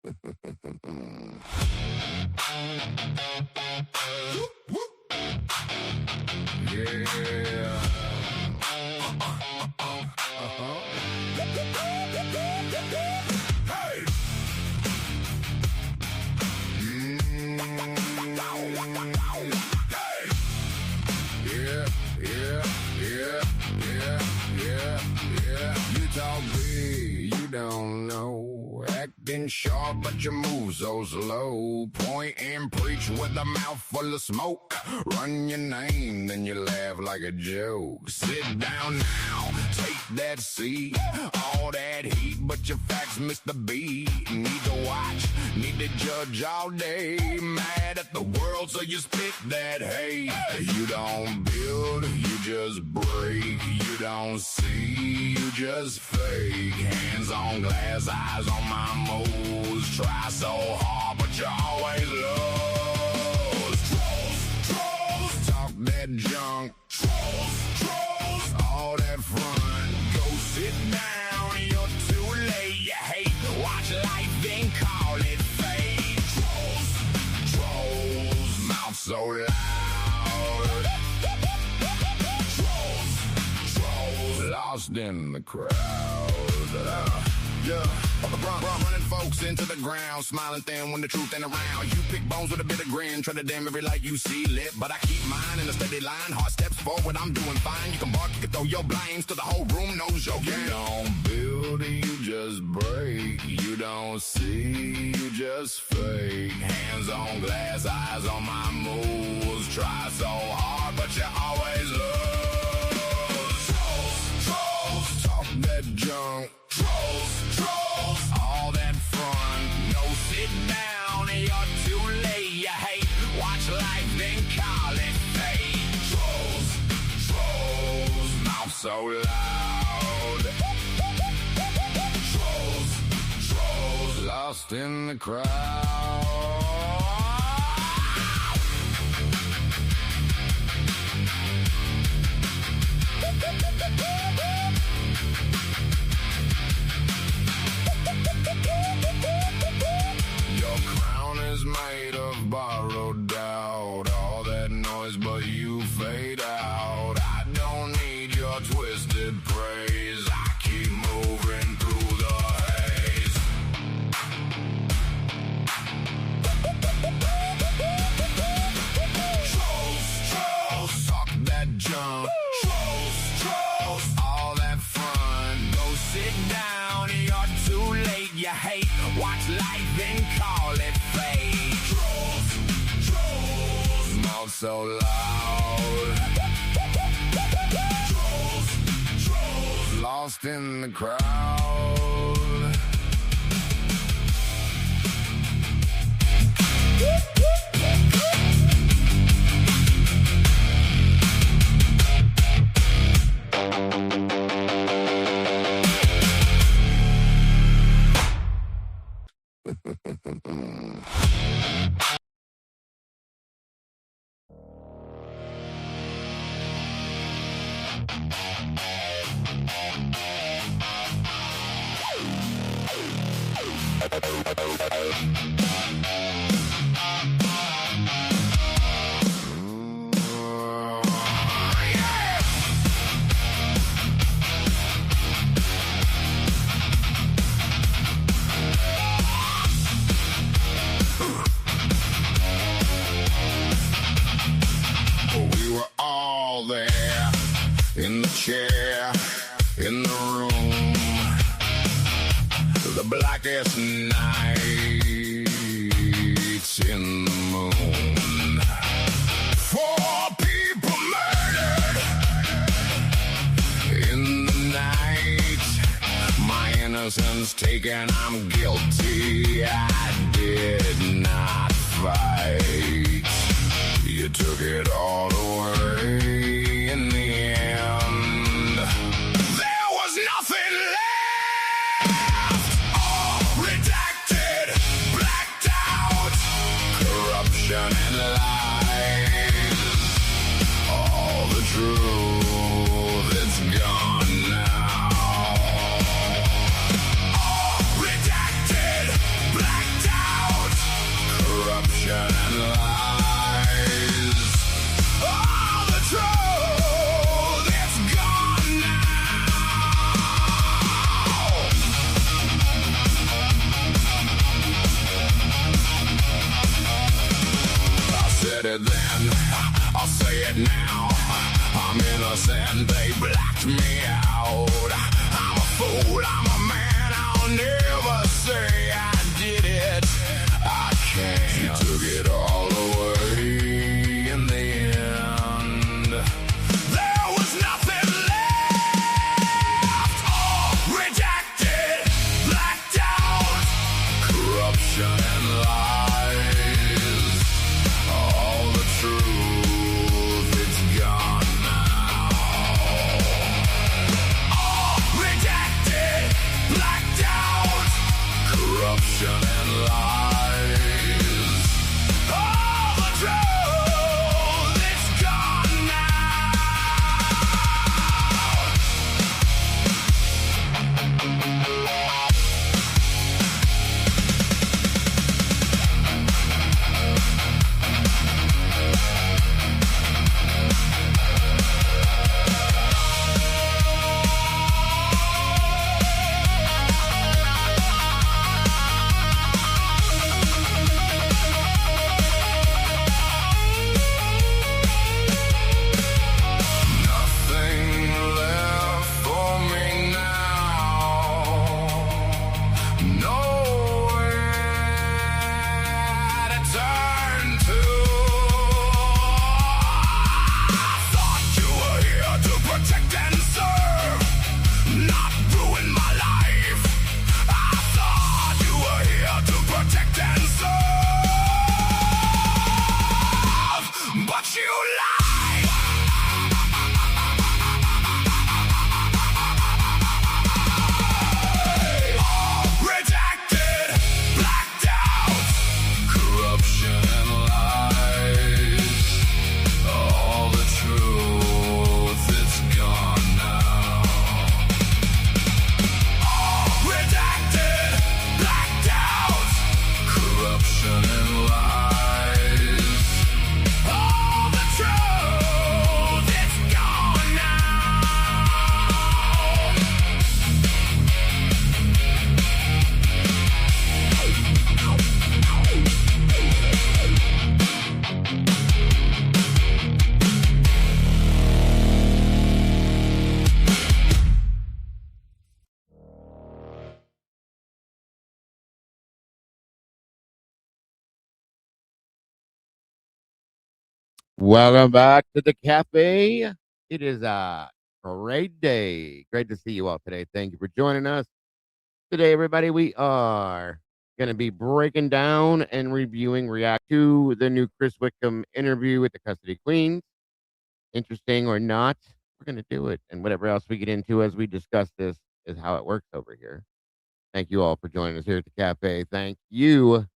Yeah. Hey. You talk big, you don't know. Acting sharp, but your moves so slow. Point and preach with a mouth full of smoke. Run your name, then you laugh like a joke. Sit down now, take that seat. All that heat, but your facts miss the beat. Need to watch, need to judge all day. Mad at the world, so you spit that hate. You don't build, you just break. You don't see, you just fake. Hands on glass, eyes on my moves. Try so hard, but you always lose. Trolls, talk that junk. Trolls, all that front. Go sit down, you're too late. You hate, watch life, then call it fate. Trolls, mouth so loud. Trolls, lost in the crowd. Running folks into the ground, smiling thin when the truth ain't around. You pick bones with a bit of grin, try to damn every light you see lit. But I keep mine in a steady line, hard steps forward, I'm doing fine. You can bark, you can throw your blinds till the whole room knows your game. You don't build, you just break. You don't see, you just fake. Hands on glass, eyes on my moves. Try so hard, but you always lose. Trolls, talk that junk. Trolls, all that front. No, sit down, you're too late. You hate, watch life, then call it fate. Trolls, mouth so loud. Trolls, lost in the crowd. Made of borrowed doubt. All that noise, but you fade out. I don't need your twisted praise. I keep moving through the haze. Trolls, talk that junk. Trolls, all that fun. Go sit down, you're too late. You hate, watch life, then call it fate. Mouth so loud. Trolls, lost in the crowd. We were all there, in the chair, in the room, the blackest nights in the moon. 4 people murdered in the night. My innocence taken, I'm guilty. I did not fight. You took it all away in the end. There was nothing left. All redacted, blacked out. Corruption and lies. All the truth is gone now. All redacted, blacked it then, I'll say it now. I'm innocent, they blacked me out. I'm a fool, I'm a man, I'll never say I did it. I can't. She took it all away in the end. There was nothing left. All redacted, blacked out. Corruption and lies. All the truth, it's gone now. All redacted, blacked out. Corruption and lies. All the truth, it's gone now. Nothing left for me now. Nowhere to turn to. I thought you were here to protect and serve, not ruin my life. I thought you were here to protect and serve, but you lied. Redacted, blacked out. Corruption and lies. All the truth, it's gone now. Redacted, blacked out. Corruption and lies. All the truth, it's gone now. Welcome back to the cafe. It is a great day. Great to see you all today. Thank you for joining us. Today, everybody, we are going to be breaking down and reviewing, react to the new Chris Whitcomb interview with the custody queens. Interesting or not, we're going to do it. And whatever else we get into as we discuss this is how it works over here. Thank you all for joining us here at the cafe. Thank you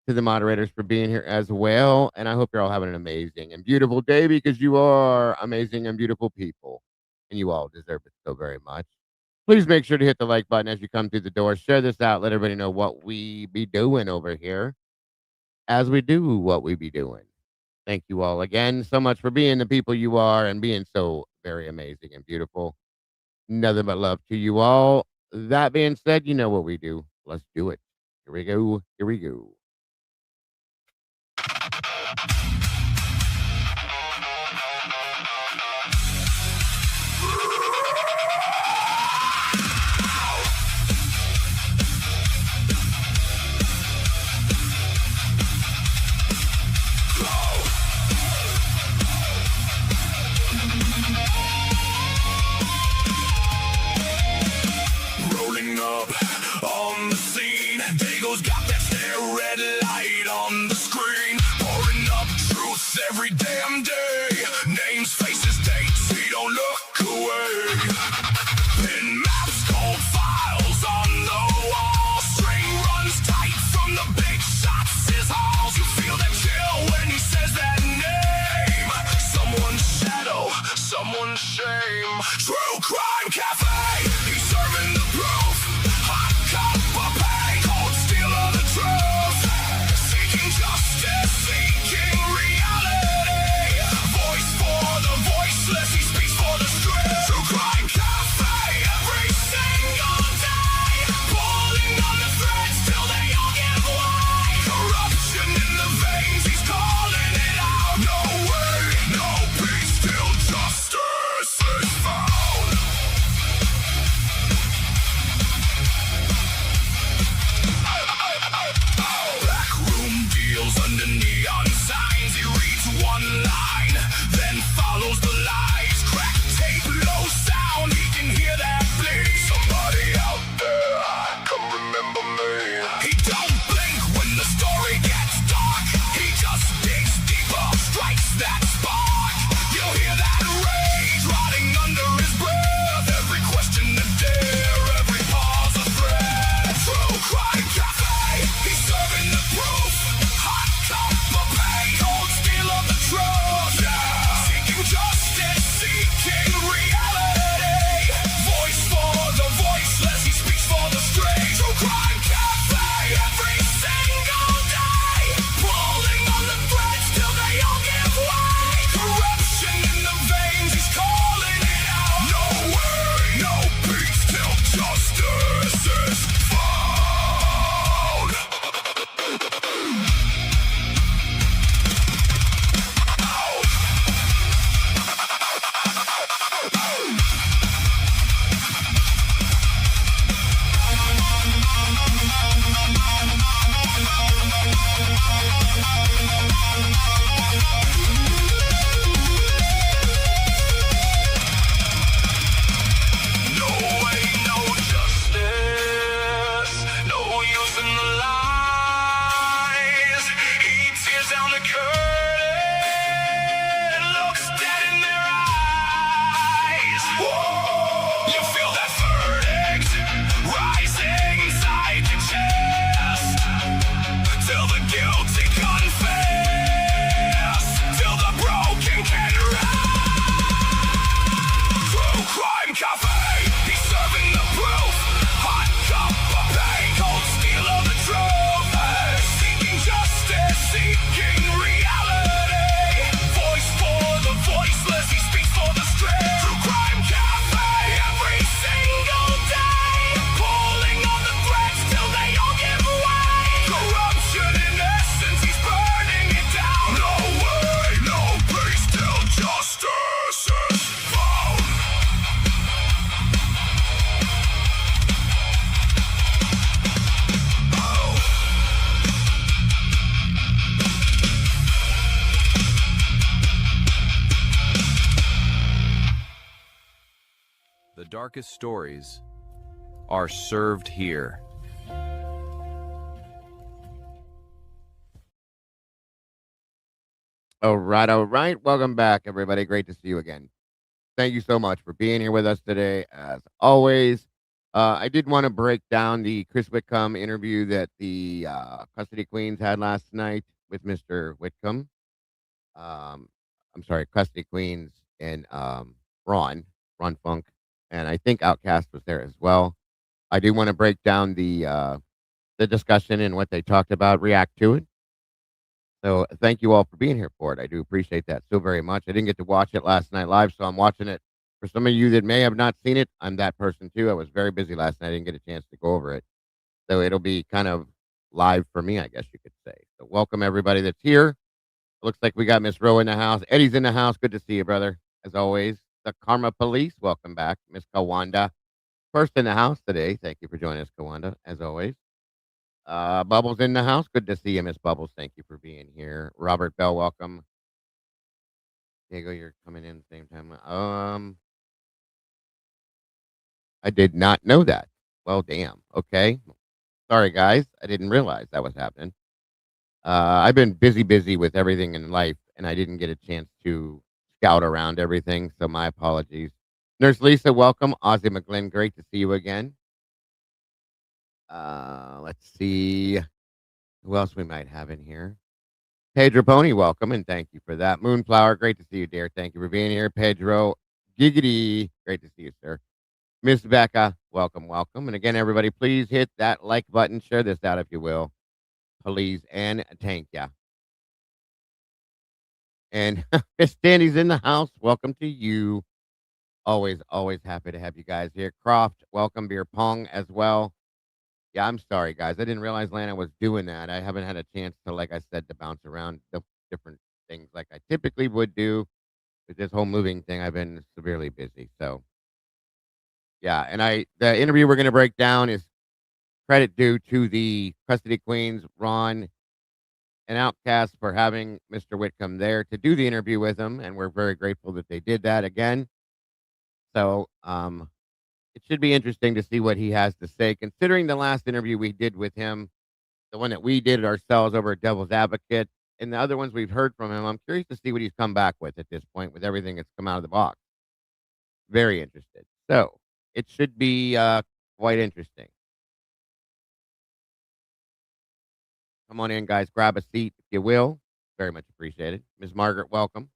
to the moderators for being here as well. And I hope you're all having an amazing and beautiful day, because you are amazing and beautiful people. And you all deserve it so very much. Please make sure to hit the like button as you come through the door. Share this out. Let everybody know what we be doing over here as we do what we be doing. Thank you all again so much for being the people you are and being so very amazing and beautiful. Nothing but love to you all. That being said, you know what we do. Let's do it. Here we go. Here we go. Rolling up on the scene. Dago's got that stare red light on the screen. Pouring up truth every damn day. Names, faces, dates, he don't look away. Pin maps, cold files on the wall. String runs tight from the big shots, his halls. You feel that chill when he says that name. Someone's shadow, someone's shame. True Crime Cafe, he's serving the proof. Hot cup of pay, cold steel of the truth. Seeking justice, seeking reality. Voice for the voiceless, he speaks for the street. True Crime Cafe, every single day. Pulling on the threads till they all give way. Corruption in the veins, he's calling it out. darkest stories are served here. All right, all right. Welcome back, everybody. Great to see you again. Thank you so much for being here with us today, as always. I did want to break down the Chris Whitcomb interview that the Custody Queens had last night with Mr. Whitcomb. Um, I'm sorry, Custody Queens and Ron Funk, and I think Outcast was there as well. I do want to break down the discussion and what they talked about, react to it. So thank you all for being here for it. I do appreciate that so very much. I didn't get to watch it last night live, so I'm watching it. For some of you that may have not seen it, I'm that person too. I was very busy last night. I didn't get a chance to go over it. So it'll be kind of live for me, I guess you could say. So welcome everybody that's here. Looks like we got Miss Rowe in the house. Eddie's in the house. Good to see you, brother. As always. The Karma Police, welcome back. Miss Kawanda. First in the house today. Thank you for joining us, Kawanda, as always. Bubbles in the house. Good to see you, Miss Bubbles. Thank you for being here. Robert Bell, welcome. Diego, you're coming in at the same time. I did not know that. Well, damn. Okay. Sorry, guys. I didn't realize that was happening. I've been busy with everything in life, and I didn't get a chance to scout around everything. So my apologies. Nurse Lisa, welcome. Ozzy McGlynn, great to see you again. Let's see who else we might have in here. Pedro Pony, welcome, and thank you for that. Moonflower, great to see you, dear. Thank you for being here. Pedro, giggity, great to see you, sir. Miss Becca, welcome, welcome. And again, everybody, please hit that like button. Share this out if you will. Please and thank ya. And Miss Danny's in the house. Welcome to you. Always happy to have you guys here. Croft, welcome. Beer Pong as well. Yeah, I'm sorry, guys. I didn't realize Lana was doing that. I haven't had a chance to, like I said, to bounce around the different things like I typically would do. With this whole moving thing, I've been severely busy. So, yeah. And the interview we're going to break down is credit due to the Custody Queens, Ron and Outcast, for having Mr. Whitcomb there to do the interview with him. And we're very grateful that they did that again. So, it should be interesting to see what he has to say, considering the last interview we did with him, the one that we did ourselves over at Devil's Advocate, and the other ones we've heard from him. I'm curious to see what he's come back with at this point with everything that's come out of the box. Very interested. So it should be quite interesting. Come on in, guys. Grab a seat if you will. Very much appreciated. Ms. Margaret, welcome.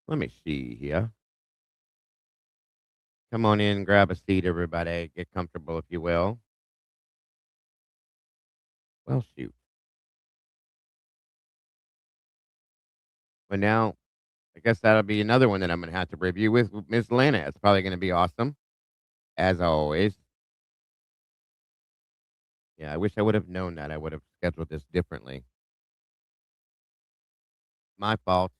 Let me see here. Come on in, grab a seat, everybody. Get comfortable if you will. Well, shoot. But now I guess that'll be another one that I'm gonna have to review with Miss Lana. It's probably gonna be awesome, as always. Yeah, I wish I would have known that. I would have scheduled this differently. My fault.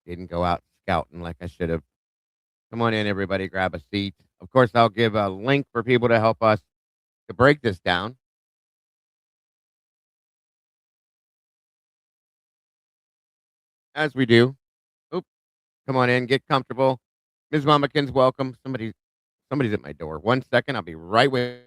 Didn't go out scouting like I should have. Come on in, everybody. Grab a seat. Of course, I'll give a link for people to help us to break this down as we do. Oop. Come on in. Get comfortable. Ms. Mamakins, welcome. Somebody's at my door. 1 second. I'll be right with.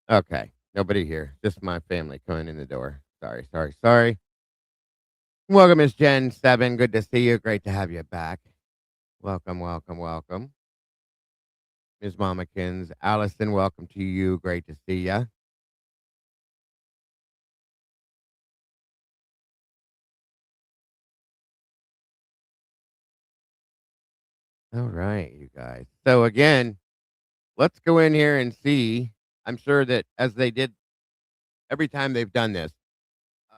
Okay. Nobody here. Just my family coming in the door. Sorry, sorry, sorry. Welcome, Miss Jen 7. Good to see you. Great to have you back. Welcome, welcome, welcome. Ms. Mamakins. Allison, welcome to you. Great to see ya. All right, you guys. So again, let's go in here and see. I'm sure that as they did every time they've done this, uh,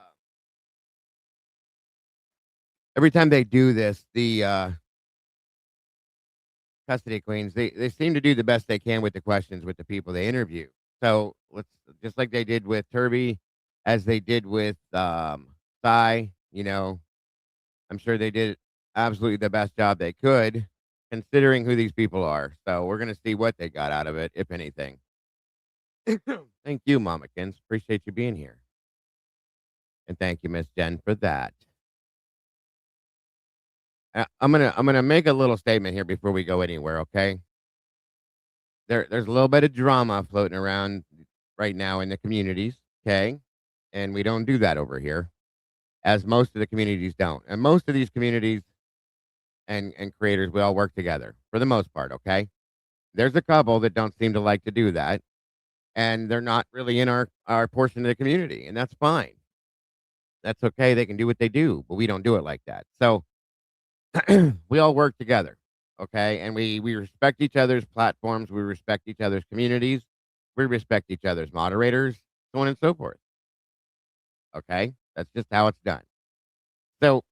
every time they do this, the custody queens, they seem to do the best they can with the questions with the people they interview. So let's just like they did with Turby, as they did with Cy, I'm sure they did absolutely the best job they could, considering who these people are. So we're gonna see what they got out of it, if anything. Thank you, Mamakins. Appreciate you being here. And thank you, Miss Jen, for that. I'm gonna make a little statement here before we go anywhere, okay? There's a little bit of drama floating around right now in the communities, okay? And we don't do that over here, as most of the communities don't. And most of these communities and creators, we all work together for the most part, okay? There's a couple that don't seem to like to do that, and they're not really in our portion of the community, and that's fine. That's okay. They can do what they do, but we don't do it like that. So we all work together, okay? And we respect each other's platforms, we respect each other's communities, we respect each other's moderators, so on and so forth. Okay, that's just how it's done. So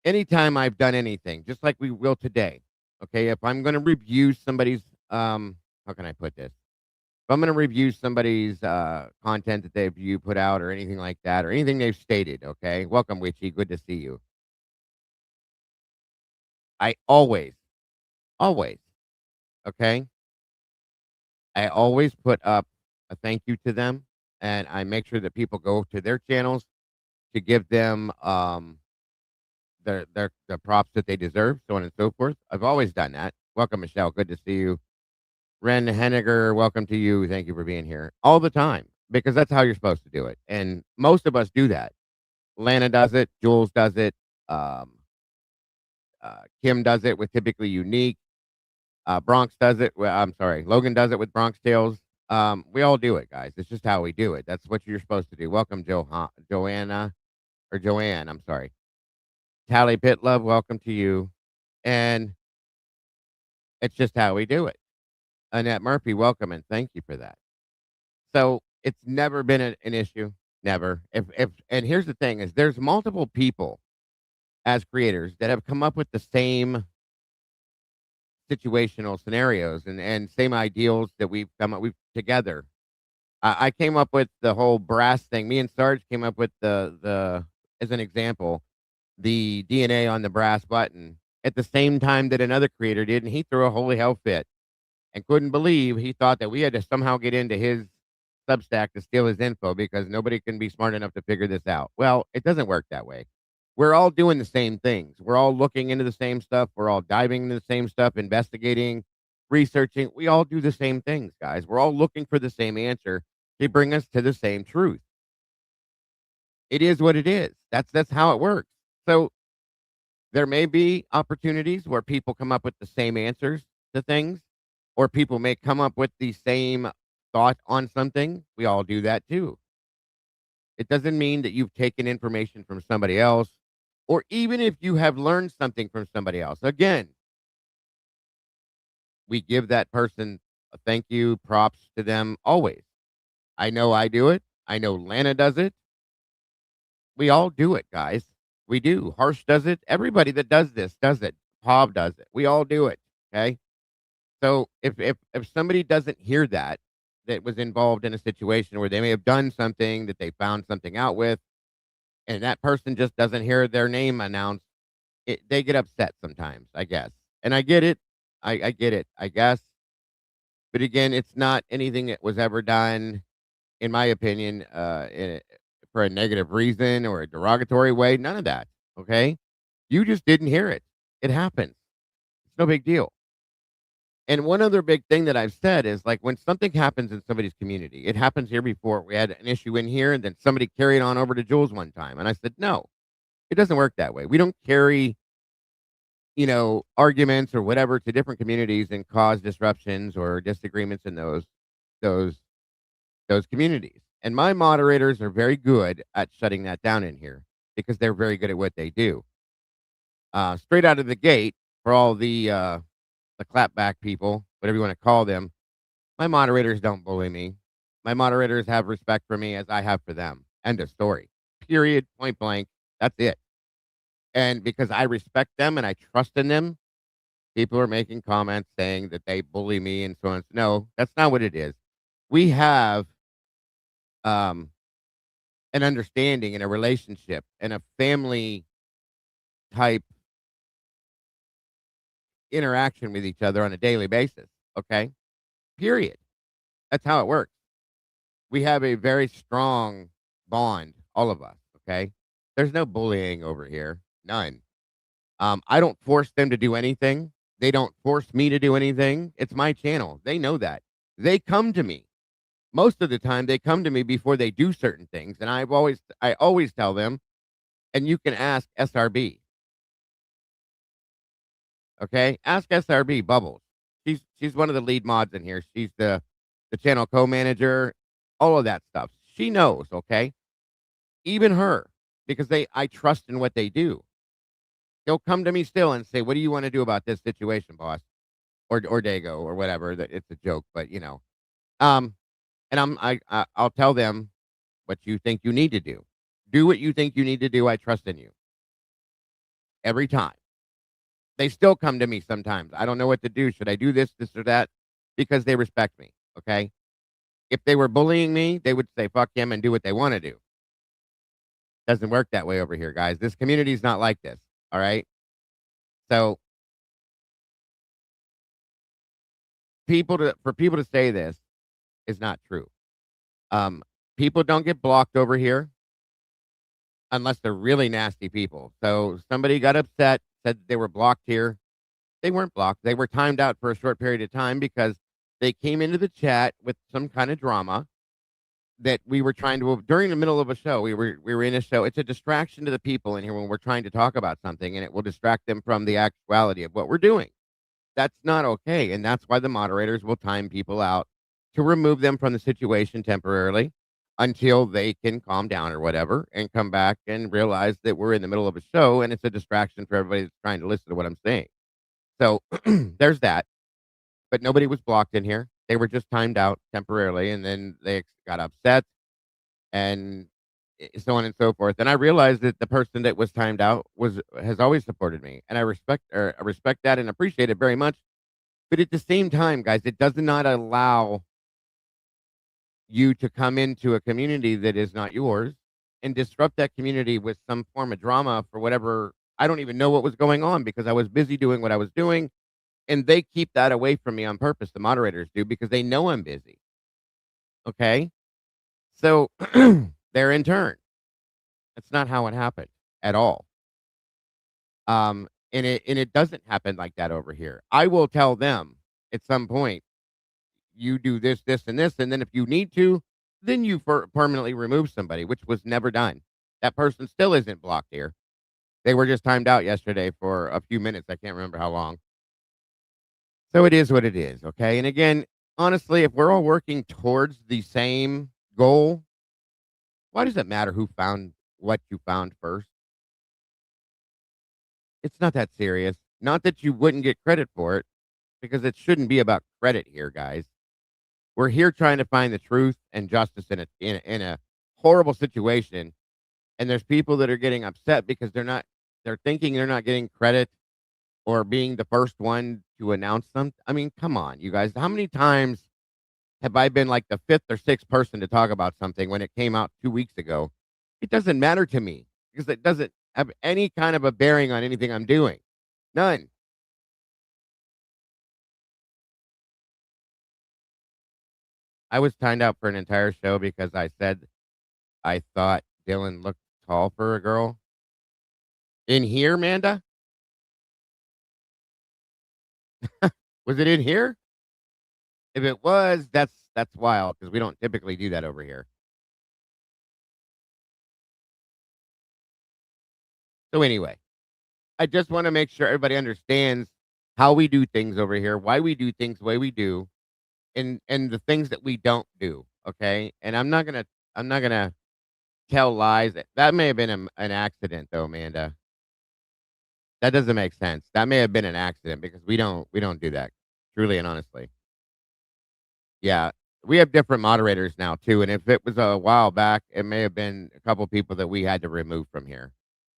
anytime I've done anything, just like we will today, okay, if I'm going to review somebody's, how can I put this? If I'm going to review somebody's content that they've put out or anything like that, or anything they've stated, okay, welcome, Witchy, good to see you. I always, okay, I always put up a thank you to them, and I make sure that people go to their channels to give them the props that they deserve, so on and so forth. I've always done that. Welcome, Michelle. Good to see you. Ren Henniger, welcome to you. Thank you for being here all the time because that's how you're supposed to do it. And most of us do that. Lana does it. Jules does it. Um, Kim does it with Typically Unique. Bronx does it. Well, I'm sorry. Logan does it with Bronx Tales. We all do it, guys. It's just how we do it. That's what you're supposed to do. Welcome, Joanna or Joanne. I'm sorry. Tally Pit Love, welcome to you. And it's just how we do it. Annette Murphy, welcome and thank you for that. So it's never been an issue. Never. If and here's the thing is there's multiple people as creators that have come up with the same situational scenarios and same ideals that we've come up with together. I came up with the whole brass thing. Me and Sarge came up with the as an example, the DNA on the brass button at the same time that another creator did, and he threw a holy hell fit and couldn't believe he thought that we had to somehow get into his Substack to steal his info because nobody can be smart enough to figure this out. Well, it doesn't work that way. We're all doing the same things. We're all looking into the same stuff. We're all diving into the same stuff, investigating, researching. We all do the same things, guys. We're all looking for the same answer to bring us to the same truth. It is what it is. That's how it works. So there may be opportunities where people come up with the same answers to things, or people may come up with the same thought on something. We all do that too. It doesn't mean that you've taken information from somebody else, or even if you have learned something from somebody else. Again, we give that person a thank you, props to them always. I know I do it. I know Lana does it. We all do it, guys. We do. Harsh does it. Everybody that does this does it. Bob does it. We all do it. Okay. So if somebody doesn't hear that, that was involved in a situation where they may have done something that they found something out with, and that person just doesn't hear their name announced, they get upset sometimes, I guess. And I get it. I get it, I guess. But again, it's not anything that was ever done, in my opinion, for a negative reason or a derogatory way. None of that. Okay. You just didn't hear it. It happens. It's no big deal. And one other big thing that I've said is like when something happens in somebody's community, it happens here before. We had an issue in here and then somebody carried on over to Jules one time. And I said, no, it doesn't work that way. We don't carry, arguments or whatever to different communities and cause disruptions or disagreements in those those communities. And my moderators are very good at shutting that down in here because they're very good at what they do. Straight out of the gate for all the clapback people, whatever you want to call them, my moderators don't bully me. My moderators have respect for me as I have for them. End of story. Period. Point blank. That's it. And because I respect them and I trust in them, people are making comments saying that they bully me and so on. No, that's not what it is. We have um, an understanding and a relationship and a family type interaction with each other on a daily basis. Okay. Period. That's how it works. We have a very strong bond, all of us. Okay. There's no bullying over here. None. I don't force them to do anything. They don't force me to do anything. It's my channel. They know that. They come to me. Most of the time they come to me before they do certain things. And I always tell them, and you can ask SRB. Okay? Ask SRB Bubbles. She's one of the lead mods in here. She's the channel co-manager, all of that stuff. She knows, okay? Even her, because I trust in what they do. They'll come to me still and say, "What do you want to do about this situation, boss?" Or Dago or whatever. That it's a joke, but Um, and I'll tell them what you think you need to do. Do what you think you need to do. I trust in you every time. They still come to me sometimes. I don't know what to do. Should I do this or that? Because they respect me. Okay. If they were bullying me, they would say fuck him and do what they want to do. Doesn't work that way over here, guys. This community is not like this. All right. So for people to say this is not true. Um, People don't get blocked over here unless they're really nasty people. So somebody got upset, said they were blocked here. They weren't blocked. They were timed out for a short period of time because they came into the chat with some kind of drama that we were trying to during the middle of a show. We were in a show. It's a distraction to the people in here when we're trying to talk about something, and it will distract them from the actuality of what we're doing. That's not okay, and that's why the moderators will time people out to remove them from the situation temporarily until they can calm down or whatever and come back and realize that we're in the middle of a show and it's a distraction for everybody that's trying to listen to what I'm saying. So there's that. But nobody was blocked in here. They were just timed out temporarily and then they got upset and so on and so forth. And I realized that the person that was timed out has always supported me. And I respect that and appreciate it very much. But at the same time, guys, it does not allow you to come into a community that is not yours and disrupt that community with some form of drama for whatever. I don't even know what was going on because I was busy doing what I was doing. And they keep that away from me on purpose. The moderators do because they know I'm busy. Okay. So they're in turn. That's not how it happened at all. And it doesn't happen like that over here. I will tell them at some point, you do this, and this, and then if you need to, then you permanently remove somebody, which was never done. That person still isn't blocked here. They were just timed out yesterday for a few minutes. I can't remember how long. So it is what it is, okay? And again, honestly, if we're all working towards the same goal, why does it matter who found what you found first? It's not that serious. Not that you wouldn't get credit for it, because it shouldn't be about credit here, guys. We're here trying to find the truth and justice in a horrible situation, and there's people that are getting upset because they're thinking they're not getting credit or being the first one to announce them. I mean, come on, you guys. How many times have I been like the fifth or sixth person to talk about something when it came out 2 weeks ago? It doesn't matter to me because it doesn't have any kind of a bearing on anything I'm doing. None. I was timed out for an entire show because I said I thought Dylan looked tall for a girl. In here, Manda? Was it in here? If it was, that's wild because we don't typically do that over here. So anyway, I just want to make sure everybody understands how we do things over here, why we do things the way we do, and the things that we don't do. Okay, and I'm not gonna tell lies. That may have been an accident, though, Amanda. That doesn't make sense. That may have been an accident because we don't do that, truly and honestly. Yeah, we have different moderators now too, and if it was a while back, it may have been a couple people that we had to remove from here,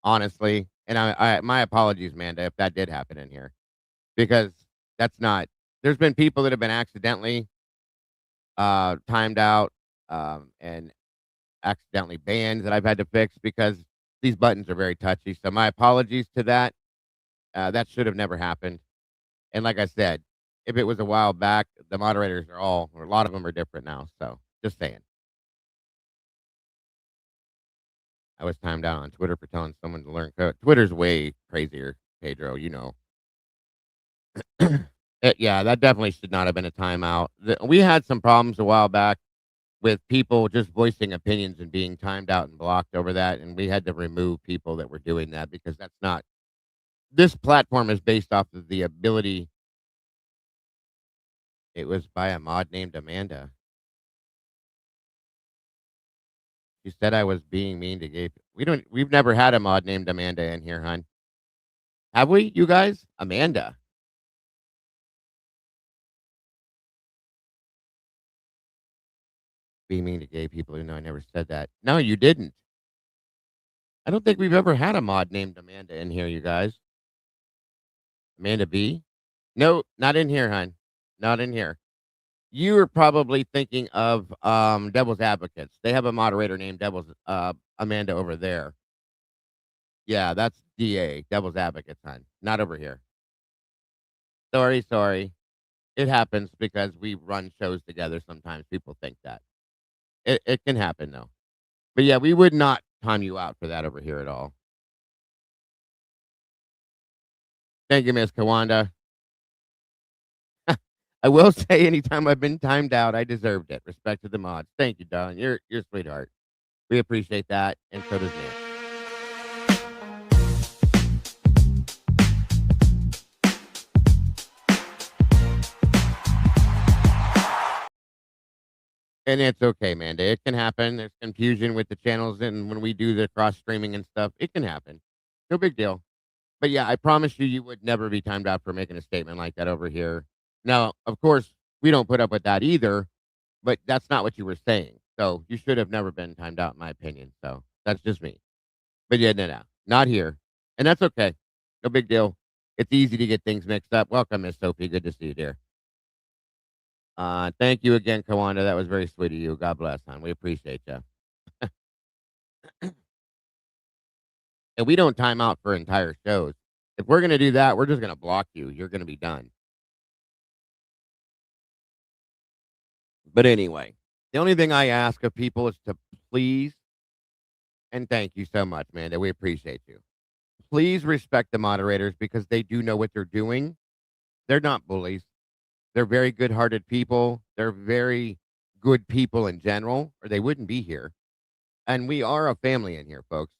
honestly. And I my apologies, Amanda, if that did happen in here because that's not. There's been people that have been accidentally timed out and accidentally banned that I've had to fix because these buttons are very touchy. So my apologies to that. That should have never happened. And like I said, if it was a while back, the moderators are all, or a lot of them are different now. So just saying. I was timed out on Twitter for telling someone to learn code. Twitter's way crazier, Pedro. You know. Yeah, that definitely should not have been a timeout. We had some problems a while back with people just voicing opinions and being timed out and blocked over that, and we had to remove people that were doing that because that's not. This platform is based off of the ability. It was by a mod named Amanda. She said I was being mean to gay. We've never had a mod named Amanda in here, hon. Have we, you guys? Amanda. Being mean to gay people, even though I never said that. No, you didn't. I don't think we've ever had a mod named Amanda in here, you guys. Amanda B? No, not in here, hon. Not in here. You are probably thinking of Devil's Advocates. They have a moderator named Amanda over there. Yeah, that's DA, Devil's Advocates, hon. Not over here. Sorry, sorry. It happens because we run shows together sometimes. People think that. It can happen though. But yeah, we would not time you out for that over here at all. Thank you, Miss Kawanda. I will say anytime I've been timed out, I deserved it. Respect to the mods. Thank you, darling. You're a sweetheart. We appreciate that, and so does Nick. And it's okay, Amanda. It can happen. There's confusion with the channels, and when we do the cross streaming and stuff, it can happen. No big deal. But yeah, I promise you, you would never be timed out for making a statement like that over here. Now, of course, we don't put up with that either, but that's not what you were saying. So you should have never been timed out, in my opinion. So that's just me. But yeah, no, not here. And that's okay. No big deal. It's easy to get things mixed up. Welcome, Miss Sophie. Good to see you, dear. Thank you again, Kawanda. That was very sweet of you. God bless, hon. We appreciate you. And we don't time out for entire shows. If we're going to do that, we're just going to block you. You're going to be done. But anyway, the only thing I ask of people is to please and thank you so much, man, that we appreciate you. Please respect the moderators because they do know what they're doing. They're not bullies. They're very good-hearted people. They're very good people in general, or they wouldn't be here. And we are a family in here, folks.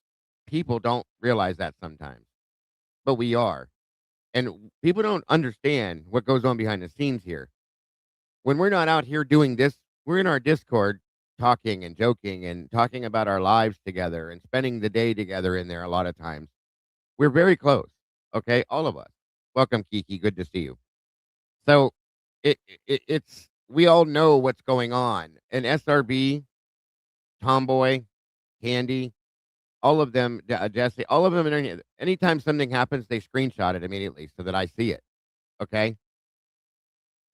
People don't realize that sometimes, but we are. And people don't understand what goes on behind the scenes here. When we're not out here doing this, we're in our Discord talking and joking and talking about our lives together and spending the day together in there a lot of times. We're very close. Okay, all of us. Welcome, Kiki. Good to see you. So it's we all know what's going on. And SRB, Tomboy, Candy, all of them, Jesse, all of them. Anytime something happens, they screenshot it immediately so that I see it. Okay,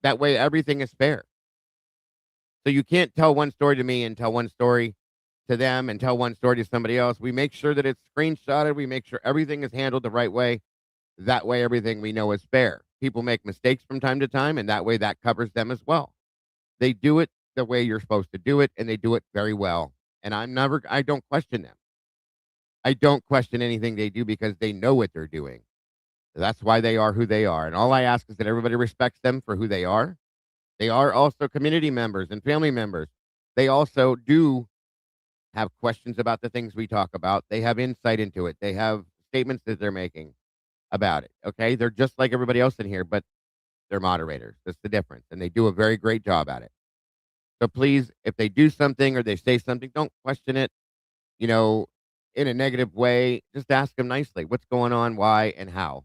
that way everything is fair. So you can't tell one story to me and tell one story to them and tell one story to somebody else. We make sure that it's screenshotted. We make sure everything is handled the right way. That way, everything we know is fair. People make mistakes from time to time, and that way that covers them as well. They do it the way you're supposed to do it, and they do it very well. And I don't question them. I don't question anything they do because they know what they're doing. That's why they are who they are. And all I ask is that everybody respects them for who they are. They are also community members and family members. They also do have questions about the things we talk about. They have insight into it. They have statements that they're making about it. Okay. They're just like everybody else in here, but they're moderators. That's the difference. And they do a very great job at it. So please, if they do something or they say something, don't question it, you know, in a negative way. Just ask them nicely what's going on, why, and how.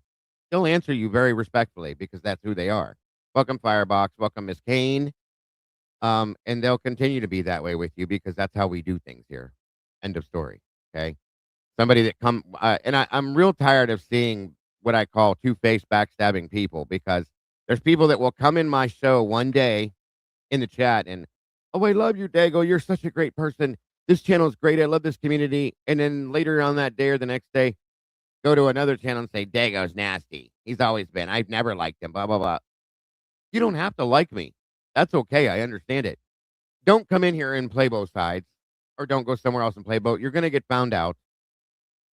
They'll answer you very respectfully because that's who they are. Welcome, Firebox. Welcome, Miss Kane. And they'll continue to be that way with you because that's how we do things here. End of story. Okay. Somebody that I'm real tired of seeing what I call two-faced backstabbing people because there's people that will come in my show one day in the chat and, oh, I love you, Dago. You're such a great person. This channel is great. I love this community. And then later on that day or the next day, go to another channel and say, Dago's nasty. He's always been. I've never liked him, blah, blah, blah. You don't have to like me. That's okay. I understand it. Don't come in here and play both sides or don't go somewhere else and play both. You're going to get found out.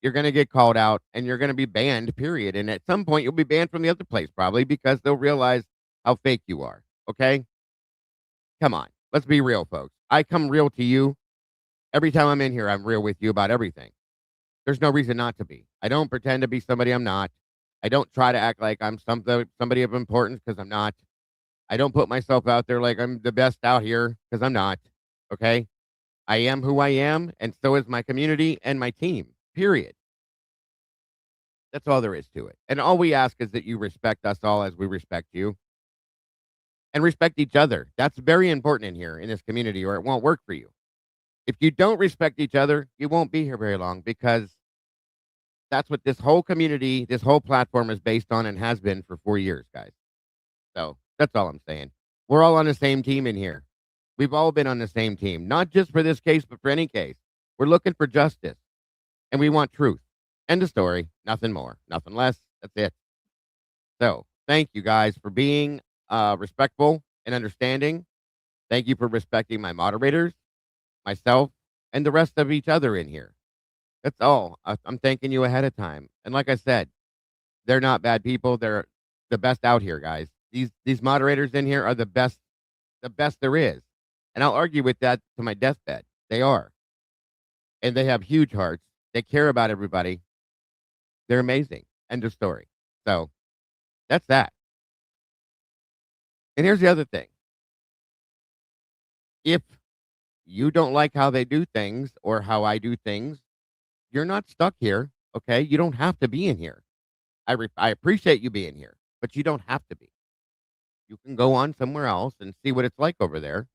You're going to get called out and you're going to be banned, period. And at some point, you'll be banned from the other place probably because they'll realize how fake you are. Okay. Come on. Let's be real, folks. I come real to you. Every time I'm in here, I'm real with you about everything. There's no reason not to be. I don't pretend to be somebody I'm not. I don't try to act like I'm somebody of importance because I'm not. I don't put myself out there like I'm the best out here because I'm not. Okay. I am who I am, and so is my community and my team, period. That's all there is to it. And all we ask is that you respect us all as we respect you and respect each other. That's very important in here in this community, or it won't work for you. If you don't respect each other, you won't be here very long because that's what this whole community, this whole platform is based on and has been for 4 years, guys. So that's all I'm saying. We're all on the same team in here. We've all been on the same team, not just for this case, but for any case. We're looking for justice and we want truth. End of story. Nothing more, nothing less. That's it. So thank you guys for being respectful and understanding. Thank you for respecting my moderators, myself, and the rest of each other in here. That's all. I'm thanking you ahead of time. And like I said, they're not bad people. They're the best out here, guys. These moderators in here are the best there is. And I'll argue with that to my deathbed. They are. And they have huge hearts. They care about everybody. They're amazing. End of story. So that's that. And here's the other thing. If you don't like how they do things or how I do things, you're not stuck here. Okay. You don't have to be in here. I appreciate you being here, but you don't have to be. You can go on somewhere else and see what it's like over there.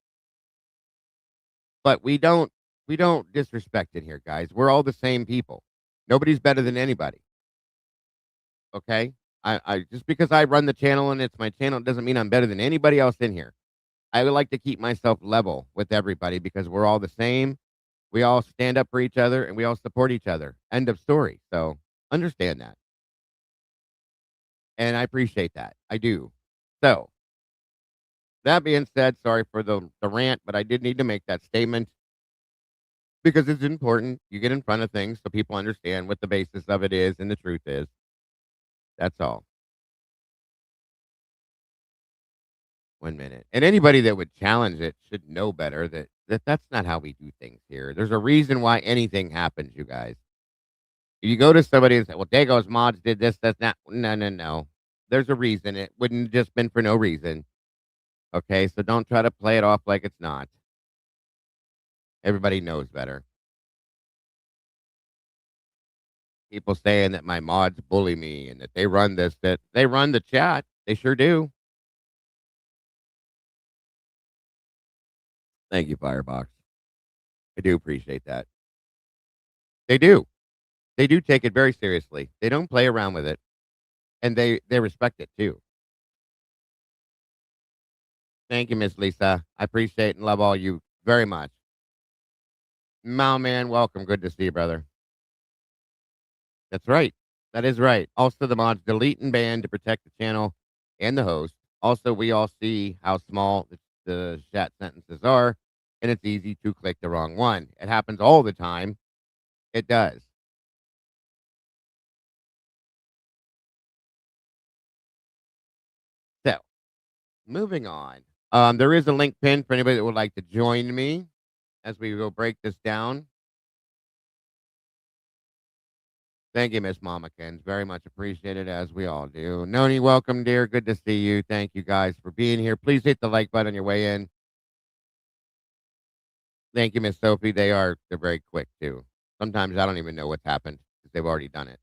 But we don't disrespect it here, guys. We're all the same people. Nobody's better than anybody. Okay? I just because I run the channel and it's my channel doesn't mean I'm better than anybody else in here. I would like to keep myself level with everybody because we're all the same. We all stand up for each other and we all support each other. End of story. So understand that. And I appreciate that. I do. So that being said, sorry for the rant, but I did need to make that statement because it's important. You get in front of things so people understand what the basis of it is and the truth is. That's all. 1 minute. And anybody that would challenge it should know better that's not how we do things here. There's a reason why anything happens, you guys. If you go to somebody and say, well, Dago's mods did this, that's not, no. There's a reason. It wouldn't have just been for no reason. Okay, so don't try to play it off like it's not. Everybody knows better. People saying that my mods bully me and that they run this, that they run the chat. They sure do. Thank you, Firebox. I do appreciate that. They do. They do take it very seriously. They don't play around with it. And they respect it too. Thank you, Miss Lisa. I appreciate and love all you very much. Mao man, welcome. Good to see you, brother. That's right. That is right. Also, the mods delete and ban to protect the channel and the host. Also, we all see how small the chat sentences are, and it's easy to click the wrong one. It happens all the time. It does. moving on. There is a link pin for anybody that would like to join me as we go break this down. Thank you, Miss Mamakins. Very much appreciated, as we all do. Noni, welcome, dear. Good to see you. Thank you guys for being here. Please hit the like button on your way in. Thank you, Miss Sophie. They're very quick too. Sometimes I don't even know what's happened because they've already done it.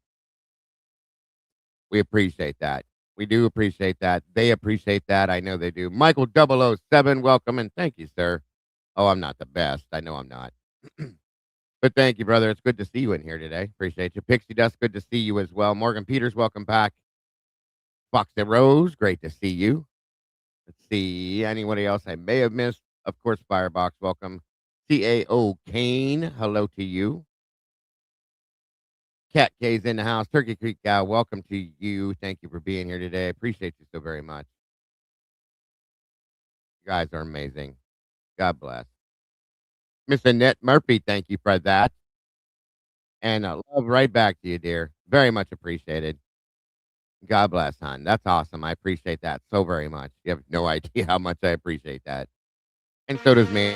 We appreciate that. We do appreciate that. They appreciate that. I know they do. Michael 007, welcome and thank you, sir. Oh, I'm not the best. I know I'm not. But thank you, brother. It's good to see you in here today. Appreciate you. Pixie Dust, good to see you as well. Morgan Peters, welcome back. Fox and Rose, great to see you. Let's see. Anybody else I may have missed? Of course, Firebox, welcome. CAO Kane, hello to you. Cat K's in the house. Turkey Creek Gal, welcome to you. Thank you for being here today. I appreciate you so very much. You guys are amazing. God bless. Miss Annette Murphy, thank you for that. And love right back to you, dear. Very much appreciated. God bless, hon. That's awesome. I appreciate that so very much. You have no idea how much I appreciate that. And so does me.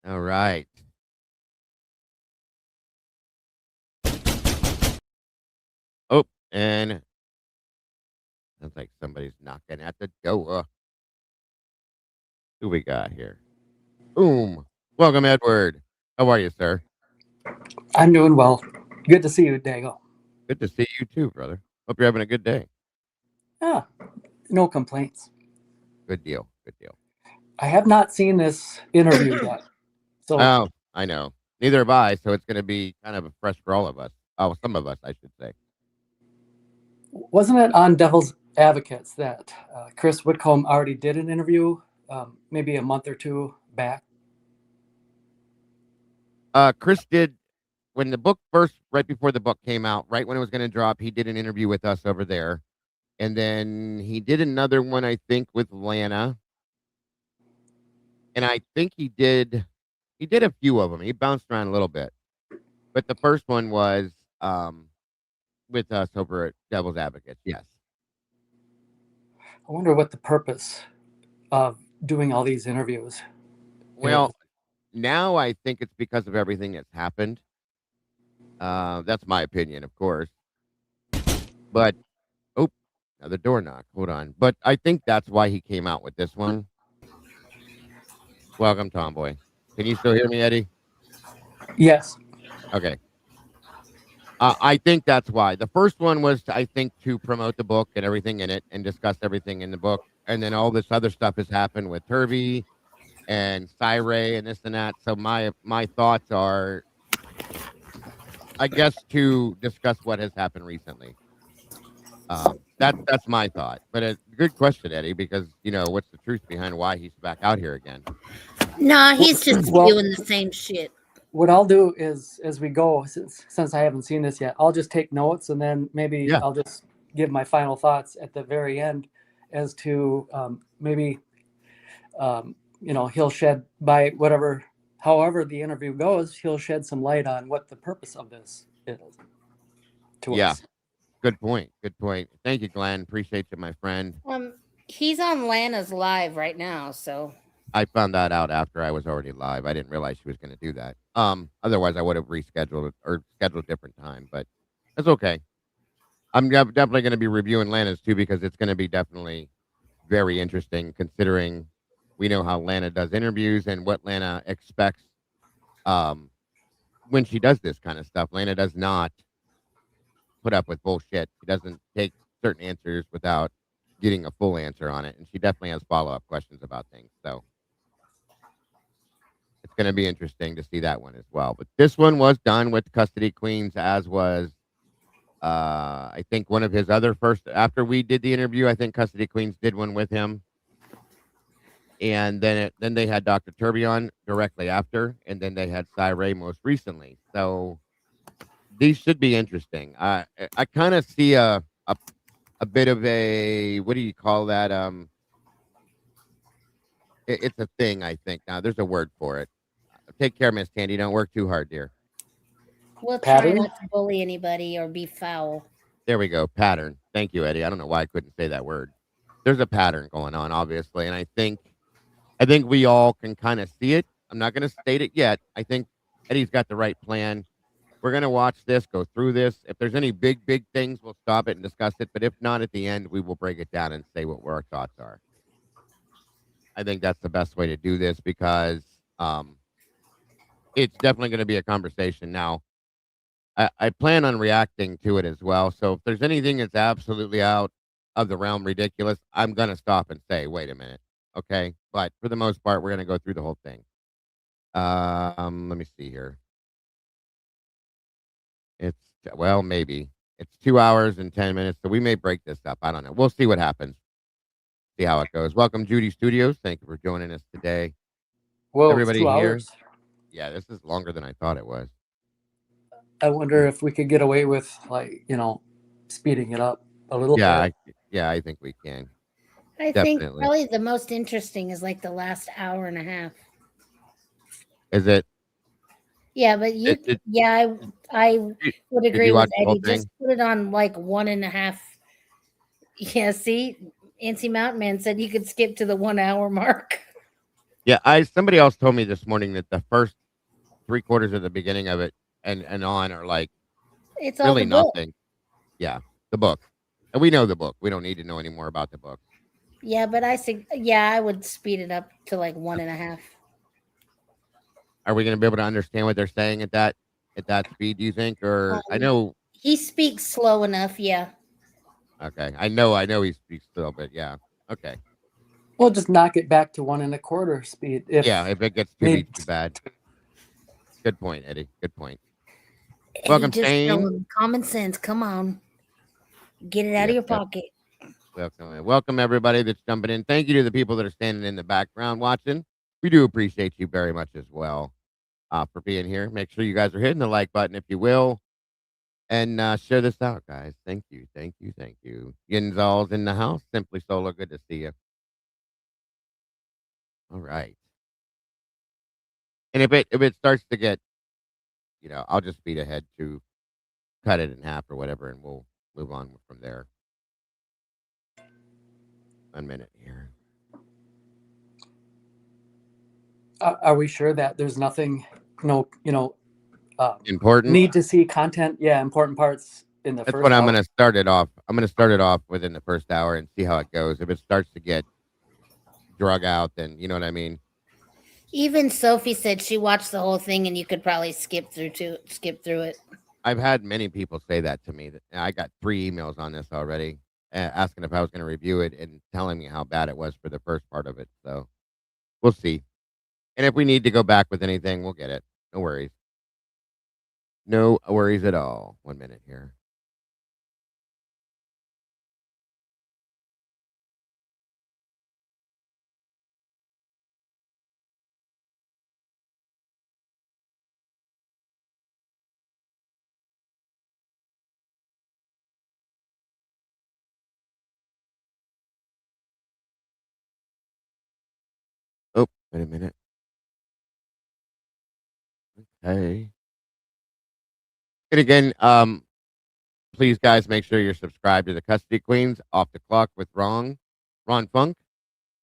All right. Oh, and sounds like somebody's knocking at the door. Who we got here? Boom. Welcome, Edward. How are you, sir? I'm doing well. Good to see you, Dago. Good to see you too, brother. Hope you're having a good day. Yeah, no complaints. Good deal. Good deal. I have not seen this interview yet. So, Oh, I know. Neither have I, so it's going to be kind of a fresh for all of us. Oh, some of us, I should say. wasn't it on Devil's Advocates that Chris Whitcomb already did an interview maybe a month or two back? Chris did when the book first, right before the book came out, right when it was going to drop, he did an interview with us over there. And then he did another one, I think, with Lana. And I think he did a few of them. He bounced around a little bit. But the first one was with us over at Devil's Advocates. Yes. I wonder what the purpose of doing all these interviews is. Well, now I think it's because of everything that's happened. That's my opinion, of course. But oh, another door knock. Hold on. But I think that's why he came out with this one. Welcome, Tomboy. Can you still hear me, Eddie? Yes. Okay. I think that's why. The first one was, I think, to promote the book and everything in it and discuss everything in the book. And then all this other stuff has happened with Turvey and Cyray and this and that. So my thoughts are, I guess, to discuss what has happened recently. That's my thought. But a good question, Eddie, because what's the truth behind why he's back out here again? Nah, he's just doing the same shit. What I'll do is, as we go, since I haven't seen this yet, I'll just take notes and then maybe I'll just give my final thoughts at the very end as to maybe, he'll shed by however the interview goes, he'll shed some light on what the purpose of this is to us. Good point. Good point. Thank you, Glenn. Appreciate you, my friend. He's on Lana's live right now, so I found that out after I was already live. I didn't realize she was going to do that. Otherwise I would have rescheduled it or scheduled a different time, but that's okay. I'm definitely going to be reviewing Lana's too because it's going to be definitely very interesting considering we know how Lana does interviews and what Lana expects when she does this kind of stuff. Lana does not put up with bullshit. She doesn't take certain answers without getting a full answer on it, and she definitely has follow-up questions about things. So it's going to be interesting to see that one as well. But this one was done with Custody Queens, as was I think one of his other first, after we did the interview, I think Custody Queens did one with him. And then they had Dr. Turby on directly after, and then they had Cyray most recently. So these should be interesting. I kind of see a bit of a, what do you call that? It's a thing, I think. Now there's a word for it. Take care, Miss Tandy. Don't work too hard, dear. We'll Pattern? try not to bully anybody or be foul. There we go. Pattern. Thank you, Eddie. I don't know why I couldn't say that word. There's a pattern going on, obviously, and I think we all can kind of see it. I'm not going to state it yet. I think Eddie's got the right plan. We're going to watch this, go through this. If there's any big things, we'll stop it and discuss it. But if not, at the end, we will break it down and say what our thoughts are. I think that's the best way to do this because it's definitely going to be a conversation. Now, I plan on reacting to it as well. So if there's anything that's absolutely out of the realm ridiculous, I'm going to stop and say, wait a minute. Okay. But for the most part, we're going to go through the whole thing. Let me see here. Maybe it's 2 hours and 10 minutes. So we may break this up. I don't know. We'll see what happens. See how it goes. Welcome, Judy Studios. Thank you for joining us today. Whoa, everybody it's 2 here. hours. Yeah, this is longer than I thought it was. I wonder if we could get away with, like, speeding it up a little bit. I think we can. I think probably the most interesting is like the last hour and a half. Is it? Yeah, but I would agree with Eddie. Just put it on like 1.5. Yeah, see, Antsy Mountain Man said you could skip to the 1 hour mark. Yeah, somebody else told me this morning that the first 3/4 of the beginning of it and on are like it's really all nothing. Yeah, the book. And we know the book. We don't need to know any more about the book. Yeah, but I would speed it up to like 1.5. Are we going to be able to understand what they're saying at that speed, do you think? Or I know he speaks slow enough, yeah. Okay. I know he speaks slow, but yeah. Okay. We'll just knock it back to 1 1/4 speed. If it gets too bad. Good point, Eddie. Good point. Eddie, welcome, just Shane. Common sense. Come on. Get it out of your pocket. Welcome, everybody that's jumping in. Thank you to the people that are standing in the background watching. We do appreciate you very much as well for being here. Make sure you guys are hitting the like button if you will. And share this out, guys. Thank you. Thank you. Thank you. Yinzal's in the house. Simply Solar. Good to see you. All right. And if it starts to get, I'll just speed ahead to cut it in half or whatever, and we'll move on from there. 1 minute here. Are we sure that there's nothing, important? Need to see content? Yeah, important parts in the first. That's what I'm going to start it off. I'm going to start it off within the first hour and see how it goes. If it starts to get drug out, then you know what I mean. Even Sophie said she watched the whole thing, and you could probably skip through it. I've had many people say that to me. That I got 3 emails on this already, asking if I was going to review it and telling me how bad it was for the first part of it. So we'll see. And if we need to go back with anything, we'll get it. No worries. No worries at all. 1 minute here. Oh, wait a minute. Okay. And again, please, guys, make sure you're subscribed to the Custody Queens Off the Clock with Ron Funk.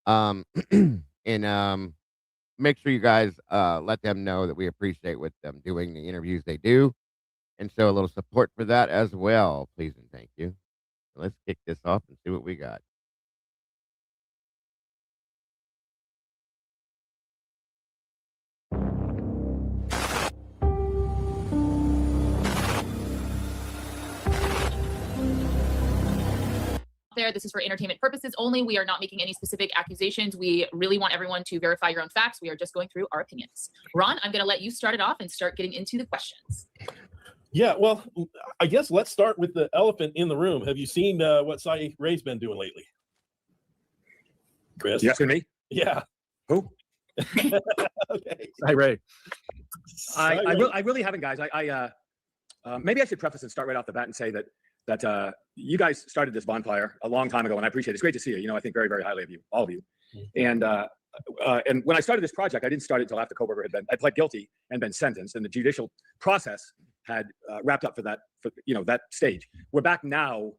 And make sure you guys let them know that we appreciate what them doing the interviews they do, and show a little support for that as well, please and thank you. So let's kick this off and see what we got. There. This is for entertainment purposes only. We are not making any specific accusations. We really want everyone to verify your own facts. We are just going through our opinions. Ron, I'm going to let you start it off and start getting into the questions. Yeah, well, I guess let's start with the elephant in the room. Have you seen what Cy Ray's been doing lately? Chris? You asking me? Yeah. Who? Okay. Cy Ray. I really haven't, guys. Maybe I should preface and start right off the bat and say that you guys started this bonfire a long time ago, and I appreciate it. It's great to see you. I think very, very highly of you, all of you. And and when I started this project, I didn't start it until after Koberger had pled guilty and been sentenced, and the judicial process had wrapped up for that stage. We're back now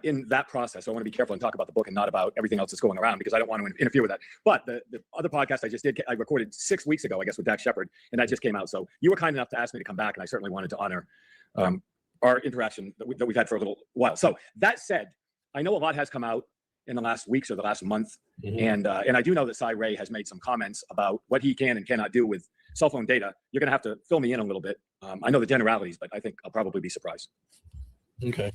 in that process. So I want to be careful and talk about the book and not about everything else that's going around, because I don't want to interfere with that. But the other podcast I just did, I recorded 6 weeks ago, I guess, with Dax Shepard, and that just came out. So you were kind enough to ask me to come back, and I certainly wanted to honor our interaction that we've had for a little while. So that said, I know a lot has come out in the last weeks or the last month, and I do know that Cy Ray has made some comments about what he can and cannot do with cell phone data. You're going to have to fill me in a little bit. I know the generalities, but I think I'll probably be surprised. Okay.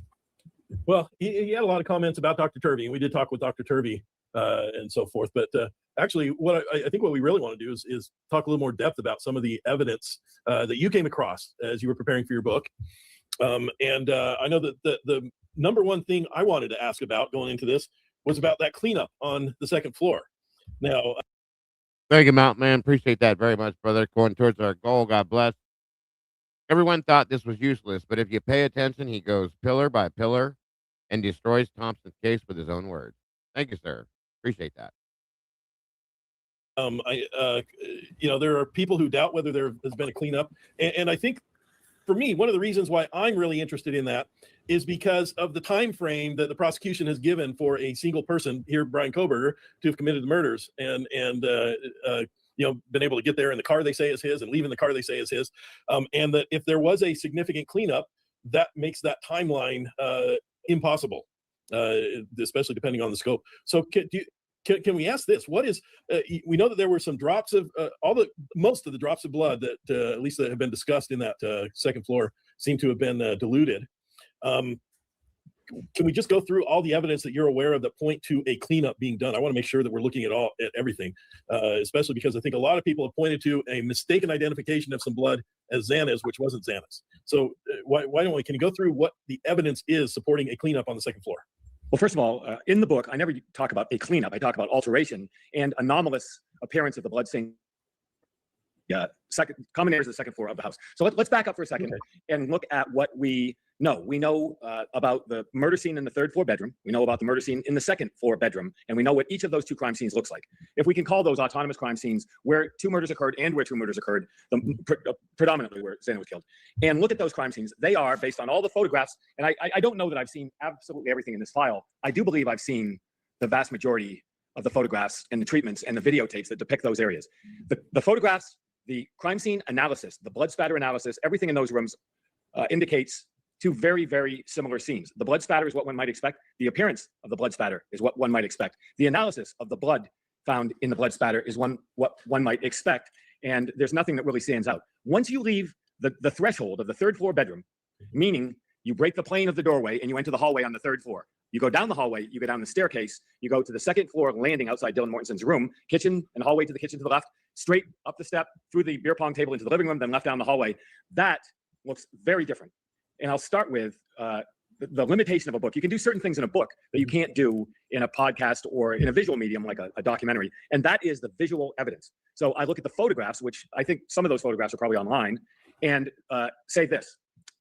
Well, he had a lot of comments about Dr. Turvey, and we did talk with Dr. Turvey and so forth. But actually, what I think what we really want to do is talk a little more depth about some of the evidence that you came across as you were preparing for your book. And I know that the number one thing I wanted to ask about going into this was about that cleanup on the second floor. Now, thank you, Mountain Man. Appreciate that very much, brother. Going towards our goal. God bless. Everyone thought this was useless, but if you pay attention, he goes pillar by pillar and destroys Thompson's case with his own words. Thank you, sir. Appreciate that. There are people who doubt whether there has been a cleanup, and I think, for me, one of the reasons why I'm really interested in that is because of the time frame that the prosecution has given for a single person here, Brian Koberger, to have committed the murders and been able to get there in the car they say is his and leave in the car they say is his, and that if there was a significant cleanup, that makes that timeline impossible, especially depending on the scope. So can we ask this? What is we know that there were some drops of most of the drops of blood that at least that have been discussed in that second floor seem to have been diluted. Can we just go through all the evidence that you're aware of that point to a cleanup being done? I want to make sure that we're looking at everything, especially because I think a lot of people have pointed to a mistaken identification of some blood as Xana's, which wasn't Xana's. So why don't we? Can you go through what the evidence is supporting a cleanup on the second floor? Well, first of all, in the book, I never talk about a cleanup. I talk about alteration and anomalous appearance of the blood stain. Common areas of the second floor of the house. So let's back up for a second and look at what we know. We know about the murder scene in the third floor bedroom. We know about the murder scene in the second floor bedroom, and we know what each of those two crime scenes looks like. If we can call those autonomous crime scenes where two murders occurred and where two murders occurred, predominantly where Xana was killed, and look at those crime scenes, they are based on all the photographs. And I don't know that I've seen absolutely everything in this file. I do believe I've seen the vast majority of the photographs and the treatments and the videotapes that depict those areas. The photographs, the crime scene analysis, the blood spatter analysis, everything in those rooms indicates two very, very similar scenes. The blood spatter is what one might expect. The appearance of the blood spatter is what one might expect. The analysis of the blood found in the blood spatter is what one might expect. And there's nothing that really stands out. Once you leave the threshold of the third floor bedroom, meaning you break the plane of the doorway and you enter the hallway on the third floor. You go down the hallway, you go down the staircase, you go to the second floor landing outside Dylan Mortensen's room, kitchen and hallway to the kitchen to the left, straight up the step, through the beer pong table into the living room, then left down the hallway. That looks very different. And I'll start with the limitation of a book. You can do certain things in a book that you can't do in a podcast or in a visual medium like a documentary. And that is the visual evidence. So I look at the photographs, which I think some of those photographs are probably online, and say this,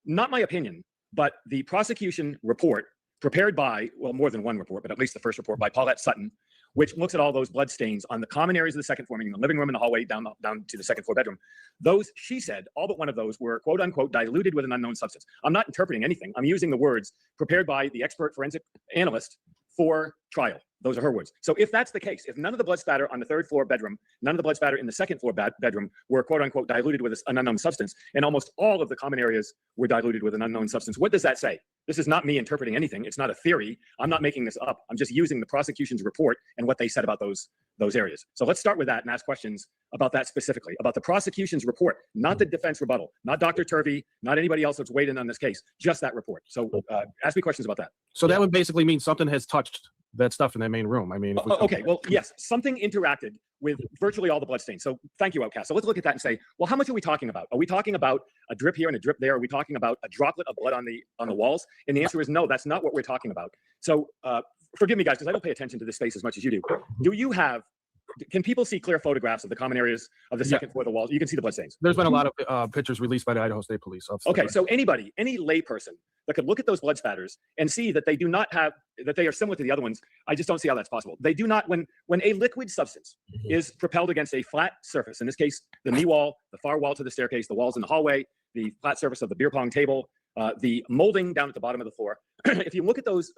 not my opinion, but the prosecution report prepared by, well, more than one report, but at least the first report by Paulette Sutton, which looks at all those blood stains on the common areas of the second floor, meaning the living room and the hallway down to the second floor bedroom. Those, she said, all but one of those were quote unquote diluted with an unknown substance. I'm not interpreting anything. I'm using the words prepared by the expert forensic analyst for trial. Those are her words. So if that's the case, if none of the blood spatter on the third floor bedroom, none of the blood spatter in the second floor bedroom were quote unquote diluted with an unknown substance, and almost all of the common areas were diluted with an unknown substance, what does that say? This is not me interpreting anything. It's not a theory. I'm not making this up. I'm just using the prosecution's report and what they said about those areas. So let's start with that and ask questions about that specifically, about the prosecution's report, not the defense rebuttal, not Dr. Turvey, not anybody else that's weighed in on this case, just that report. So ask me questions about that. So that would basically mean something has touched that stuff in that main room. I mean, okay, well, yes, something interacted with virtually all the bloodstains. So thank you, Outcast. So let's look at that and say, well, how much are we talking about? Are we talking about a drip here and a drip there? Are we talking about a droplet of blood on the walls? And the answer is no, that's not what we're talking about. So forgive me, guys, because I don't pay attention to this space as much as you do. Can people see clear photographs of the common areas of the second floor of the walls? You can see the bloodstains. There's been a lot of pictures released by the Idaho State Police. Okay, so any lay person that could look at those blood spatters and see that they do not have, that they are similar to the other ones. I just don't see how that's possible. They do not, when a liquid substance is propelled against a flat surface, in this case, the knee wall, the far wall to the staircase, the walls in the hallway, the flat surface of the beer pong table, the molding down at the bottom of the floor. If you look at those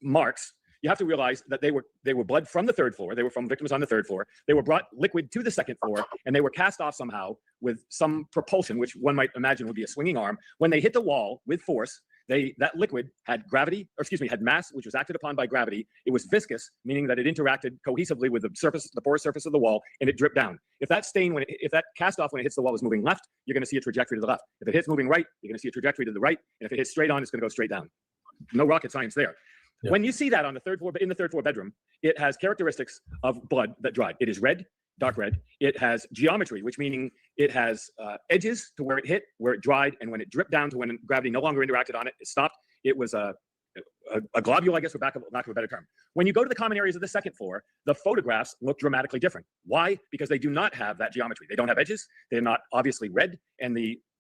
marks, you have to realize that they were blood from the third floor. They were from victims on the third floor. They were brought liquid to the second floor, and they were cast off somehow with some propulsion, which one might imagine would be a swinging arm. When they hit the wall with force, that liquid had had mass, which was acted upon by gravity. It was viscous, meaning that it interacted cohesively with the porous surface of the wall, and it dripped down. If that cast off when it hits the wall is moving left, you're going to see a trajectory to the left. If it hits moving right, you're going to see a trajectory to the right, and if it hits straight on, it's going to go straight down. No rocket science there. Yeah. When you see that on the third floor, in the third floor bedroom, it has characteristics of blood that dried. It is red, dark red. It has geometry, which meaning it has edges to where it hit, where it dried, and when it dripped down to when gravity no longer interacted on it, it stopped. It was a globule, I guess, for lack of a better term. When you go to the common areas of the second floor, the photographs look dramatically different. Why? Because they do not have that geometry. They don't have edges. They're not obviously red, and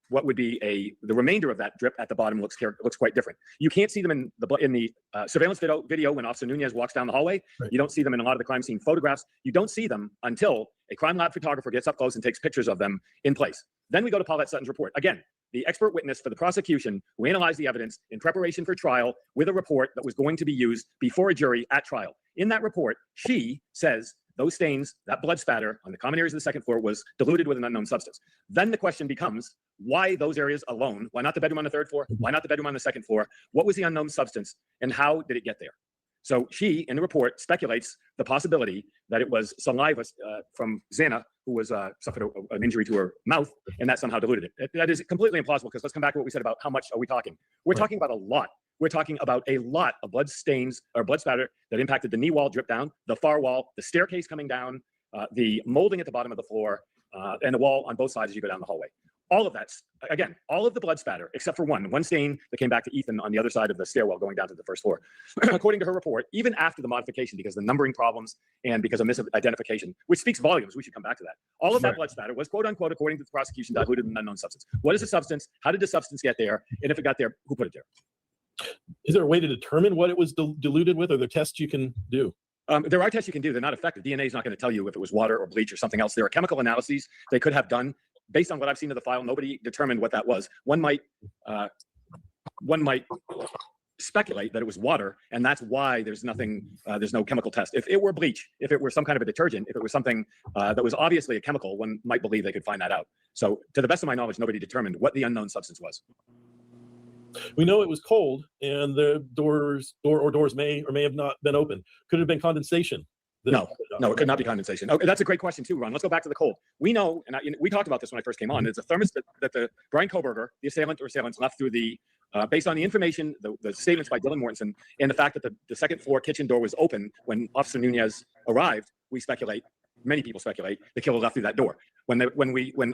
what would be the remainder of that drip at the bottom looks quite different. You can't see them in the surveillance video when Officer Nunez walks down the hallway. Right. You don't see them in a lot of the crime scene photographs. You don't see them until a crime lab photographer gets up close and takes pictures of them in place. Then we go to Paulette Sutton's report. Again, the expert witness for the prosecution who analyzed the evidence in preparation for trial with a report that was going to be used before a jury at trial. In that report, she says those stains, that blood spatter on the common areas of the second floor was diluted with an unknown substance. Then the question becomes, why those areas alone? Why not the bedroom on the third floor? Why not the bedroom on the second floor? What was the unknown substance and how did it get there? So she, in the report, speculates the possibility that it was saliva from Xana, who was suffered an injury to her mouth, and that somehow diluted it. That is completely implausible, because let's come back to what we said about how much are we talking. We're talking about a lot. We're talking about a lot of blood stains or blood spatter that impacted the knee wall drip down, the far wall, the staircase coming down, the molding at the bottom of the floor, and the wall on both sides as you go down the hallway. All of that, again, all of the blood spatter, except for one stain that came back to Ethan on the other side of the stairwell going down to the first floor. According to her report, even after the modification, because of the numbering problems and because of misidentification, which speaks volumes, we should come back to that. All of that blood spatter was, quote unquote, according to the prosecution, diluted in an unknown substance. What is the substance? How did the substance get there? And if it got there, who put it there? Is there a way to determine what it was diluted with? Are there tests you can do? There are tests you can do. They're not effective. DNA is not going to tell you if it was water or bleach or something else. There are chemical analyses they could have done. Based on what I've seen of the file, nobody determined what that was. One might speculate that it was water, and that's why there's no chemical test. If it were bleach, if it were some kind of a detergent, if it was something that was obviously a chemical, one might believe they could find that out. So to the best of my knowledge, nobody determined what the unknown substance was. We know it was cold, and the doors may or may have not been open. Could it have been condensation? No, it could not be condensation. Oh, that's a great question too, Ron. Let's go back to the cold. We know, and we talked about this when I first came on. It's a thermostat that the Brian Koberger, the assailant or assailants, left through based on the information, the statements by Dylan Mortensen, and the fact that the second floor kitchen door was open when Officer Nunez arrived. We speculate, many people speculate, the killer left through that door. When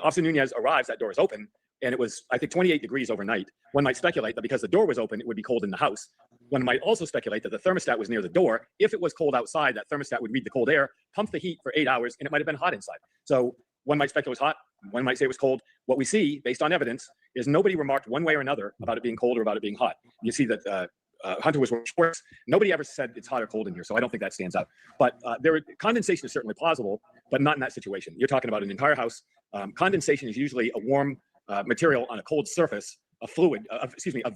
Officer Nunez arrives, that door is open, and it was, I think, 28 degrees overnight. One might speculate that because the door was open, it would be cold in the house. One might also speculate that the thermostat was near the door. If it was cold outside, that thermostat would read the cold air, pump the heat for 8 hours, and it might have been hot inside. So one might speculate it was hot. One might say it was cold. What we see, based on evidence, is nobody remarked one way or another about it being cold or about it being hot. You see that Hunter was wearing shorts. Nobody ever said it's hot or cold in here, so I don't think that stands out. But condensation is certainly plausible, but not in that situation. You're talking about an entire house. Condensation is usually a warm material on a cold surface, a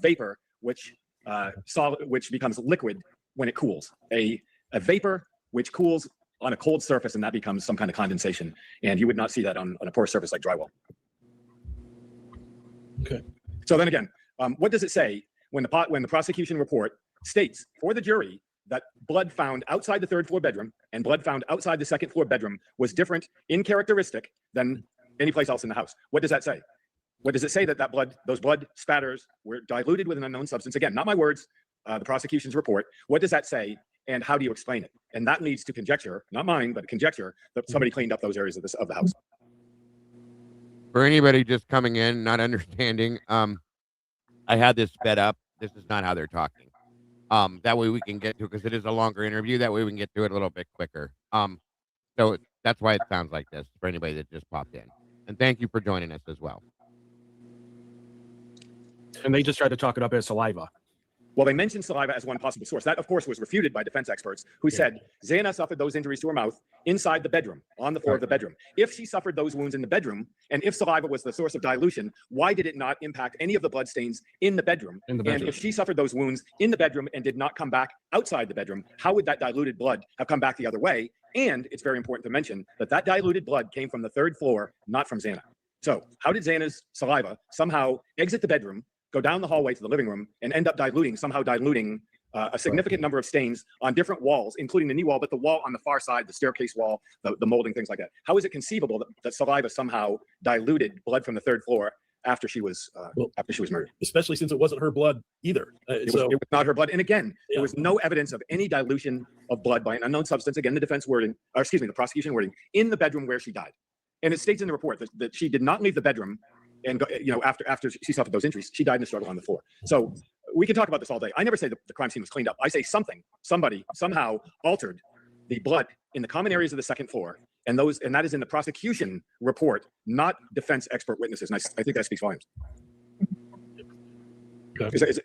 vapor, which becomes liquid when it cools. A vapor which cools on a cold surface, and that becomes some kind of condensation. And you would not see that on a porous surface like drywall. Okay. So then again, what does it say when the prosecution report states for the jury that blood found outside the third floor bedroom and blood found outside the second floor bedroom was different in characteristic than any place else in the house? What does that say? What does it say that those blood spatters were diluted with an unknown substance? Again, not my words, the prosecution's report. What does that say, and how do you explain it? And that leads to conjecture, not mine, but conjecture that somebody cleaned up those areas of the house. For anybody just coming in, not understanding, I had this sped up. This is not how they're talking. That way we can get to it, because it is a longer interview. That way we can get to it a little bit quicker. So that's why it sounds like this for anybody that just popped in. And thank you for joining us as well. And they just tried to chalk it up as saliva. Well, they mentioned saliva as one possible source. That, of course, was refuted by defense experts who said Xana suffered those injuries to her mouth inside the bedroom, on the floor of the bedroom. If she suffered those wounds in the bedroom, and if saliva was the source of dilution, why did it not impact any of the blood stains in the bedroom? And if she suffered those wounds in the bedroom and did not come back outside the bedroom, how would that diluted blood have come back the other way? And it's very important to mention that that diluted blood came from the third floor, not from Xana. So how did Xana's saliva somehow exit the bedroom, go down the hallway to the living room, and end up somehow diluting a significant number of stains on different walls, including the knee wall, but the wall on the far side, the staircase wall, the molding, things like that? How is it conceivable that saliva somehow diluted blood from the third floor after she was murdered? Especially since it wasn't her blood either. It was not her blood. And again, there was no evidence of any dilution of blood by an unknown substance. Again, the prosecution wording, in the bedroom where she died. And it states in the report that she did not leave the bedroom and go, after she suffered those injuries, she died in a struggle on the floor. So we can talk about this all day. I never say the crime scene was cleaned up. I say somebody somehow altered the blood in the common areas of the second floor, and that is in the prosecution report, not defense expert witnesses. And I think that speaks volumes.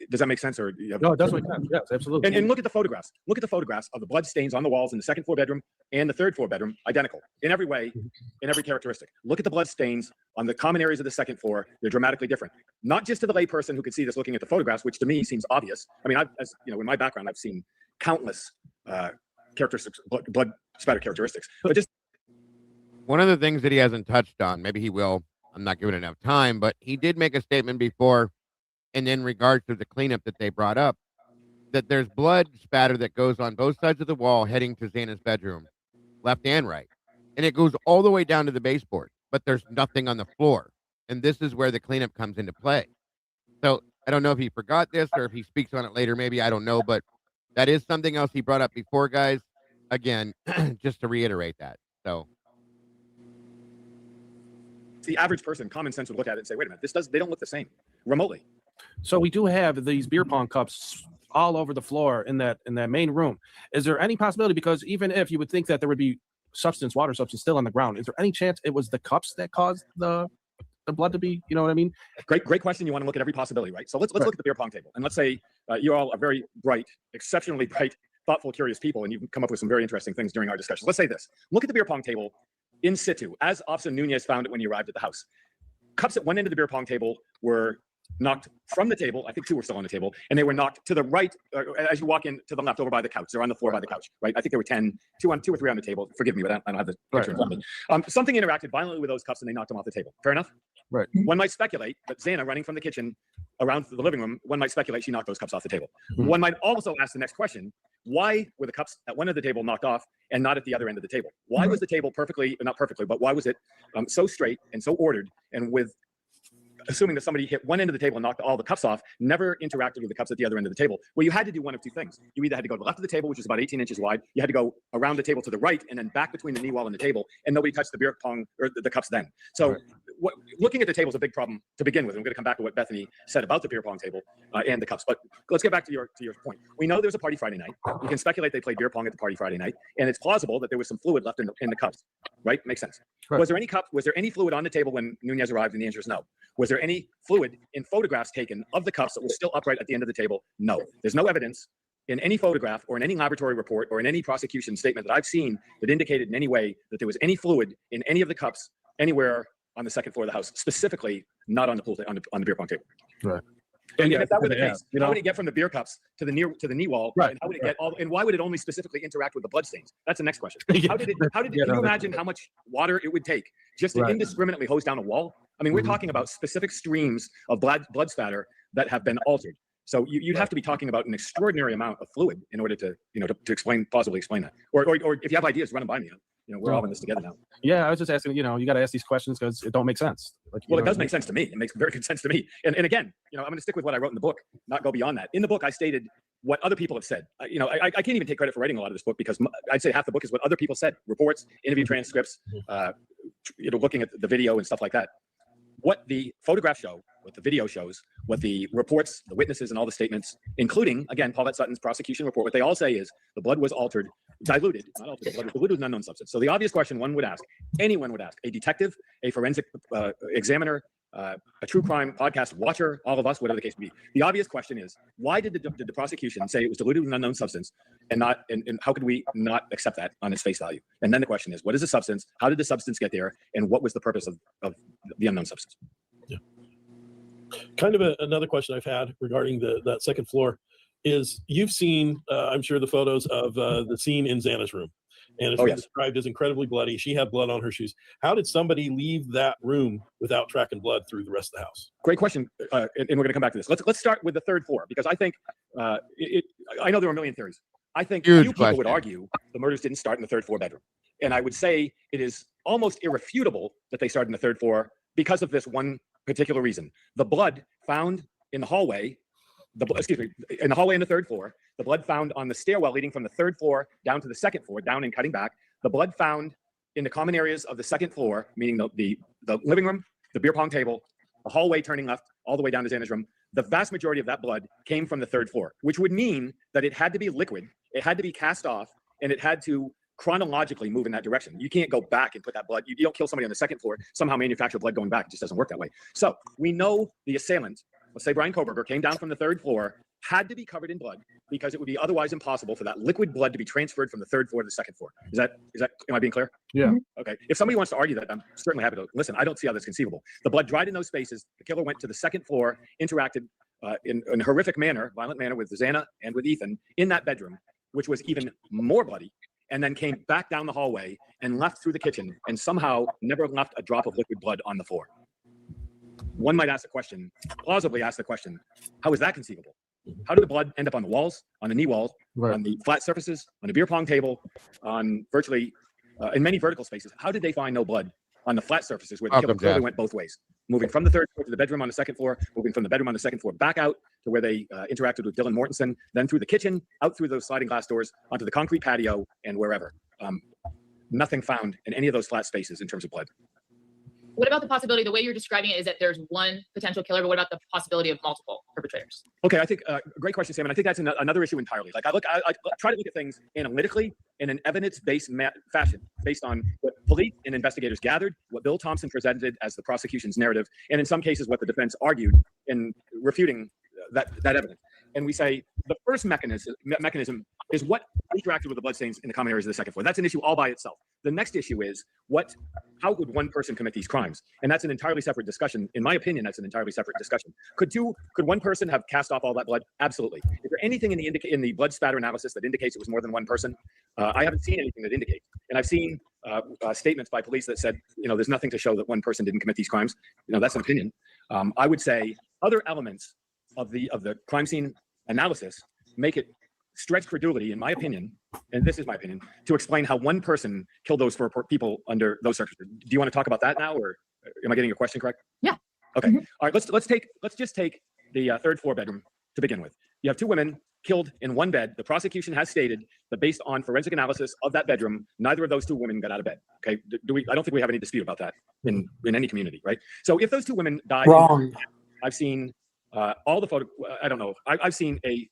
Does that make sense? Or no, it does make sense. Yes, absolutely. And look at the photographs. Look at the photographs of the blood stains on the walls in the second floor bedroom and the third floor bedroom, identical in every way, in every characteristic. Look at the blood stains on the common areas of the second floor. They're dramatically different. Not just to the layperson who could see this looking at the photographs, which to me seems obvious. I mean, in my background, I've seen countless characteristics, blood spatter characteristics. But just one of the things that he hasn't touched on, maybe he will. I'm not giving enough time, but he did make a statement before. And in regards to the cleanup that they brought up, that there's blood spatter that goes on both sides of the wall heading to Xana's bedroom, left and right. And it goes all the way down to the baseboard, but there's nothing on the floor. And this is where the cleanup comes into play. So I don't know if he forgot this or if he speaks on it later, maybe, I don't know, but that is something else he brought up before, guys. Again, just to reiterate that. So the average person, common sense, would look at it and say, wait a minute, they don't look the same remotely. So we do have these beer pong cups all over the floor in that main room. Is there any possibility, because even if you would think that there would be water substance still on the ground, is there any chance it was the cups that caused the blood to be, you know what I mean? Great question. You want to look at every possibility, right? So let's look at the beer pong table, and let's say you all are very bright, exceptionally bright, thoughtful, curious people, and you've come up with some very interesting things during our discussion. Let's say this. Look at the beer pong table in situ, as Officer Nunez found it when he arrived at the house. Cups at one end of the beer pong table were knocked from the table. I think two were still on the table, and they were knocked to the right as you walk in, to the left over by the couch. They're on the floor by the couch, right? I think there were two or three on the table. Forgive me, but I don't have the picture in front of me. Something interacted violently with those cups, and they knocked them off the table. Fair enough? Right. One might speculate that Xana, running from the kitchen around the living room, one might speculate she knocked those cups off the table. Mm-hmm. One might also ask the next question: why were the cups at one end of the table knocked off and not at the other end of the table? Why was the table not perfectly, but why was it so straight and so ordered, and with assuming that somebody hit one end of the table and knocked all the cups off, never interacted with the cups at the other end of the table? Well, you had to do one of two things. You either had to go to the left of the table, which is about 18 inches wide. You had to go around the table to the right and then back between the knee wall and the table, and nobody touched the beer pong or the cups then. So looking at the table is a big problem to begin with. I'm going to come back to what Bethany said about the beer pong table and the cups. But let's get back to your point. We know there was a party Friday night. You can speculate they played beer pong at the party Friday night, and it's plausible that there was some fluid left in the cups. Right? Makes sense. Right. Was there any fluid on the table when Nunez arrived? And the answer is no. Was there any fluid in photographs taken of the cups that were still upright at the end of the table? No. There's no evidence in any photograph or in any laboratory report or in any prosecution statement that I've seen that indicated in any way that there was any fluid in any of the cups anywhere on the second floor of the house, specifically not on the pool on the beer pong table. Right. And if that were the case, how would it get from the beer cups to the knee wall? Right. And how would it get and why would it only specifically interact with the blood stains? That's the next question. How did can you imagine how much water it would take just to indiscriminately hose down a wall? I mean, we're talking about specific streams of blood spatter that have been altered. So you'd have to be talking about an extraordinary amount of fluid in order to plausibly explain that. Or if you have ideas, run them by me. We're all in this together now. Yeah, I was just asking, you got to ask these questions because it don't make sense. Well, it does make sense to me. It makes very good sense to me. And again, I'm going to stick with what I wrote in the book, not go beyond that. In the book, I stated what other people have said. I can't even take credit for writing a lot of this book because I'd say half the book is what other people said, reports, interview transcripts, looking at the video and stuff like that. What the photographs show, what the video shows, what the reports, the witnesses, and all the statements, including, again, Paulette Sutton's prosecution report, what they all say is the blood was diluted, not altered, the blood was diluted with an unknown substance. So the obvious question anyone would ask, a detective, a forensic examiner, a true crime podcast watcher, all of us, whatever the case may be. The obvious question is, why did the prosecution say it was diluted with an unknown substance, and how could we not accept that on its face value? And then the question is, what is the substance? How did the substance get there? And what was the purpose of the unknown substance? Yeah. Kind of another question I've had regarding that second floor is, you've seen, I'm sure, the photos of the scene in Xana's room. And it's been described as incredibly bloody. She had blood on her shoes. How did somebody leave that room without tracking blood through the rest of the house? Great question, and we're going to come back to this. Let's start with the third floor, because I think I know there are a million theories. I think few people would argue the murders didn't start in the third floor bedroom, and I would say it is almost irrefutable that they started in the third floor because of this one particular reason: the blood found in the hallway. In the hallway in the third floor, the blood found on the stairwell leading from the third floor down to the second floor, down and cutting back, the blood found in the common areas of the second floor, meaning the living room, the beer pong table, the hallway turning left, all the way down to Xana's room. The vast majority of that blood came from the third floor, which would mean that it had to be liquid, it had to be cast off, and it had to chronologically move in that direction. You can't go back and put that blood. You don't kill somebody on the second floor, somehow manufacture blood going back. It just doesn't work that way. So we know the assailant, let's say Brian Koberger, came down from the third floor, had to be covered in blood because it would be otherwise impossible for that liquid blood to be transferred from the third floor to the second floor. Is that, am I being clear? Yeah. Okay. If somebody wants to argue that, I'm certainly happy to listen. I don't see how that's conceivable. The blood dried in those spaces. The killer went to the second floor, interacted in a horrific manner, violent manner, with Xana and with Ethan in that bedroom, which was even more bloody, and then came back down the hallway and left through the kitchen and somehow never left a drop of liquid blood on the floor. One might ask the question, plausibly ask the question, how is that conceivable? How did the blood end up on the walls, on the knee walls, on the flat surfaces, on the beer pong table, on virtually, in many vertical spaces? How did they find no blood on the flat surfaces where the killer clearly went both ways? Moving from the third floor to the bedroom on the second floor, moving from the bedroom on the second floor back out to where they interacted with Dylan Mortensen, then through the kitchen, out through those sliding glass doors, onto the concrete patio, and wherever. Nothing found in any of those flat spaces in terms of blood. What about the possibility, the way you're describing it is that there's one potential killer, but what about the possibility of multiple perpetrators? Okay, I think, great question, Sam, and I think that's another issue entirely. Like I try to look at things analytically in an evidence-based fashion, based on what police and investigators gathered, what Bill Thompson presented as the prosecution's narrative, and in some cases what the defense argued in refuting that evidence. And we say the first mechanism is what interacted with the bloodstains in the common areas of the second floor. That's an issue all by itself. The next issue is how would one person commit these crimes? And that's an entirely separate discussion. In my opinion, that's an entirely separate discussion. Could one person have cast off all that blood? Absolutely. Is there anything in the blood spatter analysis that indicates it was more than one person? I haven't seen anything that indicates. And I've seen statements by police that said, there's nothing to show that one person didn't commit these crimes. That's an opinion. I would say other elements of the crime scene analysis make it stretch credulity, in my opinion, and this is my opinion, to explain how one person killed those four people under those circumstances. Do you want to talk about that now, or am I getting your question correct? Yeah. Okay. All right. Let's just take the third floor bedroom to begin with. You have two women killed in one bed. The prosecution has stated that based on forensic analysis of that bedroom, neither of those two women got out of bed. Okay. I don't think we have any dispute about that in any community, right? So if those two women died, wrong. I've seen all the photo. I don't know. I've seen a.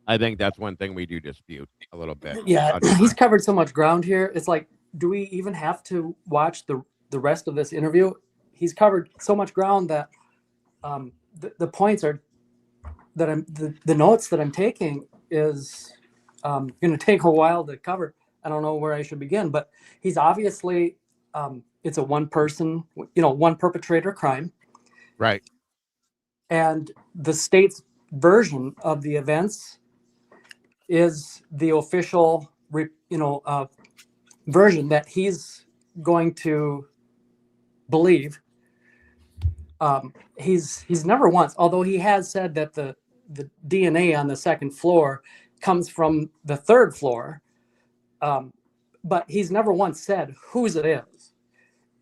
I think that's one thing we do dispute a little bit. Yeah, he's covered so much ground here. It's like, do we even have to watch the rest of this interview? He's covered so much ground that the points are that the notes that I'm taking is going to take a while to cover. I don't know where I should begin, but he's obviously it's a one perpetrator crime, right? And the state's version of the events is the official, version that he's going to believe. He's never once, although he has said that the DNA on the second floor comes from the third floor, but he's never once said whose it is.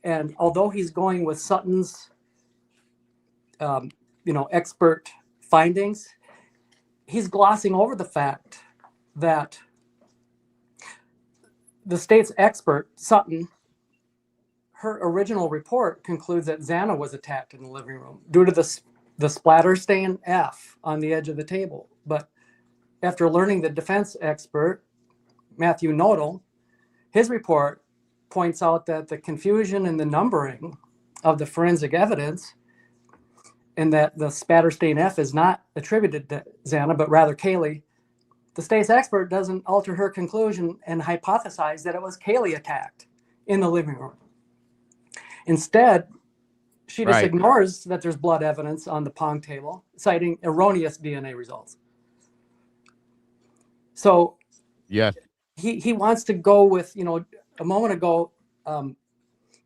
And although he's going with Sutton's, expert findings, he's glossing over the fact that the state's expert, Sutton, her original report concludes that Xana was attacked in the living room due to the splatter stain F on the edge of the table. But after learning the defense expert, Matthew Nodal, his report points out that the confusion in the numbering of the forensic evidence, and that the spatter stain F is not attributed to Xana, but rather Kaylee, the state's expert doesn't alter her conclusion and hypothesize that it was Kaylee attacked in the living room. Instead, she just ignores that there's blood evidence on the Pong table, citing erroneous DNA results. So yes, he wants to go with, a moment ago,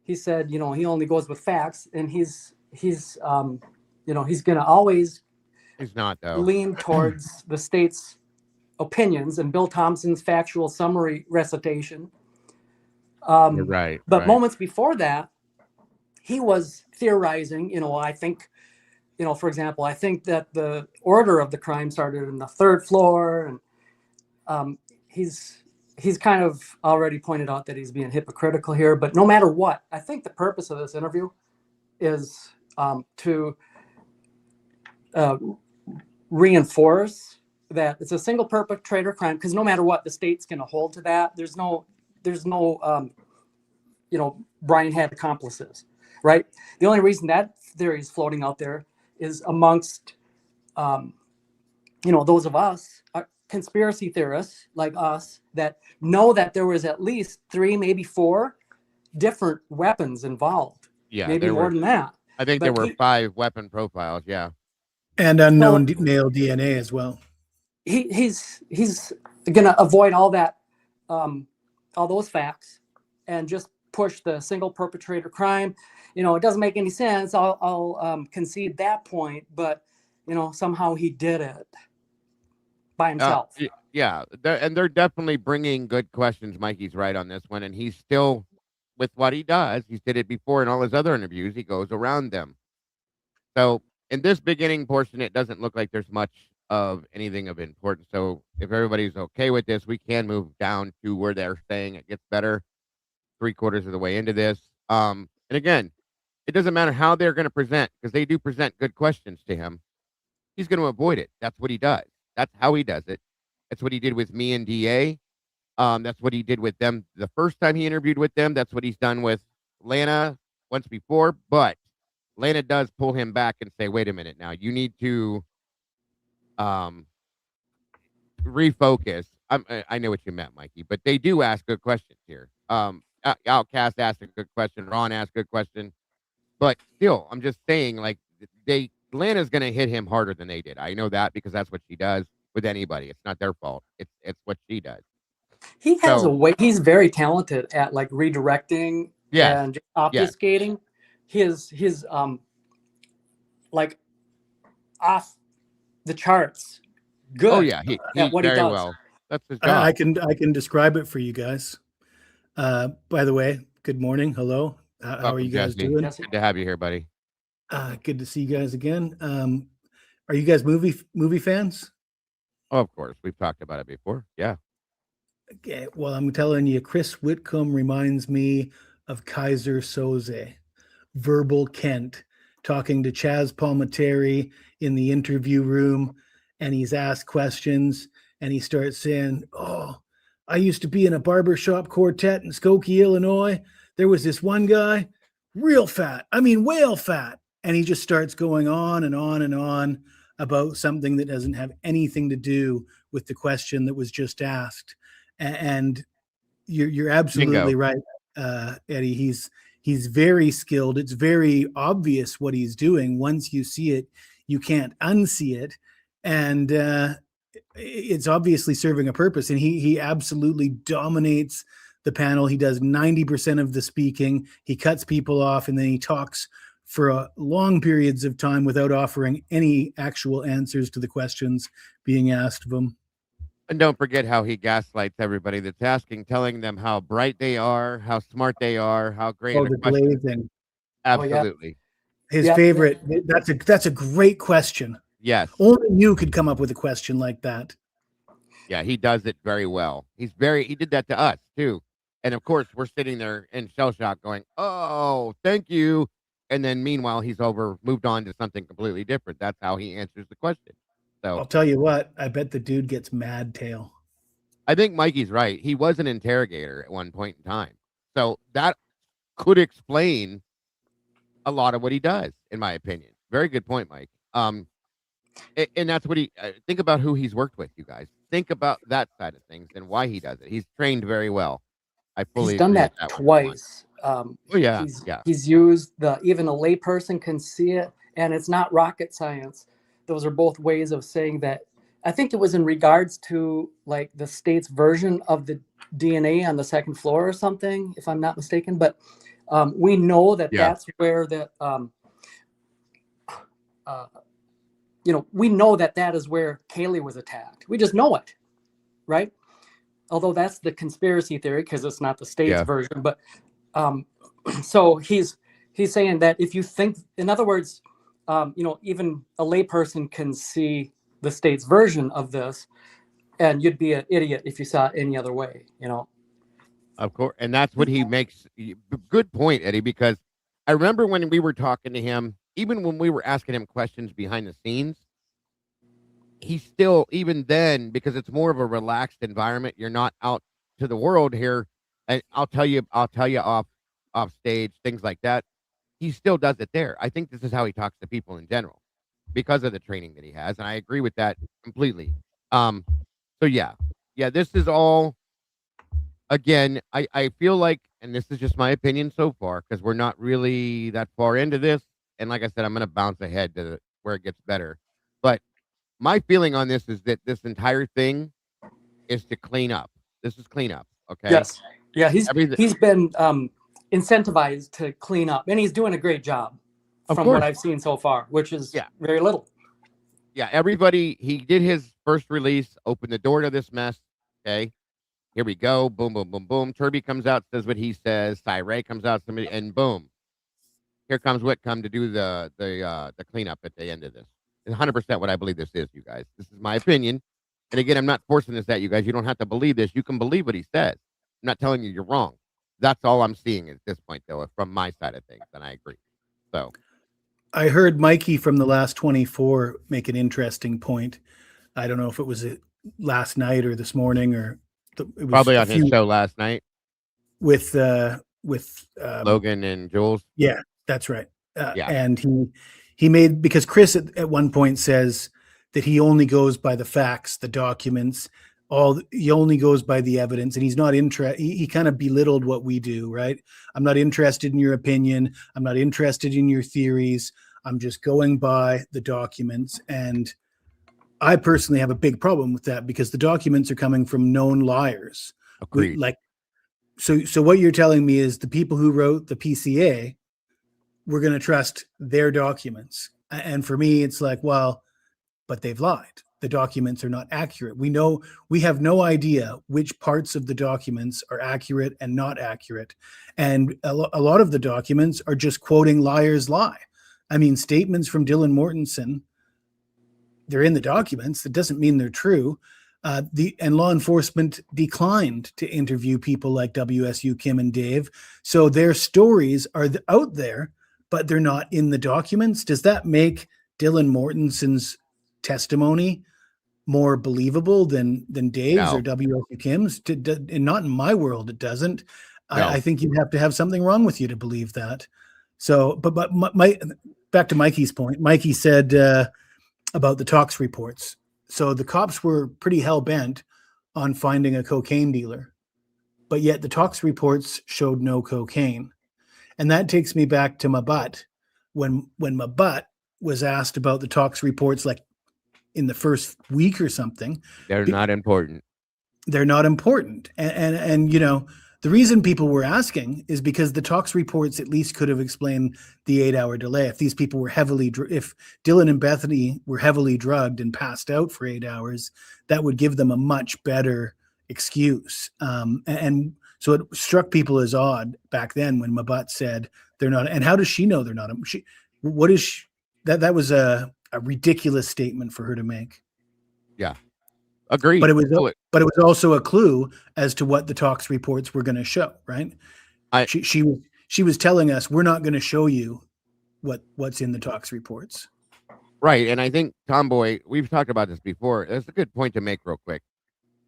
he said, he only goes with facts, and he's going to always lean towards the state's opinions and Bill Thompson's factual summary recitation. But moments before that, he was theorizing, I think, for example, I think that the order of the crime started in the third floor, and he's kind of already pointed out that he's being hypocritical here. But no matter what, I think the purpose of this interview is to reinforce that it's a single perpetrator crime, because no matter what, the state's going to hold to that. There's no Brian had accomplices, right? The only reason that theory is floating out there is amongst those of us, conspiracy theorists like us, that know that there was at least 3, maybe 4 different weapons involved. Yeah, maybe more than that. I think there were 5 weapon profiles. Yeah, and unknown male DNA as well. He's gonna avoid all that, all those facts, and just push the single perpetrator crime. It doesn't make any sense. I'll concede that point, but somehow he did it by himself. They're definitely bringing good questions. Mikey's right on this one, and he's still with what he does. He's did it before in all his other interviews. He goes around them. So in this beginning portion, it doesn't look like there's much of anything of importance. So if everybody's okay with this, we can move down to where they're saying it gets better 3/4 of the way into this. And again, it doesn't matter how they're going to present, because they do present good questions to him. He's going to avoid it. That's what he does. That's how he does it. That's what he did with me and DA. That's what he did with them the first time he interviewed with them. That's what he's done with Lana once before. But Lana does pull him back and say, wait a minute now, you need to refocus. I know what you meant, Mikey, but they do ask good questions here. Outcast asked a good question. Ron asked a good question. But still, I'm just saying, like, Lana's going to hit him harder than they did. I know that because that's what she does with anybody. It's not their fault. It's what she does. He has a way. He's very talented at like redirecting and obfuscating. His like off the charts. Good. Oh yeah, he what he does. Well. That's his job. I can describe it for you guys. By the way, good morning. Hello. How are you guys doing? Good to have you here, buddy. Good to see you guys again. Are you guys movie fans? Oh, of course. We've talked about it before. Yeah. Okay. Well, I'm telling you, Chris Whitcomb reminds me of Kaiser Soze, Verbal Kent, talking to Chaz Palminteri in the interview room, and he's asked questions, and he starts saying, "Oh, I used to be in a barbershop quartet in Skokie, Illinois. There was this one guy, real fat. I mean, whale fat." And he just starts going on and on and on about something that doesn't have anything to do with the question that was just asked. And you're absolutely right, Eddie. He's very skilled. It's very obvious what he's doing. Once you see it, you can't unsee it. And it's obviously serving a purpose. And he absolutely dominates the panel. He does 90% of the speaking. He cuts people off, and then he talks for long periods of time without offering any actual answers to the questions being asked of him. And don't forget how he gaslights everybody that's asking, telling them how bright they are, how smart they are, how great. The glazing. Absolutely. His favorite. That's a great question. Yes. Only you could come up with a question like that. Yeah, he does it very well. He did that to us too. And of course, we're sitting there in shell shock going, "Oh, thank you." And then meanwhile, he's moved on to something completely different. That's how he answers the question. So I'll tell you what, I bet the dude gets mad tail. I think Mikey's right. He was an interrogator at one point in time. So that could explain a lot of what he does, in my opinion. Very good point, Mike. And that's what he think about who he's worked with, you guys. Think about that side of things and why he does it. He's trained very well. I fully He's done agree that with that twice. Oh yeah, He's used even a layperson can see it, and it's not rocket science. Those are both ways of saying that. I think it was in regards to like the state's version of the DNA on the second floor or something, if I'm not mistaken. But we know that that's where that we know that is where Kaylee was attacked. We just know it, right? Although that's the conspiracy theory because it's not the state's version. But so he's saying that if you think, in other words, even a layperson can see the state's version of this, and you'd be an idiot if you saw it any other way, Of course, and that's what he makes. Good point, Eddie, because I remember when we were talking to him, even when we were asking him questions behind the scenes, he still, even then, because it's more of a relaxed environment, you're not out to the world here. And I'll tell you off stage, things like that. He still does it there. I think this is how he talks to people in general because of the training that he has. And I agree with that completely. So yeah, this is all, again, I feel like, and this is just my opinion so far, because we're not really that far into this. And like I said, I'm going to bounce ahead to where it gets better. But my feeling on this is that this entire thing is to clean up. This is cleanup. Okay. Yes. Yeah. He's been incentivized to clean up, and he's doing a great job from what I've seen so far, which is very little. Yeah. Everybody, he did his first release, opened the door to this mess. Okay. Here we go. Boom, boom, boom, boom. Turby comes out, says what he says. Ray comes out, and boom. Here comes Whitcomb to do the cleanup at the end of this. 100% what I believe this is, you guys. This is my opinion. And again, I'm not forcing this at you guys. You don't have to believe this. You can believe what he says. I'm not telling you you're wrong. That's all I'm seeing at this point, though, from my side of things, and I agree. So, I heard Mikey from the last 24 make an interesting point. I don't know if it was last night or this morning, or it was probably on his show last night with Logan and Jules. Yeah, that's right. And he made, because Chris at one point says that he only goes by the facts, the documents, he only goes by the evidence, and he's not interested. He kind of belittled what we do, right? I'm not interested in your opinion. I'm not interested in your theories. I'm just going by the documents. And I personally have a big problem with that, because the documents are coming from known liars. Agreed. So what you're telling me is the people who wrote the PCA, we're going to trust their documents. And for me, it's like, well, but they've lied. The documents are not accurate. We have no idea which parts of the documents are accurate and not accurate. And a lot of the documents are just quoting liars lie. I mean, statements from Dylan Mortensen, they're in the documents. That doesn't mean they're true. And law enforcement declined to interview people like WSU Kim and Dave. So their stories are out there, but they're not in the documents. Does that make Dylan Mortensen's testimony more believable than Dave's or WSU Kim's? And not in my world, it doesn't. No. I think you'd have to have something wrong with you to believe that. So, but back to Mikey's point. Mikey said about the tox reports. So the cops were pretty hell-bent on finding a cocaine dealer, but yet the tox reports showed no cocaine. And that takes me back to my butt. When my butt was asked about the tox reports, like in the first week or something. They're not important. They're not important. And the reason people were asking is because the tox reports at least could have explained the 8-hour delay. If these people were if Dylan and Bethany were heavily drugged and passed out for 8 hours, that would give them a much better excuse. And so it struck people as odd back then when Mabat said they're not. And how does she know they're not? What is that was a ridiculous statement for her to make. Yeah. Agreed. But it was also a clue as to what the tox reports were going to show, right? She was telling us, we're not going to show you what's in the tox reports. Right. And I think, Tomboy, we've talked about this before. That's a good point to make real quick.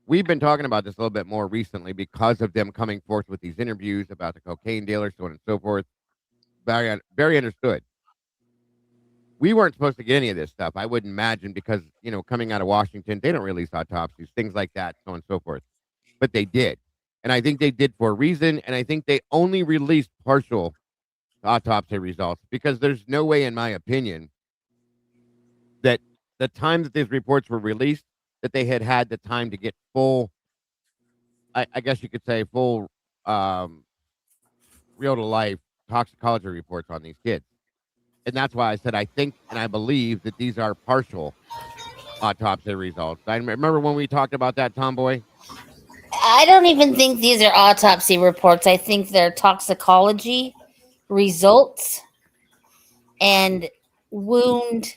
We've been talking about this a little bit more recently because of them coming forth with these interviews about the cocaine dealer, so on and so forth. very understood. We weren't supposed to get any of this stuff. I wouldn't imagine because, coming out of Washington, they don't release autopsies, things like that, so on and so forth. But they did. And I think they did for a reason. And I think they only released partial autopsy results because there's no way, in my opinion, that the time that these reports were released, that they had the time to get full, I guess you could say full, real to life toxicology reports on these kids. And that's why I said I think and I believe that these are partial autopsy results. I remember when we talked about that, Tomboy. I don't even think these are autopsy reports. I think they're toxicology results and wound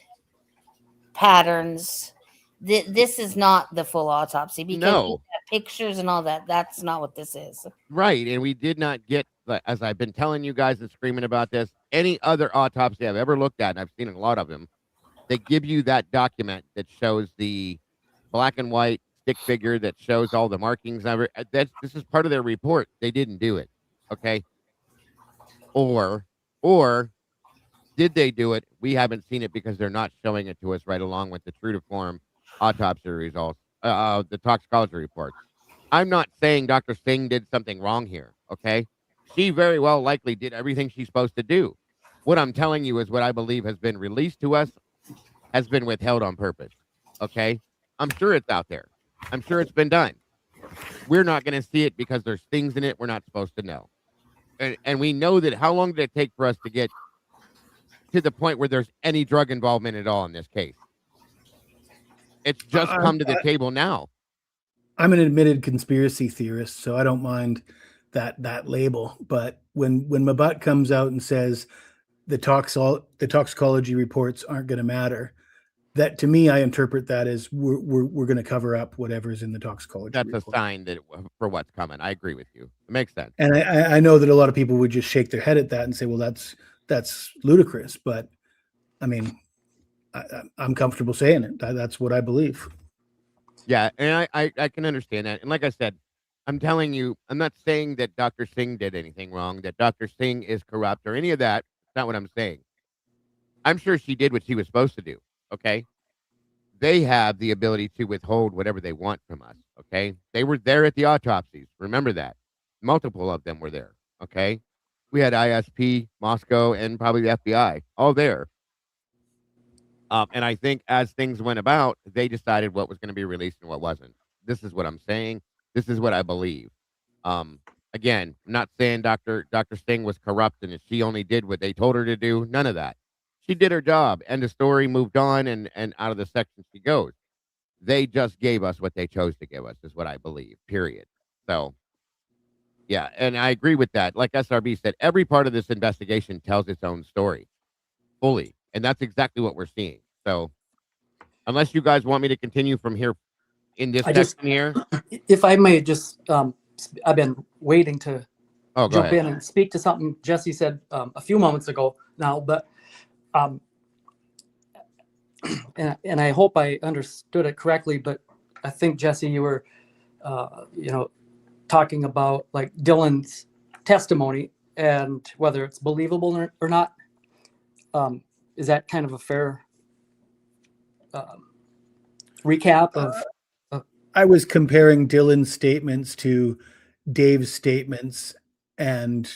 patterns. This is not the full autopsy because No. pictures and all that. That's not what this is. Right. And we did not get, as I've been telling you guys and screaming about this, any other autopsy I've ever looked at, and I've seen a lot of them, they give you that document that shows the black and white stick figure that shows all the markings. This is part of their report. They didn't do it. Okay. Or did they do it? We haven't seen it because they're not showing it to us right along with the true to form autopsy results, the toxicology reports. I'm not saying Dr. Singh did something wrong here, okay? She very well likely did everything she's supposed to do. What I'm telling you is what I believe has been released to us has been withheld on purpose, okay? I'm sure it's out there. I'm sure it's been done. We're not going to see it because there's things in it we're not supposed to know. And we know that. How long did it take for us to get to the point where there's any drug involvement at all in this case? It's just come to the table now. I'm an admitted conspiracy theorist, so I don't mind that label. But when Mabat comes out and says the toxicology reports aren't going to matter, that to me, I interpret that as we're going to cover up whatever's in the toxicology. That's report. A sign that for what's coming. I agree with you. It makes sense. And I know that a lot of people would just shake their head at that and say, "Well, that's ludicrous." But I mean, I'm comfortable saying it. That's what I believe. Yeah, and I can understand that. And like I said, I'm telling you, I'm not saying that Dr. Singh did anything wrong, that Dr. Singh is corrupt or any of that. That's not what I'm saying. I'm sure she did what she was supposed to do, okay? They have the ability to withhold whatever they want from us, okay? They were there at the autopsies. Remember that. Multiple of them were there, okay? We had ISP, Moscow, and probably the FBI all there. And I think as things went about, they decided what was going to be released and what wasn't. This is what I'm saying. This is what I believe. Again, I'm not saying Dr. Singh was corrupt and she only did what they told her to do. None of that. She did her job. End of story, moved on, and out of the section she goes. They just gave us what they chose to give us, is what I believe, period. So, yeah, and I agree with that. Like SRB said, every part of this investigation tells its own story fully. And that's exactly what we're seeing. So, unless you guys want me to continue from here in this section here. If I may just, I've been waiting to jump in and speak to something Jesse said a few moments ago now, but, and I hope I understood it correctly, but I think, Jesse, you were, talking about like Dylan's testimony and whether it's believable or not. Is that kind of a fair recap of? I was comparing Dylan's statements to Dave's statements and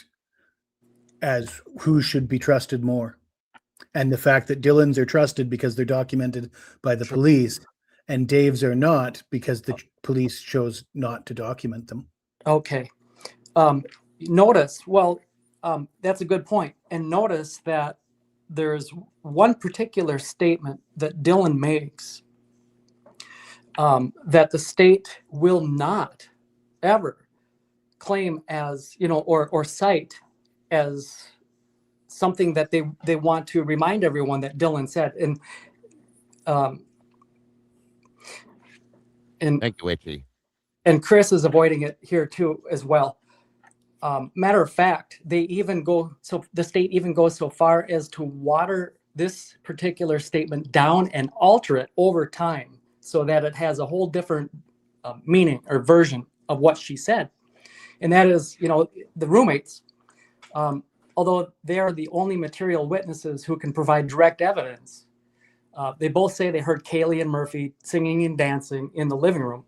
as who should be trusted more. And the fact that Dylan's are trusted because they're documented by the police and Dave's are not because the police chose not to document them. Okay. Notice, that's a good point. And notice that there's one particular statement that Dylan makes that the state will not ever claim as, or cite as something that they want to remind everyone that Dylan said. And thank you, Itchy. And Chris is avoiding it here too as well. Matter of fact, the state even goes so far as to water this particular statement down and alter it over time so that it has a whole different meaning or version of what she said. And that is, the roommates. although they are the only material witnesses who can provide direct evidence, they both say they heard Kaylee and Murphy singing and dancing in the living room.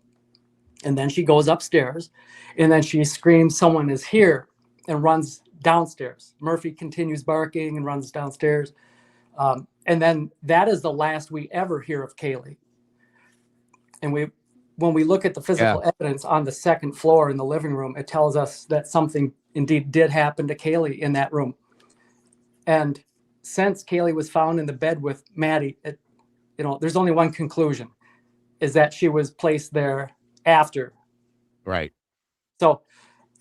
And then she goes upstairs, and then she screams, "Someone is here," and runs downstairs. Murphy continues barking and runs downstairs. And then that is the last we ever hear of Kaylee. And when we look at the physical evidence on the second floor in the living room, it tells us that something indeed did happen to Kaylee in that room. And since Kaylee was found in the bed with Maddie, there's only one conclusion, is that she was placed there after. Right. So,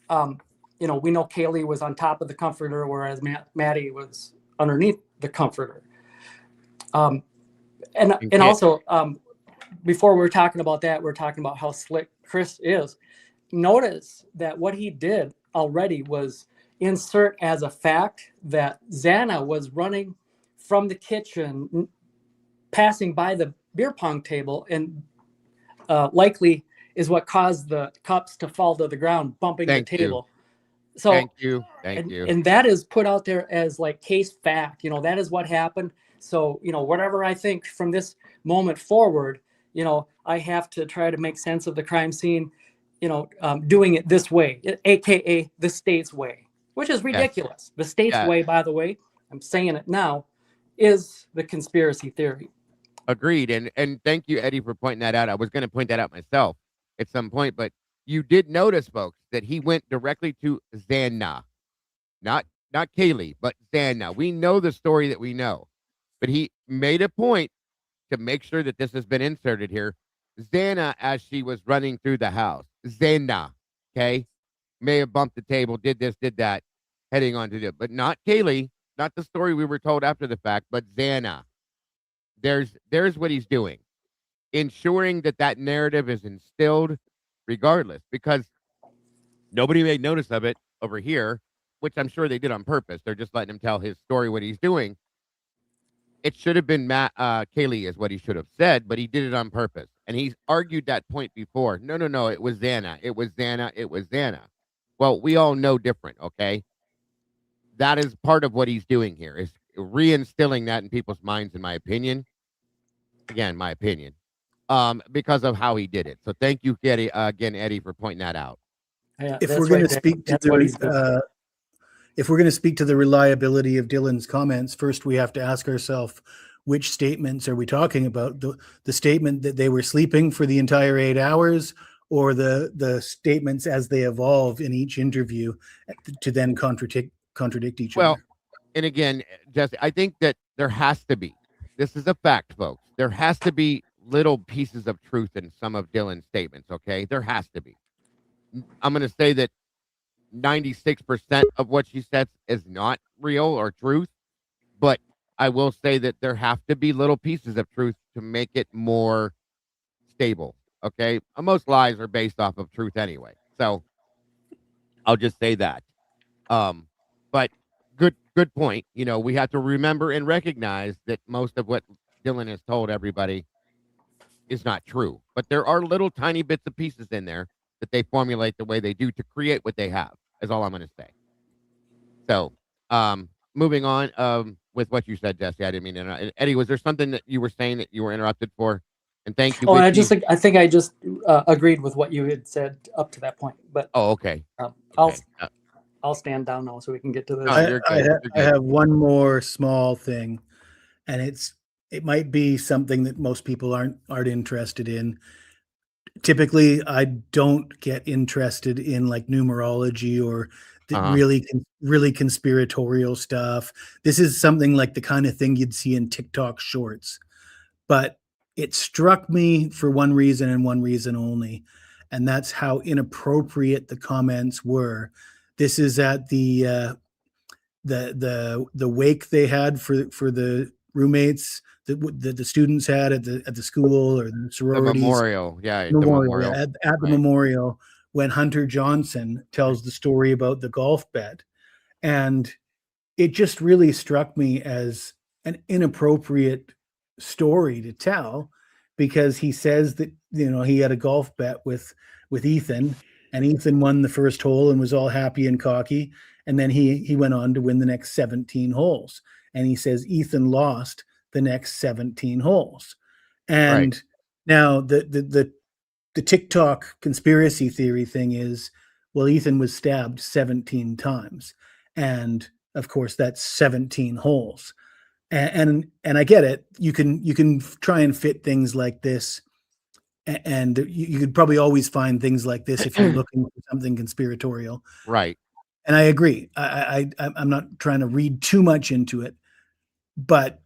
we know Kaylee was on top of the comforter, whereas Maddie was underneath the comforter. And also, before we're talking about that, we're talking about how slick Chris is. Notice that what he did already was insert as a fact that Xana was running from the kitchen, passing by the beer pong table, and likely is what caused the cups to fall to the ground, bumping the table. So thank you. And that is put out there as like case fact. That is what happened. So, whatever I think from this moment forward, I have to try to make sense of the crime scene, doing it this way, AKA the state's way, which is ridiculous. Yes. The state's way, by the way, I'm saying it now, is the conspiracy theory. Agreed. And thank you, Eddie, for pointing that out. I was going to point that out myself at some point, but you did notice, folks, that he went directly to Xana, not Kaylee, but Xana. We know the story that we know, but he made a point to make sure that this has been inserted here. Xana, as she was running through the house, Xana, okay, may have bumped the table, did this, did that, heading on to but not Kaylee, not the story we were told after the fact, but Xana. There's what he's doing, ensuring that narrative is instilled regardless, because nobody made notice of it over here, which I'm sure they did on purpose. They're just letting him tell his story, what he's doing. It should have been Kaylee is what he should have said, but he did it on purpose. And he's argued that point before. No, it was Xana. It was Xana. It was Xana. Well, we all know different, okay? That is part of what he's doing here, is reinstilling that in people's minds, in my opinion. Again, my opinion. Because of how he did it. So thank you, Eddie, for pointing that out. Yeah, if we're going to speak to if we're going to speak to the reliability of Dylan's comments, first we have to ask ourselves, which statements are we talking about? The statement that they were sleeping for the entire 8 hours, or the statements as they evolve in each interview to then contradict each other? Well, and again, Jesse, I think that there has to be, this is a fact, folks, there has to be little pieces of truth in some of Dylan's statements, okay? There has to be. I'm going to say that 96% of what she says is not real or truth, but I will say that there have to be little pieces of truth to make it more stable, okay? Most lies are based off of truth anyway, so I'll just say that. But good point. We have to remember and recognize that most of what Dylan has told everybody is not true, but there are little tiny bits of pieces in there that they formulate the way they do to create what they have, is all I'm going to say. So, moving on with what you said, Jesse, I didn't mean to interrupt. Eddie, was there something that you were saying that you were interrupted for? And thank you. I think I just agreed with what you had said up to that point. But okay. I'll stand down now so we can get to this. No, I have one more small thing, and it might be something that most people aren't interested in. Typically, I don't get interested in like numerology or really conspiratorial stuff. This is something like the kind of thing you'd see in TikTok shorts. But it struck me for one reason and one reason only, and that's how inappropriate the comments were. This is at the wake they had for the roommates that the students had at the school, or the sororities. The memorial, at the memorial, when Hunter Johnson tells the story about the golf bet. And it just really struck me as an inappropriate story to tell, because he says that, he had a golf bet with Ethan, and Ethan won the first hole and was all happy and cocky. And then he went on to win the next 17 holes. And he says Ethan lost the next 17 holes. And now the TikTok conspiracy theory thing is, well, Ethan was stabbed 17 times. And of course, that's 17 holes. And I get it. You can try and fit things like this, and you could probably always find things like this if you're looking for something conspiratorial. Right. And I agree. I'm not trying to read too much into it, but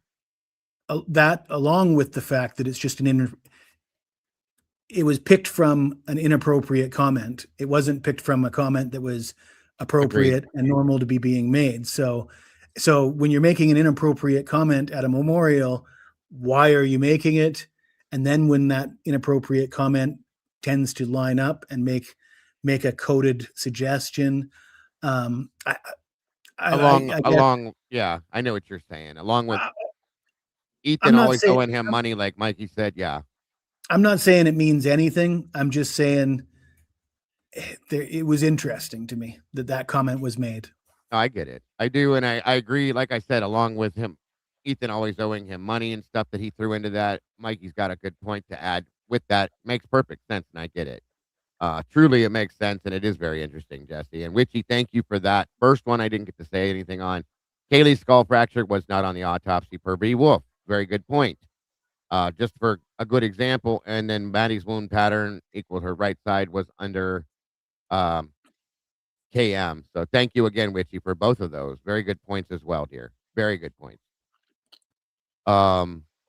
that, along with the fact that it's just it was picked from an inappropriate comment. It wasn't picked from a comment that was appropriate and normal to be being made. So when you're making an inappropriate comment at a memorial, why are you making it? And then when that inappropriate comment tends to line up and make a coded suggestion, yeah, I know what you're saying. Along with Ethan always owing him money, like Mikey said, yeah. I'm not saying it means anything. I'm just saying it was interesting to me that comment was made. I get it. I do. And I agree. Like I said, along with him, Ethan always owing him money and stuff that he threw into that. Mikey's got a good point to add with that. Makes perfect sense. And I get it. Truly, it makes sense. And it is very interesting, Jesse. And Witchy, thank you for that. First one I didn't get to say anything on. Kaylee's skull fracture was not on the autopsy per B. Wolf. Very good point. Just for a good example. And then Maddie's wound pattern equaled her right side was under KM. So thank you again, Witchy, for both of those. Very good points as well, dear. Very good points.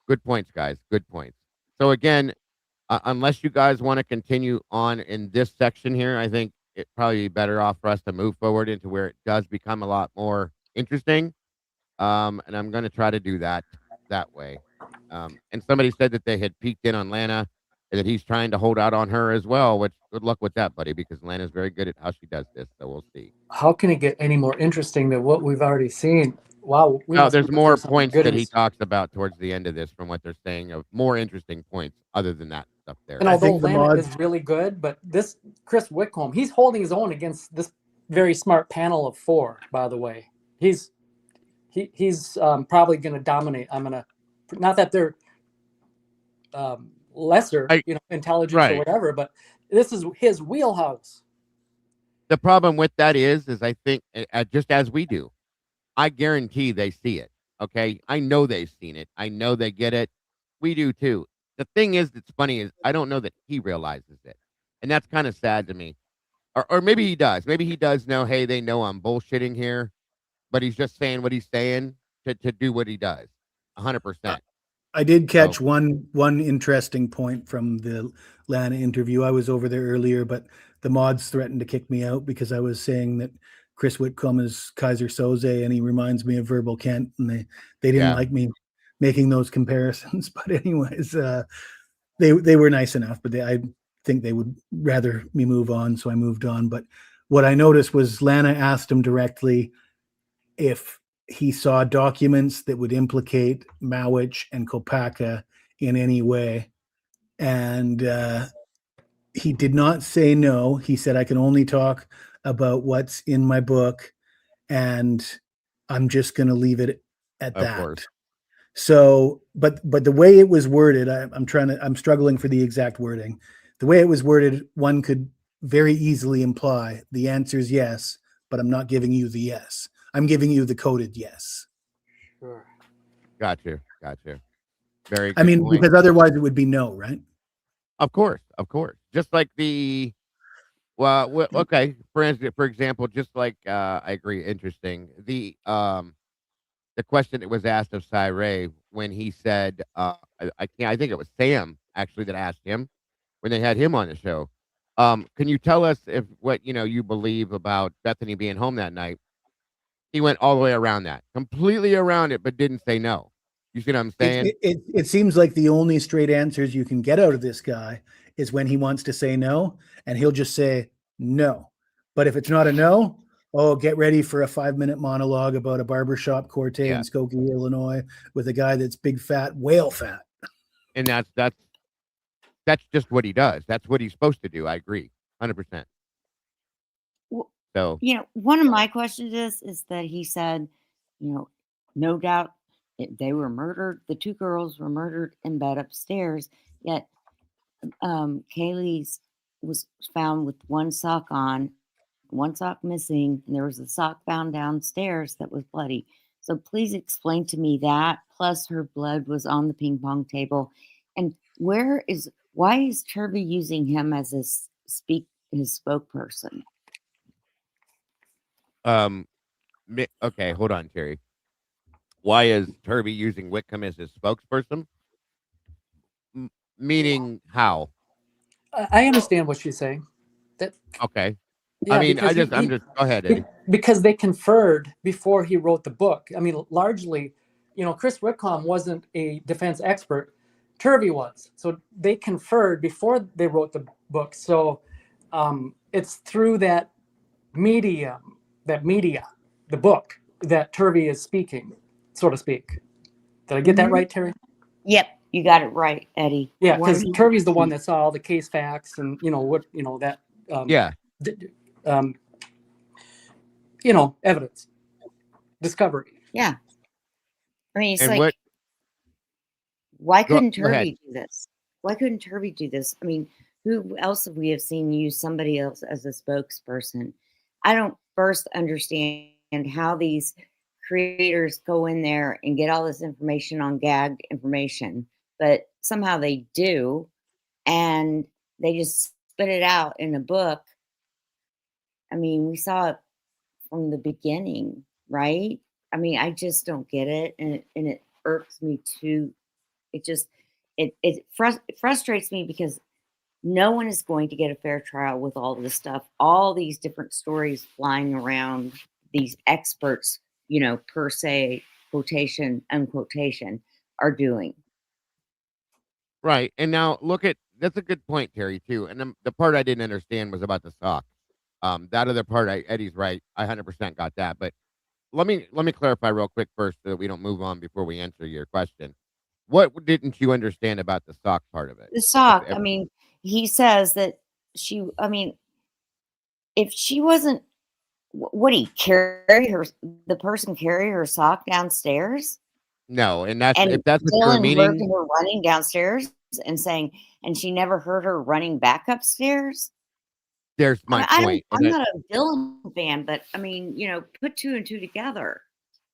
Good points, guys. Good points. So again, unless you guys want to continue on in this section here, I think it'd probably be better off for us to move forward into where it does become a lot more interesting. And I'm going to try to do that way. And somebody said that they had peeked in on Lana and that he's trying to hold out on her as well, which good luck with that, buddy, because Lana's very good at how she does this. So we'll see. How can it get any more interesting than what we've already seen? Wow. There's more points that he talks about towards the end of this from what they're saying of more interesting points other than that stuff there. And although Lana is really good, but this Chris Whitcomb, he's holding his own against this very smart panel of 4, by the way. He's probably going to dominate. Not that they're lesser, intelligence or whatever, but this is his wheelhouse. The problem with that is I think, just as we do, I guarantee they see it. Okay. I know they've seen it. I know they get it. We do too. The thing is, that's funny is I don't know that he realizes it. And that's kind of sad to me. Or maybe he does. Maybe he does know, hey, they know I'm bullshitting here, but he's just saying what he's saying to do what he does. 100%. I did catch one interesting point from the Lana interview. I was over there earlier, but the mods threatened to kick me out because I was saying that Chris Whitcomb is Kaiser Soze and he reminds me of Verbal Kent, and they didn't like me making those comparisons. But anyways, they were nice enough, but I think they would rather me move on, so I moved on. But what I noticed was Lana asked him directly if he saw documents that would implicate Mowich and Kopaka in any way. And he did not say no. He said, I can only talk about what's in my book, and I'm just going to leave it at that. Course. So, but the way it was worded, I'm struggling for the exact wording. The way it was worded, one could very easily imply the answer is yes, but I'm not giving you the yes. I'm giving you the coded yes. Sure. Gotcha. Very good point. Because otherwise it would be no, right? Of course. Just like okay. For example, just like I agree, interesting. The question that was asked of Cyree when he said, I think it was Sam actually that asked him when they had him on the show. Can you tell us if what you believe about Bethany being home that night? He went all the way around that, completely around it, but didn't say no. You see what I'm saying? It seems like the only straight answers you can get out of this guy is when he wants to say no, and he'll just say no. But if it's not a no, get ready for a 5-minute monologue about a barbershop quartet in Skokie, Illinois, with a guy that's big fat, whale fat. And that's just what he does. That's what he's supposed to do. I agree, 100%. So, one of my questions is that he said, no doubt they were murdered. The two girls were murdered in bed upstairs. Yet Kaylee's was found with one sock on, one sock missing, and there was a sock found downstairs that was bloody. So please explain to me that. Plus, her blood was on the ping pong table. And why is Turvey using him as his spokesperson? Okay, hold on, Terry. Why is Turvey using Whitcomb as his spokesperson? Meaning how? I understand what she's saying. Okay. Yeah, I'm just go ahead, Eddie. Because they conferred before he wrote the book. I mean, largely, Chris Whitcomb wasn't a defense expert. Turvey was. So they conferred before they wrote the book. So it's through that media, the book, that Turvey is speaking, so to speak. Did I get that right, Terry? Yep, you got it right, Eddie. Yeah, because Turvey's the one that saw all the case facts and that. Evidence, discovery. Yeah. I mean, it's why couldn't Turvey do this? Why couldn't Turvey do this? I mean, who else have we seen use somebody else as a spokesperson? I don't first understand how these creators go in there and get all this information on gagged information, but somehow they do, and they just spit it out in a book. I mean, we saw it from the beginning, right? I mean, I just don't get it, and it irks me too. It frustrates me because no one is going to get a fair trial with all this stuff, all these different stories flying around, these experts, per se, quotation, unquotation, are doing. Right. And now that's a good point, Terry, too. And the part I didn't understand was about the sock. That other part, Eddie's right. I 100% got that. But let me clarify real quick first so that we don't move on before we answer your question. What didn't you understand about the sock part of it? The sock, I mean, he says that if she wasn't, would he the person carry her sock downstairs? No, and if that's what you're meaning, her running downstairs and saying, and she never heard her running back upstairs. There's my point. I'm not a Dylan fan, but I mean, put two and two together.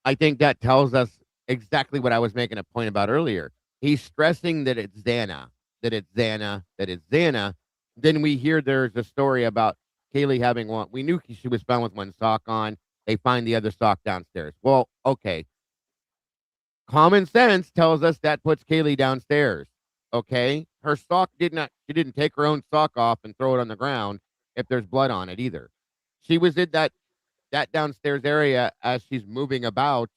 I think that tells us exactly what I was making a point about earlier. He's stressing that it's Xana, that it's Xana, that it's Xana. Then we hear there's a story about Kaylee having one. We knew she was found with one sock on. They find the other sock downstairs. Well, okay. Common sense tells us that puts Kaylee downstairs. Okay. Her sock she didn't take her own sock off and throw it on the ground if there's blood on it either. She was in that downstairs area as she's moving about,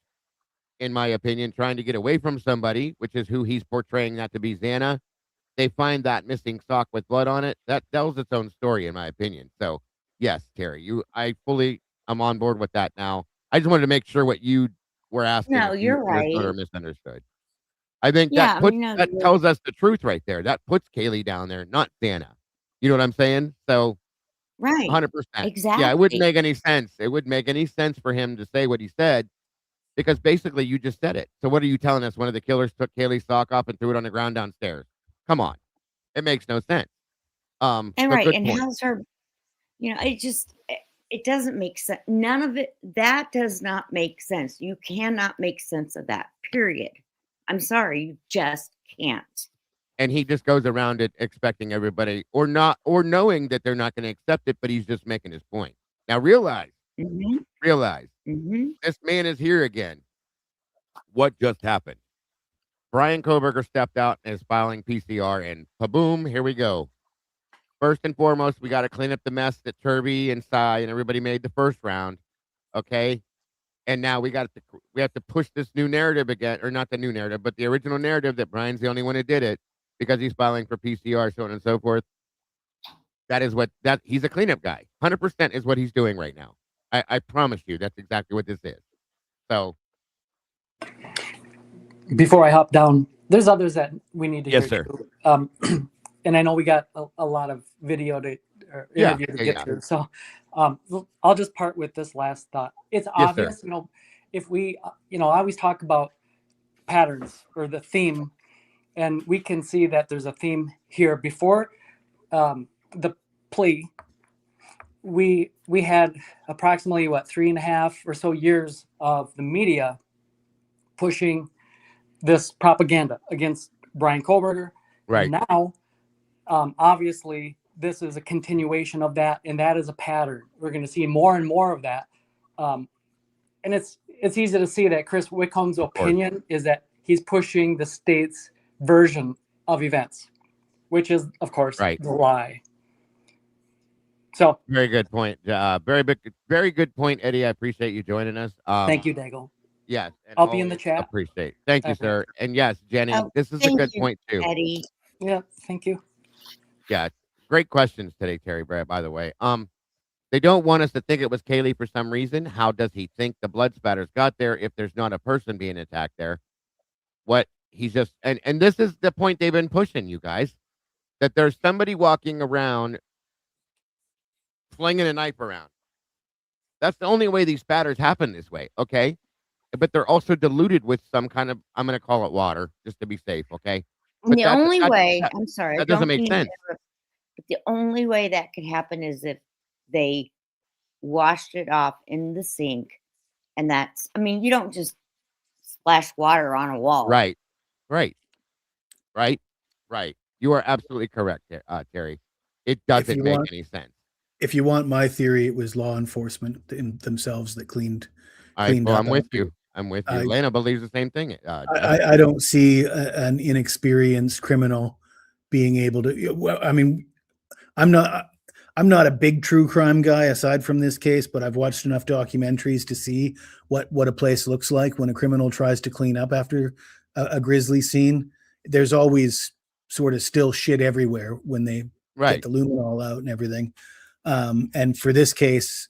in my opinion, trying to get away from somebody, which is who he's portraying that to be, Xana. They find that missing sock with blood on it. That tells its own story, in my opinion. So, yes, Terry, I'm on board with that now. I just wanted to make sure what you were asking. No, you're right. Or misunderstood. I think that tells us the truth right there. That puts Kaylee down there, not Xana. You know what I'm saying? So, right, 100%. Exactly. Yeah, it wouldn't make any sense. It wouldn't make any sense for him to say what he said, because basically you just said it. So what are you telling us? One of the killers took Kaylee's sock off and threw it on the ground downstairs. Come on. It makes no sense. And right. And how's her, it doesn't make sense. None of it, that does not make sense. You cannot make sense of that, period. I'm sorry. You just can't. And he just goes around it expecting everybody or knowing that they're not going to accept it, but he's just making his point. Now realize, this man is here again. What just happened? Brian Kohberger stepped out and is filing PCR, and pa-boom, here we go. First and foremost, we got to clean up the mess that Turvey and Cy and everybody made the first round, okay? And now we have to push this new narrative again, or not the new narrative, but the original narrative that Brian's the only one who did it because he's filing for PCR, so on and so forth. He's a cleanup guy. 100% is what he's doing right now. I promise you, that's exactly what this is. So. Before I hop down, there's others that we need to hear. Yes, sir. And I know we got a lot of video interview to get through. So I'll just part with this last thought. It's obvious, sir. you know, if we, you know, I always talk about patterns or the theme, and we can see that there's a theme here. Before the plea, we had approximately 3.5 or so years of the media pushing this propaganda against Brian Kohlberger. Right. And now, obviously, this is a continuation of that, and that is a pattern. We're going to see more and more of that. And it's easy to see that Chris Whitcomb's opinion is that he's pushing the state's version of events, which is, of course, the lie. So very good point. Very good point, Eddie. I appreciate you joining us. Thank you, Daigle. Yes, I'll be in the chat. Appreciate. Thank you, sir. And yes, Jenny, this is a good point too. Eddie. Yeah, thank you. Yeah, great questions today, Terry Brad. By the way, they don't want us to think it was Kaylee for some reason. How does he think the blood spatters got there if there's not a person being attacked there? What he's just and this is the point they've been pushing, you guys, that there's somebody walking around flinging a knife around. That's the only way these spatters happen this way, okay? But they're also diluted with some kind of, I'm going to call it water, just to be safe, okay? But the only way, I'm sorry, that doesn't make sense. But the only way that could happen is if they washed it off in the sink. And that's, I mean, you don't just splash water on a wall. Right. You are absolutely correct, Terry. It doesn't make any sense. If you want my theory, it was law enforcement themselves that cleaned up. I'm with you. Lana believes the same thing. I don't see an inexperienced criminal being able to. Well, I mean, I'm not a big true crime guy aside from this case, but I've watched enough documentaries to see what a place looks like when a criminal tries to clean up after a grisly scene. There's always sort of still shit everywhere when they get the luminol out and everything. And for this case,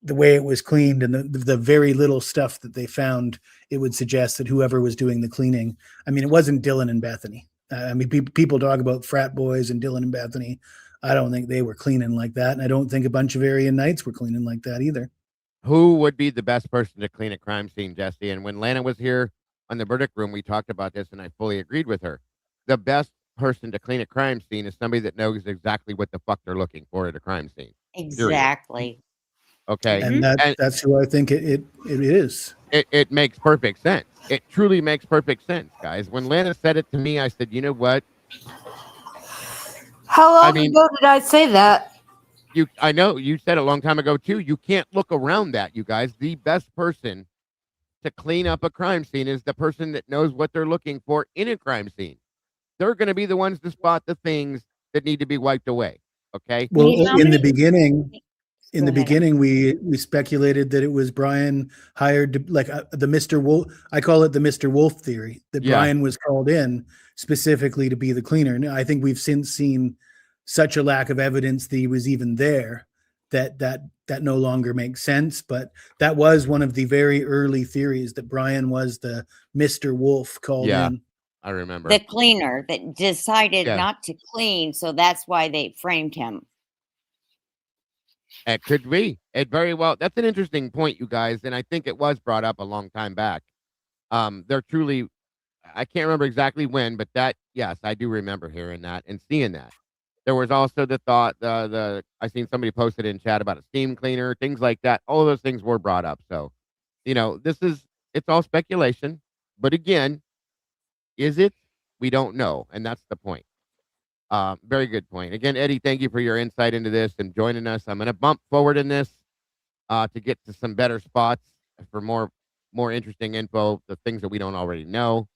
the way it was cleaned and the very little stuff that they found, it would suggest that whoever was doing the cleaning, I mean, it wasn't Dylan and Bethany. I mean, people talk about frat boys and Dylan and Bethany. I don't think they were cleaning like that. And I don't think a bunch of Aryan Knights were cleaning like that either. Who would be the best person to clean a crime scene, Jesse? And when Lana was here on the verdict room, we talked about this and I fully agreed with her. The best person to clean a crime scene is somebody that knows exactly what the fuck they're looking for at a crime scene. Exactly. Period. Okay. And that's who I think it is. It makes perfect sense. It truly makes perfect sense, guys. When Lana said it to me, I said, you know what? How long ago did I say that? I know you said a long time ago too. You can't look around that, you guys. The best person to clean up a crime scene is the person that knows what they're looking for in a crime scene. They're going to be the ones to spot the things that need to be wiped away. Okay. Well, in the beginning, we speculated that it was Brian hired to, like the Mr. Wolf. I call it the Mr. Wolf theory, that Brian was called in specifically to be the cleaner. Now, I think we've since seen such a lack of evidence that he was even there that no longer makes sense. But that was one of the very early theories, that Brian was the Mr. Wolf called in. I remember. The cleaner that decided not to clean, so that's why they framed him. It could be. It very well. That's an interesting point, you guys, and I think it was brought up a long time back. They're truly, I can't remember exactly when, but that, yes, I do remember hearing that and seeing that. There was also the thought, I seen somebody posted in chat about a steam cleaner, things like that. All of those things were brought up. So, it's all speculation. But again, is it? We don't know. And that's the point. Very good point. Again, Eddie, thank you for your insight into this and joining us. I'm going to bump forward in this to get to some better spots for more interesting info, the things that we don't already know.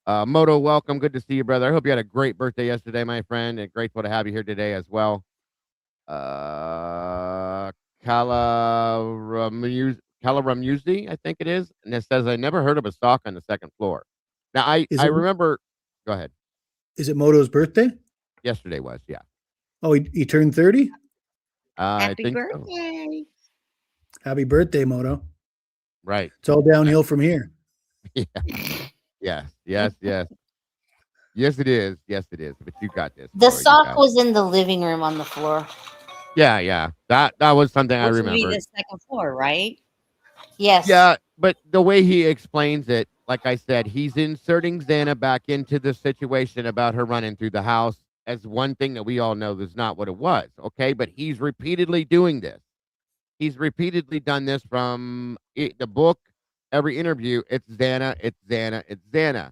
Moto, welcome. Good to see you, brother. I hope you had a great birthday yesterday, my friend, and grateful to have you here today as well. Calaramuzi, I think it is. And it says, I never heard of a sock on the second floor. Now, I remember. Go ahead. Is it Moto's birthday? Yesterday was, yeah. Oh, he turned 30? Happy birthday. So. Happy birthday, Moto. Right. It's all downhill from here. Yeah. Yes, it is. Yes, it is. But you got this. The sock was in the living room on the floor. Yeah. That was something I Which would be remember. the second floor, right? Yes. Yeah, but the way he explains it, like I said, he's inserting Xana back into the situation about her running through the house as one thing that we all know is not what it was. Okay, but he's repeatedly doing this. He's repeatedly done this from the book, every interview. It's Xana, it's Xana, it's Xana.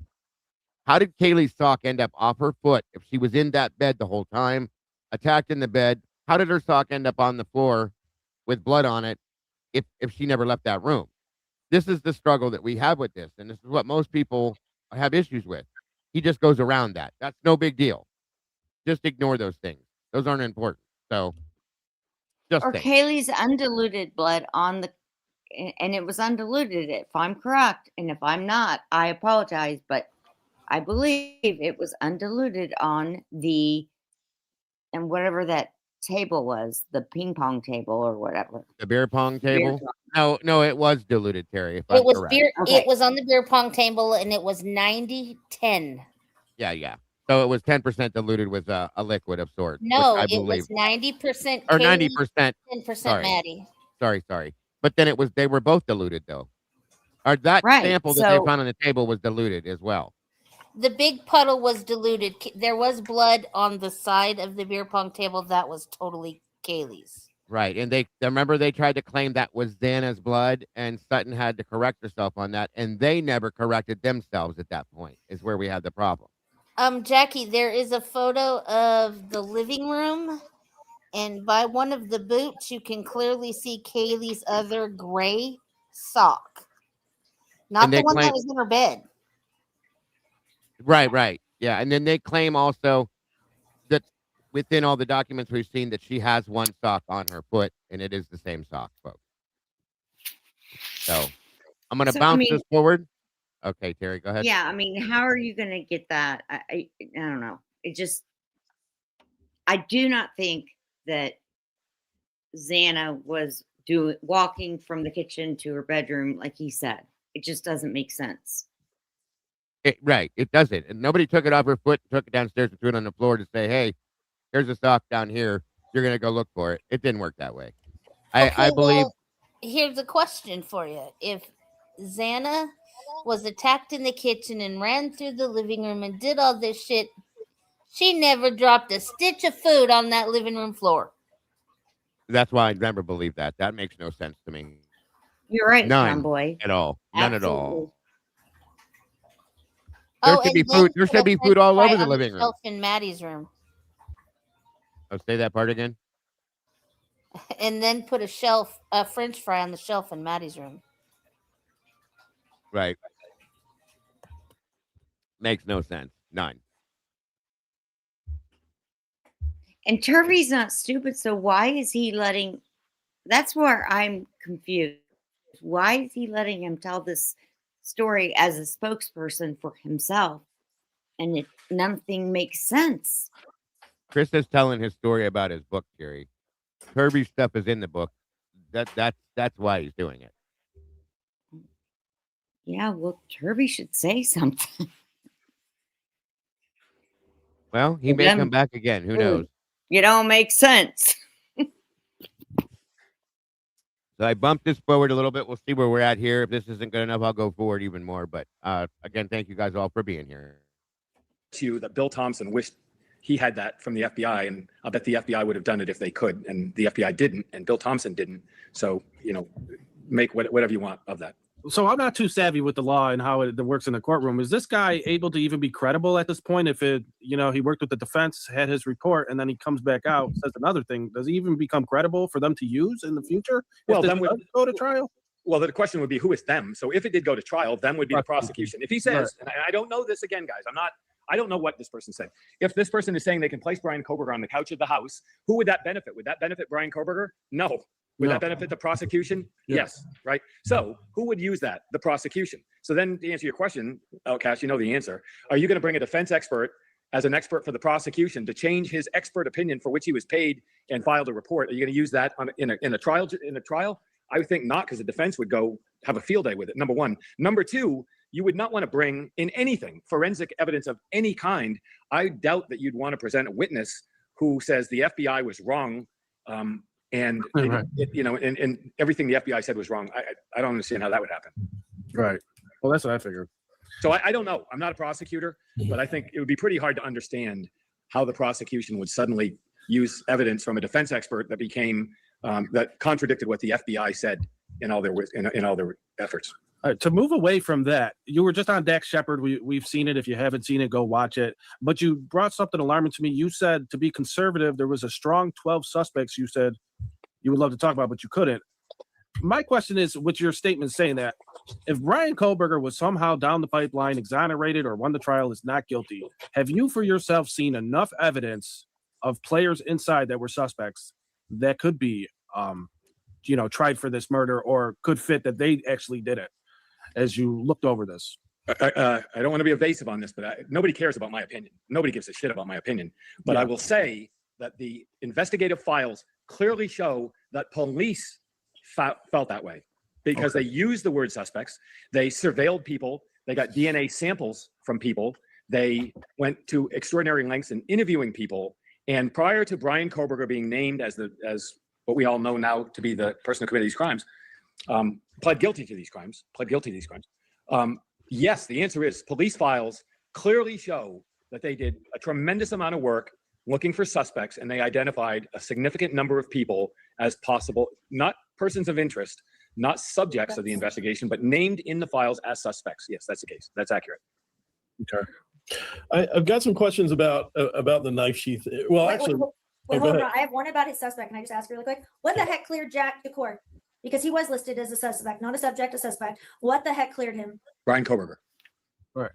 How did Kaylee's sock end up off her foot if she was in that bed the whole time, attacked in the bed? How did her sock end up on the floor with blood on it if she never left that room? This is the struggle that we have with this, and this is what most people have issues with. He just goes around that. That's no big deal. Just ignore those things. Those aren't important. So, just Or think. Kaylee's undiluted blood on the, and it was undiluted. If I'm correct, and if I'm not, I apologize, but I believe it was undiluted on the, and whatever that table was, the ping pong table or whatever. The beer pong table? Beer pong. No, it was diluted, Terry, if It I'm was correct. beer. Okay. It was on the beer pong table, and it was 90-10. Yeah. So it was 10% diluted with a liquid of sorts. No, I it believe. was 90% Or Kaylee, 90%. 10% Maddie. Sorry. But then they were both diluted though. Or that Right, sample that they found on the table was diluted as well. The big puddle was diluted. There was blood on the side of the beer pong table that was totally Kaylee's. Right. And they remember they tried to claim that was Xana's blood, and Sutton had to correct herself on that, and they never corrected themselves at that point, is where we had the problem. Jackie, there is a photo of the living room, and by one of the boots, you can clearly see Kaylee's other gray sock. Not the one that was in her bed. Right. Yeah. And then they claim also that within all the documents we've seen that she has one sock on her foot, and it is the same sock, folks. So I'm going to bounce this forward. Okay, Terry, go ahead. Yeah, I mean, how are you going to get that? I don't know. It just, I do not think that Xana was walking from the kitchen to her bedroom like he said. It just doesn't make sense. Right, it doesn't. And nobody took it off her foot, took it downstairs and threw it on the floor to say, hey, here's a sock down here. You're going to go look for it. It didn't work that way. I believe. Well, here's a question for you. If Xana was attacked in the kitchen and ran through the living room and did all this shit, she never dropped a stitch of food on that living room floor. That's why I never believed that. That makes no sense to me. You're right, None John Boy. at all. None at all. There should be food. There should be food all over the living room. Shelf in Maddie's room. Oh, say that part again. And then put a French fry on the shelf in Maddie's room. Right. Makes no sense. None. And Turvey's not stupid, so why is he letting? That's where I'm confused. Why is he letting him tell this story as a spokesperson for himself? And nothing makes sense. Chris is telling his story about his book, Jerry. Turvey's stuff is in the book. That's why he's doing it. Yeah, well, Turvey should say something. Well, he may come back again. Who knows? You don't make sense. So I bumped this forward a little bit. We'll see where we're at here. If this isn't good enough, I'll go forward even more. But again, thank you guys all for being here. To that Bill Thompson wished he had that from the FBI, and I'll bet the FBI would have done it if they could, and the FBI didn't, and Bill Thompson didn't. So, make whatever you want of that. So I'm not too savvy with the law and how it works in the courtroom. Is this guy able to even be credible at this point? If he worked with the defense, had his report, and then he comes back out, says another thing, does he even become credible for them to use in the future? Well, then would go to trial. Well, the question would be, who is them? So if it did go to trial, them would be the prosecution. If he says, and I don't know this again, guys, I don't know what this person said. If this person is saying they can place Brian Koberger on the couch of the house, who would that benefit? Would that benefit Brian Koberger? No. Would that benefit the prosecution? Yeah. Yes. Right. So who would use that? The prosecution. So then to answer your question, Cash, you know the answer. Are you going to bring a defense expert as an expert for the prosecution to change his expert opinion for which he was paid and filed a report? Are you going to use that in a trial? I would think not, because the defense would go have a field day with it. Number one. Number two, you would not want to bring in anything, forensic evidence of any kind. I doubt that you'd want to present a witness who says the FBI was wrong And Right. and everything the FBI said was wrong. I don't understand how that would happen. Right. Well, that's what I figured. So I don't know. I'm not a prosecutor, but I think it would be pretty hard to understand how the prosecution would suddenly use evidence from a defense expert that became that contradicted what the FBI said in all their efforts. To move away from that, you were just on Dax Shepard. We've seen it. If you haven't seen it, go watch it. But you brought something alarming to me. You said to be conservative, there was a strong 12 suspects you said you would love to talk about, but you couldn't. My question is, with your statement saying that, if Brian Kohlberger was somehow down the pipeline, exonerated, or won the trial is not guilty, have you for yourself seen enough evidence of players inside that were suspects that could be, tried for this murder or could fit that they actually did it? As you looked over this, I don't want to be evasive on this, but nobody cares about my opinion. Nobody gives a shit about my opinion. But I will say that the investigative files clearly show that police felt that way because they used the word suspects. They surveilled people. They got DNA samples from people. They went to extraordinary lengths in interviewing people. And prior to Brian Kohlberger being named as what we all know now to be the person who committed these crimes, pled guilty to these crimes. Yes, the answer is police files clearly show that they did a tremendous amount of work looking for suspects, and they identified a significant number of people as possible, not persons of interest, not subjects of the investigation, but named in the files as suspects. Yes, that's the case. That's accurate. Okay. I've got some questions about the knife sheath. Well, actually, hold on. I have one about his suspect. Can I just ask really quick? What the heck cleared Jack to court? Because he was listed as a suspect, not a subject, a suspect. What the heck cleared him? Brian Kohlberger. Right.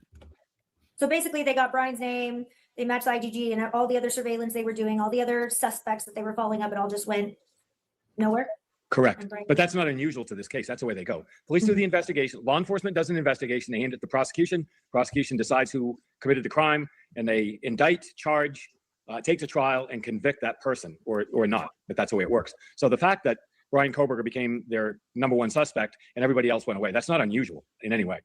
So basically, they got Brian's name, they matched the IgG, and all the other surveillance they were doing, all the other suspects that they were following up, it all just went nowhere. Correct. But that's not unusual to this case. That's the way they go. Police do the investigation. Law enforcement does an investigation. They hand it to the prosecution. Prosecution decides who committed the crime, and they indict, charge, take to trial, and convict that person or not. But that's the way it works. So the fact that Brian Kohlberger became their number one suspect and everybody else went away, that's not unusual in any way.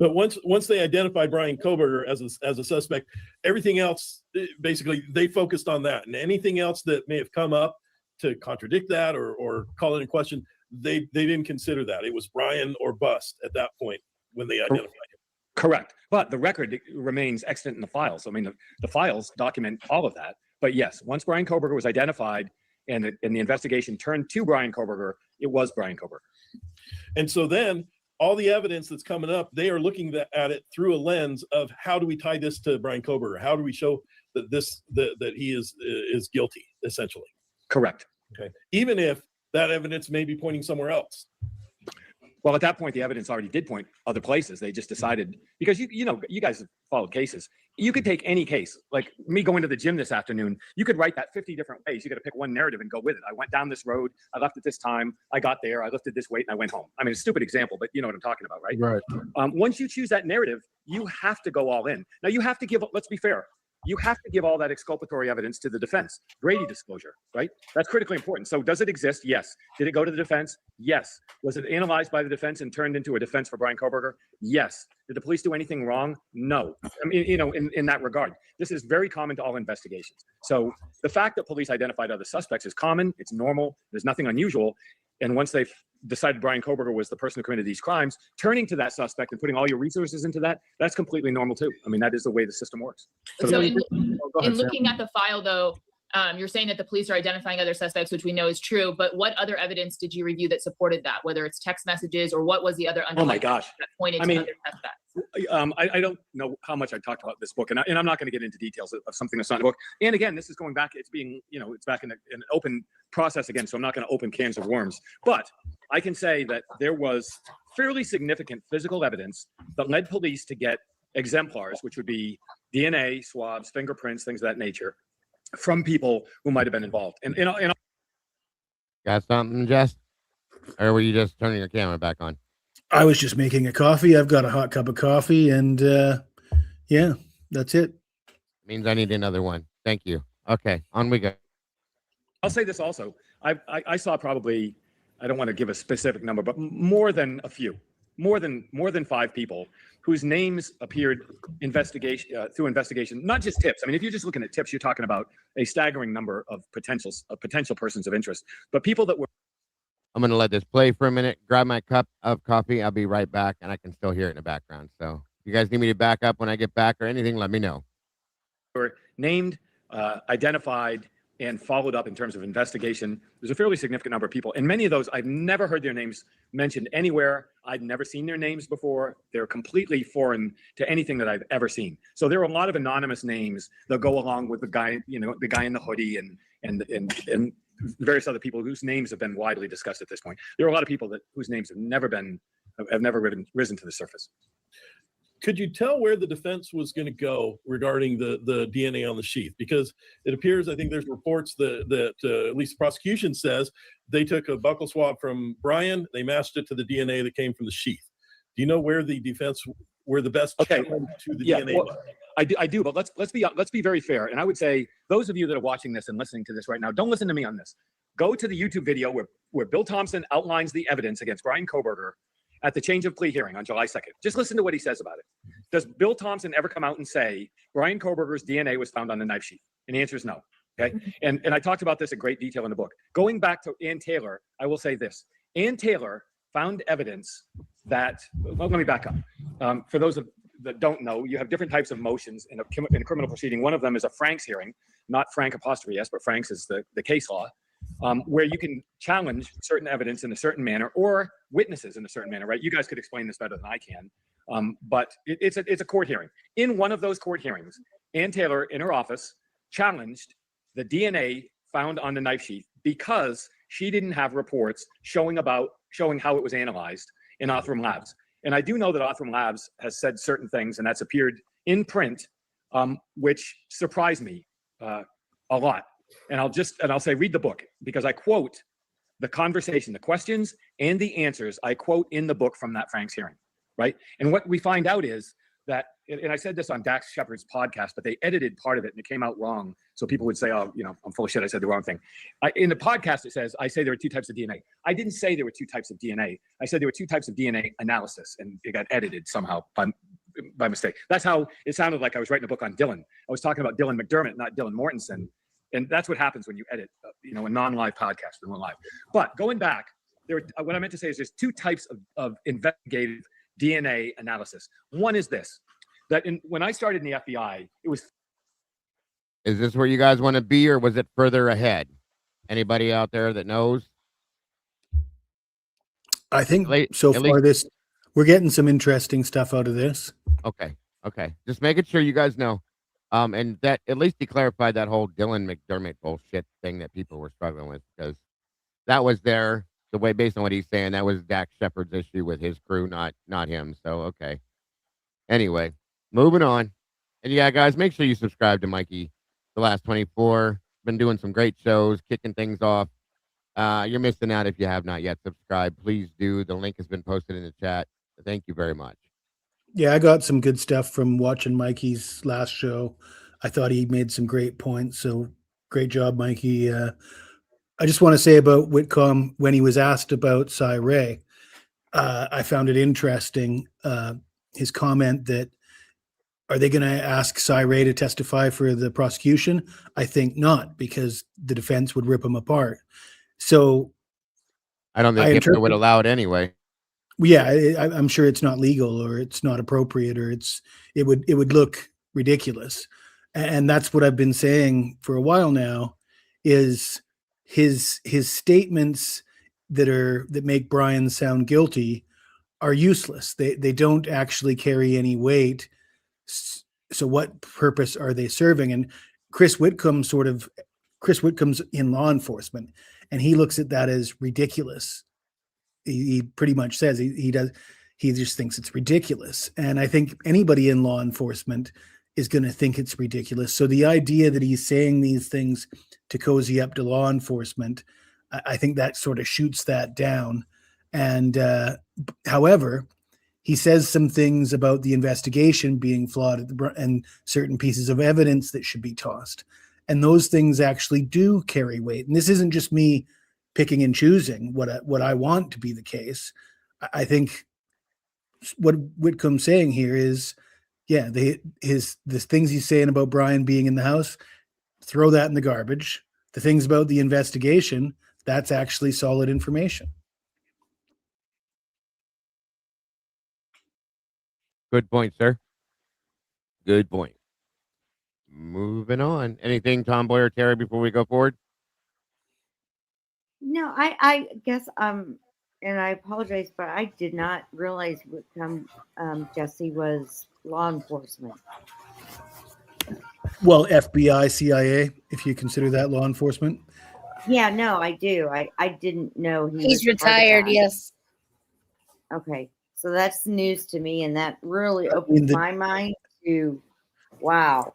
But once they identified Brian Kohlberger as a suspect, everything else, basically, they focused on that. And anything else that may have come up to contradict that or call it in question, they didn't consider that. It was Brian or bust at that point when they identified him. Correct. But the record remains extant in the files. I mean, the files document all of that. But yes, once Brian Kohlberger was identified and the investigation turned to Brian Kohlberger, it was Brian Kohlberger. And so then all the evidence that's coming up, they are looking at it through a lens of how do we tie this to Brian Kohlberger? How do we show that that he is guilty, essentially? Correct. Okay. Even if that evidence may be pointing somewhere else. Well, at that point, the evidence already did point other places. They just decided, because you guys have followed cases. You could take any case, like me going to the gym this afternoon. You could write that 50 different ways. You got to pick one narrative and go with it. I went down this road. I left at this time. I got there. I lifted this weight and I went home. I mean, a stupid example, but you know what I'm talking about, right? Right. Once you choose that narrative, you have to go all in. Now you have to give, let's be fair. You have to give all that exculpatory evidence to the defense. Brady disclosure, right? That's critically important. So does it exist? Yes. Did it go to the defense? Yes. Was it analyzed by the defense and turned into a defense for Brian Kohlberger? Yes. Did the police do anything wrong? No. I mean, in that regard, this is very common to all investigations. So the fact that police identified other suspects is common. It's normal. There's nothing unusual. And once they've decided Brian Kohlberger was the person who committed these crimes, turning to that suspect and putting all your resources into that, that's completely normal too. I mean, that is the way the system works. So in looking at the file though, you're saying that the police are identifying other suspects, which we know is true, but what other evidence did you review that supported that? Whether it's text messages or what was the other underlying that pointed to other suspects? I don't know how much I talked about this book, and I'm not going to get into details of something that's not in the book. And again, this is going back, it's being, it's back in an open process again, so I'm not going to open cans of worms. But I can say that there was fairly significant physical evidence that led police to get exemplars, which would be DNA, swabs, fingerprints, things of that nature, from people who might have been involved. And got something, Jess? Or were you just turning your camera back on? I was just making a coffee. I've got a hot cup of coffee, and yeah, that's it. Means I need another one. Thank you. Okay, on we go. I'll say this also. I saw probably, I don't want to give a specific number, but more than a few more than 5 people whose names appeared through investigation, not just tips. I mean, if you're just looking at tips, you're talking about a staggering number of potential persons of interest, but people that were. I'm going to let this play for a minute, grab my cup of coffee. I'll be right back, and I can still hear it in the background. So if you guys need me to back up when I get back or anything, let me know. Were named, identified, and followed up in terms of investigation. There's a fairly significant number of people, and many of those I've never heard their names mentioned anywhere. I'd never seen their names before. They're completely foreign to anything that I've ever seen. So there are a lot of anonymous names that go along with the guy in the hoodie and various other people whose names have been widely discussed at this point. There are a lot of people whose names have never risen to the surface. Could you tell where the defense was going to go regarding the DNA on the sheath? Because it appears, I think there's reports that at least the prosecution says they took a buccal swab from Brian, they matched it to the DNA that came from the sheath. Do you know where the best challenge to the DNA? Well, I do, but let's be very fair. And I would say those of you that are watching this and listening to this right now, don't listen to me on this. Go to the YouTube video where Bill Thompson outlines the evidence against Brian Kohberger at the change of plea hearing on July 2nd. Just listen to what he says about it. Does Bill Thompson ever come out and say Brian Kohberger's DNA was found on the knife sheath? And the answer is no. Okay. And I talked about this in great detail in the book. Going back to Ann Taylor, I will say this. Ann Taylor found evidence that, well, let me back up. For those that don't know, you have different types of motions in a criminal proceeding. One of them is a Franks hearing, not Frank apostrophe S, but Franks is the case law. Where you can challenge certain evidence in a certain manner or witnesses in a certain manner, right? You guys could explain this better than I can, but it's a court hearing. In one of those court hearings, Ann Taylor, in her office, challenged the DNA found on the knife sheath because she didn't have reports showing how it was analyzed in Othram Labs. And I do know that Othram Labs has said certain things, and that's appeared in print, which surprised me a lot. And I'll say, read the book, because I quote the conversation, the questions and the answers I quote in the book from that Franks hearing, right? And what we find out is that, and I said this on Dax Shepard's podcast, but they edited part of it and it came out wrong. So people would say, oh, I'm full of shit, I said the wrong thing. In the podcast, it says, I say there were 2 types of DNA. I didn't say there were 2 types of DNA. I said there were 2 types of DNA analysis, and it got edited somehow by mistake. That's how it sounded like I was writing a book on Dylan. I was talking about Dylan McDermott, not Dylan Mortensen. And that's what happens when you edit, a non-live podcast and one live. But going back, what I meant to say is there's 2 types of investigative DNA analysis. One is this, that when I started in the FBI, it was. Is this where you guys want to be, or was it further ahead? Anybody out there that knows? I think so far we're getting some interesting stuff out of this. Okay. Just making sure you guys know. And that at least he clarified that whole Dylan McDermott bullshit thing that people were struggling with, because that was the way, based on what he's saying, that was Dax Shepard's issue with his crew, not him. So, okay. Anyway, moving on. And yeah, guys, make sure you subscribe to Mikey the Last 24. Been doing some great shows, kicking things off. You're missing out if you have not yet subscribed. Please do. The link has been posted in the chat. Thank you very much. Yeah, I got some good stuff from watching Mikey's last show. I thought he made some great points. So great job, Mikey. I just want to say about Whitcomb, when he was asked about Cy Ray, I found it interesting, his comment that, are they going to ask Cy Ray to testify for the prosecution? I think not, because the defense would rip him apart. So I don't think they would allow it anyway. Yeah, I'm sure it's not legal, or it's not appropriate, or it would look ridiculous. And that's what I've been saying for a while now, is his statements that make Brian sound guilty are useless. They don't actually carry any weight. So what purpose are they serving? And Chris Whitcomb's in law enforcement, and he looks at that as ridiculous. He pretty much says he just thinks it's ridiculous. And I think anybody in law enforcement is going to think it's ridiculous. So the idea that he's saying these things to cozy up to law enforcement, I think that sort of shoots that down. And however, he says some things about the investigation being flawed and certain pieces of evidence that should be tossed. And those things actually do carry weight. And this isn't just me picking and choosing what I want to be the case. I think what Whitcomb's saying here is, yeah, the things he's saying about Brian being in the house, throw that in the garbage. The things about the investigation, that's actually solid information. Good point, sir. Good point. Moving on. Anything, Tom Boyer, or Terry, before we go forward? No, I guess and I apologize, but I did not realize Jesse was law enforcement. Well, FBI, CIA, if you consider that law enforcement. Yeah, no, I do. I didn't know he's retired. Yes. Okay, so that's news to me, and that really opened my mind to, wow.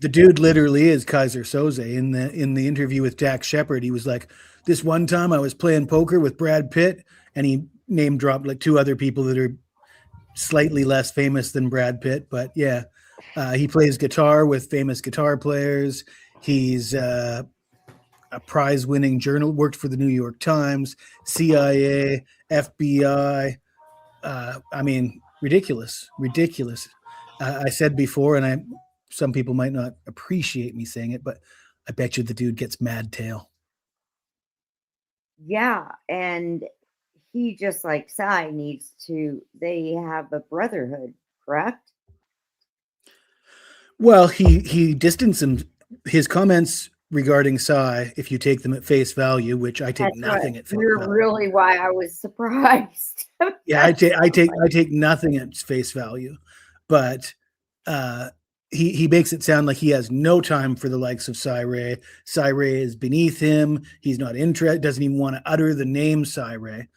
The dude literally is Kaiser Soze. In the interview with Jack Shepard, he was like, this one time I was playing poker with Brad Pitt, and he name dropped like two other people that are slightly less famous than Brad Pitt. But yeah, he plays guitar with famous guitar players. He's a prize-winning journal, worked for the New York Times, CIA, FBI. I mean, ridiculous. I said before, and some people might not appreciate me saying it, but I bet you the dude gets mad tail. Yeah, and he, just like Cy, they have a brotherhood, correct? Well, he distanced his comments regarding Cy, if you take them at face value, which I take nothing at face value. You're really why I was surprised. Yeah, I take nothing at face value, but he makes it sound like he has no time for the likes of Cy Ray. Cy Ray is beneath him. He's not interested. Doesn't even want to utter the name Cy Ray.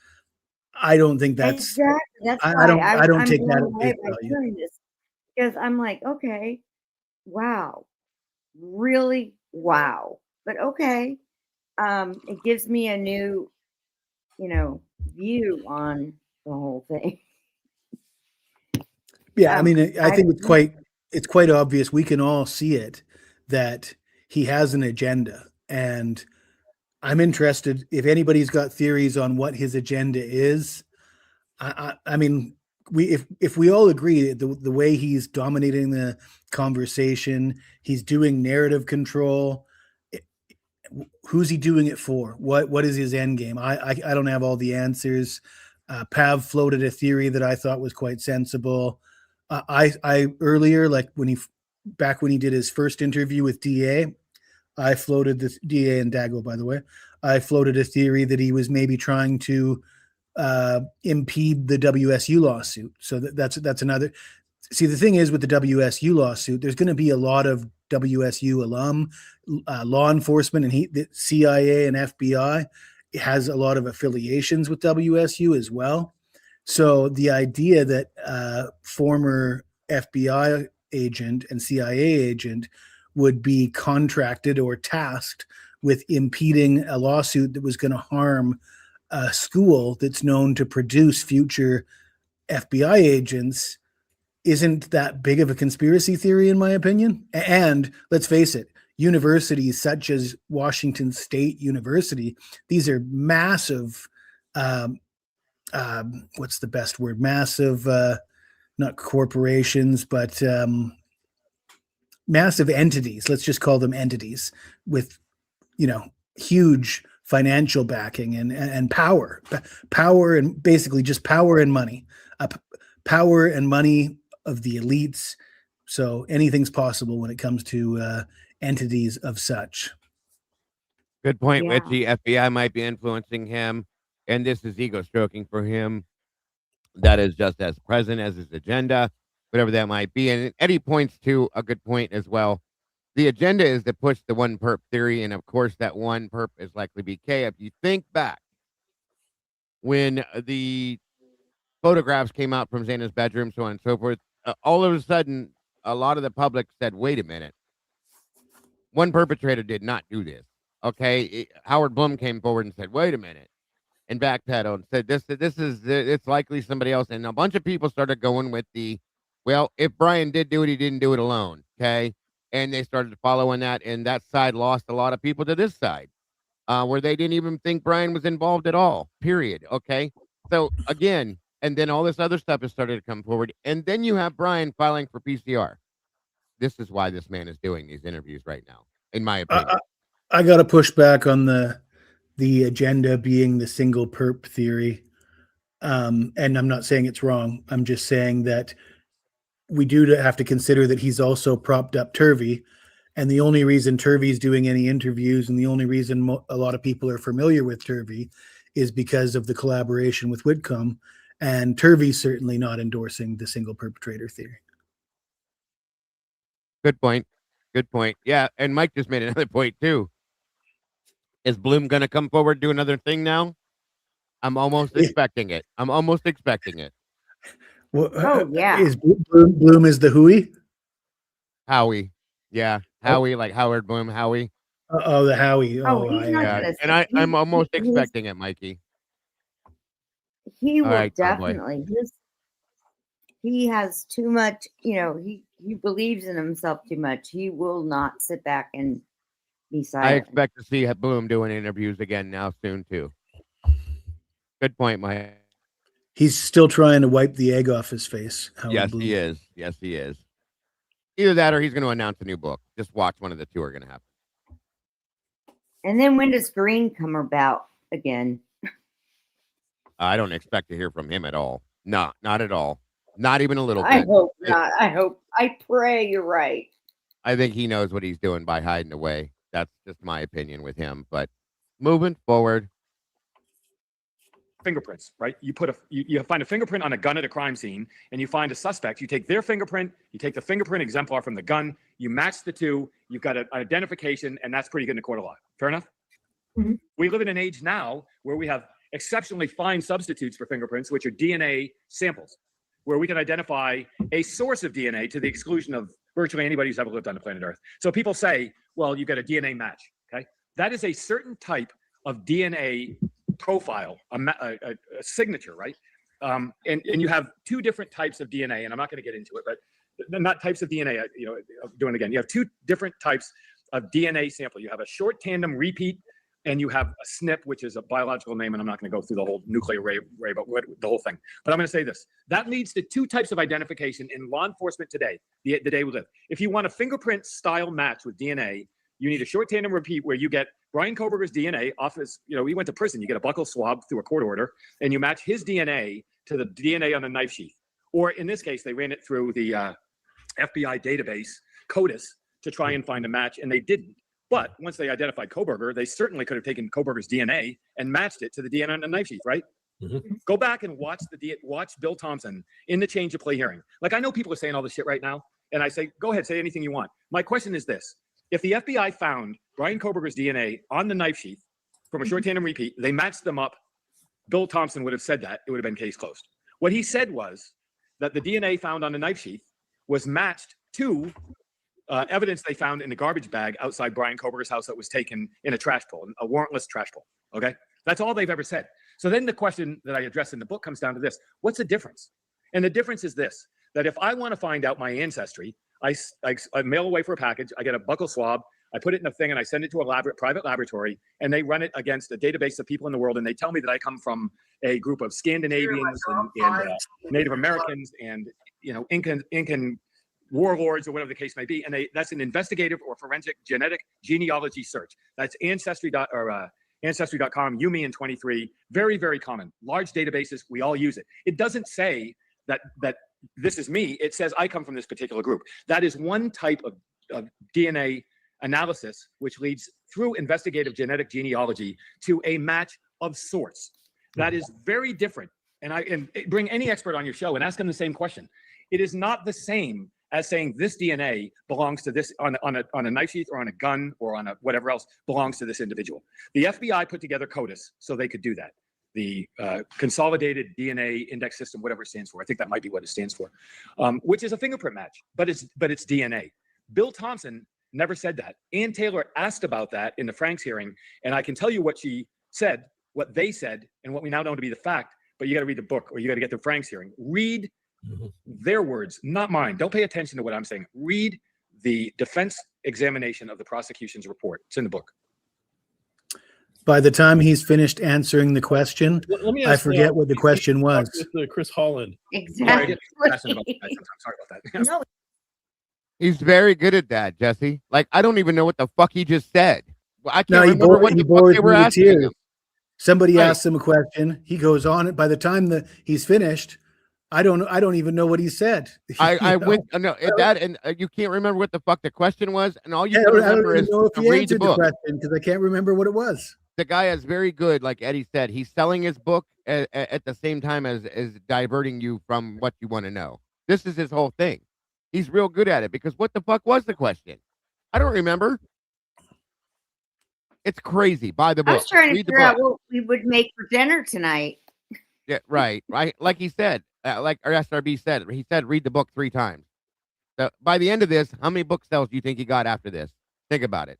I don't think that's exactly. That's I why don't I'm take that blown at face away by value. hearing this, because I'm like, okay, wow, really, wow. But okay, it gives me a new, view on the whole thing. Yeah, I mean, I think it's quite obvious. We can all see it that he has an agenda, and I'm interested if anybody's got theories on what his agenda is. I mean, if we all agree the way he's dominating the conversation, he's doing narrative control. Who's he doing it for? What is his end game? I don't have all the answers. Pav floated a theory that I thought was quite sensible. I earlier, like when he did his first interview with DA, I floated this DA and Dago, by the way. I floated a theory that he was maybe trying to impede the WSU lawsuit. So that's another. See, the thing is with the WSU lawsuit, there's going to be a lot of WSU alum, law enforcement, and the CIA and FBI has a lot of affiliations with WSU as well. So the idea that former FBI agent and CIA agent would be contracted or tasked with impeding a lawsuit that was going to harm a school that's known to produce future FBI agents isn't that big of a conspiracy theory, in my opinion. And let's face it, universities such as Washington State University, these are massive, what's the best word? Massive, not corporations, but massive entities. Let's just call them entities with, huge financial backing and power and basically just power and money, power and money of the elites. So anything's possible when it comes to entities of such. Good point, Witchy. FBI might be influencing him, and this is ego stroking for him. That is just as present as his agenda, whatever that might be. And Eddie points to a good point as well. The agenda is to push the one perp theory, and of course, that one perp is likely BK. If you think back when the photographs came out from Xana's bedroom, so on and so forth, all of a sudden, a lot of the public said, wait a minute. One perpetrator did not do this. Okay. Howard Blum came forward and said, wait a minute, and backpedaled and said, it's likely somebody else. And a bunch of people started going with well, if Brian did do it, he didn't do it alone. Okay. And they started following that, and that side lost a lot of people to this side, where they didn't even think Brian was involved at all, period. Okay. So again, And then all this other stuff has started to come forward. And then you have Brian filing for PCR. This is why this man is doing these interviews right now, in my opinion. I got to push back on the agenda being the single perp theory. And I'm not saying it's wrong. I'm just saying that we do have to consider that he's also propped up Turvey. And the only reason Turvey's doing any interviews and the only reason a lot of people are familiar with Turvey is because of the collaboration with Whitcomb. And Turvey's certainly not endorsing the single perpetrator theory. Good point. Good point. Yeah. And Mike just made another point, too. Is Bloom going to come forward, do another thing now? I'm almost expecting it. Well, Oh, yeah. Is Bloom is the Huey? Howie. Yeah. Howie, like Howard Bloom, Howie. Oh, the Howie. Oh, he's not Yeah. gonna. And I'm almost expecting it, Mikey. He All will right, Cowboy. definitely. He has too much. You know, he believes in himself too much. He will not sit back and be silent. I expect to see Bloom doing interviews again now soon, too. Good point, Mike. He's still trying to wipe the egg off his face. Yes, he is. Yes, he is. Either that or he's going to announce a new book. Just watch, one of the two are going to happen. And then when does Green come about again? I don't expect to hear from him at all. No, not at all. Not even a little bit. I hope not. I pray you're right. I think he knows what he's doing by hiding away. That's just my opinion with him. But moving forward. Fingerprints, right? You find a fingerprint on a gun at a crime scene, and you find a suspect. You take their fingerprint, you take the fingerprint exemplar from the gun, you match the two, you've got an identification, and that's pretty good in a court of law. Fair enough? Mm-hmm. We live in an age now where we have exceptionally fine substitutes for fingerprints, which are DNA samples, where we can identify a source of DNA to the exclusion of virtually anybody who's ever lived on the planet Earth. So people say, well, you got a DNA match, okay? That is a certain type of DNA profile, a signature, right? And you have two different types of DNA, and I'm not going to get into it, but not types of DNA, doing it again. You have two different types of DNA sample. You have a short tandem repeat, and you have a SNP, which is a biological name, and I'm not going to go through the whole nuclear array, but the whole thing. But I'm going to say this. That leads to two types of identification in law enforcement today, the day we live. If you want a fingerprint style match with DNA, you need a short tandem repeat where you get Brian Koberger's DNA off his, he went to prison. You get a buccal swab through a court order, and you match his DNA to the DNA on the knife sheath. Or in this case, they ran it through the FBI database, CODIS, to try and find a match, and they didn't. But once they identified Koberger, they certainly could have taken Koberger's DNA and matched it to the DNA on the knife sheath, right? Mm-hmm. Go back and watch Bill Thompson in the change of play hearing. Like, I know people are saying all this shit right now, and I say, go ahead, say anything you want. My question is this. If the FBI found Brian Koberger's DNA on the knife sheath from a short tandem repeat, they matched them up, Bill Thompson would have said that. It would have been case closed. What he said was that the DNA found on the knife sheath was matched to evidence they found in the garbage bag outside Brian Koberger's house that was taken in a trash pull, a warrantless trash pull. Okay? That's all they've ever said. So then the question that I address in the book comes down to this. What's the difference? And the difference is this, that if I want to find out my ancestry, I mail away for a package, I get a buccal swab, I put it in a thing, and I send it to a private laboratory, and they run it against a database of people in the world, and they tell me that I come from a group of Scandinavians and Native Americans and Incan warlords or whatever the case may be, and that's an investigative or forensic genetic genealogy search. That's Ancestry.com, UME in 23, very, very common. Large databases, we all use it. It doesn't say that this is me. It says I come from this particular group. That is one type of DNA analysis, which leads through investigative genetic genealogy to a match of sorts. That is very different. And bring any expert on your show and ask them the same question. It is not the same as saying this DNA belongs to this on a knife sheath or on a gun or on a whatever else belongs to this individual. The FBI put together CODIS so they could do that. The Consolidated DNA Index System, whatever it stands for. I think that might be what it stands for, which is a fingerprint match, but it's DNA. Bill Thompson never said that. Ann Taylor asked about that in the Franks hearing, and I can tell you what she said, what they said, and what we now know to be the fact, but you got to read the book or you got to get the Franks hearing. Read their words, not mine. Don't pay attention to what I'm saying. Read the defense examination of the prosecution's report. It's in the book. By the time he's finished answering the question, Let me I ask forget what the question was. With Chris Holland. Exactly. Sorry about that. No, He's very good at that, Jesse. Like, I don't even know what the fuck he just said. Well, I No, can't he, remember what he the fuck they bores were me to asking tears. him. Somebody Right. asks him a question. He goes on it. By the time that he's finished, I don't even know what he said. I went no that and you can't remember what the fuck the question was, and all you Yeah, can I don't remember even is know if to he read the answered the book. question because I can't remember what it was. The guy is very good, like Eddie said. He's selling his book at the same time as diverting you from what you want to know. This is his whole thing. He's real good at it because what the fuck was the question? I don't remember. It's crazy. Buy the book. I was trying to Read the figure out book. what we would make for dinner tonight. Yeah, right. Like he said, like our SRB said, he said read the book 3 times. So by the end of this, how many book sales do you think he got after this? Think about it.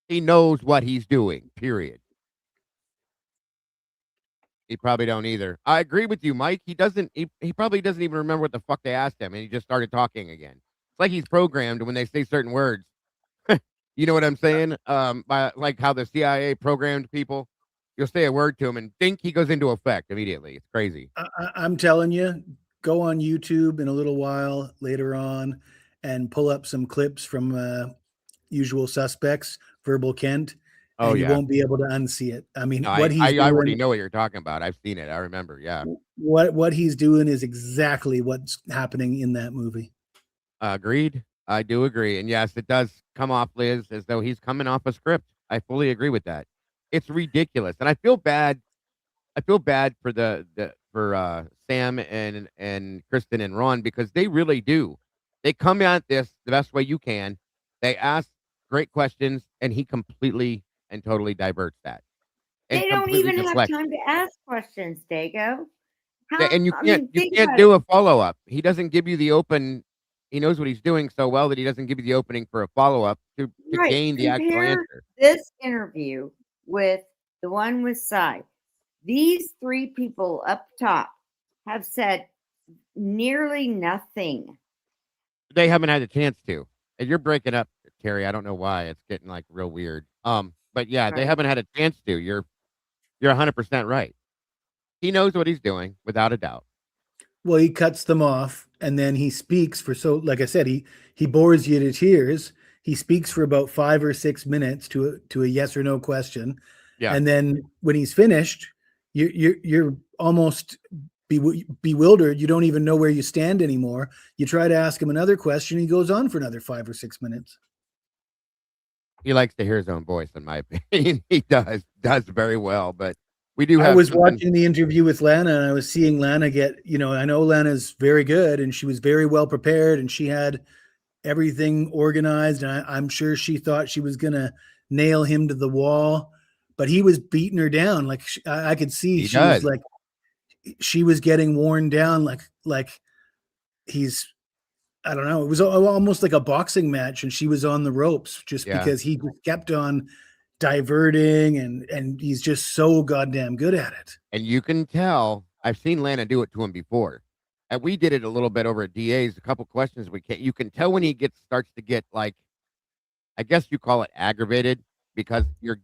He knows what he's doing, period. He probably don't either. I agree with you, Mike. He probably doesn't even remember what the fuck they asked him, and he just started talking again. It's like he's programmed when they say certain words. You know what I'm saying? By like how the CIA programmed people. You'll say a word to him and think he goes into effect immediately. It's crazy. I'm telling you, go on YouTube in a little while later on and pull up some clips from Usual Suspects, Verbal Kent, and you won't be able to unsee it. I mean, No, what he's doing, I already know what you're talking about. I've seen it. I remember. Yeah. What he's doing is exactly what's happening in that movie. Agreed. I do agree. And yes, it does come off, Liz, as though he's coming off a script. I fully agree with that. It's ridiculous. And I feel bad. I feel bad for for Sam and Kristen and Ron because they really do. They come at this the best way you can. They ask great questions, and he completely and totally diverts that. They don't even have time to ask questions, Dago. And you can't do a follow-up. He doesn't give you the open. He knows what he's doing so well that he doesn't give you the opening for a follow-up to gain the actual answer. This interview with the one with Cy. These 3 people up top have said nearly nothing. They haven't had a chance to. And you're breaking up, Terry. I don't know why. It's getting like real weird. But yeah, they haven't had a chance to. You're 100% right. He knows what he's doing, without a doubt. Well, he cuts them off, and then he speaks for like I said, he bores you to tears. He speaks for about 5 or 6 minutes to a yes or no question, and then when he's finished, you're almost bewildered. You don't even know where you stand anymore. You try to ask him another question, he goes on for another 5 or 6 minutes. He likes to hear his own voice, in my opinion. He does very well, but we do have. I was watching the interview with Lana, and I was seeing Lana get, I know Lana's very good, and she was very well prepared, and she had everything organized, and I'm sure she thought she was going to nail him to the wall, but he was beating her down. Like I could see she was getting worn down, like he's, I don't know. It was almost like a boxing match, and she was on the ropes just because he kept on diverting, and he's just so goddamn good at it. And you can tell. I've seen Lana do it to him before, and we did it a little bit over at DA's. A couple questions you can tell when he starts to get like, I guess you call it aggravated, because you're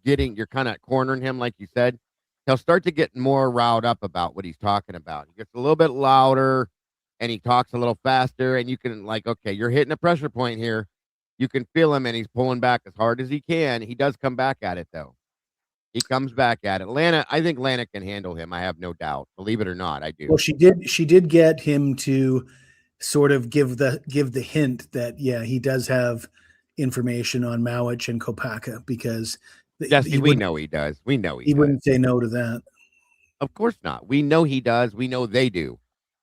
kind of cornering him, like you said. He'll start to get more riled up about what he's talking about. He gets a little bit louder, and he talks a little faster, and you can okay, you're hitting a pressure point here. You can feel him, and he's pulling back as hard as he can. He does come back at it, though. He comes back at it. I think Lana can handle him. I have no doubt. Believe it or not, I do. Well, she did get him to sort of give the hint that, he does have information on Mowich and Kopaka, because we know he does. We know he wouldn't say no to that. Of course not. We know he does. We know they do.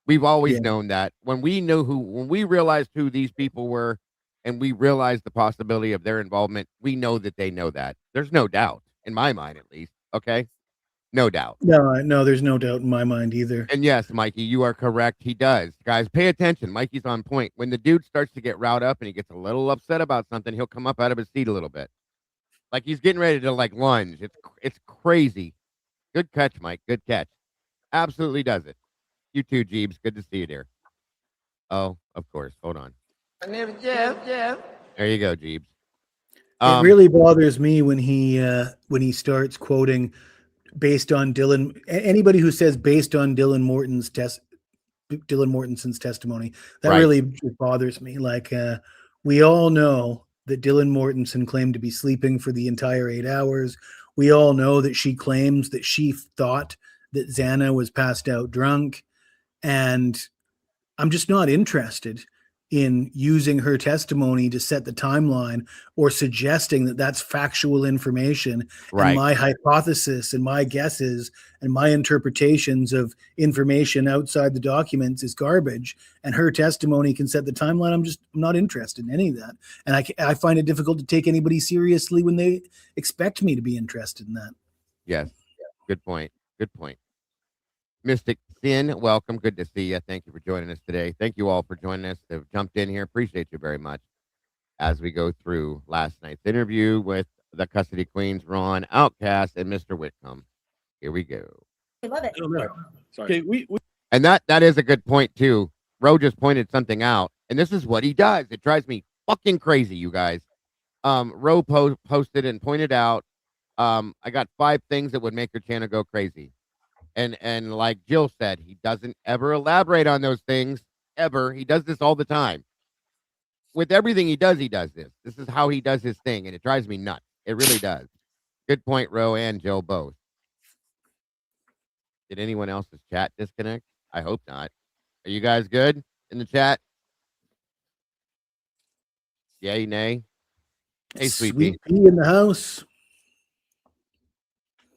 We've always known that. When we realized who these people were, and we realized the possibility of their involvement, we know that they know that. There's no doubt, in my mind at least. Okay? No doubt. No, there's no doubt in my mind either. And yes, Mikey, you are correct. He does. Guys, pay attention. Mikey's on point. When the dude starts to get riled up and he gets a little upset about something, he'll come up out of his seat a little bit. Like he's getting ready to lunge. It's crazy. Good catch, Mike. Good catch. Absolutely does it. You too, Jeebs. Good to see you, dear. Oh, of course. Hold on. My name is Jeff. There you go, Jeebs. It really bothers me when he starts quoting based on anybody who says based on Dylan Mortenson's testimony, that really bothers me. Like, we all know that Dylan Mortenson claimed to be sleeping for the entire 8 hours. We all know that she claims that she thought that Xana was passed out drunk. And I'm just not interested in using her testimony to set the timeline or suggesting that that's factual information. And my hypothesis and my guesses and my interpretations of information outside the documents is garbage. And her testimony can set the timeline. I'm not interested in any of that. And I find it difficult to take anybody seriously when they expect me to be interested in that. Yes. Good point. Good point. Mystic Sin, welcome. Good to see you. Thank you for joining us today. Thank you all for joining us. They've jumped in here. Appreciate you very much as we go through last night's interview with the Custody Queens, Ron, Outcast, and Mr. Whitcomb. Here we go. I love it. Sorry. Okay, and that is a good point, too. Ro just pointed something out, and this is what he does. It drives me fucking crazy, you guys. Ro posted and pointed out, I got 5 things that would make your channel go crazy. And like Jill said, he doesn't ever elaborate on those things, ever. He does this all the time. With everything he does this. This is how he does his thing, and it drives me nuts. It really does. Good point, Ro and Jill both. Did anyone else's chat disconnect? I hope not. Are you guys good in the chat? Yay, nay? Hey, Sweet Pea in the house.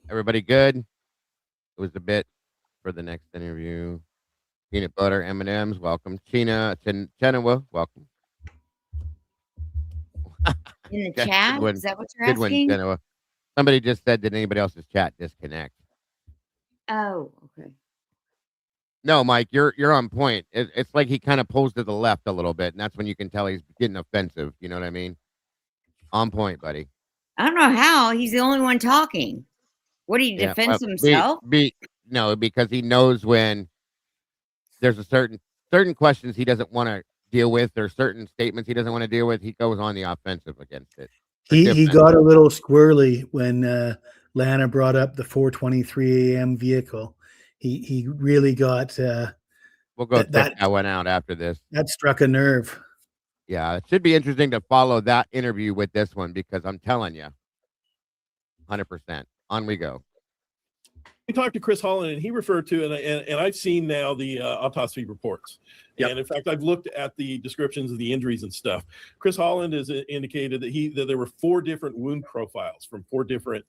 Everybody good? It was a bit for the next interview. Peanut butter M&Ms, welcome. Chenawa, welcome. In the chat? Is that what you're asking? Good one, Chenawa. Somebody just said, did anybody else's chat disconnect? Oh, okay. No, Mike, you're on point. It's like he kind of pulls to the left a little bit, and that's when you can tell he's getting offensive. You know what I mean? On point, buddy. I don't know how. He's the only one talking. What, he defends himself? No, because he knows when there's a certain questions he doesn't want to deal with, or certain statements he doesn't want to deal with. He goes on the offensive against it. He got a little squirrely when Lana brought up the 4:23 a.m. vehicle. He really got. We'll go check that one out after this. That struck a nerve. Yeah, it should be interesting to follow that interview with this one, because I'm telling you, 100%. On we go. We talked to Chris Holland, and he referred to, and I've seen now the autopsy reports. Yep. And in fact, I've looked at the descriptions of the injuries and stuff. Chris Holland has indicated that there were 4 different wound profiles from 4 different,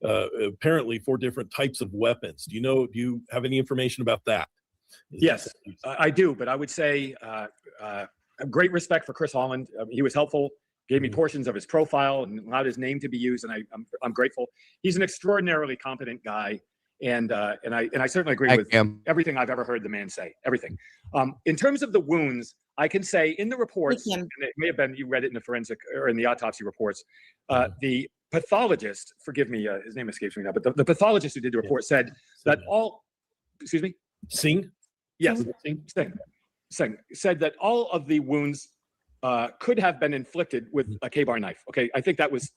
apparently 4 different types of weapons. Do you have any information about that? Yes, I do. But I would say great respect for Chris Holland. He was helpful. Gave me portions of his profile and allowed his name to be used, and I'm grateful. He's an extraordinarily competent guy, and I certainly agree with everything I've ever heard the man say. Everything. In terms of the wounds, I can say in the reports, and it may have been you read it in the forensic or in the autopsy reports. The pathologist, forgive me, his name escapes me now, but the pathologist who did the report said that all. Excuse me. Singh. Yes, Singh said that all of the wounds could have been inflicted with a K-bar knife. Okay, I think that was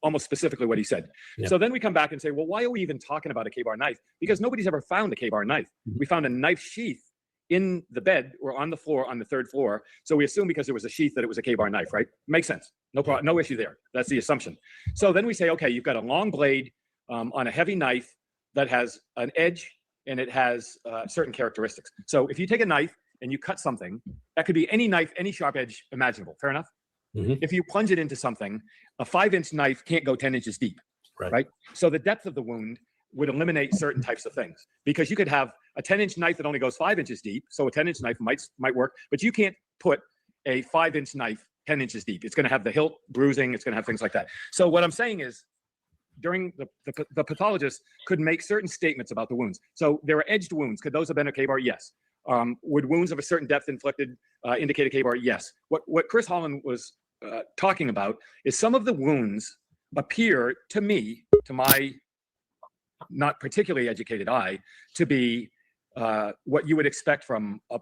almost specifically what he said. Yeah. So then we come back and say, well, why are we even talking about a K-bar knife? Because nobody's ever found a K-bar knife. We found a knife sheath in the bed or on the floor on the 3rd floor. So we assume because there was a sheath that it was a K-bar knife, right? Makes sense. No problem, no issue there. That's the assumption. So then we say, okay, you've got a long blade on a heavy knife that has an edge and it has certain characteristics. So if you take a knife and you cut something, that could be any knife, any sharp edge imaginable. Fair enough? Mm-hmm. If you plunge it into something, a 5-inch knife can't go 10 inches deep, right? So the depth of the wound would eliminate certain types of things, because you could have a 10-inch knife that only goes 5 inches deep. So a 10-inch knife might work, but you can't put a 5-inch knife 10 inches deep. It's going to have the hilt bruising. It's going to have things like that. So what I'm saying is, during the pathologist could make certain statements about the wounds. So there are edged wounds. Could those have been a K-bar? Yes. Would wounds of a certain depth inflicted indicate a K-bar? Yes. What Chris Holland was talking about is some of the wounds appear to me, to my not particularly educated eye, to be what you would expect from a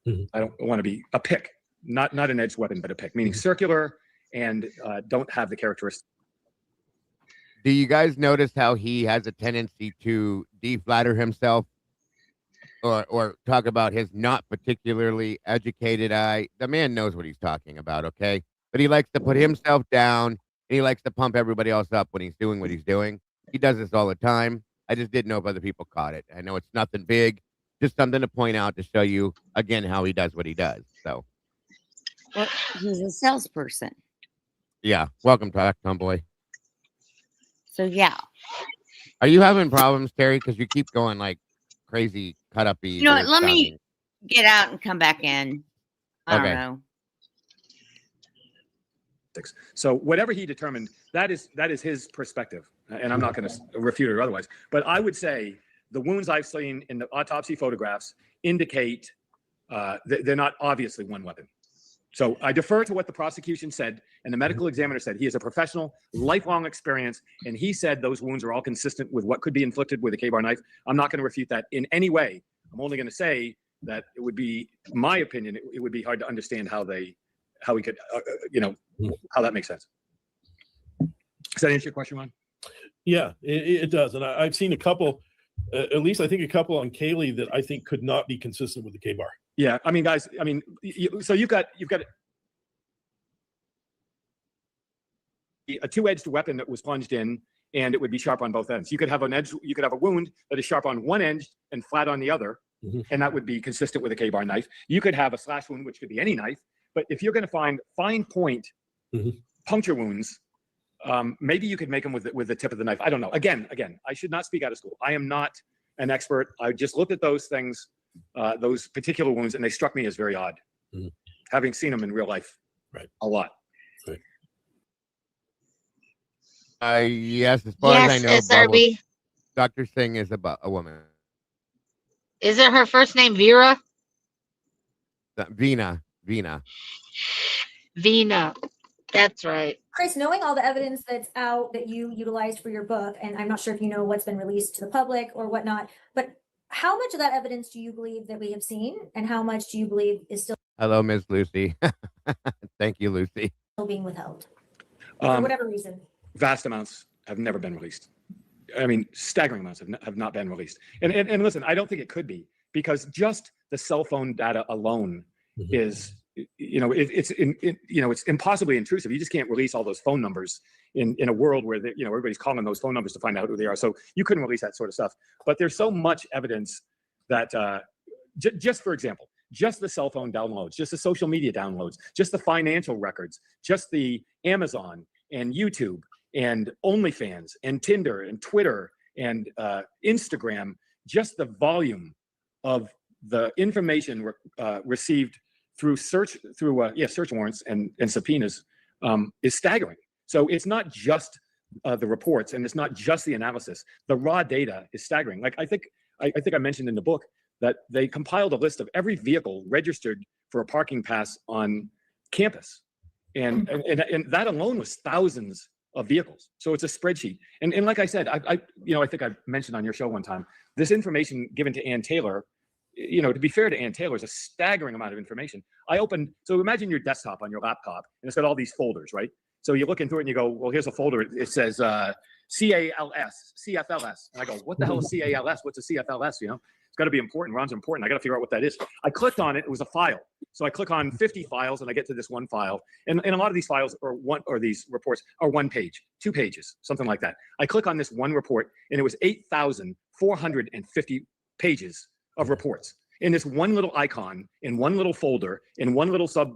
I don't want to be a pick, not an edged weapon, but a pick, meaning circular and don't have the characteristics. Do you guys notice how he has a tendency to deflatter himself or talk about his not particularly educated eye? The man knows what he's talking about, okay? But he likes to put himself down, and he likes to pump everybody else up when he's doing what he's doing. He does this all the time. I just didn't know if other people caught it. I know it's nothing big, just something to point out to show you, again, how he does what he does. So, well, he's a salesperson. Yeah. Welcome to Tomboy. So, yeah. Are you having problems, Terry? Because you keep going like crazy cut up. You know what? Let me get out and come back in. I don't know. So whatever he determined, that is his perspective, and I'm not going to refute it or otherwise. But I would say the wounds I've seen in the autopsy photographs indicate they're not obviously one weapon. So I defer to what the prosecution said and the medical examiner said. He is a professional, lifelong experience, and he said those wounds are all consistent with what could be inflicted with a K-bar knife. I'm not going to refute that in any way. I'm only going to say that it would be, my opinion, it would be hard to understand how we could, how that makes sense. Does that answer your question, Ron? Yeah, it does. And I've seen a couple, at least I think a couple on Kaylee that I think could not be consistent with the K-bar. Yeah, I mean, guys, so you've got a two-edged weapon that was plunged in, and it would be sharp on both ends. You could have you could have a wound that is sharp on one end and flat on the other, and that would be consistent with a K-bar knife. You could have a slash wound, which could be any knife, but if you're going to find fine point puncture wounds, maybe you could make them with the tip of the knife. I don't know. Again, I should not speak out of school. I am not an expert. I just looked at those things, those particular wounds, and they struck me as very odd, having seen them in real life a lot. Yes, as far as I know, SRB. Dr. Singh is about a woman. Isn't her first name Vera? Vina. That's right. Chris, knowing all the evidence that's out that you utilized for your book, and I'm not sure if you know what's been released to the public or whatnot, but how much of that evidence do you believe that we have seen, and how much do you believe is still Hello, Ms. Lucy. Thank you, Lucy. being withheld for whatever reason? Vast amounts have never been released. I mean, staggering amounts have not been released. And listen, I don't think it could be, because just the cell phone data alone is, it's impossibly intrusive. You just can't release all those phone numbers in a world where everybody's calling those phone numbers to find out who they are. So you couldn't release that sort of stuff. But there's so much evidence that, just for example, just the cell phone downloads, just the social media downloads, just the financial records, just the Amazon and YouTube and OnlyFans and Tinder and Twitter and Instagram, just the volume of the information received through search warrants and subpoenas is staggering. So it's not just the reports, and it's not just the analysis. The raw data is staggering. Like I think I mentioned in the book that they compiled a list of every vehicle registered for a parking pass on campus, and that alone was thousands of vehicles. So it's a spreadsheet. And like I said, I think I mentioned on your show one time, this information given to Ann Taylor, to be fair to Ann Taylor, is a staggering amount of information. So imagine your desktop on your laptop, and it's got all these folders, right? So you look into it and you go, well, here's a folder. It says CFLS. And I go, what the hell is CALS? What's a CFLS? It's got to be important. Ron's important. I got to figure out what that is. I clicked on it. It was a file. So I click on 50 files and I get to this one file. And a lot of these files or these reports are 1 page, 2 pages, something like that. I click on this one report and it was 8,450 pages of reports in this one little icon, in one little folder, in one little sub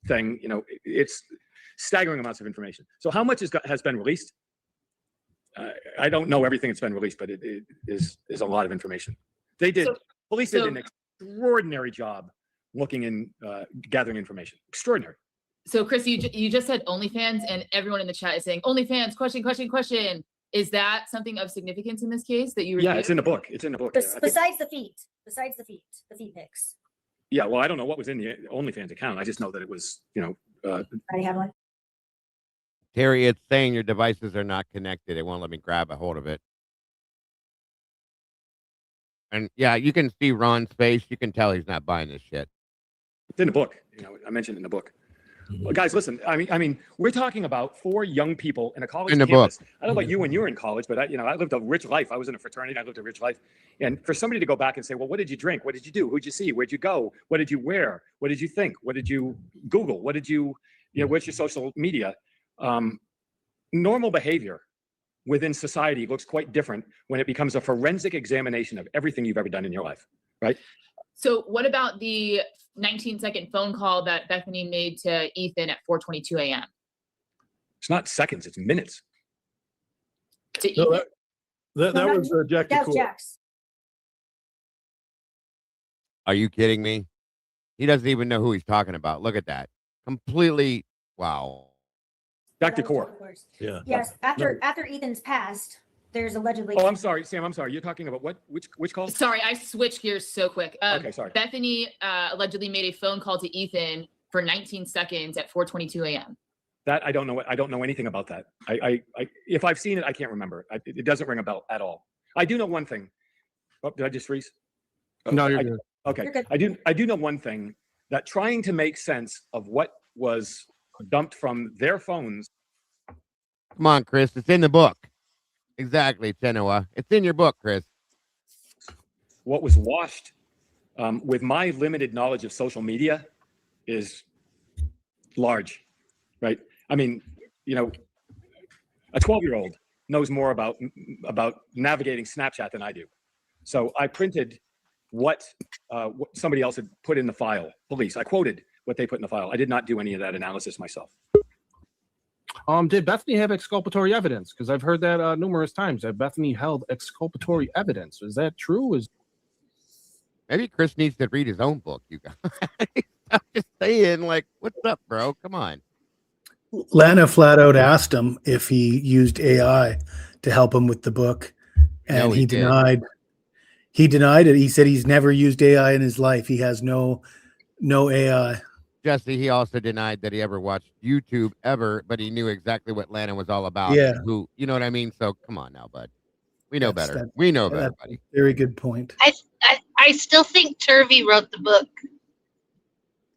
thing. It's staggering amounts of information. So how much has been released? I don't know everything that's been released, but it is a lot of information. Police did an extraordinary job looking in, gathering information. Extraordinary. So Chris, you just said OnlyFans, and everyone in the chat is saying OnlyFans, question. Is that something of significance in this case that you reviewed? Yeah, it's in the book. Besides the feet pics. Yeah, well, I don't know what was in the OnlyFans account. I just know that it was, I have one. Terry, it's saying your devices are not connected. It won't let me grab a hold of it. And yeah, you can see Ron's face. You can tell he's not buying this shit. It's in the book. I mentioned in the book. Well, guys, listen. I mean, we're talking about 4 young people in a college In the campus. book. I don't know about you when you were in college, but I lived a rich life. I was in a fraternity. I lived a rich life. And for somebody to go back and say, well, what did you drink? What did you do? Who'd you see? Where'd you go? What did you wear? What did you think? What did you Google? What did you what's your social media? Normal behavior within society looks quite different when it becomes a forensic examination of everything you've ever done in your life, right? So what about the 19-second phone call that Bethany made to Ethan at 4:22 a.m.? It's not seconds, it's minutes. To Ethan? That was Jack That was Jack's. Are you kidding me? He doesn't even know who he's talking about. Look at that. Completely. Wow. Back to core. Yeah. Yes. After Ethan's passed, there's allegedly. Oh, I'm sorry, Sam. I'm sorry. You're talking about what? Which call? Sorry, I switched gears so quick. Okay, sorry. Bethany allegedly made a phone call to Ethan for 19 seconds at 4:22 a.m. That I don't know. I don't know anything about that. I if I've seen it, I can't remember. It doesn't ring a bell at all. I do know one thing. Oh, did I just freeze? Oh, No, you're good. Okay. You're good. I do know one thing, that trying to make sense of what was dumped from their phones. Come on, Chris. It's in the book. Exactly, Genoa. It's in your book, Chris. What was washed with my limited knowledge of social media is large, right? I mean, a 12-year-old knows more about navigating Snapchat than I do. So I printed what somebody else had put in the file. Police. I quoted what they put in the file. I did not do any of that analysis myself. Did Bethany have exculpatory evidence? Because I've heard that numerous times that Bethany held exculpatory evidence. Is that true? Maybe Chris needs to read his own book, you guys. I'm just saying, like, what's up, bro? Come on. Lana flat out asked him if he used AI to help him with the book, and he denied. He denied it. He said he's never used AI in his life. He has no AI. Jesse, he also denied that he ever watched YouTube ever, but he knew exactly what Lana was all about. Yeah. Who, you know what I mean? So come on now, bud. We know better. We know better, buddy. Very good point. I still think Turvey wrote the book.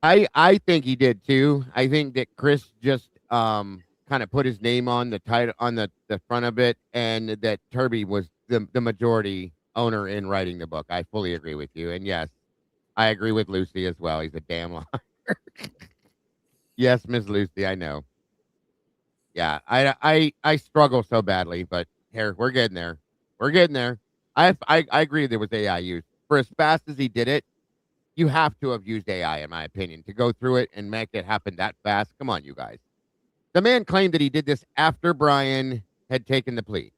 I think he did too. I think that Chris just kind of put his name on the title, on the front of it, and that Turvey was the majority owner in writing the book. I fully agree with you. And yes, I agree with Lucy as well. He's a damn liar. Yes, Miss Lucy, I know. Yeah, I struggle so badly, but here we're getting there. We're getting there. I agree there was AI used. For as fast as he did it, you have to have used AI, in my opinion, to go through it and make it happen that fast. Come on, you guys. The man claimed that he did this after Brian had taken the plea.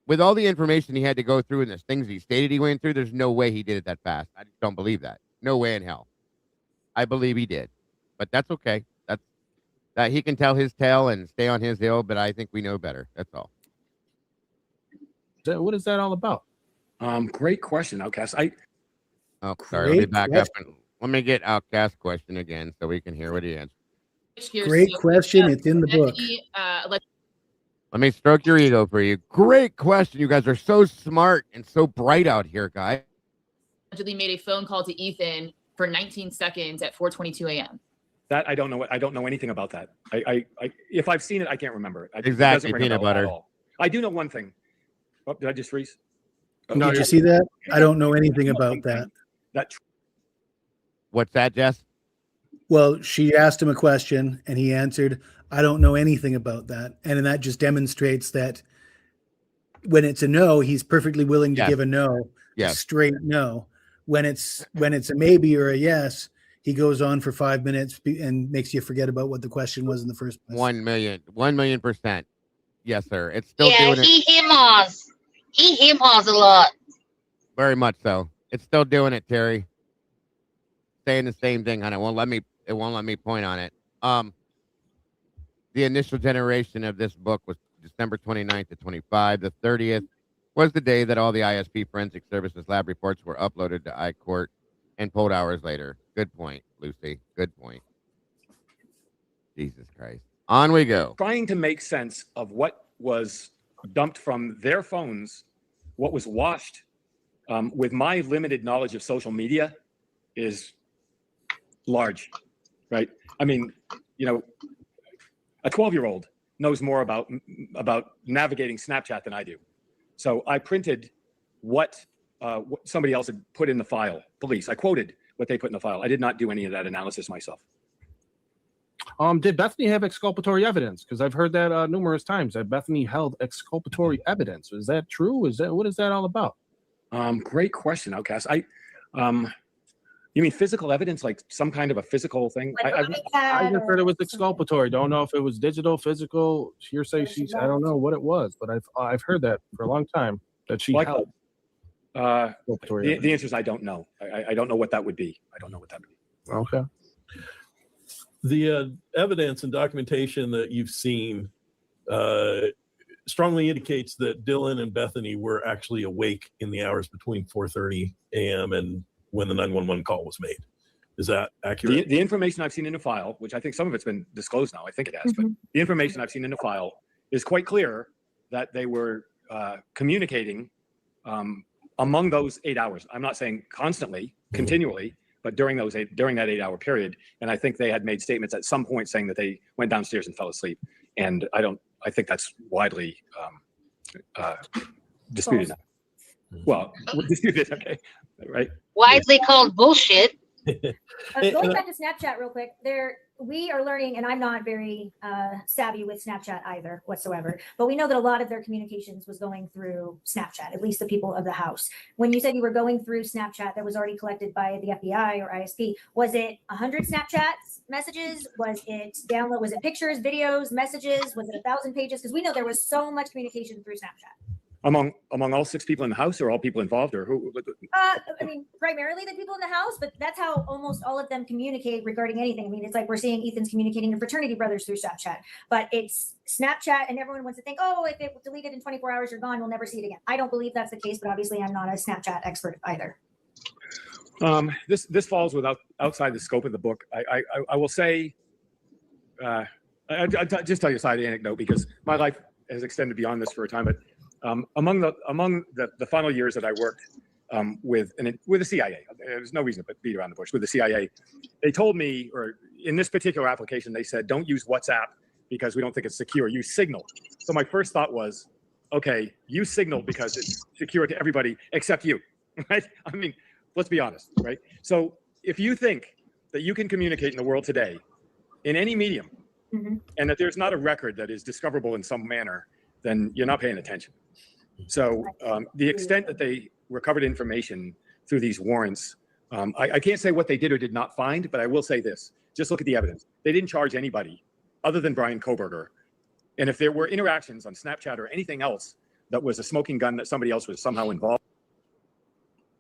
With all the information he had to go through and the things he stated he went through, there's no way he did it that fast. I just don't believe that. No way in hell. I believe he did. But that's okay. That's that he can tell his tale and stay on his hill, but I think we know better. That's all. What is that all about? Great question, Outcast. Sorry, let me back up and let me get Outcast's question again so we can hear what he answered. Great question. It's in the book. Let me stroke your ego for you. Great question. You guys are so smart and so bright out here, guys. Allegedly made a phone call to Ethan for 19 seconds at 4:22 a.m. That I don't know. I don't know anything about that. I if I've seen it, I can't remember it. Exactly, peanut butter. At all. I do know one thing. Oh, did I just freeze? No, did you see that? I don't know anything about that. What's that, Jess? Well, she asked him a question and he answered, I don't know anything about that. And that just demonstrates that when it's a no, he's perfectly willing to give a no, a straight no. When it's a maybe or a yes, he goes on for 5 minutes and makes you forget about what the question was in the first place. 1 million%. Yes, sir. It's still doing it. He him-haws a lot. Very much so. It's still doing it, Terry. Saying the same thing, and it won't let me point on it. The initial generation of this book was December 29th to 25. The 30th was the day that all the ISP Forensic Services lab reports were uploaded to iCourt and pulled hours later. Good point, Lucy. Good point. Jesus Christ. On we go. Trying to make sense of what was dumped from their phones, what was washed with my limited knowledge of social media is large, right? I mean, you know, a 12-year-old knows more about navigating Snapchat than I do. So I printed what somebody else had put in the file. Police. I quoted what they put in the file. I did not do any of that analysis myself. Did Bethany have exculpatory evidence? Because I've heard that numerous times that Bethany held exculpatory evidence. Is that true? What is that all about? Great question, Outcast. You mean physical evidence, like some kind of a physical thing? I just heard it was exculpatory. Don't know if it was digital, physical, hearsay. I don't know what it was, but I've heard that for a long time that she held. The answer is I don't know. I don't know what that would be. Okay. The evidence and documentation that you've seen strongly indicates that Dylan and Bethany were actually awake in the hours between 4:30 a.m. and when the 911 call was made. Is that accurate? The information I've seen in the file, which I think some of it's been disclosed now, I think it has, but the information I've seen in the file is quite clear that they were communicating among those 8 hours. I'm not saying constantly, continually, but during that 8-hour period. And I think they had made statements at some point saying that they went downstairs and fell asleep. And I think that's widely disputed now. Well, disputed, okay, right? Widely called bullshit. Going back to Snapchat real quick, we are learning, and I'm not very savvy with Snapchat either whatsoever, but we know that a lot of their communications was going through Snapchat, at least the people of the house. When you said you were going through Snapchat that was already collected by the FBI or ISP, was it 100 Snapchat messages? Was it download? Was it pictures, videos, messages? Was it 1,000 pages? Because we know there was so much communication through Snapchat. Among all 6 people in the house, or all people involved, or who? I mean, primarily the people in the house, but that's how almost all of them communicate regarding anything. I mean, it's like we're seeing Ethan's communicating to fraternity brothers through Snapchat, but it's Snapchat, and everyone wants to think, oh, if it was deleted in 24 hours, you're gone, we'll never see it again. I don't believe that's the case, but obviously I'm not a Snapchat expert either. This falls outside the scope of the book. I will say, I just tell you a side anecdote because my life has extended beyond this for a time, but. Among the final years that I worked with the CIA, there's no reason to beat around the bush. With the CIA, they told me, or in this particular application, they said, don't use WhatsApp because we don't think it's secure. Use Signal. So my first thought was, okay, use Signal because it's secure to everybody except you, right? I mean, let's be honest, right? So if you think that you can communicate in the world today in any medium, and that there's not a record that is discoverable in some manner, then you're not paying attention. So the extent that they recovered information through these warrants, I can't say what they did or did not find, but I will say this. Just look at the evidence. They didn't charge anybody other than Brian Koberger. And if there were interactions on Snapchat or anything else that was a smoking gun that somebody else was somehow involved.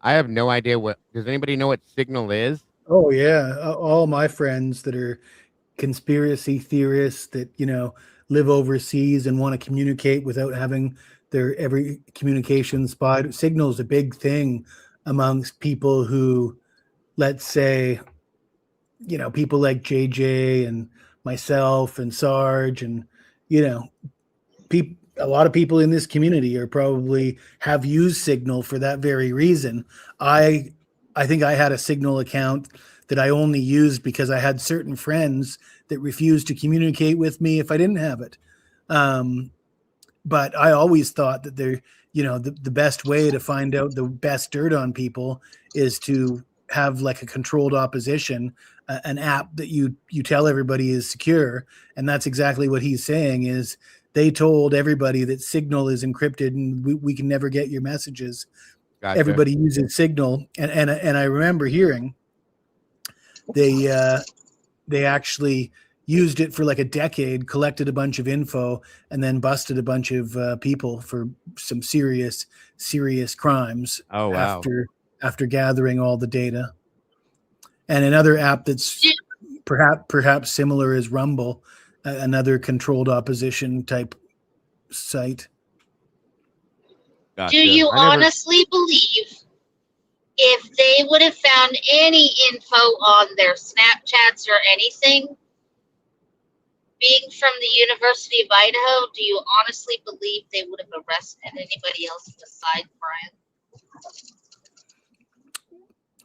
I have no idea does anybody know what Signal is? Oh, yeah. All my friends that are conspiracy theorists that, live overseas and want to communicate without having their every communication spied. Signal's a big thing amongst people who, let's say, people like JJ and myself and Sarge and, a lot of people in this community are probably have used Signal for that very reason. I think I had a Signal account that I only used because I had certain friends that refused to communicate with me if I didn't have it. But I always thought that the best way to find out the best dirt on people is to have like a controlled opposition, an app that you tell everybody is secure. And that's exactly what he's saying is they told everybody that Signal is encrypted and we can never get your messages. Gotcha. Everybody uses Signal. And I remember hearing they actually used it for like a decade, collected a bunch of info, and then busted a bunch of people for some serious crimes. Oh, wow. After gathering all the data. And another app that's perhaps similar is Rumble, another controlled opposition type site. Gotcha. Do you honestly believe if they would have found any info on their Snapchats or anything, being from the University of Idaho, do you honestly believe they would have arrested anybody else besides Brian?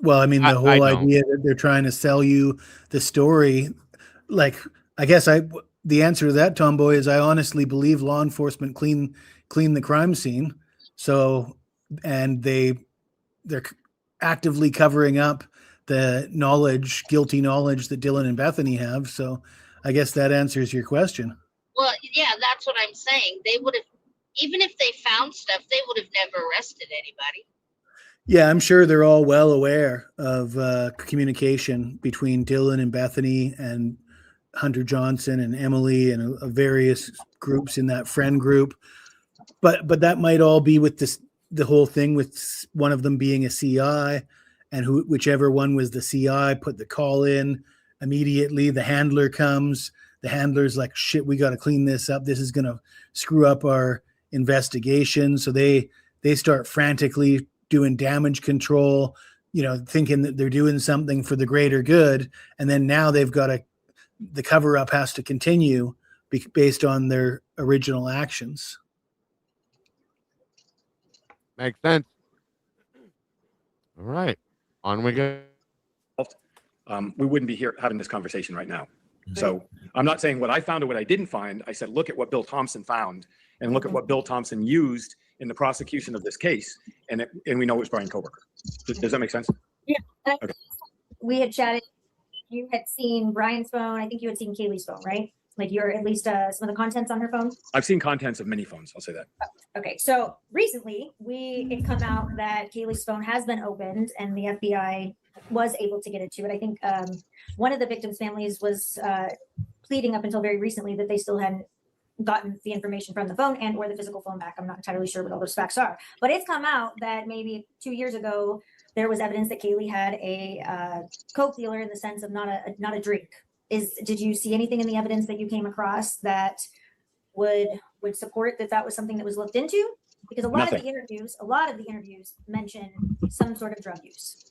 Well, I mean, the whole idea that they're trying to sell you the story, like, I guess the answer to that, Tomboy, is I honestly believe law enforcement clean the crime scene. So, and they're actively covering up the guilty knowledge that Dylan and Bethany have. So I guess that answers your question. Well, yeah, that's what I'm saying. They would have, even if they found stuff, they would have never arrested anybody. Yeah, I'm sure they're all well aware of communication between Dylan and Bethany and Hunter Johnson and Emily and various groups in that friend group. But that might all be with the whole thing with one of them being a CI, and whichever one was the CI put the call in immediately. The handler comes. The handler's like, shit, we got to clean this up. This is going to screw up our investigation. So they start frantically doing damage control, thinking that they're doing something for the greater good. And then now they've got the cover up has to continue based on their original actions. Makes sense. All right. On we go. We wouldn't be here having this conversation right now. So I'm not saying what I found or what I didn't find. I said, look at what Bill Thompson found and look at what Bill Thompson used in the prosecution of this case. And we know it was Brian Coworker. Does that make sense? Yeah. Okay. We had chatted. You had seen Brian's phone. I think you had seen Kaylee's phone, right? Like at least some of the contents on her phone? I've seen contents of many phones. I'll say that. Okay. So recently it come out that Kaylee's phone has been opened and the FBI was able to get into it. I think one of the victims' families was pleading up until very recently that they still hadn't gotten the information from the phone and or the physical phone back. I'm not entirely sure what all those facts are, but it's come out that maybe 2 years ago there was evidence that Kaylee had a coke dealer in the sense of not a drink. Did you see anything in the evidence that you came across that would support that was something that was looked into? Because a lot of the interviews mention some sort of drug use.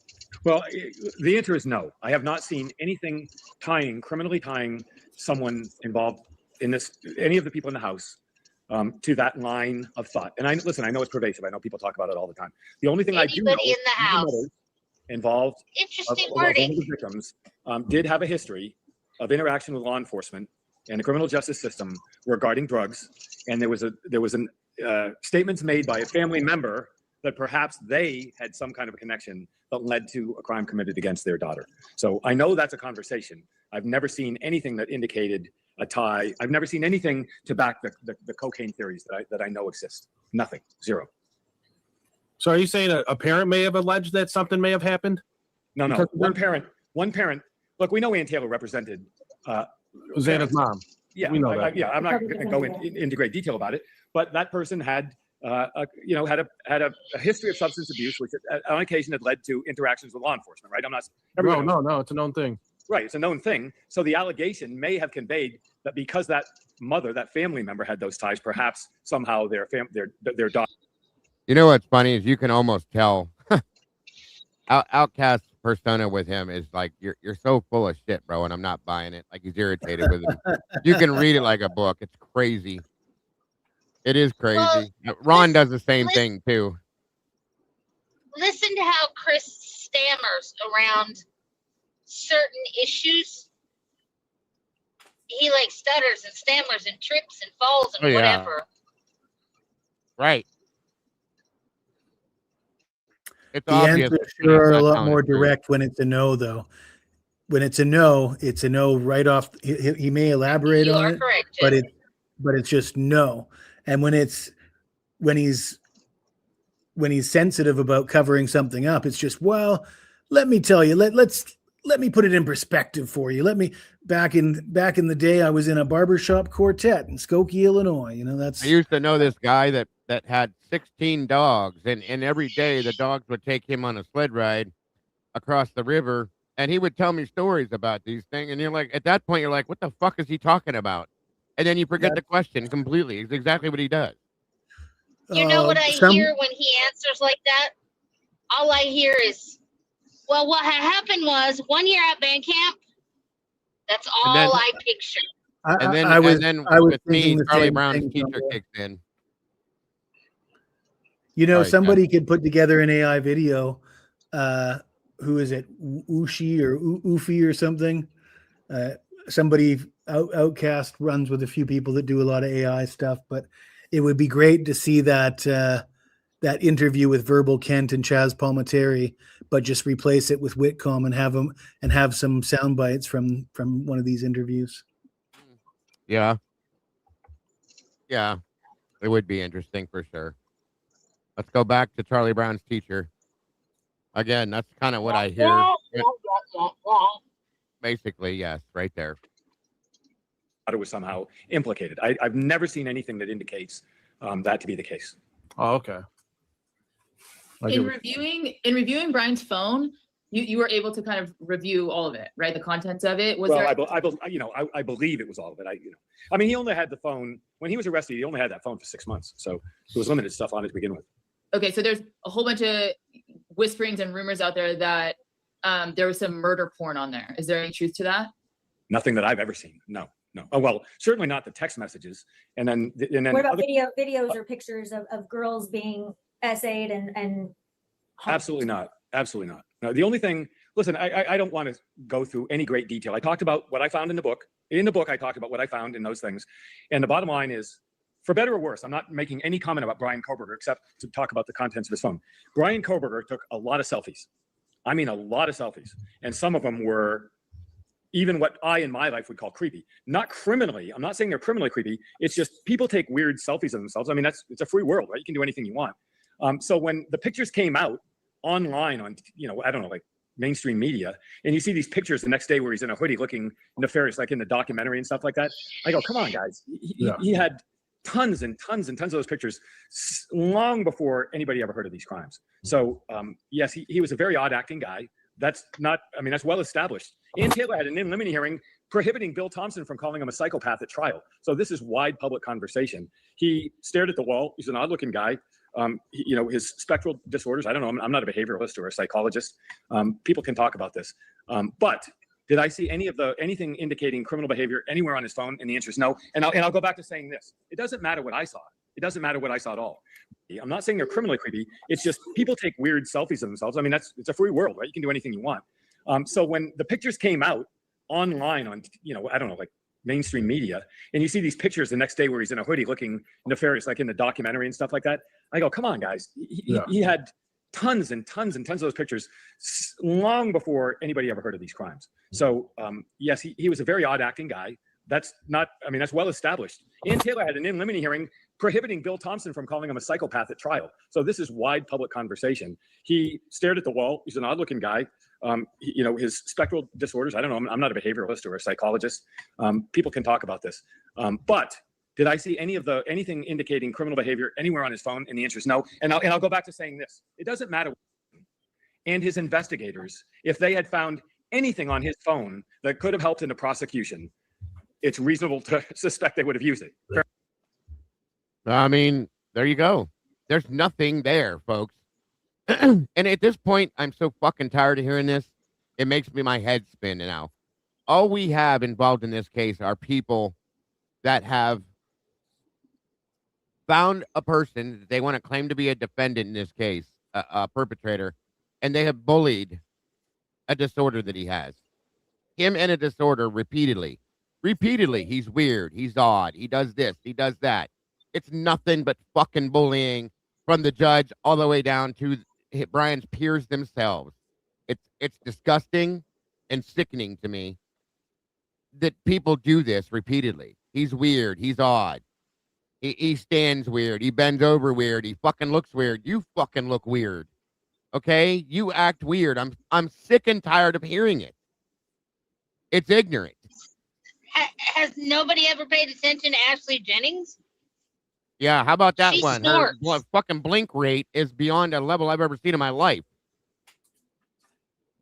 Well, the answer is no. I have not seen anything criminally tying someone involved in this, any of the people in the house, to that line of thought. And I know it's pervasive. I know people talk about it all the time. The only thing I do know in the house involved interesting one of wording. the victims did have a history of interaction with law enforcement and the criminal justice system regarding drugs. And there was statements made by a family member that perhaps they had some kind of a connection that led to a crime committed against their daughter. So I know that's a conversation. I've never seen anything that indicated a tie. I've never seen anything to back the cocaine theories that I know exist. Nothing. Zero. So are you saying a parent may have alleged that something may have happened? No. One parent. Look, we know Ann Taylor represented Xana's mom. Yeah, we know that. I'm not going to go into great detail about it, but that person had a history of substance abuse, which on occasion had led to interactions with law enforcement. Right? No, it's a known thing. Right, it's a known thing. So the allegation may have conveyed that because that family member had those ties, perhaps somehow their daughter. You know what's funny is you can almost tell Outcast's persona with him is like you're so full of shit, bro, and I'm not buying it. Like he's irritated with him. You can read it like a book. It's crazy. It is crazy. Well, Ron does the same thing too. Listen to how Chris stammers around certain issues. He like stutters and stammers and trips and falls and whatever. Right. It's the answers sure are a lot more direct when it's a no, though. When it's a no right off. He may elaborate on it, correct, but it's just no. And when he's sensitive about covering something up, it's just, well, let me tell you, let me put it in perspective for you. Back in the day, I was in a barbershop quartet in Skokie, Illinois. I used to know this guy that had 16 dogs, and every day the dogs would take him on a sled ride across the river, and he would tell me stories about these things. And you're like, at that point, you're like, what the fuck is he talking about? And then you forget the question completely. It's exactly what he does. You know what I hear when he answers like that? All I hear is, well, what had happened was 1 year at band camp. That's all I picture. And then with me, Charlie Brown's teacher kicks in. Somebody could put together an AI video who is it, Ushi or Ufi or something? Somebody Outcast runs with a few people that do a lot of AI stuff, but it would be great to see that that interview with Verbal Kent and Chaz Palminteri, but just replace it with Whitcomb and have some sound bites from one of these interviews. Yeah. Yeah. It would be interesting for sure. Let's go back to Charlie Brown's teacher. Again, that's kind of what I hear. Basically, yes, right there. It was somehow implicated. I've never seen anything that indicates that to be the case. Oh, okay. In reviewing Brian's phone, you were able to kind of review all of it, right? The contents of it. I believe it was all of it. I mean, he only had the phone when he was arrested. He only had that phone for 6 months, so there was limited stuff on it to begin with. Okay, so there's a whole bunch of whisperings and rumors out there that there was some murder porn on there. Is there any truth to that? Nothing that I've ever seen. No. Oh, well, certainly not the text messages. And then what about videos or pictures of girls being essayed and Absolutely not. Absolutely not. No, the only thing, listen, I don't want to go through any great detail. I talked about what I found in the book. In the book, I talked about what I found in those things. And the bottom line is, for better or worse, I'm not making any comment about Brian Koberger except to talk about the contents of his phone. Brian Koberger took a lot of selfies. I mean, a lot of selfies. And some of them were even what I in my life would call creepy. Not criminally. I'm not saying they're criminally creepy. It's just people take weird selfies of themselves. I mean, it's a free world, right? You can do anything you want. So when the pictures came out online on, I don't know, like mainstream media, and you see these pictures the next day where he's in a hoodie looking nefarious, like in the documentary and stuff like that, I go, come on, guys. He had tons and tons and tons of those pictures long before anybody ever heard of these crimes. So yes, he was a very odd acting guy. That's well established. Ann Taylor had an in limine hearing prohibiting Bill Thompson from calling him a psychopath at trial. So this is wide public conversation. He stared at the wall. He's an odd looking guy. His spectral disorders, I don't know, I'm not a behavioralist or a psychologist. People can talk about this. But did I see anything indicating criminal behavior anywhere on his phone? And the answer is no. And I'll go back to saying this. It doesn't matter what I saw. It doesn't matter what I saw at all. I'm not saying they're criminally creepy. It's just people take weird selfies of themselves. I mean, it's a free world, right? You can do anything you want. So when the pictures came out online on, I don't know, like mainstream media, and you see these pictures the next day where he's in a hoodie looking nefarious, like in the documentary and stuff like that, I go, come on, guys. He had tons and tons and tons of those pictures long before anybody ever heard of these crimes. So yes, he was a very odd acting guy. That's well established. Ann Taylor had an in limine hearing prohibiting Bill Thompson from calling him a psychopath at trial. So this is wide public conversation. He stared at the wall. He's an odd looking guy. His spectral disorders, I don't know, I'm not a behavioralist or a psychologist. People can talk about this. But did I see anything indicating criminal behavior anywhere on his phone? And the answer is no. And I'll go back to saying this. It doesn't matter. And his investigators, if they had found anything on his phone that could have helped in the prosecution, it's reasonable to suspect they would have used it. I mean, there you go. There's nothing there, folks. And at this point, I'm so fucking tired of hearing this. It makes my head spin now. All we have involved in this case are people that have found a person that they want to claim to be a defendant in this case, a perpetrator, and they have bullied a disorder that he has. Him and a disorder repeatedly. He's weird. He's odd. He does this. He does that. It's nothing but fucking bullying from the judge all the way down to Brian's peers themselves. It's disgusting and sickening to me that people do this repeatedly. He's weird. He's odd. He stands weird. He bends over weird. He fucking looks weird. You fucking look weird. Okay? You act weird. I'm sick and tired of hearing it. It's ignorant. Has nobody ever paid attention to Ashley Jennings? Yeah, how about that She one? snorts. Her fucking blink rate is beyond a level I've ever seen in my life.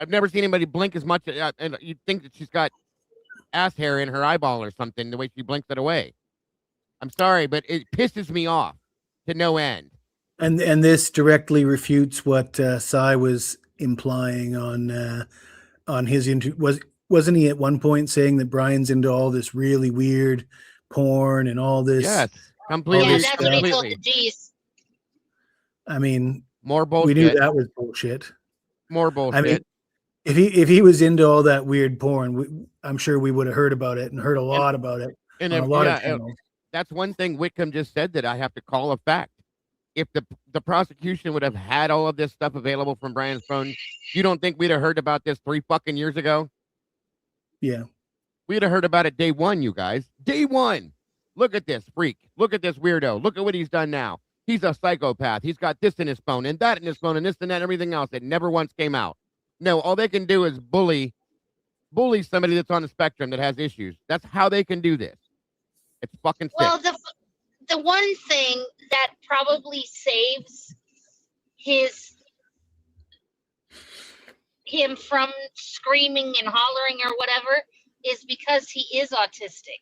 I've never seen anybody blink as much. And you'd think that she's got ass hair in her eyeball or something, the way she blinks it away. I'm sorry, but it pisses me off to no end. And this directly refutes what Cy was implying on his interview. Wasn't he at one point saying that Brian's into all this really weird porn and all this? Yes, completely. Yeah, that's what he told the G's. I mean, more bullshit. We knew that was bullshit. More bullshit. I mean, if he was into all that weird porn, I'm sure we would have heard about it and heard a lot about it on a lot of channels. That's one thing Whitcomb just said that I have to call a fact. If the prosecution would have had all of this stuff available from Brian's phone, you don't think we'd have heard about this 3 fucking years ago? Yeah. We'd have heard about it day one, you guys. Day one. Look at this freak. Look at this weirdo. Look at what he's done now. He's a psychopath. He's got this in his phone and that in his phone and this and that and everything else. It never once came out. No, all they can do is bully somebody that's on the spectrum that has issues. That's how they can do this. It's fucking sick. Well, the one thing that probably saves him from screaming and hollering or whatever is because he is autistic.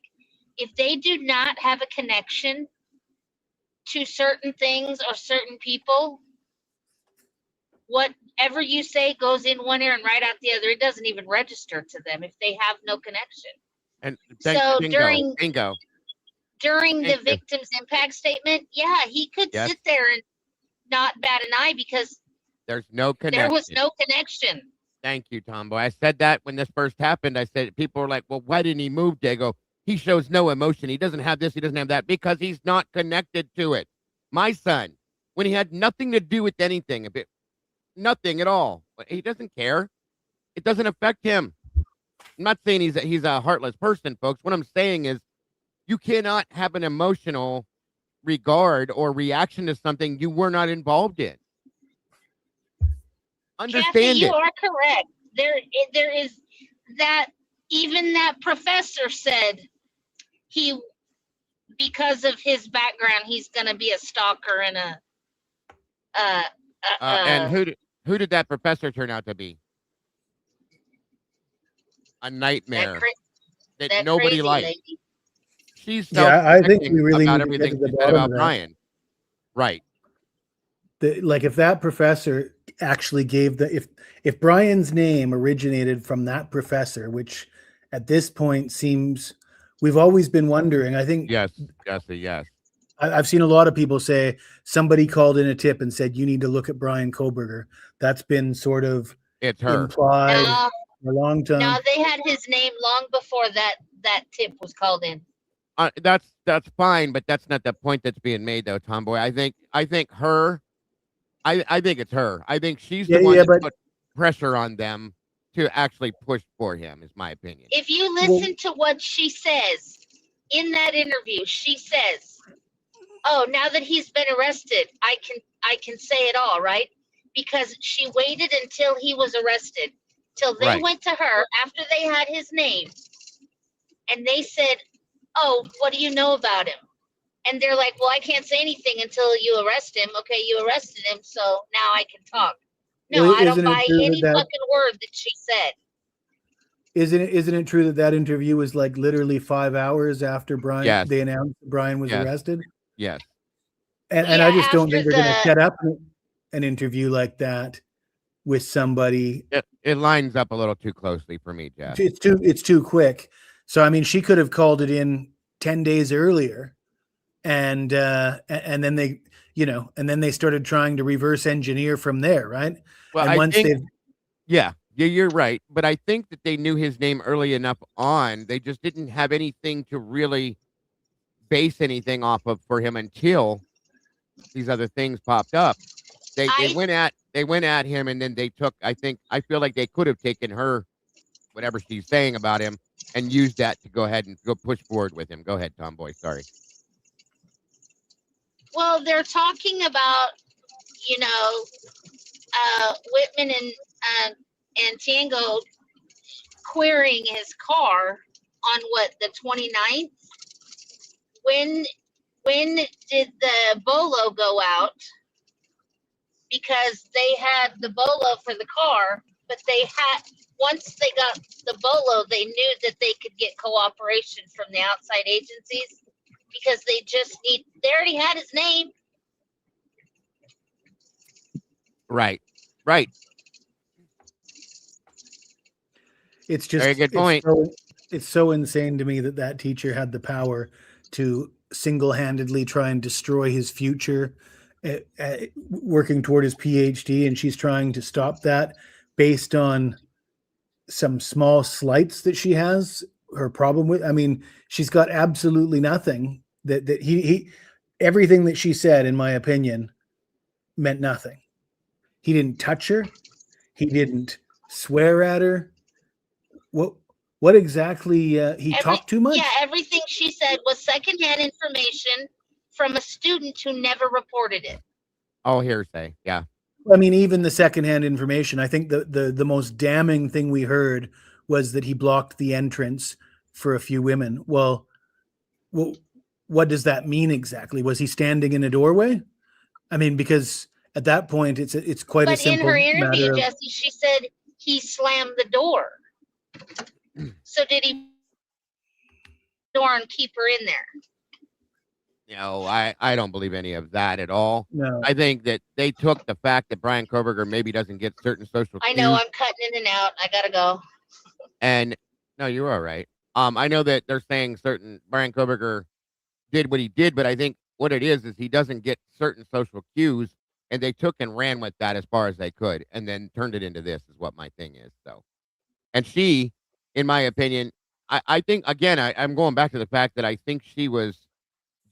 If they do not have a connection to certain things or certain people, whatever you say goes in one ear and right out the other. It doesn't even register to them if they have no connection. And so bingo. During the victim's impact statement, yeah, he could sit there and not bat an eye because there's no connection. There was no connection. Thank you, Tomboy. I said that when this first happened. I said, people were like, well, why didn't he move? They go, he shows no emotion. He doesn't have this. He doesn't have that because he's not connected to it. My son, when he had nothing to do with anything, nothing at all. He doesn't care. It doesn't affect him. I'm not saying he's a heartless person, folks. What I'm saying is you cannot have an emotional regard or reaction to something you were not involved in. Understand Kathy, you are correct. There is that. Even that professor said because of his background, he's going to be a stalker and and who did that professor turn out to be? A nightmare that nobody liked. Lady. She's I think we really about need everything to get to the bottom about of that. Brian. Right. Like if that professor actually gave if Brian's name originated from that professor, which at this point seems we've always been wondering. I think yes. I've seen a lot of people say somebody called in a tip and said you need to look at Brian Koberger. That's been sort of implied for a long time. No, they had his name long before that tip was called in. That's fine, but that's not the point that's being made, though, Tomboy. I think her. I think it's her. I think she's the one that put pressure on them to actually push for him, is my opinion. If you listen to what she says in that interview, she says, "Oh, now that he's been arrested, I can say it all, right?" Because she waited until he was arrested, till they went to her after they had his name, and they said, "Oh, what do you know about him?" And they're like, "Well, I can't say anything until you arrest him." Okay, you arrested him, so now I can talk. No, I don't buy any fucking word that she said. Isn't it true that interview was like literally 5 hours after Brian they announced Brian was arrested? Yes. And I just don't think they're going to set up an interview like that with somebody. It lines up a little too closely for me, Jeff. It's too quick. So I mean, she could have called it in 10 days earlier, and then they, and then they started trying to reverse engineer from there, right? Well, and you're right. But I think that they knew his name early enough on. They just didn't have anything to really base anything off of for him until these other things popped up. They went at him, and then they took. I feel like they could have taken her, whatever she's saying about him, and used that to go ahead and go push forward with him. Go ahead, Tomboy. Sorry. Well, they're talking about, Whitman and Tango querying his car on the 29th. When did the bolo go out? Because they had the bolo for the car, but once they got the bolo, they knew that they could get cooperation from the outside agencies because they already had his name. Right. It's just very good point. It's so insane to me that teacher had the power to single-handedly try and destroy his future, working toward his PhD, and she's trying to stop that based on some small slights that she has her problem with. I mean, she's got absolutely nothing that he everything that she said, in my opinion, meant nothing. He didn't touch her. He didn't swear at her. What exactly? He talked too much? Yeah, everything she said was secondhand information from a student who never reported it. Oh, hearsay. Yeah. I mean, even the secondhand information, I think the most damning thing we heard was that he blocked the entrance for a few women. Well, what does that mean exactly? Was he standing in a doorway? I mean, because at that point, it's quite a simple But in her interview, matter of, Jesse, she said he slammed the door. So did he door and keep her in there? No, I don't believe any of that at all. No. I think that they took the fact that Brian Koberger maybe doesn't get certain social I know, cues, I'm cutting in and out. I gotta go. and no, you're all right. I know that they're saying certain Brian Koberger did what he did, but I think what it is he doesn't get certain social cues, and they took and ran with that as far as they could, and then turned it into this is what my thing is. So, and she, in my opinion, I think again, I'm going back to the fact that I think she was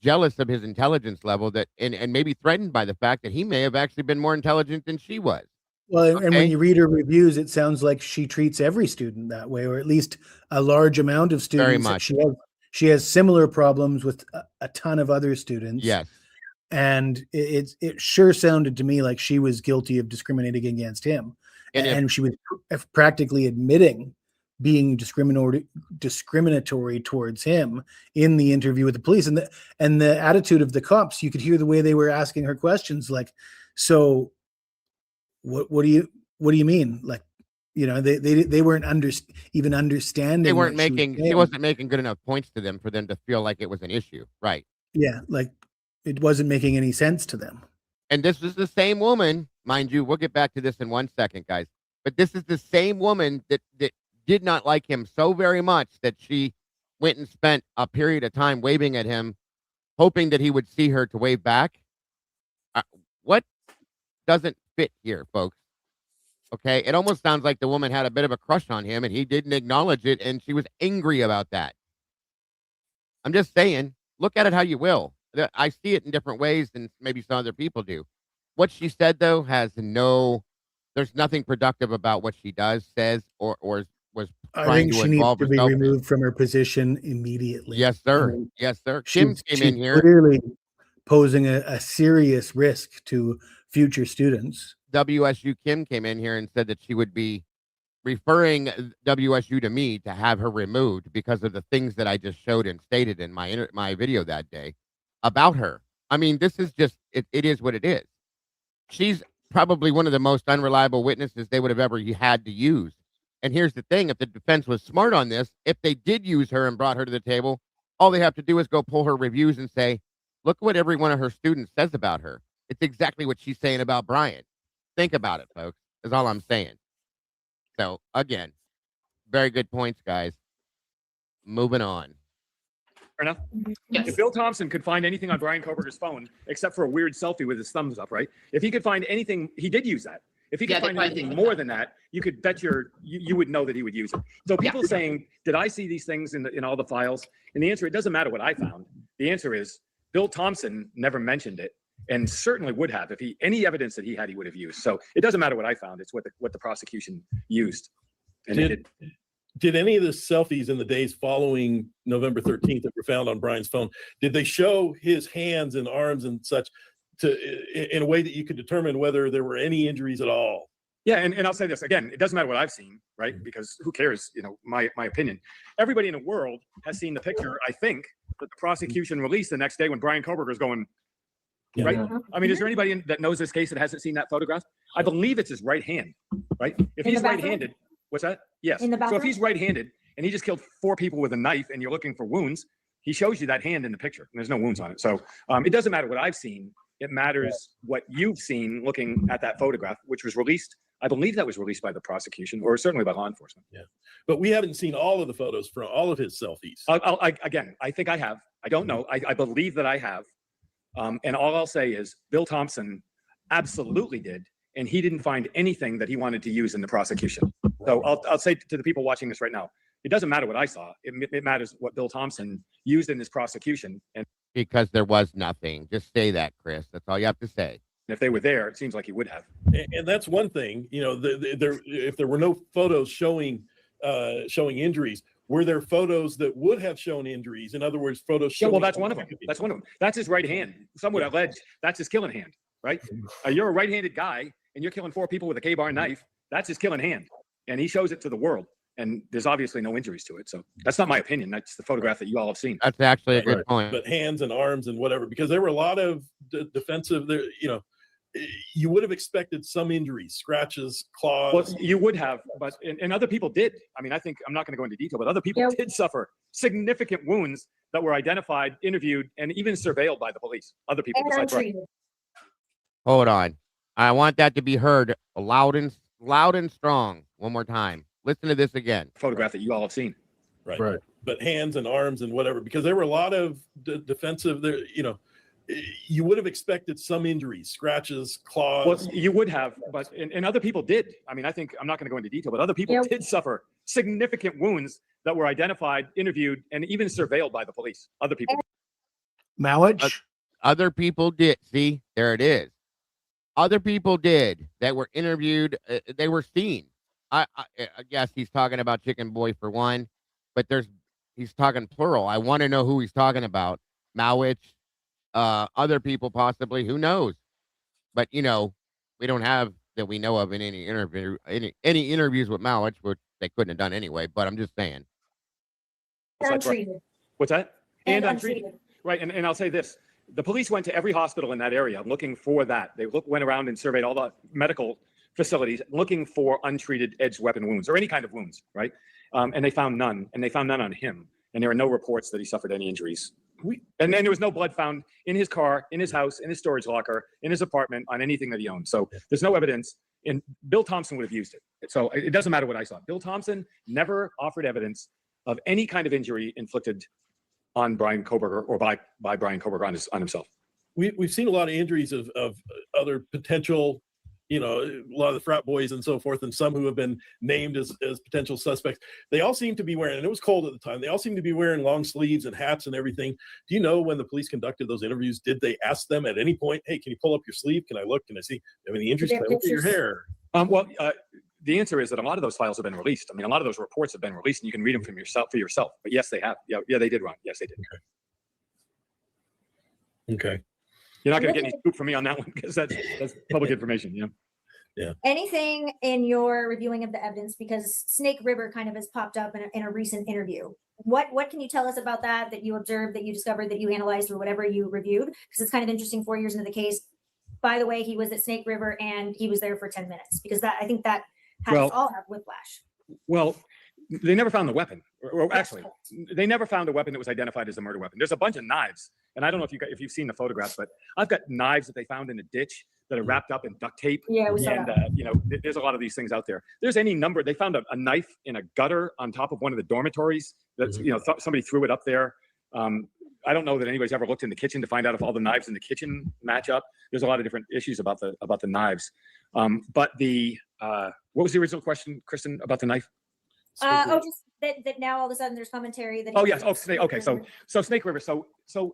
jealous of his intelligence level, that and maybe threatened by the fact that he may have actually been more intelligent than she was. well, and when you read her reviews, it sounds like she treats every student that way, or at least a large amount of students. Very much. She has similar problems with a ton of other students. Yes. And it sure sounded to me like she was guilty of discriminating against him. And she was practically admitting being discriminatory towards him in the interview with the police. And the attitude of the cops, you could hear the way they were asking her questions, like, so what do you mean? Like, you know, they weren't even understanding. They weren't he wasn't making good enough points to them for them to feel like it was an issue. Right. Yeah. Like, it wasn't making any sense to them. And this is the same woman, mind you, we'll get back to this in 1 second, guys. But this is the same woman that did not like him so very much that she went and spent a period of time waving at him, hoping that he would see her to wave back. What doesn't fit here, folks? Okay, it almost sounds like the woman had a bit of a crush on him and he didn't acknowledge it, and she was angry about that. I'm just saying, look at it how you will. I see it in different ways than maybe some other people do. What she said, though, there's nothing productive about what she says, or was trying to involve herself. I think she needs to be removed from her position immediately. Yes, sir. I mean, yes, sir. Kim came in here. Clearly posing a serious risk to future students. WSU Kim came in here and said that she would be referring WSU to me to have her removed because of the things that I just showed and stated in my video that day about her. I mean, this is just, it is what it is. She's probably one of the most unreliable witnesses they would have ever had to use. And here's the thing, if the defense was smart on this, if they did use her and brought her to the table, all they have to do is go pull her reviews and say, look what every one of her students says about her. It's exactly what she's saying about Brian. Think about it, folks, is all I'm saying. So, again, very good points, guys. Moving on. Fair enough. Yes. If Bill Thompson could find anything on Brian Koberger's phone, except for a weird selfie with his thumbs up, right? If he could find anything, he did use that. If he could find anything more than that, you could bet you would know that he would use it. So people saying, did I see these things in all the files? And the answer, it doesn't matter what I found. The answer is Bill Thompson never mentioned it, and certainly would have if any evidence that he had, he would have used. So it doesn't matter what I found. It's what the prosecution used. And did any of the selfies in the days following November 13th that were found on Brian's phone, did they show his hands and arms and such in a way that you could determine whether there were any injuries at all? Yeah, and I'll say this again, it doesn't matter what I've seen, right? Because who cares, my opinion. Everybody in the world has seen the picture, I think, that the prosecution released the next day when Brian Koberger is going, right? I mean, is there anybody that knows this case that hasn't seen that photograph? I believe it's his right hand, right? If he's right-handed, what's that? Yes. So if he's right-handed and he just killed 4 people with a knife and you're looking for wounds, he shows you that hand in the picture and there's no wounds on it. So it doesn't matter what I've seen. It matters what you've seen looking at that photograph, which was released. I believe that was released by the prosecution or certainly by law enforcement. Yeah. But we haven't seen all of the photos from all of his selfies. Again, I think I have. I don't know. I believe that I have. And all I'll say is Bill Thompson absolutely did. And he didn't find anything that he wanted to use in the prosecution. So I'll say to the people watching this right now, it doesn't matter what I saw. It matters what Bill Thompson used in his prosecution. And because there was nothing. Just say that, Chris. That's all you have to say. if they were there, it seems like he would have. And that's one thing, you know, if there were no photos showing injuries, were there photos that would have shown injuries? In other words, photos showing. Yeah, well, that's one of them. That's one of them. That's his right hand. Some would allege that's his killing hand, right? You're a right-handed guy and you're killing 4 people with a K-bar knife. That's his killing hand. And he shows it to the world. And there's obviously no injuries to it. So that's not my opinion. That's the photograph that you all have seen. That's actually a good point. But hands and arms and whatever, because there were a lot of defensive, you know, you would have expected some injuries, scratches, claws. Well, you would have, but and other people did. I mean, I think I'm not going to go into detail, but other people did suffer significant wounds that were identified, interviewed, and even surveilled by the police. Other people besides Brian. Hold on. I want that to be heard loud and strong. One more time. Listen to this again. Photograph that you all have seen. Right. But hands and arms and whatever, because there were a lot of defensive, you know, you would have expected some injuries, scratches, claws. Well, you would have, but and other people did. I mean, I think I'm not going to go into detail, but other people did suffer significant wounds that were identified, interviewed, and even surveilled by the police. Other people. Mowich? Other people did. See, there it is. Other people did that were interviewed. They were seen. I guess he's talking about Chicken Boy for one, but he's talking plural. I want to know who he's talking about. Mowich. Other people possibly, who knows? But you know, we don't have that we know of in any interview, any interviews with Mowich, which they couldn't have done anyway. But I'm just saying. Untreated. What's that? And untreated. Right, and I'll say this: the police went to every hospital in that area looking for that. They went around and surveyed all the medical facilities looking for untreated edged weapon wounds or any kind of wounds, right? And they found none, and they found none on him. And there are no reports that he suffered any injuries. And then there was no blood found in his car, in his house, in his storage locker, in his apartment, on anything that he owned. So there's no evidence. And Bill Thompson would have used it. So it doesn't matter what I saw. Bill Thompson never offered evidence of any kind of injury inflicted on Brian Koberger or by Brian Koberger on himself. We've seen a lot of injuries of other potential, you know, a lot of the frat boys and so forth, and some who have been named as potential suspects. They all seem to be wearing, and it was cold at the time, they all seem to be wearing long sleeves and hats and everything. Do you know when the police conducted those interviews, did they ask them at any point, hey, can you pull up your sleeve? Can I look? Can I see? Have any injuries? Can I look at your hair? The answer is that a lot of those files have been released. I mean, a lot of those reports have been released, and you can read them for yourself. But yes, they have. Yeah, they did, Ron. Yes, they did. Okay. You're not going to get any scoop from me on that one because that's public information. Yeah. Anything in your reviewing of the evidence, because Snake River kind of has popped up in a recent interview. What can you tell us about that you observed, that you discovered, that you analyzed, or whatever you reviewed? Because it's kind of interesting 4 years into the case. By the way, he was at Snake River and he was there for 10 minutes because I think that has us all have whiplash. Well, they never found the weapon. Or actually, they never found a weapon that was identified as a murder weapon. There's a bunch of knives, and I don't know if you've seen the photographs, but I've got knives that they found in a ditch that are wrapped up in duct tape. Yeah, we saw that. You know, there's a lot of these things out there. There's any number. They found a knife in a gutter on top of one of the dormitories. That's you know, somebody threw it up there. I don't know that anybody's ever looked in the kitchen to find out if all the knives in the kitchen match up. There's a lot of different issues about the knives. But what was the original question, Kristen, about the knife? Just that now all of a sudden there's commentary that. Oh yes. Oh, Snake. Okay. So Snake River. So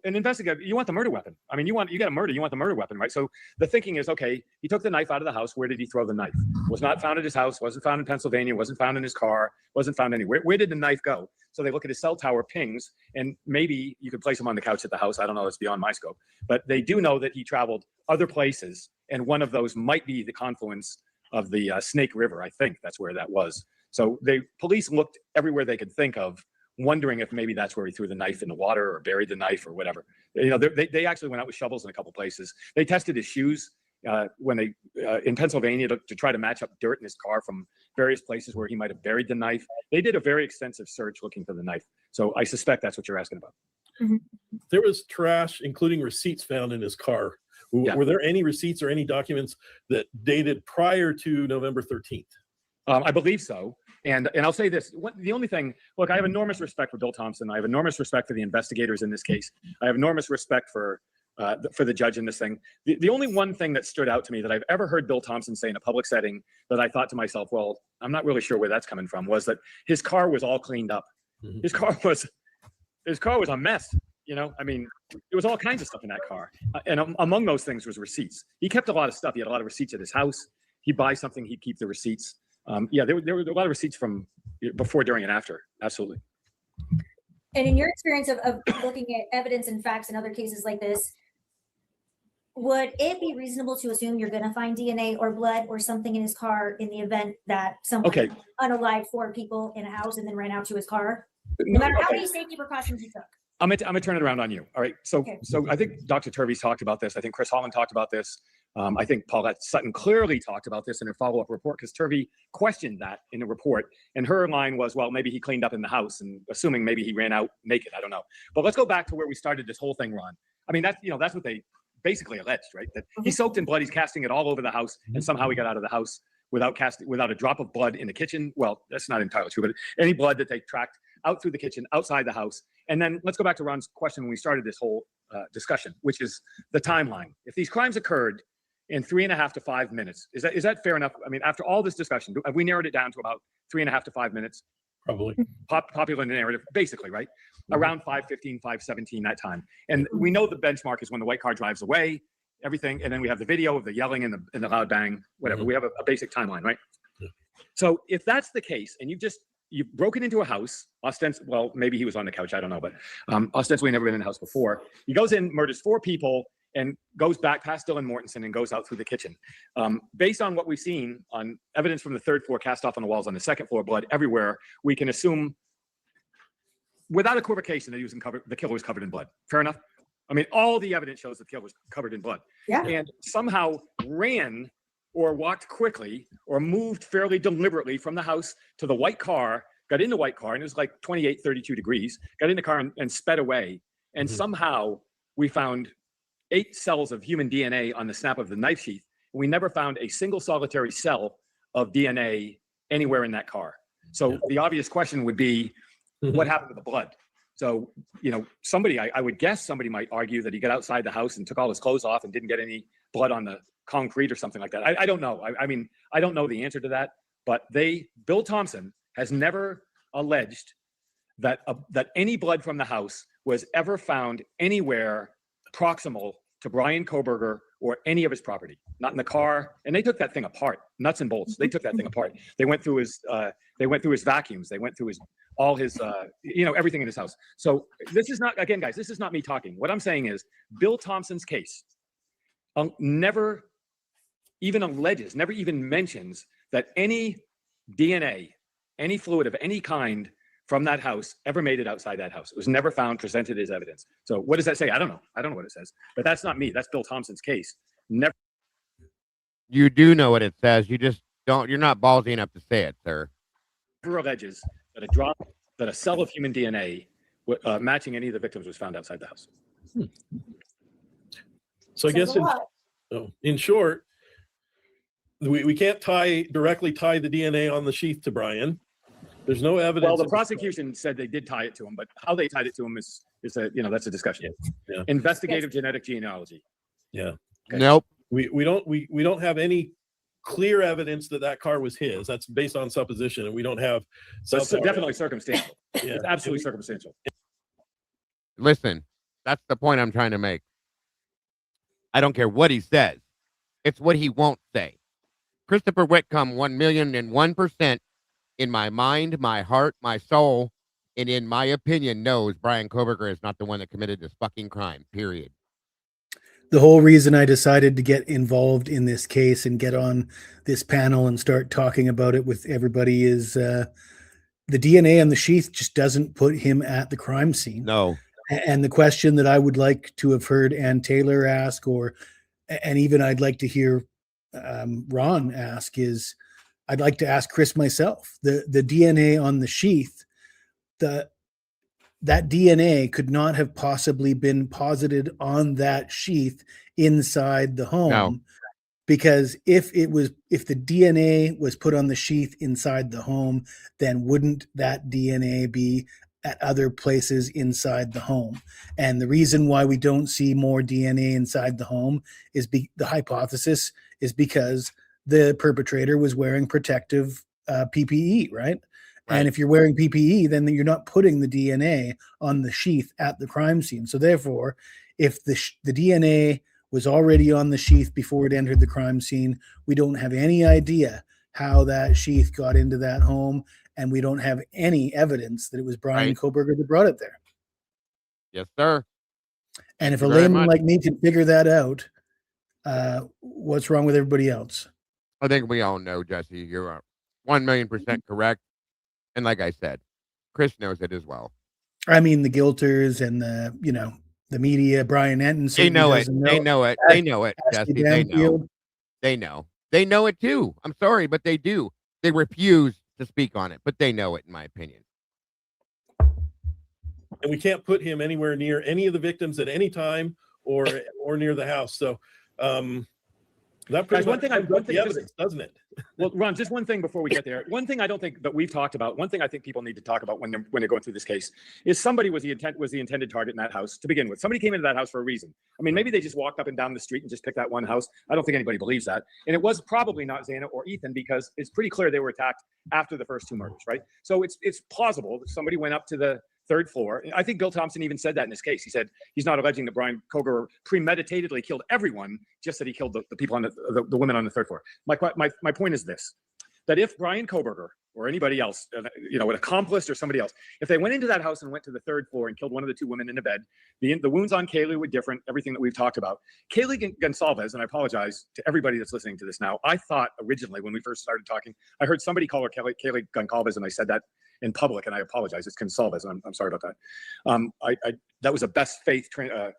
an investigator, you want the murder weapon. I mean, you got a murder. You want the murder weapon, right? So the thinking is, okay, he took the knife out of the house. Where did he throw the knife? Was not found at his house. Wasn't found in Pennsylvania. Wasn't found in his car. Wasn't found anywhere. Where did the knife go? So they look at his cell tower pings, and maybe you could place him on the couch at the house. I don't know. It's beyond my scope. But they do know that he traveled other places, and one of those might be the confluence of the Snake River. I think that's where that was. So police looked everywhere they could think of, wondering if maybe that's where he threw the knife in the water or buried the knife or whatever. You know, they actually went out with shovels in a couple places. They tested his shoes when they in Pennsylvania to try to match up dirt in his car from various places where he might have buried the knife. They did a very extensive search looking for the knife. So I suspect that's what you're asking about. Mm-hmm. There was trash, including receipts, found in his car. Yeah. Were there any receipts or any documents that dated prior to November 13th? I believe so. And I'll say this, the only thing, look, I have enormous respect for Bill Thompson. I have enormous respect for the investigators in this case. I have enormous respect for for the judge in this thing. The only one thing that stood out to me that I've ever heard Bill Thompson say in a public setting that I thought to myself, well, I'm not really sure where that's coming from, was that his car was all cleaned up. Mm-hmm. His car was a mess. You know, I mean, there was all kinds of stuff in that car. And among those things was receipts. He kept a lot of stuff. He had a lot of receipts at his house. He'd buy something, he'd keep the receipts. There were a lot of receipts from before, during, and after. Absolutely. And in your experience of looking at evidence and facts in other cases like this, would it be reasonable to assume you're going to find DNA or blood or something in his car in the event that someone unalived 4 people in a house and then ran out to his car? No matter how many safety precautions you took. I'm gonna turn it around on you. All right. So I think Dr. Turvey's talked about this. I think Chris Holland talked about this. I think Paulette Sutton clearly talked about this in her follow-up report, because Turvey questioned that in the report. And her line was, well, maybe he cleaned up in the house, and assuming maybe he ran out naked. I don't know. But let's go back to where we started this whole thing, Ron. I mean, that's what they basically alleged, right? That he's soaked in blood, he's casting it all over the house, and somehow he got out of the house without a drop of blood in the kitchen. Well, that's not entirely true, but any blood that they tracked out through the kitchen, outside the house. And then let's go back to Ron's question when we started this whole discussion, which is the timeline. If these crimes occurred in 3.5 to 5 minutes, is that fair enough? I mean, after all this discussion, have we narrowed it down to about 3.5 to 5 minutes? Probably. Popular narrative, basically, right? Around 5:15, 5:17, that time. And we know the benchmark is when the white car drives away, everything. And then we have the video of the yelling and the loud bang, whatever. We have a basic timeline, right? Yeah. So if that's the case, and you've broken into a house, well, maybe he was on the couch, I don't know, but ostensibly never been in the house before. He goes in, murders 4 people, and goes back past Dylan Mortensen and goes out through the kitchen. Based on what we've seen on evidence from the 3rd floor, cast off on the walls on the 2nd floor, blood everywhere, we can assume without equivocation that the killer was covered in blood. Fair enough? I mean, all the evidence shows the killer was covered in blood. Yeah. And somehow ran or walked quickly or moved fairly deliberately from the house to the white car, got in the white car, and it was like 28, 32 degrees, got in the car and sped away. And somehow we found 8 cells of human DNA on the snap of the knife sheath. And we never found a single solitary cell of DNA anywhere in that car. So the obvious question would be, what happened to the blood? So, I would guess somebody might argue that he got outside the house and took all his clothes off and didn't get any blood on the concrete or something like that. I don't know. I mean, I don't know the answer to that, but Bill Thompson has never alleged that any blood from the house was ever found anywhere proximal to Brian Koberger or any of his property, not in the car. And they took that thing apart, nuts and bolts. They took that thing apart. They went through his vacuums. They went through everything in his house. So this is not, again, guys, this is not me talking. What I'm saying is Bill Thompson's case never even alleges, never even mentions that any DNA, any fluid of any kind from that house ever made it outside that house. It was never found, presented as evidence. So what does that say? I don't know. I don't know what it says, but that's not me. That's Bill Thompson's case. Never. You do know what it says. You just don't, you're not ballsy enough to say it, sir. Never alleges that a cell of human DNA matching any of the victims was found outside the house. So I guess in short, we can't directly tie the DNA on the sheath to Brian. There's no evidence. Well, the prosecution said they did tie it to him, but how they tied it to him is that's a discussion. Yeah. Investigative genetic genealogy. Yeah. Okay. Nope. We don't have any clear evidence that car was his. That's based on supposition, and we don't have. That's definitely circumstantial. Yeah. It's absolutely circumstantial. Listen, that's the point I'm trying to make. I don't care what he says. It's what he won't say. Christopher Whitcomb, 1,001% in my mind, my heart, my soul, and in my opinion, knows Brian Koberger is not the one that committed this fucking crime, period. The whole reason I decided to get involved in this case and get on this panel and start talking about it with everybody is the DNA on the sheath just doesn't put him at the crime scene. No. And the question that I would like to have heard Ann Taylor ask, and even I'd like to hear Ron ask, is I'd like to ask Chris myself. The DNA on the sheath, that DNA could not have possibly been posited on that sheath inside the home. No. Because if the DNA was put on the sheath inside the home, then wouldn't that DNA be at other places inside the home. And the reason why we don't see more DNA inside the home is the hypothesis is because the perpetrator was wearing protective PPE, right? And if you're wearing PPE, then you're not putting the DNA on the sheath at the crime scene. So therefore, if the DNA was already on the sheath before it entered the crime scene, we don't have any idea how that sheath got into that home, and we don't have any evidence that it was Brian Koberger that brought it there. Yes, sir. And if a layman like me can figure that out, what's wrong with everybody else? I think we all know, Jesse, you're 1,000,000% correct. And like I said, Chris knows it as well. I mean, the guilters and the media, Brian Enton. They know it. They know it. They know it, Jesse. They know. They know. They know it too. I'm sorry, but they do. They refuse to speak on it, but they know it, in my opinion. And we can't put him anywhere near any of the victims at any time or near the house. So that pretty much the evidence, doesn't it? Well, Ron, just one thing before we get there. One thing I don't think that we've talked about, one thing I think people need to talk about when they're going through this case is somebody was the intended target in that house to begin with. Somebody came into that house for a reason. I mean, maybe they just walked up and down the street and just picked that one house. I don't think anybody believes that. And it was probably not Xana or Ethan, because it's pretty clear they were attacked after the first two murders, right? So it's plausible that somebody went up to the third floor. I think Bill Thompson even said that in his case. He said he's not alleging that Brian Koberger premeditatedly killed everyone, just that he killed the people on the women on the third floor. My point is this, that if Brian Koberger or anybody else, an accomplice or somebody else, if they went into that house and went to the third floor and killed one of the two women in the bed, the wounds on Kaylee were different, everything that we've talked about. Kaylee Gonsalves, and I apologize to everybody that's listening to this now, I thought originally when we first started talking, I heard somebody call her Kaylee Gonsalves, and I said that in public, and I apologize. It's Gonsalves. I'm sorry about that. That was a best faith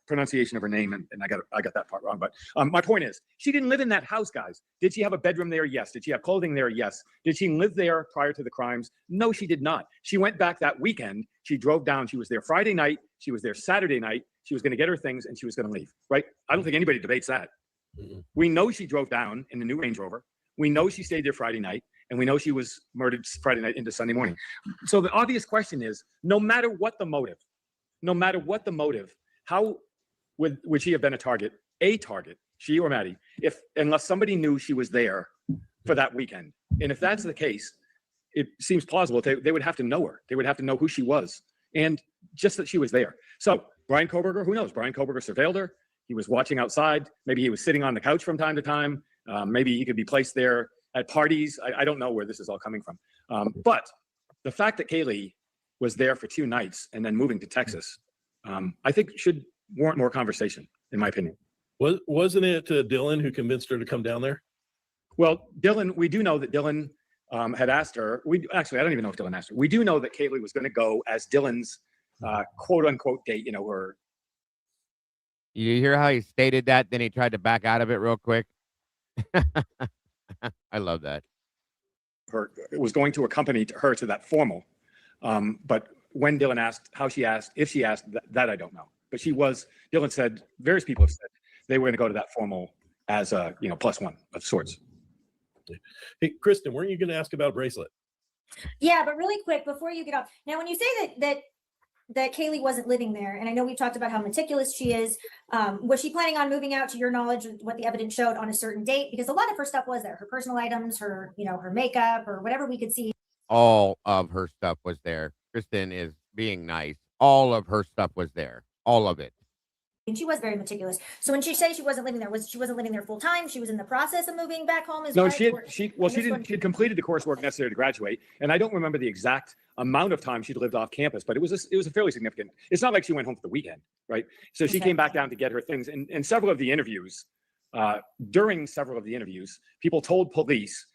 pronunciation of her name, and I got that part wrong. But my point is, she didn't live in that house, guys. Did she have a bedroom there? Yes. Did she have clothing there? Yes. Did she live there prior to the crimes? No, she did not. She went back that weekend. She drove down. She was there Friday night. She was there Saturday night. She was going to get her things, and she was going to leave. Right? I don't think anybody debates that. Mm-hmm. We know she drove down in the new Range Rover. We know she stayed there Friday night. And we know she was murdered Friday night into Sunday morning. So the obvious question is, no matter what the motive, how would she have been a target, she or Maddie, unless somebody knew she was there for that weekend? And if that's the case, it seems plausible they would have to know her. They would have to know who she was, and just that she was there. So Brian Koberger, who knows? Brian Koberger surveilled her. He was watching outside. Maybe he was sitting on the couch from time to time. Maybe he could be placed there at parties. I don't know where this is all coming from. But the fact that Kaylee was there for 2 nights and then moving to Texas, I think should warrant more conversation, in my opinion. Wasn't it Dylan who convinced her to come down there? Well, Dylan, we do know that Dylan had asked her. I don't even know if Dylan asked her. We do know that Kaylee was going to go as Dylan's quote unquote date, her. You hear how he stated that, then he tried to back out of it real quick? I love that. It was going to accompany her to that formal. But when Dylan asked, how she asked, if she asked, that I don't know. But Dylan said, various people have said they were going to go to that formal as a, +1 of sorts. Hey, Kristen, weren't you going to ask about a bracelet? Yeah, but really quick before you get off. Now, when you say that Kaylee wasn't living there, and I know we've talked about how meticulous she is, was she planning on moving out, to your knowledge, what the evidence showed, on a certain date? Because a lot of her stuff was there, her personal items, her makeup, or whatever we could see. All of her stuff was there. Kristen is being nice. All of her stuff was there. All of it. And she was very meticulous. So when she says she wasn't living there, she wasn't living there full time? She was in the process of moving back home? She had completed the coursework necessary to graduate. And I don't remember the exact amount of time she'd lived off campus, but it was a fairly significant. It's not like she went home for the weekend, right? So she came back down to get her things. And in several of the interviews, people told police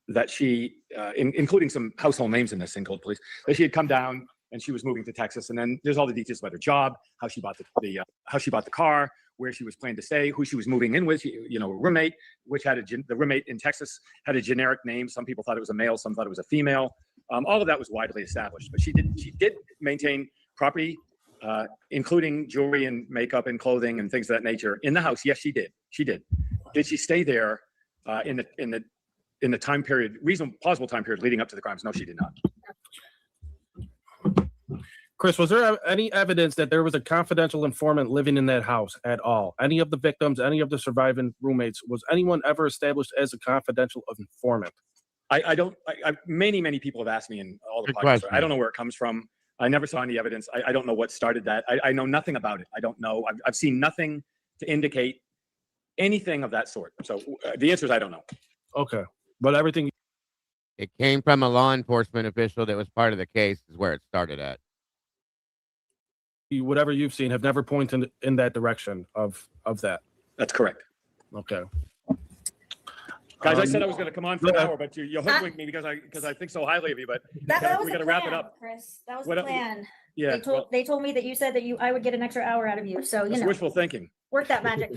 that she, including some household names in this thing, told police that she had come down and she was moving to Texas. And then there's all the details about her job, how she bought the car, where she was planning to stay, who she was moving in with, a roommate, which had the roommate in Texas had a generic name. Some people thought it was a male, some thought it was a female. All of that was widely established, but she did maintain property, including jewelry and makeup and clothing and things of that nature in the house. Yes, she did. Did she stay there in the time period, plausible time period leading up to the crimes? No, she did not. Chris, was there any evidence that there was a confidential informant living in that house at all? Any of the victims, any of the surviving roommates, was anyone ever established as a confidential informant? Many people have asked me in all the podcasts. I don't know where it comes from. I never saw any evidence. I don't know what started that. I know nothing about it. I don't know. I've seen nothing to indicate anything of that sort. So the answer is I don't know. Okay. But everything. It came from a law enforcement official that was part of the case is where it started at. Whatever you've seen have never pointed in that direction of that. That's correct. Okay. Guys, I said I was going to come on for an hour, but you hoodwinked me because I think so highly of you. But we got to wrap it up, Chris. That was the plan. Yeah. They told me that you said that I would get an extra hour out of you. So wishful thinking. Work that magic.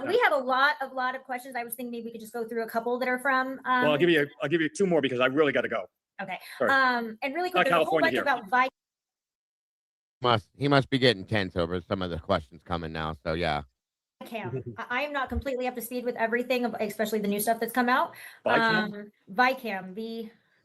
We have a lot of questions. I was thinking maybe we could just go through a couple that are from. Well, I'll give you two more because I really got to go. Okay. Sorry. And really quick, there's a whole bunch about He must be getting tense over some of the questions coming now. So yeah. I am not completely up to speed with everything, especially the new stuff that's come out. Vicam. I'm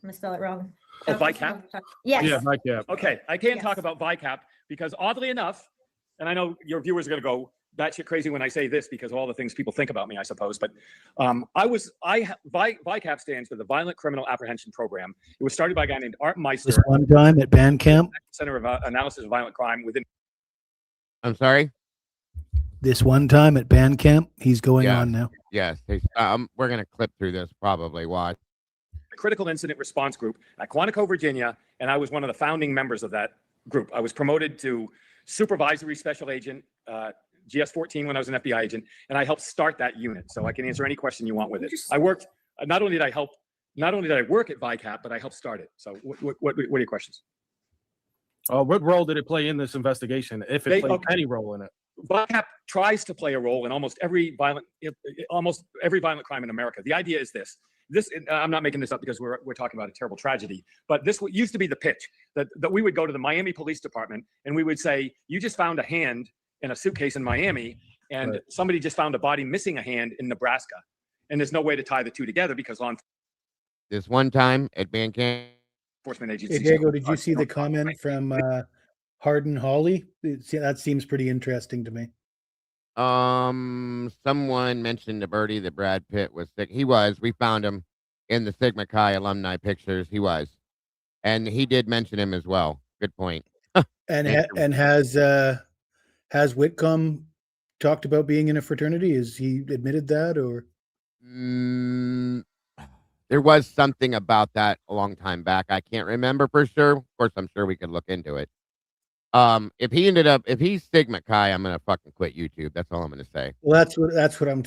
gonna spell it wrong. Oh, VICAP? Yes. Yeah, VICAP. Okay, I can't talk about VICAP because oddly enough, and I know your viewers are going to go batshit crazy when I say this because of all the things people think about me, I suppose. But VICAP stands for the Violent Criminal Apprehension Program. It was started by a guy named Art Meister. This one time at band camp. Center of Analysis of Violent Crime within. I'm sorry. This one time at band camp, he's going on now. Yes, we're gonna clip through this probably. Watch. The Critical Incident Response Group at Quantico, Virginia, and I was one of the founding members of that group. I was promoted to Supervisory Special Agent, GS-14 when I was an FBI agent, and I helped start that unit. So I can answer any question you want with it. I worked. Not only did I work at VICAP, but I helped start it. So what are your questions? What role did it play in this investigation, if it played any role in it? VICAP tries to play a role in almost every violent crime in America. The idea is this. I'm not making this up because we're talking about a terrible tragedy, but this used to be the pitch that we would go to the Miami Police Department and we would say, you just found a hand in a suitcase in Miami and somebody just found a body missing a hand in Nebraska. And there's no way to tie the two together because this one time at band camp. Enforcement agencies. Hey, Diego, did you see the comment from Hardin Hawley? That seems pretty interesting to me. Someone mentioned to Birdie that Brad Pitt was sick. He was. We found him in the Sigma Chi alumni pictures. He was, and he did mention him as well. Good point. And has Whitcomb talked about being in a fraternity? Is he admitted that, or? There was something about that a long time back. I can't remember for sure. Of course, I'm sure we could look into it. If he's Sigma Chi, I'm gonna fucking quit YouTube. That's all I'm gonna say. Well, that's what I'm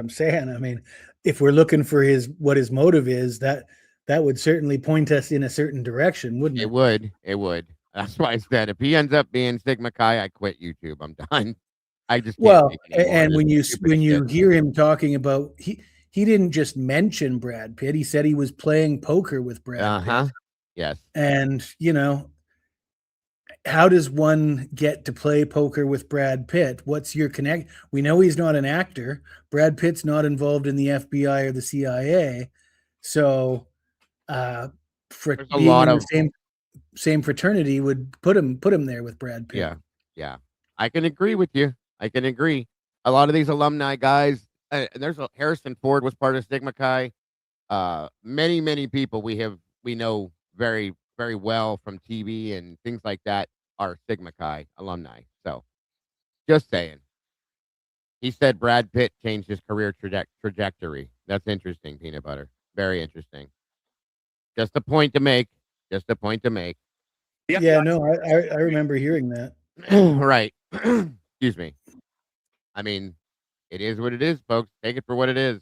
saying. I mean, if we're looking for what his motive is, that would certainly point us in a certain direction, wouldn't it? It would. That's why I said if he ends up being Sigma Chi, I quit YouTube. I'm done. I just can't and when you hear him talking about he didn't just mention Brad Pitt. He said he was playing poker with Brad Pitt. Yes. And how does one get to play poker with Brad Pitt? What's your connect? We know he's not an actor. Brad Pitt's not involved in the FBI or the CIA. So for a lot of the same fraternity would put him there with Brad Pitt. Yeah. I can agree with you. I can agree. A lot of these alumni guys, Harrison Ford was part of Sigma Chi. Many people we know very, very well from TV and things like that are Sigma Chi alumni. So just saying. He said Brad Pitt changed his career trajectory. That's interesting, Peanut Butter. Very interesting. Just a point to make. Yeah, no, I remember hearing that. Right. Excuse me. I mean, it is what it is, folks. Take it for what it is.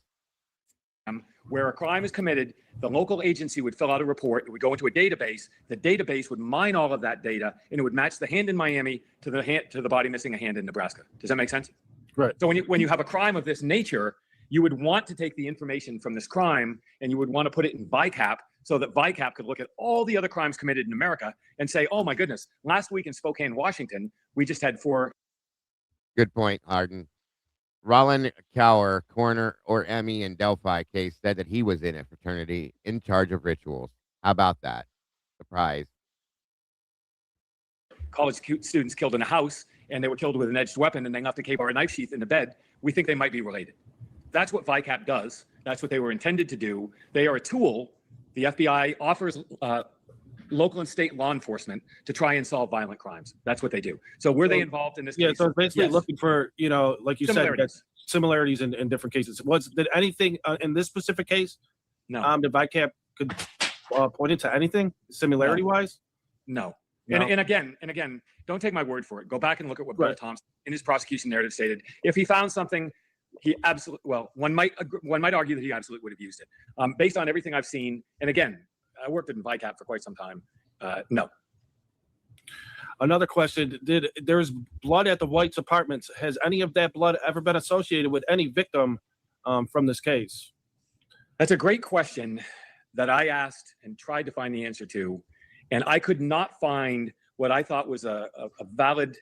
Where a crime is committed, the local agency would fill out a report. It would go into a database. The database would mine all of that data, and it would match the hand in Miami to the body missing a hand in Nebraska. Does that make sense? Right. So when you have a crime of this nature, you would want to take the information from this crime and you would want to put it in VICAP so that VICAP could look at all the other crimes committed in America and say, oh my goodness, last week in Spokane, Washington, we just had 4. Good point, Arden. Roland Cower, coroner or Emmy in Delphi case, said that he was in a fraternity in charge of rituals. How about that? Surprise. college students killed in a house and they were killed with an edged weapon and they left a K-bar knife sheath in the bed, we think they might be related. That's what VICAP does. That's what they were intended to do. They are a tool. The FBI offers local and state law enforcement to try and solve violent crimes. That's what they do. So were they involved in this case? So it's basically looking for, like you said, similarities in different cases. Did anything in this specific case? No. Did VICAP could point into anything similarity-wise? No. And again, don't take my word for it. Go back and look at what Bill Thompson in his prosecution narrative stated. If he found something, he absolutely, one might argue that he absolutely would have used it. Based on everything I've seen, and again, I worked in VICAP for quite some time. No. Another question: there's blood at the White's apartments? Has any of that blood ever been associated with any victim from this case? That's a great question that I asked and tried to find the answer to, and I could not find what I thought was a valid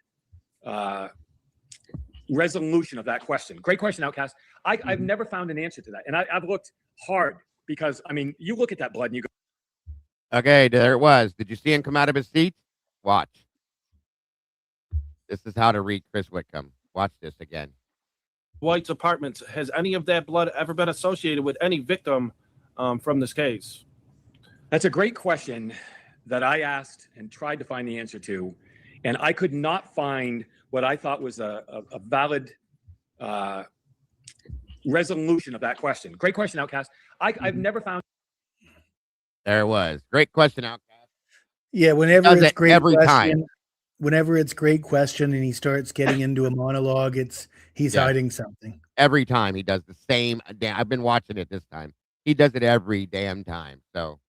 resolution of that question. Great question, Outcast. I've never found an answer to that, and I've looked hard because, I mean, you look at that blood and you go, okay, there it was. Did you see him come out of his seat? Watch. This is how to read Chris Whitcomb. Watch this again. White's apartments. Has any of that blood ever been associated with any victim from this case? That's a great question that I asked and tried to find the answer to, and I could not find what I thought was a valid resolution of that question. Great question, Outcast. I've never found. There it was. Great question, Outcast. Yeah, whenever it's great every question, time. Whenever it's great question and he starts getting into a monologue, he's hiding something. Every time he does the same. I've been watching it this time. He does it every damn time. So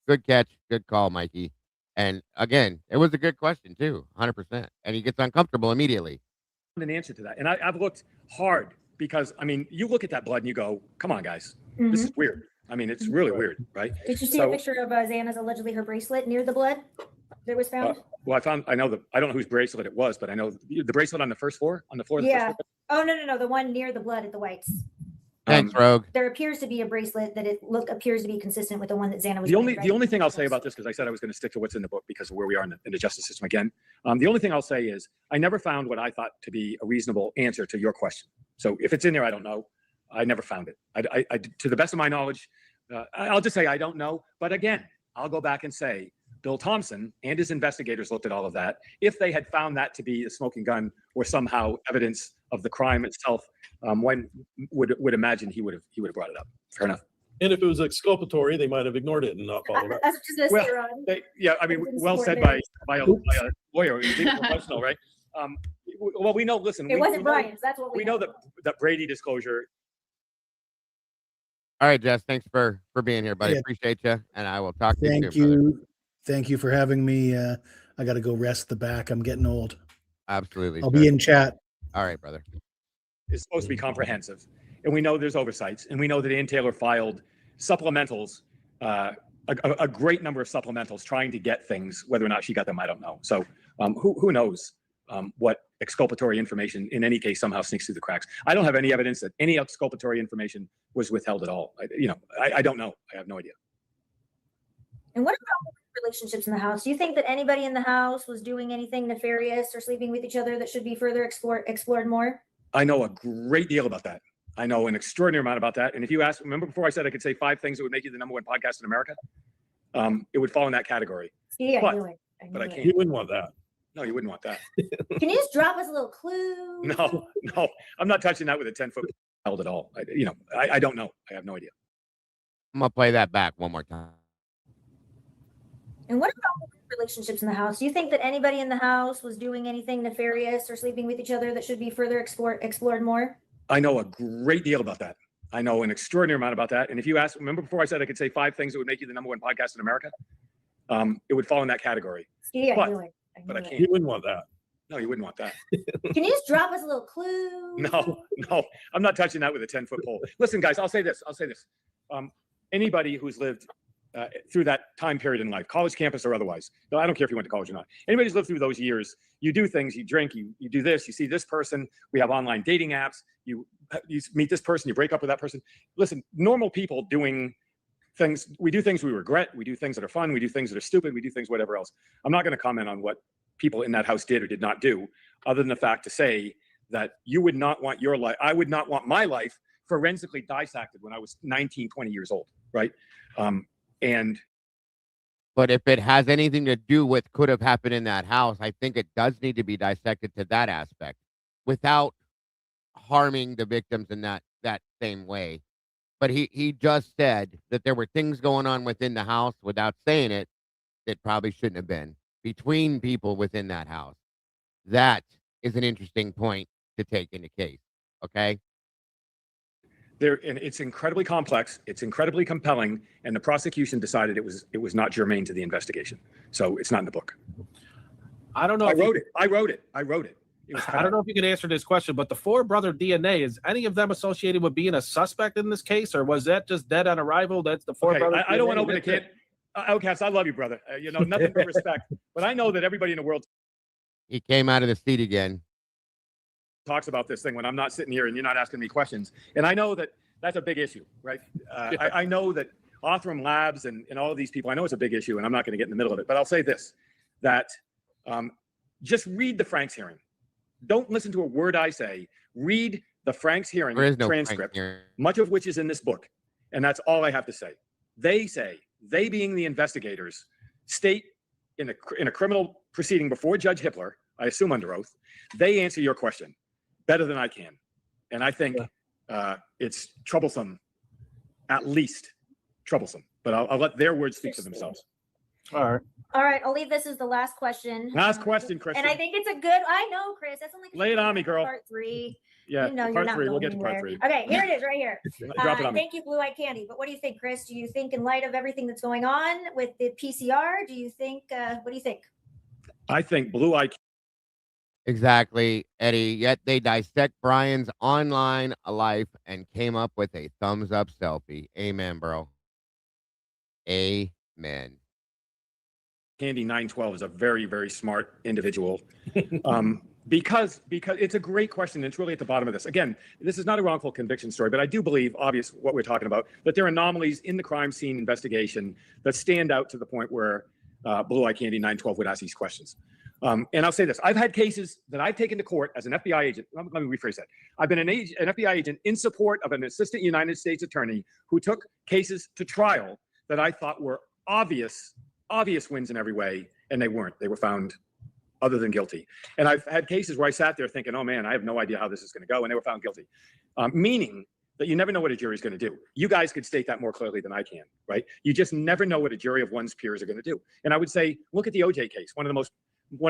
good catch, good call, Mikey. And again, it was a good question too, 100%. And he gets uncomfortable immediately. An answer to that, and I've looked hard because, I mean, you look at that blood and you go, "Come on, guys, this is weird." I mean, it's really weird, right? Did you see a picture of Xana's allegedly her bracelet near the blood that was found? Well, I don't know whose bracelet it was, but I know the bracelet on the first floor, on the floor. Yeah. Oh, no. The one near the blood at the Whites. Thanks, Rogue. There appears to be a bracelet that appears to be consistent with the one that Xana was wearing. The only thing I'll say about this, because I said I was going to stick to what's in the book because of where we are in the justice system again. The only thing I'll say is I never found what I thought to be a reasonable answer to your question. So if it's in there, I don't know. I never found it. I to the best of my knowledge, I'll just say I don't know. But again, I'll go back and say Bill Thompson and his investigators looked at all of that. If they had found that to be a smoking gun or somehow evidence of the crime itself, when would imagine he would have brought it up. Fair enough. And if it was exculpatory, they might have ignored it and not followed up. That's just well, I mean, well said by a lawyer, professional, right? Well, we know. Listen, it wasn't Brian's. That's what we know that Brady disclosure. All right, Jess. Thanks for being here, buddy. Yeah. Appreciate you, and I will talk to you soon. Thank you. Thank you for having me. I got to go rest the back. I'm getting old. Absolutely. I'll be in chat. All right, brother. Is supposed to be comprehensive, and we know there's oversights, and we know that Ann Taylor filed supplementals, a great number of supplementals, trying to get things. Whether or not she got them, I don't know. So who knows what exculpatory information in any case somehow sneaks through the cracks. I don't have any evidence that any exculpatory information was withheld at all. I don't know. I have no idea. And what about relationships in the house? Do you think that anybody in the house was doing anything nefarious or sleeping with each other that should be further explored more? I know a great deal about that. I know an extraordinary amount about that. And if you ask, remember before I said I could say 5 things that would make you the #1 podcast in America? It would fall in that category. Yeah, but, I knew it. But I can't. You wouldn't want that. No, you wouldn't want that. Can you just drop us a little clue? No, I'm not touching that with a 10-foot held at all. I don't know. I have no idea. I'm gonna play that back one more time. And what about relationships in the house? Do you think that anybody in the house was doing anything nefarious or sleeping with each other that should be further explored more? I know a great deal about that. I know an extraordinary amount about that. And if you ask, remember before I said I could say 5 things that would make you the #1 podcast in America? It would fall in that category. Yeah, I knew it. But I can't. You wouldn't want that. No, you wouldn't want that. Can you just drop us a little clue? No, I'm not touching that with a 10-foot pole. Listen, guys, I'll say this. Anybody who's lived through that time period in life, college campus or otherwise, no, I don't care if you went to college or not. Anybody who's lived through those years, you do things, you drink, you do this, you see this person. We have online dating apps. You meet this person, you break up with that person. Listen, normal people doing things, we do things we regret. We do things that are fun. We do things that are stupid. We do things whatever else. I'm not going to comment on what people in that house did or did not do, other than the fact to say that you would not want your life, I would not want my life forensically dissected when I was 19, 20 years old, right? But if it has anything to do with could have happened in that house, I think it does need to be dissected to that aspect without harming the victims in that same way. But he just said that there were things going on within the house without saying it that probably shouldn't have been between people within that house. That is an interesting point to take into case. Okay. And it's incredibly complex, it's incredibly compelling, and the prosecution decided it was not germane to the investigation. So it's not in the book. I don't know. I wrote it. I wrote it. I don't know if you can answer this question, but the four brother DNA, is any of them associated with being a suspect in this case, or was that just dead on arrival? That's the four brothers. I don't want to open a can. Outcast, I love you, brother. Nothing but respect. But I know that everybody in the world. He came out of the seat again. Talks about this thing when I'm not sitting here and you're not asking me questions. And I know that that's a big issue, right? I know that Othram Labs and all of these people, I know it's a big issue, and I'm not going to get in the middle of it. But I'll say this, that just read the Franks hearing. Don't listen to a word I say. Read the Franks hearing transcript, much of which is in this book. And that's all I have to say. They being the investigators, state in a criminal proceeding before Judge Hippler, I assume under oath, they answer your question better than I can. And I think it's troublesome, at least troublesome. But I'll let their words speak for themselves. All right. All right, I'll leave this as the last question. Last question, Chris. And I think it's a good, I know, Chris. That's only lay it on me, girl. Part 3. Yeah, Part 3. We'll get to part 3. Okay, here it is, right here. Drop it on me. Thank you, Blue Eye Candy. But what do you think, Chris? Do you think, in light of everything that's going on with the PCR, do you think? What do you think? I think Blue Eye. Exactly, Eddie. Yet they dissect Brian's online life and came up with a thumbs up selfie. Amen, bro. Amen. Candy 912 is a very, very smart individual. Because it's a great question. And it's really at the bottom of this. Again, this is not a wrongful conviction story, but I do believe, obvious what we're talking about, that there are anomalies in the crime scene investigation that stand out to the point where Blue Eye Candy 912 would ask these questions. And I'll say this, I've had cases that I've taken to court as an FBI agent. Let me rephrase that. I've been an FBI agent in support of an assistant United States attorney who took cases to trial that I thought were obvious wins in every way, and they weren't. They were found other than guilty. And I've had cases where I sat there thinking, oh man, I have no idea how this is going to go, and they were found guilty. Meaning that you never know what a jury's going to do. You guys could state that more clearly than I can, right? You just never know what a jury of one's peers are going to do. And I would say, look at the OJ case, one of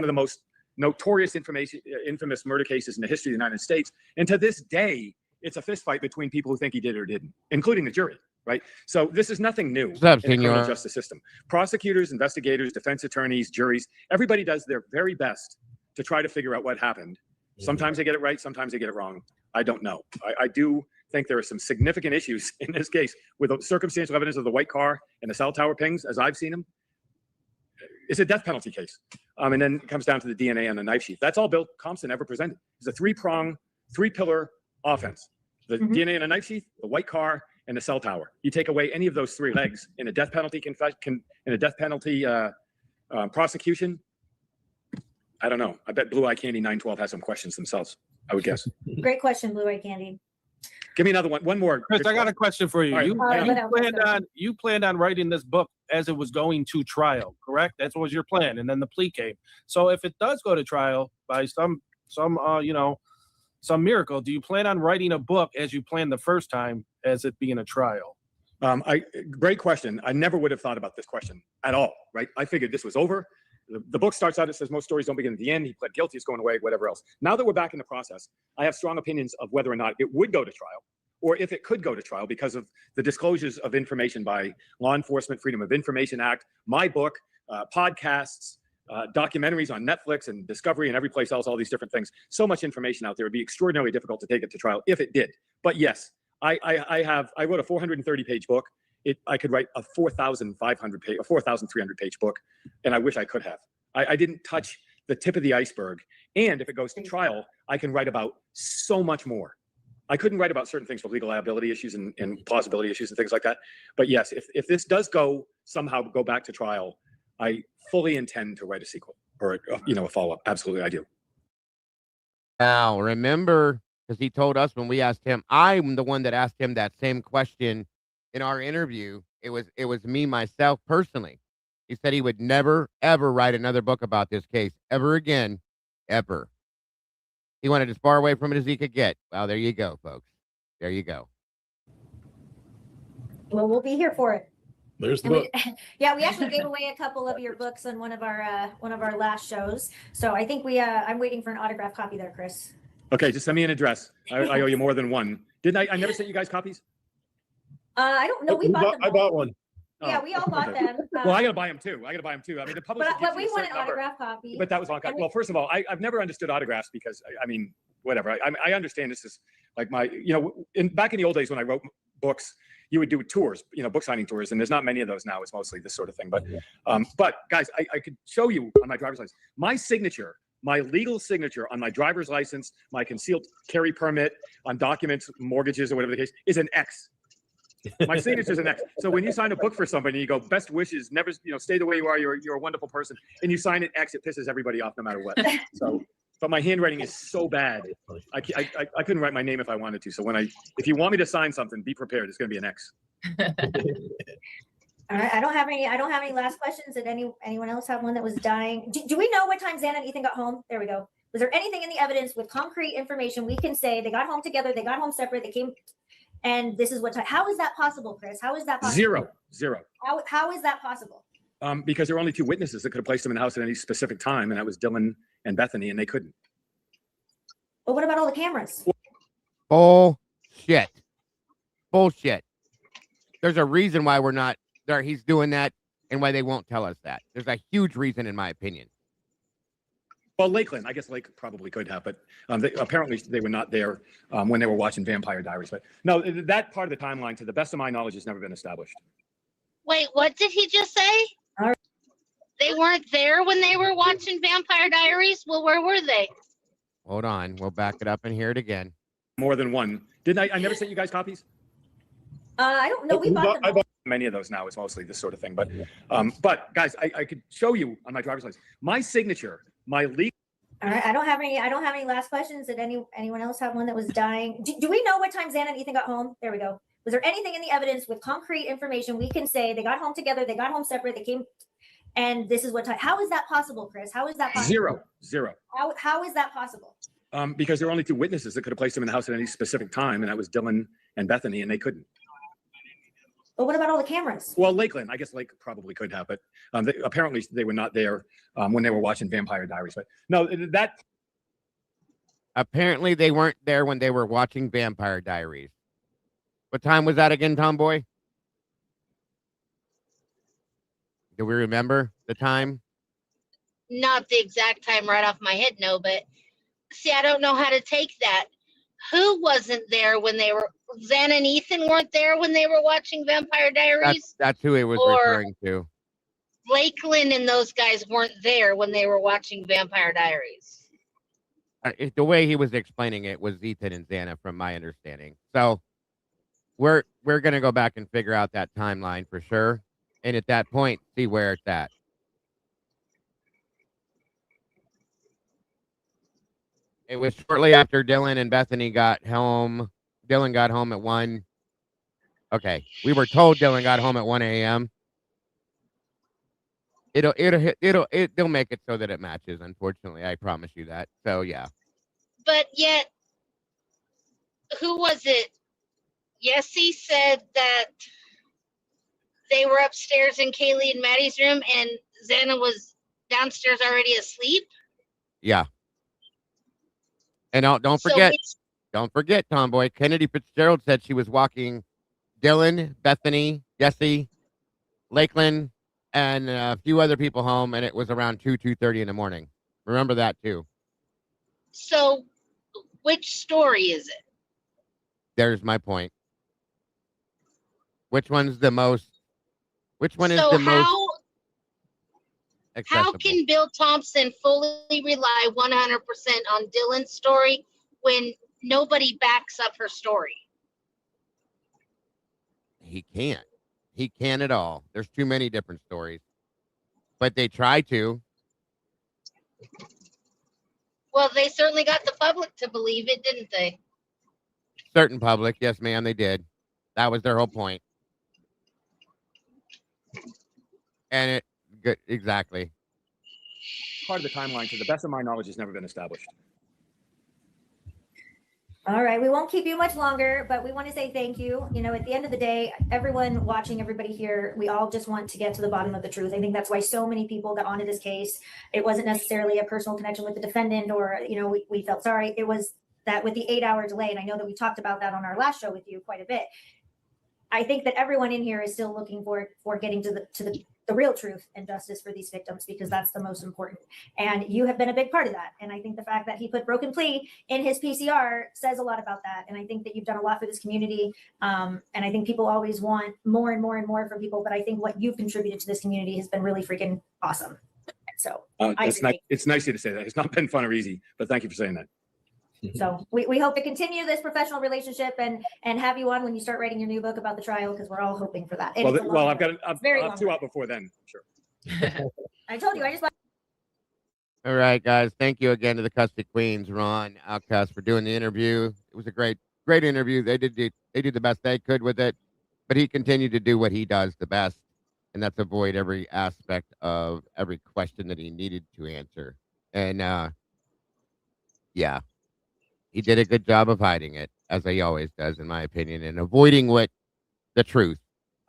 the most notorious infamous murder cases in the history of the United States. And to this day, it's a fist fight between people who think he did or didn't, including the jury, right? So this is nothing new in the criminal justice system. Prosecutors, investigators, defense attorneys, juries, everybody does their very best to try to figure out what happened. Sometimes they get it right, sometimes they get it wrong. I don't know. I do think there are some significant issues in this case with the circumstantial evidence of the white car and the cell tower pings, as I've seen them. It's a death penalty case. And then it comes down to the DNA on the knife sheath. That's all Bill Compson ever presented. It's a three-pillar offense. The DNA on a knife sheath, the white car, and the cell tower. You take away any of those three legs in a death penalty prosecution. I don't know. I bet Blue Eye Candy 912 has some questions themselves, I would guess. Great question, Blue Eye Candy. Give me another one. One more. Chris, I got a question for you. Right. You planned on writing this book as it was going to trial, correct? That was your plan, and then the plea came. So if it does go to trial by some miracle, do you plan on writing a book as you planned the first time, as it being a trial? Great question. I never would have thought about this question at all, right? I figured this was over. The book starts out, it says most stories don't begin at the end. He pled guilty, it's going away, whatever else. Now that we're back in the process, I have strong opinions of whether or not it would go to trial, or if it could go to trial because of the disclosures of information by Law Enforcement Freedom of Information Act, my book, podcasts, documentaries on Netflix and Discovery and every place else, all these different things. So much information out there. It'd be extraordinarily difficult to take it to trial if it did. But yes, I wrote a 430-page book. I could write a 4,300 page book, and I wish I could have. I didn't touch the tip of the iceberg. And if it goes to trial, I can write about so much more. I couldn't write about certain things with legal liability issues and plausibility issues and things like that. But yes, if this does somehow go back to trial, I fully intend to write a sequel. or a follow up. Absolutely, I do. Now, remember, because he told us when we asked him, I'm the one that asked him that same question in our interview. It was me, myself, personally. He said he would never, ever write another book about this case ever again, ever. He wanted as far away from it as he could get. Well, there you go, folks. There you go. Well, we'll be here for it. There's the book. Yeah, we actually gave away a couple of your books on one of our last shows. So I think I'm waiting for an autographed copy there, Chris. Okay, just send me an address. I owe you more than one. Didn't I? I never sent you guys copies. I don't know. We bought them. I bought one. Yeah, we all bought them. Well, I gotta buy them too. I mean, the publisher. But we want an autograph copy. But that was on. Well, first of all, I've never understood autographs because I mean, whatever. I understand this is like my, back in the old days when I wrote books, you would do tours, book signing tours, and there's not many of those now. It's mostly this sort of thing. But guys, I could show you on my driver's license, my signature, my legal signature on my driver's license, my concealed carry permit, on documents, mortgages, or whatever the case, is an X. My signature is an X. So when you sign a book for somebody, you go, best wishes, never, stay the way you are. You're a wonderful person, and you sign an X, it pisses everybody off no matter what. So, but my handwriting is so bad, I couldn't write my name if I wanted to. So if you want me to sign something, be prepared. It's going to be an X. All right. I don't have any last questions. Did anyone else have one that was dying? Do we know what time Xana and Ethan got home? There we go. Was there anything in the evidence with concrete information we can say they got home together, they got home separate, they came, and this is what time? How is that possible, Chris? How is that possible? Zero. How is that possible? Because there were only two witnesses that could have placed them in the house at any specific time, and that was Dylan and Bethany, and they couldn't. But what about all the cameras? Bullshit. There's a reason why we're not there. He's doing that, and why they won't tell us that. There's a huge reason, in my opinion. Well, Lakeland, I guess Lake probably could have, but apparently they were not there when they were watching Vampire Diaries. But no, that part of the timeline, to the best of my knowledge, has never been established. Wait, what did he just say? They weren't there when they were watching Vampire Diaries? Well, where were they? Hold on. We'll back it up and hear it again. More than one. Didn't I never sent you guys copies? I don't know. We bought them. I bought many of those now. It's mostly this sort of thing. But guys, I could show you on my driver's license. My signature, my legal. All right. I don't have any last questions. Did anyone else have one that was dying? Do we know what time Xana and Ethan got home? There we go. Was there anything in the evidence with concrete information we can say they got home together, they got home separate, they came, and this is what time? How is that possible, Chris? How is that possible? Zero. How is that possible? Because there were only two witnesses that could have placed them in the house at any specific time, and that was Dylan and Bethany, and they couldn't. But what about all the cameras? Well, Lakeland, I guess Lake probably could have, but apparently they were not there when they were watching Vampire Diaries. But no, that. Apparently they weren't there when they were watching Vampire Diaries. What time was that again, Tomboy? Do we remember the time? Not the exact time right off my head, no, but see, I don't know how to take that. Who wasn't there when they were, Xana and Ethan weren't there when they were watching Vampire Diaries? That's who he was referring to. Lakeland and those guys weren't there when they were watching Vampire Diaries. The way he was explaining it was Ethan and Xana, from my understanding. So we're going to go back and figure out that timeline for sure. And at that point, see where it's at. It was shortly after Dylan and Bethany got home. Dylan got home at 1. Okay. We were told Dylan got home at 1 a.m. They'll make it so that it matches, unfortunately. I promise you that. So yeah. But yet, who was it? Yessie said that they were upstairs in Kaylee and Maddie's room, and Xana was downstairs already asleep. Yeah. And don't forget, Tomboy. Kennedy Fitzgerald said she was walking Dylan, Bethany, Jesse, Lakeland, and a few other people home, and it was around 2:30 in the morning. Remember that too. So, which story is it? There's my point. Which one's the most? Which one is the most? How can Bill Thompson fully rely 100% on Dylan's story when nobody backs up her story? He can't. He can't at all. There's too many different stories. But they try to. Well, they certainly got the public to believe it, didn't they? Certain public, yes, ma'am, they did. That was their whole point. And it good exactly. Part of the timeline, to the best of my knowledge, has never been established. All right, we won't keep you much longer, but we want to say thank you. You know, at the end of the day, everyone watching, everybody here, we all just want to get to the bottom of the truth. I think that's why so many people got onto this case. It wasn't necessarily a personal connection with the defendant or, you know, we felt sorry. It was that with the 8-hour delay, and I know that we talked about that on our last show with you quite a bit. I think that everyone in here is still looking for getting to the real truth and justice for these victims, because that's the most important. And you have been a big part of that. And I think the fact that he put broken plea in his PCR says a lot about that. And I think that you've done a lot for this community. And I think people always want more and more and more from people. But I think what you've contributed to this community has been really freaking awesome. So it's nice of you to say that. It's not been fun or easy, but thank you for saying that. So we hope to continue this professional relationship and have you on when you start writing your new book about the trial, because we're all hoping for that. And Well, I've got two out before then, sure. I told you, I just. All right, guys. Thank you again to the Custody Queens, Ron, Outcast, for doing the interview. It was a great interview. They did the best they could with it, but he continued to do what he does the best, and that's avoid every aspect of every question that he needed to answer. And yeah. He did a good job of hiding it, as he always does, in my opinion, and avoiding the truth.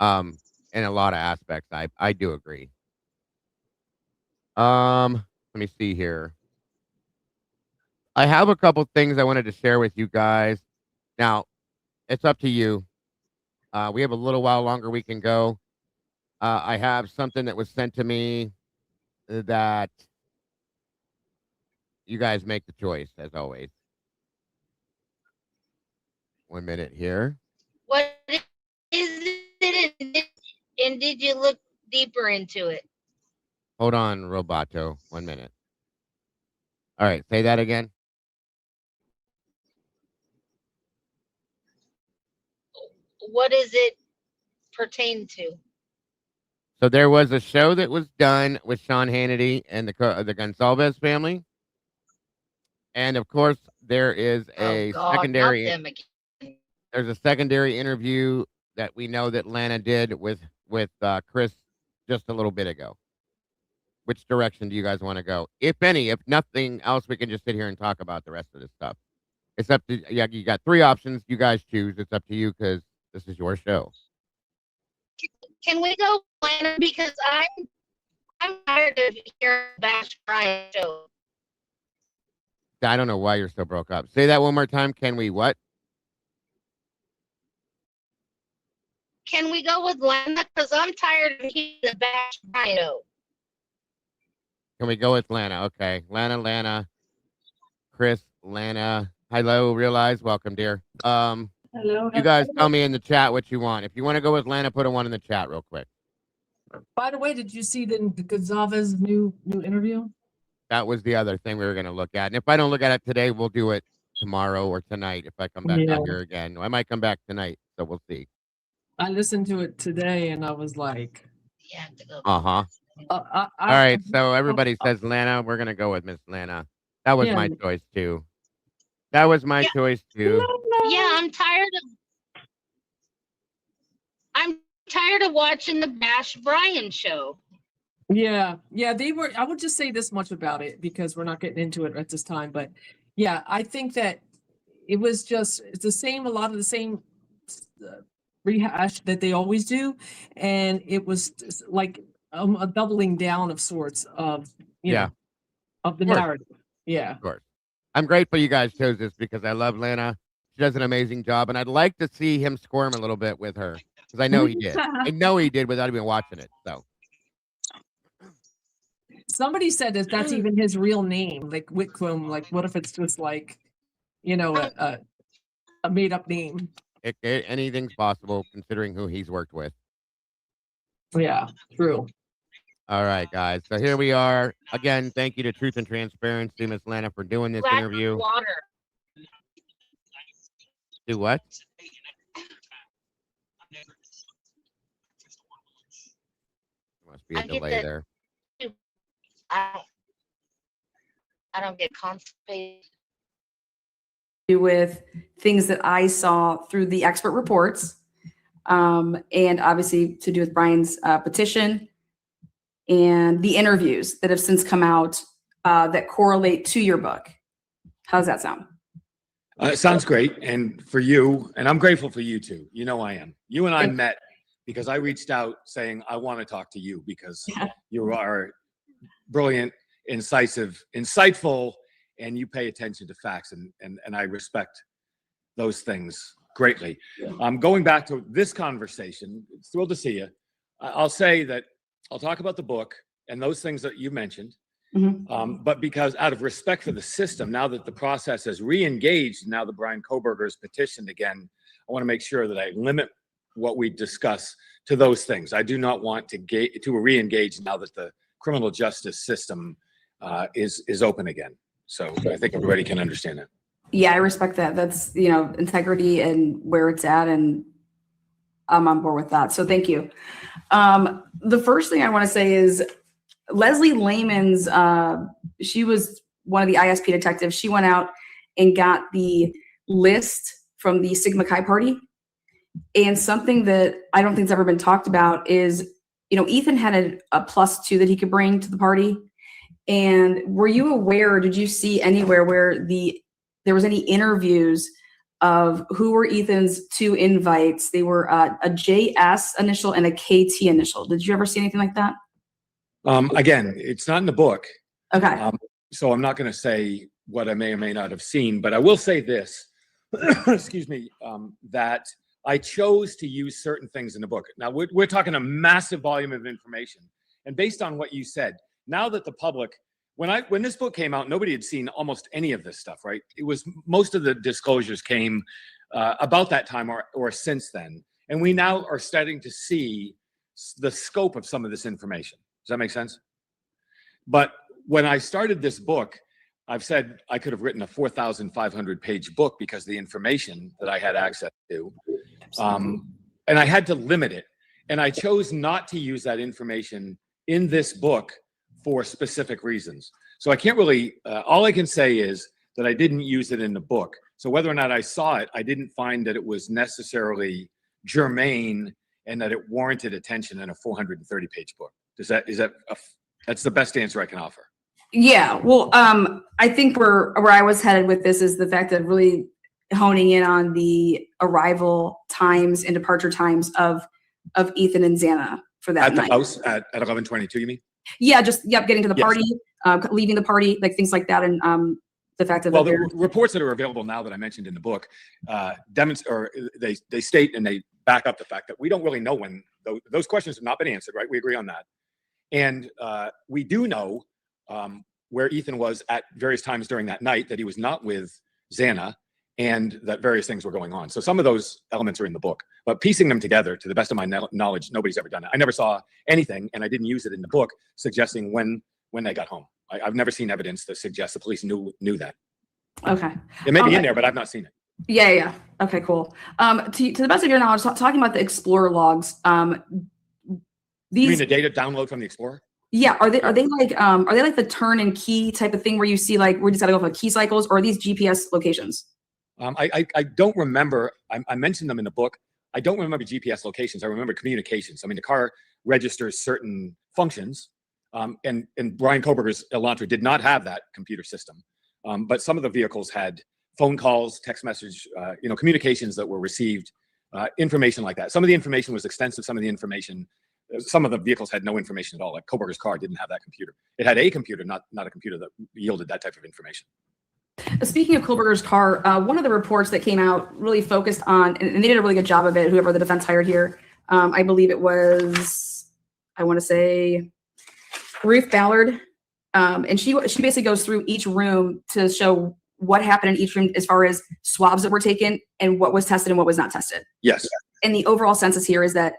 In a lot of aspects, I do agree. Let me see here. I have a couple things I wanted to share with you guys. Now, it's up to you. We have a little while longer we can go. I have something that was sent to me that you guys make the choice, as always. 1 minute here. What is it? And did you look deeper into it? Hold on, Roboto. 1 minute. All right, say that again. What does it pertain to? So there was a show that was done with Sean Hannity and the Gonsalves family. And of course, there is a secondary. There's a secondary interview that we know that Lana did with Chris just a little bit ago. Which direction do you guys want to go? If any, if nothing else, we can just sit here and talk about the rest of this stuff. It's up to you. Got 3 options. You guys choose. It's up to you because this is your show. Can we go Lana? Because I'm tired of hearing Bash Brian show. I don't know why you're so broke up. Say that one more time. Can we what? Can we go with Lana? Because I'm tired of hearing the Bash Brian show. Can we go with Lana? Okay. Lana. Chris, Lana. Hello, Realize. Welcome, dear. Hello. You guys tell me in the chat what you want. If you want to go with Lana, put a 1 in the chat real quick. By the way, did you see the Gonsalves new interview? That was the other thing we were going to look at. And if I don't look at it today, we'll do it tomorrow or tonight if I come back out here again. I might come back tonight, so we'll see. I listened to it today and I was like, yeah. All right, so everybody says Lana. We're going to go with Miss Lana. That was my choice, too. That was my choice, too. Yeah, I'm tired of watching the Bash Brian show. Yeah, they were. I would just say this much about it because we're not getting into it at this time. But yeah, I think that it's the same, a lot of the same rehash that they always do. And it was like a doubling down of sorts of, of the narrative. Yeah. Of course. I'm grateful you guys chose this because I love Lana. She does an amazing job. And I'd like to see him squirm a little bit with her because I know he did. I know he did without even watching it. So. Somebody said that that's even his real name, like Whitcomb. Like, what if it's just like, a made up name? Anything's possible considering who he's worked with. Yeah, true. All right, guys. So here we are. Again, thank you to Truth and Transparency, Miss Lana, for doing this interview. Water. Do what? Must be a delay there. I don't get constipated. With things that I saw through the expert reports, and obviously to do with Brian's petition and the interviews that have since come out that correlate to your book. How does that sound? It sounds great. And for you, and I'm grateful for you too. You know I am. You and I met because I reached out saying, I want to talk to you because you are brilliant, incisive, insightful, and you pay attention to facts. And I respect those things greatly. Going back to this conversation, thrilled to see you. I'll say that I'll talk about the book and those things that you mentioned. But because out of respect for the system, now that the process has re-engaged, now that Brian Kohberger's petitioned again, I want to make sure that I limit what we discuss to those things. I do not want to re-engage now that the criminal justice system is open again. So I think everybody can understand that. Yeah, I respect that. That's, integrity and where it's at, and I'm on board with that. So thank you. The first thing I want to say is Leslie Lehman's, she was one of the ISP detectives. She went out and got the list from the Sigma Chi party. And something that I don't think has ever been talked about is, Ethan had a +2 that he could bring to the party. And were you aware, did you see anywhere where there was any interviews of who were Ethan's 2 invites? They were a JS initial and a KT initial. Did you ever see anything like that? Again, it's not in the book. Okay. So I'm not going to say what I may or may not have seen, but I will say this, excuse me, that I chose to use certain things in the book. Now we're talking a massive volume of information, and based on what you said, now that the public, when this book came out, nobody had seen almost any of this stuff, right? It was most of the disclosures came about that time or since then, and we now are starting to see the scope of some of this information. Does that make sense? But when I started this book, I've said I could have written a 4,500 page book because of the information that I had access to. And I had to limit it. And I chose not to use that information in this book for specific reasons. So I can't really, all I can say is that I didn't use it in the book. So whether or not I saw it, I didn't find that it was necessarily germane and that it warranted attention in a 430 page book. That's the best answer I can offer. Yeah, well, I think where I was headed with this is the fact that really honing in on the arrival times and departure times of Ethan and Xana for that night. At the house at 11:22, you mean? Yeah, getting to the party, leaving the party, like things like that, and the fact that the reports that are available now that I mentioned in the book they state and they back up the fact that we don't really know when those questions have not been answered, right? We agree on that. And we do know where Ethan was at various times during that night, that he was not with Xana, and that various things were going on. So some of those elements are in the book, but piecing them together, to the best of my knowledge, nobody's ever done it. I never saw anything, and I didn't use it in the book, suggesting when they got home. I've never seen evidence that suggests the police knew that. Okay. It may be in there, but I've not seen it. Yeah. Okay, cool. To the best of your knowledge, talking about the Explorer logs, You mean the data download from the Explorer? Yeah, are they like the turn and key type of thing where you see like we just gotta go for key cycles, or are these GPS locations? I don't remember. I mentioned them in the book. I don't remember GPS locations. I remember communications. I mean, the car registers certain functions, and Brian Kohberger's Elantra did not have that computer system, but some of the vehicles had phone calls, text message, communications that were received, information like that. Some of the information was extensive. Some of the vehicles had no information at all. Like Kohberger's car didn't have that computer. It had a computer, not a computer that yielded that type of information. Speaking of Kohberger's car, one of the reports that came out really focused on, and they did a really good job of it, whoever the defense hired here, I believe it was, I want to say, Ruth Ballard, and she basically goes through each room to show what happened in each room as far as swabs that were taken and what was tested and what was not tested. Yes. And the overall census here is that,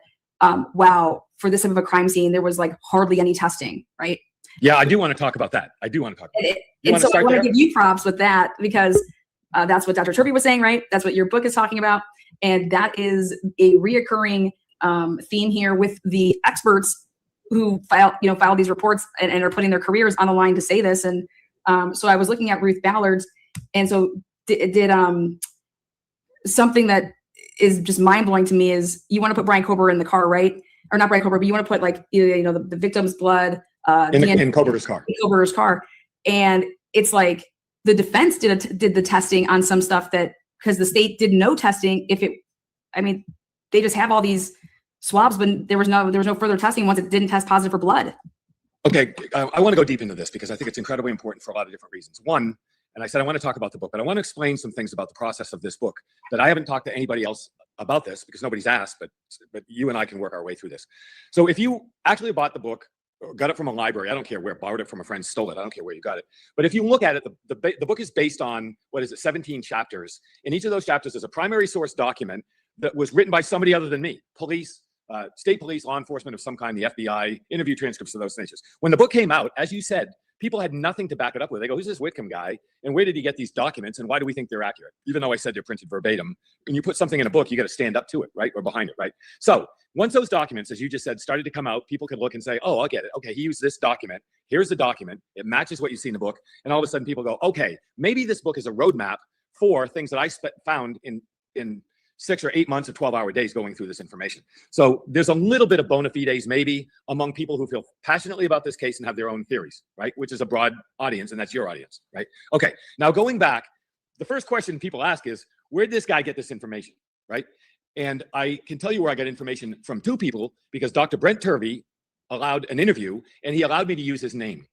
wow, for this type of a crime scene, there was like hardly any testing, right? Yeah, I do want to talk about that. I want to give you props with that, because that's what Dr. Turby was saying, right? That's what your book is talking about. And that is a reoccurring theme here with the experts who file these reports and are putting their careers on the line to say this. And So I was looking at Ruth Ballard's, and so did something that is just mind blowing to me is you want to put Brian Kober in the car, right? Or not Brian Kober, but you want to put like, you know, the victim's blood in Kober's car. In Kober's car. And it's like the defense did the testing on some stuff that, because the state did no testing. They just have all these swabs, but there was no further testing once it didn't test positive for blood. Okay, I want to go deep into this because I think it's incredibly important for a lot of different reasons. One, and I said I want to talk about the book, but I want to explain some things about the process of this book that I haven't talked to anybody else about this because nobody's asked, but you and I can work our way through this. So if you actually bought the book or got it from a library, I don't care where, borrowed it from a friend, stole it, I don't care where you got it. But if you look at it, the book is based on, 17 chapters. In each of those chapters, there's a primary source document that was written by somebody other than me, police, state police, law enforcement of some kind, the FBI, interview transcripts of those things. When the book came out, as you said, people had nothing to back it up with. They go, who's this Whitcomb guy? And where did he get these documents? And why do we think they're accurate? Even though I said they're printed verbatim. When you put something in a book, you got to stand up to it, right? Or behind it, right? So once those documents, as you just said, started to come out, people could look and say, oh, I'll get it. Okay, he used this document. Here's the document. It matches what you see in the book. And all of a sudden people go, okay, maybe this book is a roadmap for things that I found in 6 or 8 months of 12-hour days going through this information. So there's a little bit of bona fides maybe among people who feel passionately about this case and have their own theories, right? Which is a broad audience, and that's your audience, right? Okay, now going back, the first question people ask is, where did this guy get this information, right? And I can tell you where I got information from 2 people, because Dr. Brent Turvey allowed an interview, and he allowed me to use his name,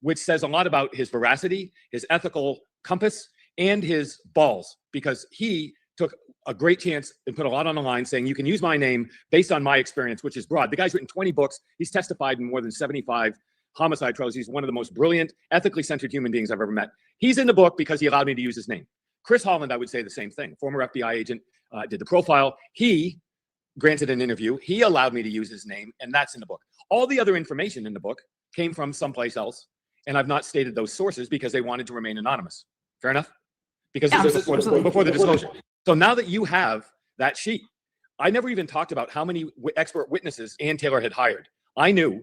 which says a lot about his veracity, his ethical compass, and his balls, because he took a great chance and put a lot on the line saying, you can use my name based on my experience, which is broad. The guy's written 20 books. He's testified in more than 75 homicide trials. He's one of the most brilliant, ethically centered human beings I've ever met. He's in the book because he allowed me to use his name. Chris Holland, I would say the same thing. Former FBI agent, did the profile. He granted an interview. He allowed me to use his name, and that's in the book. All the other information in the book came from someplace else, and I've not stated those sources because they wanted to remain anonymous. Fair enough? Because this is before the disclosure. So now that you have that sheet, I never even talked about how many expert witnesses Ann Taylor had hired. I knew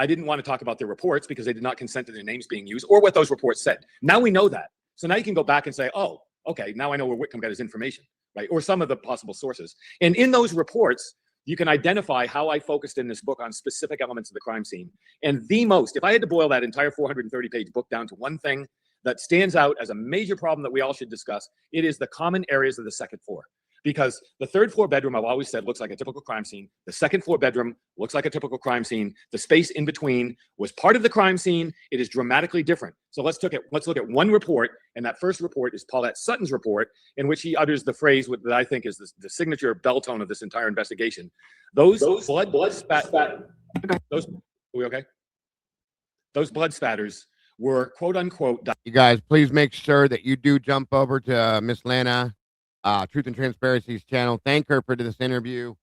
I didn't want to talk about their reports because they did not consent to their names being used or what those reports said. Now we know that. So now you can go back and say, oh, okay, now I know where Whitcomb got his information, right? Or some of the possible sources. And in those reports, you can identify how I focused in this book on specific elements of the crime scene. And the most, if I had to boil that entire 430-page book down to one thing that stands out as a major problem that we all should discuss, it is the common areas of the second floor. Because the third floor bedroom, I've always said, looks like a typical crime scene. The second floor bedroom looks like a typical crime scene. The space in between was part of the crime scene. It is dramatically different. So let's look at one report, and that first report is Paulette Sutton's report, in which he utters the phrase that I think is the signature bell tone of this entire investigation. Those blood spatters were quote unquote. You guys, please make sure that you do jump over to Miss Lana, Truth and Transparency's channel. Thank her for this interview.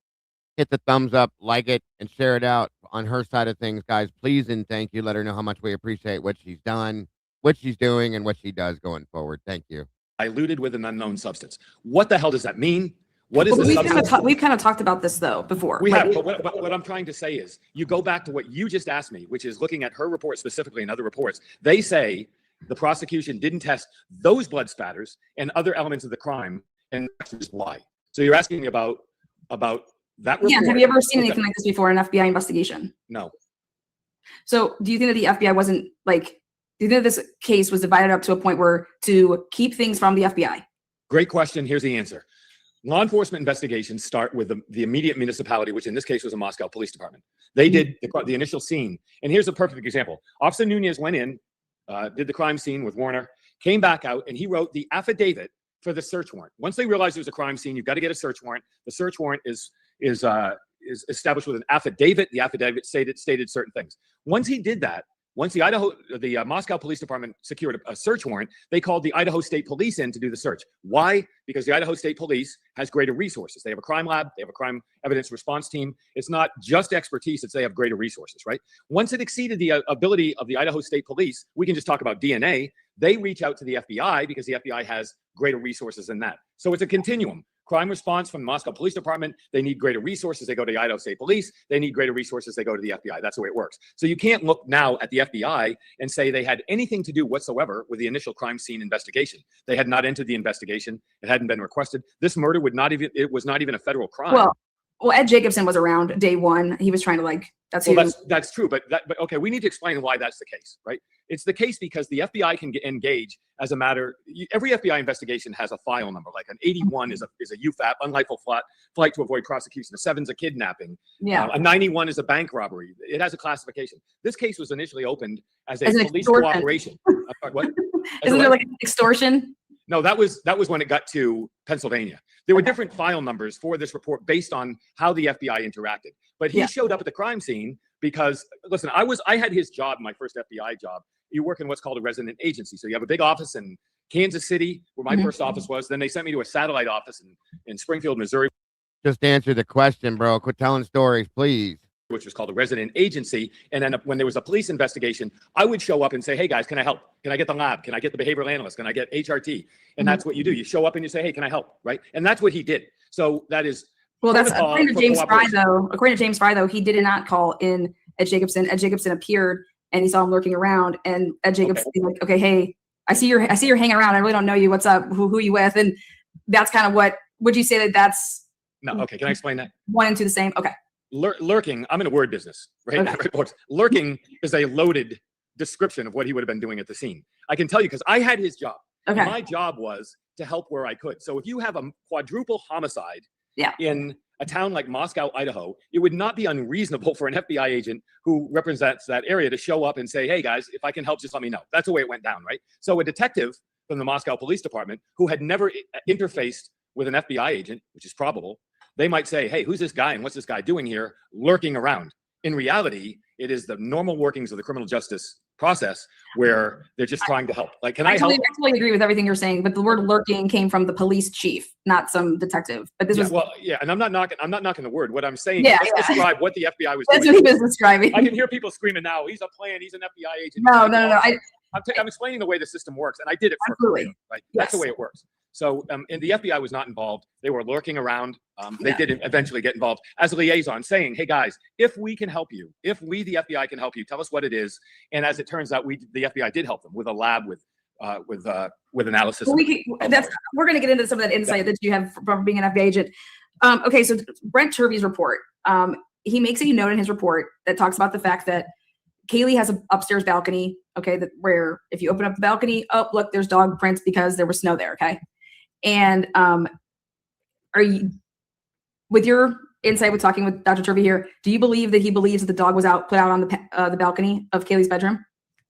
Hit the thumbs up, like it, and share it out on her side of things, guys. Please and thank you. Let her know how much we appreciate what she's done, what she's doing, and what she does going forward. Thank you. Diluted with an unknown substance. What the hell does that mean? What is we've kind of talked about this though before. We have, but what I'm trying to say is, you go back to what you just asked me, which is looking at her report specifically and other reports. They say the prosecution didn't test those blood spatters and other elements of the crime, and just lie. So you're asking me about that report. Yeah, have you ever seen anything like this before in an FBI investigation? No. So do you think that the FBI wasn't like? Do you think that this case was divided up to a point where to keep things from the FBI? Great question. Here's the answer. Law enforcement investigations start with the immediate municipality, which in this case was a Moscow Police Department. They did the initial scene. And here's a perfect example. Officer Nunez went in, did the crime scene with Warner, came back out, and he wrote the affidavit for the search warrant. Once they realized it was a crime scene, you've got to get a search warrant. The search warrant is established with an affidavit. The affidavit stated certain things. Once he did that, once the Moscow Police Department secured a search warrant, they called the Idaho State Police in to do the search. Why? Because the Idaho State Police has greater resources. They have a crime lab. They have a crime evidence response team. It's not just expertise, it's they have greater resources, right? Once it exceeded the ability of the Idaho State Police, we can just talk about DNA. They reach out to the FBI because the FBI has greater resources than that. So it's a continuum. crime response from the Moscow Police Department. They need greater resources. They go to the Idaho State Police. They need greater resources. They go to the FBI. That's the way it works. So you can't look now at the FBI and say they had anything to do whatsoever with the initial crime scene investigation. They had not entered the investigation. It hadn't been requested. This murder was not even a federal crime. Well, Ed Jacobson was around day one. He was trying to that's true. But okay, we need to explain why that's the case, right? It's the case because the FBI can engage as a matter. Every FBI investigation has a file number. Like an 81 is a UFAP, unlawful flight to avoid prosecution. A 7's a kidnapping. Yeah. A 91 is a bank robbery. It has a classification. This case was initially opened as a police extortion. cooperation. What? Isn't there like an extortion? No, that was when it got to Pennsylvania. There were different file numbers for this report based on how the FBI interacted. But he showed up at the crime scene because, listen, I had his job, my first FBI job. You work in what's called a resident agency. So you have a big office in Kansas City, where my first office was. Then they sent me to a satellite office in Springfield, Missouri. Just answer the question, bro. Quit telling stories, please. Which was called a resident agency. And then when there was a police investigation, I would show up and say, hey guys, can I help? Can I get the lab? Can I get the behavioral analyst? Can I get HRT? And that's what you do. You show up and you say, hey, can I help? Right. And that's what he did. So that is. Well, that's according to James Fry, though. According to James Fry, though, he did not call in Ed Jacobson. Ed Jacobson appeared and he saw him lurking around. And Ed Jacobson, he's like, okay, hey, I see you're hanging around. I really don't know you. What's up? Who you with? And that's kind of what, would you say that's. No. Okay. Can I explain that? One and two the same. Okay. Lurking, I'm in a word business, right? Okay. Lurking is a loaded description of what he would have been doing at the scene. I can tell you because I had his job. Okay. My job was to help where I could. So if you have a quadruple homicide in a town like Moscow, Idaho, it would not be unreasonable for an FBI agent who represents that area to show up and say, hey guys, if I can help, just let me know. That's the way it went down, right? So a detective from the Moscow Police Department who had never interfaced with an FBI agent, which is probable, they might say, hey, who's this guy and what's this guy doing here lurking around? In reality, it is the normal workings of the criminal justice process where they're just trying to help. Like, can I help? I totally agree with everything you're saying, but the word lurking came from the police chief, not some detective. But this was and I'm not knocking the word. What I'm saying is describe what the FBI was doing. That's what he was describing. I can hear people screaming now, he's a plan, he's an FBI agent. No. I'm explaining the way the system works, and I did it for absolutely. Right? Yes. That's the way it works. So, and the FBI was not involved. They were lurking around. They did eventually get involved as a liaison, saying, "Hey guys, if we can help you, if we, the FBI, can help you, tell us what it is." And as it turns out, the FBI did help them with a lab, with analysis. Well, we're going to get into some of that insight that you have from being an FBI agent. Okay, so Brent Turvey's report. He makes a note in his report that talks about the fact that Kaylee has an upstairs balcony. Okay, where if you open up the balcony, oh look, there's dog prints because there was snow there. Okay. And are you, with your insight with talking with Dr. Turvey here, do you believe that he believes that the dog was put out on the balcony of Kaylee's bedroom?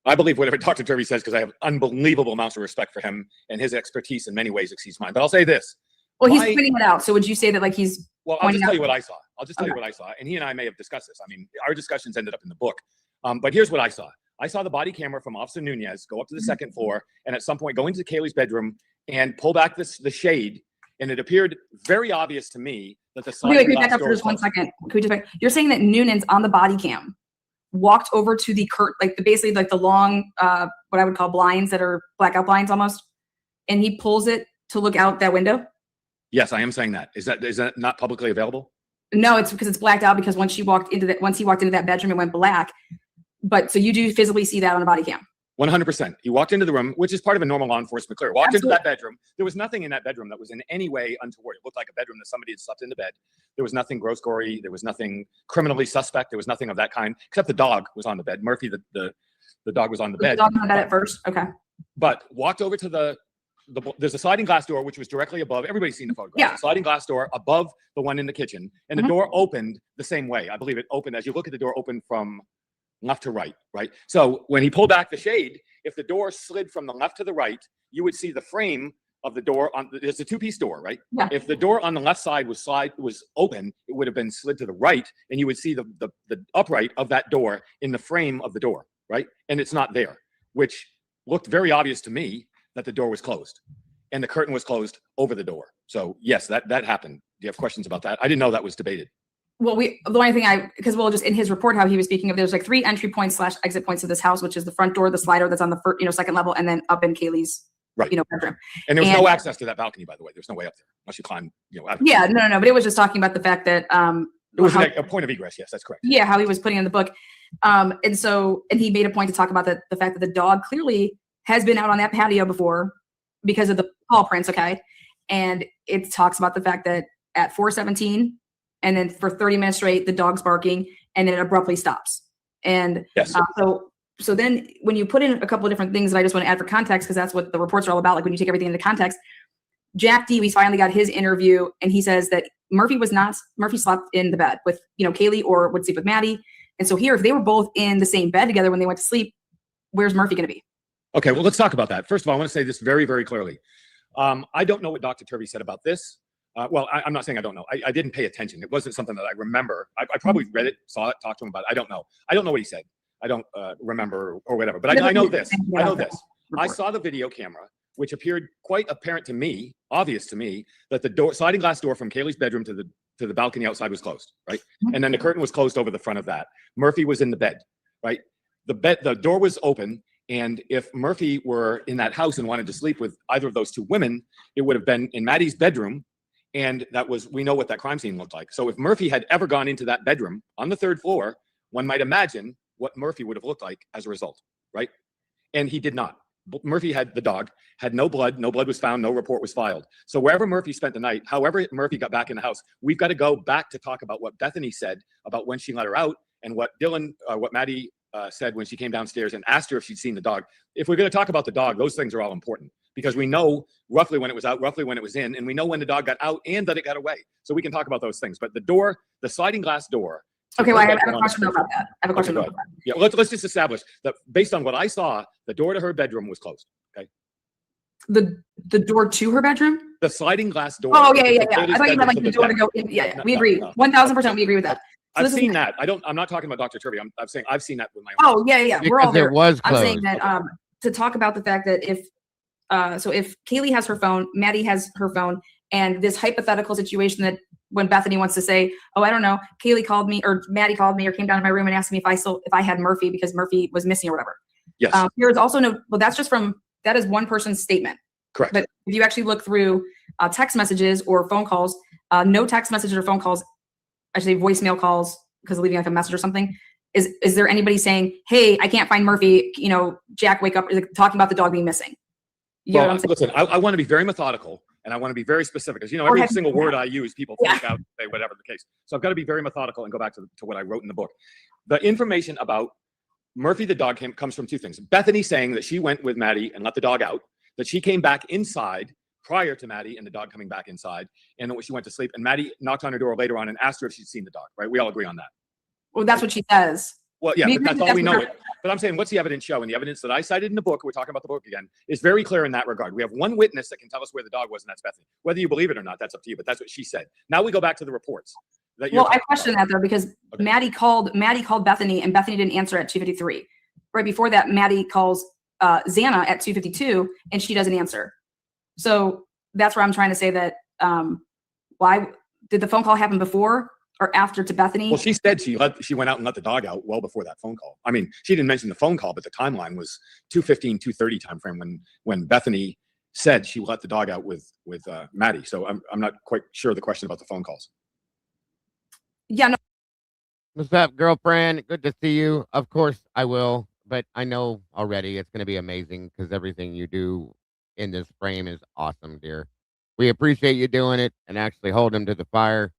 I believe whatever Dr. Turvey says because I have unbelievable amounts of respect for him and his expertise in many ways exceeds mine. But I'll say this. Well, he's pointing it out. So would you say that like he's? Well, I'll just tell you what I saw. Tell you what I saw. And he and I may have discussed this. I mean, our discussions ended up in the book. But here's what I saw. I saw the body camera from Officer Nunez go up to the second floor and at some point go into Kaylee's bedroom and pull back the shade. And it appeared very obvious to me that the sliding glass back up for just 1 second. You're saying that Nunez on the body cam walked over to the basically the long, what I would call blinds that are blackout blinds almost, and he pulls it to look out that window? Yes, I am saying that. Is that not publicly available? No, it's because it's blacked out because once he walked into that bedroom, it went black. But so you do physically see that on a body cam? 100%. He walked into the room, which is part of a normal law enforcement clear. Walked into that bedroom. There was nothing in that bedroom that was in any way untoward. It looked like a bedroom that somebody had slept in the bed. There was nothing gross, gory. There was nothing criminally suspect. There was nothing of that kind, except the dog was on the bed. Murphy, the dog was on the bed. The dog on the bed at first? Okay. But walked over to there's a sliding glass door, which was directly above. Everybody's seen the photograph. Yeah. A sliding glass door above the one in the kitchen. And the door opened the same way. I believe it opened, as you look at the door, opened from left to right, right? So when he pulled back the shade, if the door slid from the left to the right, you would see the frame of the door there's a two-piece door, right? Yeah. If the door on the left side was open, it would have been slid to the right, and you would see the upright of that door in the frame of the door, right? And it's not there, which looked very obvious to me that the door was closed and the curtain was closed over the door. So yes, that happened. Do you have questions about that? I didn't know that was debated. Well, the only thing just in his report, how he was speaking of, there's like 3 entry points / exit points of this house, which is the front door, the slider that's on the first, second level, and then up in Kaylee's bedroom. And there was no access to that balcony, by the way. There's no way up there unless you climb, out of no. But it was just talking about the fact that it was a point of egress. Yes, that's correct. Yeah, how he was putting in the book, and he made a point to talk about the fact that the dog clearly has been out on that patio before because of the paw prints. Okay, and it talks about the fact that at 4:17, and then for 30 minutes straight, the dog's barking, and then it abruptly stops. And yes. So then when you put in a couple of different things that I just want to add for context, because that's what the reports are all about, like when you take everything into context, Jack D, we finally got his interview, and he says that Murphy slept in the bed with, Kaylee, or would sleep with Maddie. And so here, if they were both in the same bed together when they went to sleep, where's Murphy going to be? Okay, well, let's talk about that. First of all, I want to say this very, very clearly. I don't know what Dr. Turvey said about this. I'm not saying I don't know. I didn't pay attention. It wasn't something that I remember. I probably read it, saw it, talked to him about it. I don't know. I don't know what he said. I don't remember or whatever. But I know this. I know this. I saw the video camera, which appeared quite apparent to me, obvious to me, that the sliding glass door from Kaylee's bedroom to the balcony outside was closed, right? And then the curtain was closed over the front of that. Murphy was in the bed, right? The door was open. And if Murphy were in that house and wanted to sleep with either of those two women, it would have been in Maddie's bedroom. And we know what that crime scene looked like. So if Murphy had ever gone into that bedroom on the 3rd floor, one might imagine what Murphy would have looked like as a result, right? And he did not. Murphy the dog had no blood was found, no report was filed. So wherever Murphy spent the night, however Murphy got back in the house, we've got to go back to talk about what Bethany said about when she let her out, and what Maddie said when she came downstairs and asked her if she'd seen the dog. If we're going to talk about the dog, those things are all important, because we know roughly when it was out, roughly when it was in, and we know when the dog got out and that it got away. So we can talk about those things. But the sliding glass door. Okay, well, I have a question about that. I have a question about that. Yeah, let's just establish that based on what I saw, the door to her bedroom was closed. Okay. The door to her bedroom? The sliding glass door. Oh, yeah. I thought you meant like the door to go in. Yeah, we agree. 1000% we agree with that. So I've seen that. I'm not talking about Dr. Turvey. I'm saying I've seen that with my own. Oh, yeah. We're all there. It was closed. I'm saying that to talk about the fact that if Kaylee has her phone, Maddie has her phone, and this hypothetical situation that when Bethany wants to say, oh, I don't know, Kaylee called me or Maddie called me or came down to my room and asked me if I had Murphy because Murphy was missing or whatever. Yes. There is also that is one person's statement. Correct. But if you actually look through text messages or phone calls, no text messages or phone calls, I should say voicemail calls, because leaving like a message or something. Is there anybody saying, hey, I can't find Murphy, Jack, wake up, talking about the dog being missing? Listen, I want to be very methodical. And I want to be very specific, because every single word I use, people freak out and say whatever the case. So I've got to be very methodical and go back to what I wrote in the book. The information about Murphy the dog comes from two things. Bethany saying that she went with Maddie and let the dog out, that she came back inside prior to Maddie and the dog coming back inside, and then she went to sleep. And Maddie knocked on her door later on and asked her if she'd seen the dog. Right? We all agree on that. Well, that's what she says. Well, yeah, but that's all we know. But I'm saying, what's the evidence show? And the evidence that I cited in the book, we're talking about the book again, is very clear in that regard. We have one witness that can tell us where the dog was, and that's Bethany. Whether you believe it or not, that's up to you. But that's what she said. Now we go back to the reports. I question that though, because okay. Maddie called Bethany, and Bethany didn't answer at 2:53. Right before that, Maddie calls Xana at 2:52, and she doesn't answer. So that's where I'm trying to say that. Why did the phone call happen before or after to Bethany? Well, she said she went out and let the dog out well before that phone call. I mean, she didn't mention the phone call, but the timeline was 2:15, 2:30 timeframe when Bethany said she let the dog out with Maddie. So I'm not quite sure the question about the phone calls. Yeah, no. What's up, girlfriend? Good to see you. Of course I will, but I know already it's going to be amazing because everything you do in this frame is awesome, dear. We appreciate you doing it and actually hold him to the fire.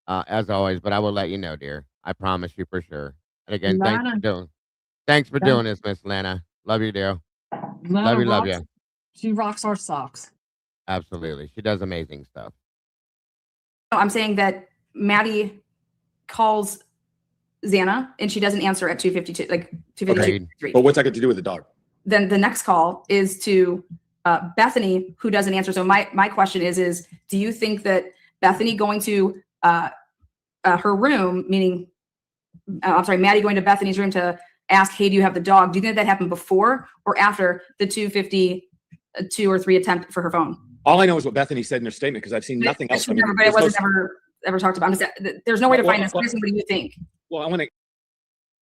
As always, but I will let you know, dear. I promise you for sure. And again, thanks for doing this, Miss Lana. Love you, dear. Love you. She rocks our socks. Absolutely. She does amazing stuff. I'm saying that Maddie calls Xana and she doesn't answer at 2:52, like 2:52. But what's that got to do with the dog? Then the next call is to Bethany, who doesn't answer. So my question is do you think that Bethany going to her room, meaning, Maddie going to Bethany's room to ask, hey, do you have the dog? Do you think that happened before or after the 2:52 or 3 attempt for her phone? All I know is what Bethany said in her statement, because I've seen nothing else. But it wasn't ever talked about. There's no way to find this. What do you think? Well,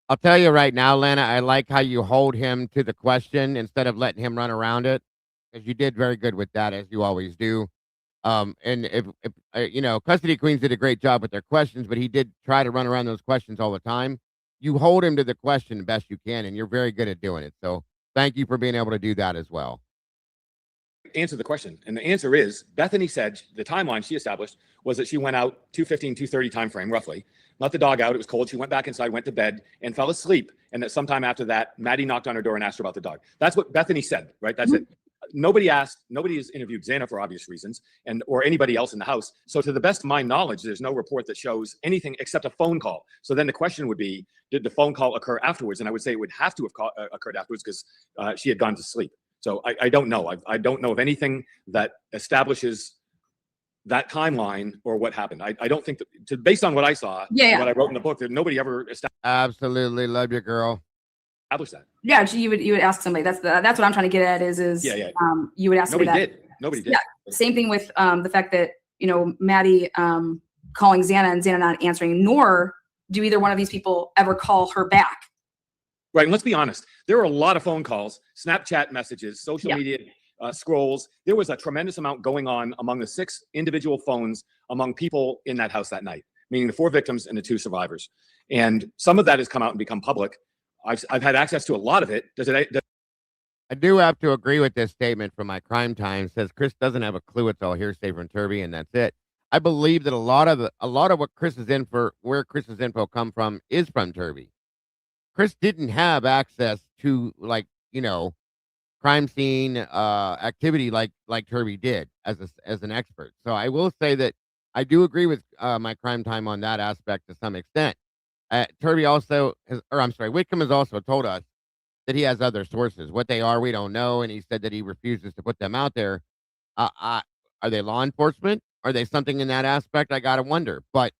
I'll tell you right now, Lana, I like how you hold him to the question instead of letting him run around it. because you did very good with that, as you always do. And if Custody Queens did a great job with their questions, but he did try to run around those questions all the time. You hold him to the question the best you can, and you're very good at doing it. So thank you for being able to do that as well. Answer the question. And the answer is, Bethany said the timeline she established was that she went out 2:15, 2:30 time frame, roughly, let the dog out. It was cold. She went back inside, went to bed, and fell asleep. And that sometime after that, Maddie knocked on her door and asked her about the dog. That's what Bethany said, right? That's it. Nobody has interviewed Xana for obvious reasons, or anybody else in the house. So to the best of my knowledge, there's no report that shows anything except a phone call. So then the question would be, did the phone call occur afterwards? And I would say it would have to have occurred afterwards because she had gone to sleep. So I don't know. I don't know of anything that establishes that timeline or what happened. I don't think that, based on what I saw, what I wrote in the book, that nobody ever established. Absolutely love you, girl. That. Yeah, you would ask somebody. That's what I'm trying to get at is you would ask somebody that. Nobody did. Yeah. Same thing with the fact that Maddie calling Xana and Xana not answering, nor do either one of these people ever call her back. Right, and let's be honest. There were a lot of phone calls, Snapchat messages, social media scrolls. There was a tremendous amount going on among the 6 individual phones among people in that house that night, meaning the 4 victims and the 2 survivors. And some of that has come out and become public. I've had access to a lot of it. I do have to agree with this statement from my crime time. It says Chris doesn't have a clue. It's all hearsay from Turby, and that's it. I believe that a lot of what Chris is in for, where Chris's info come from, is from Turby. Chris didn't have access to crime scene activity like Turby did as an expert. So I will say that I do agree with my crime time on that aspect to some extent. Turby also Whitcomb has also told us that he has other sources. What they are, we don't know, and he said that he refuses to put them out there. Are they law enforcement? Are they something in that aspect? I gotta wonder. But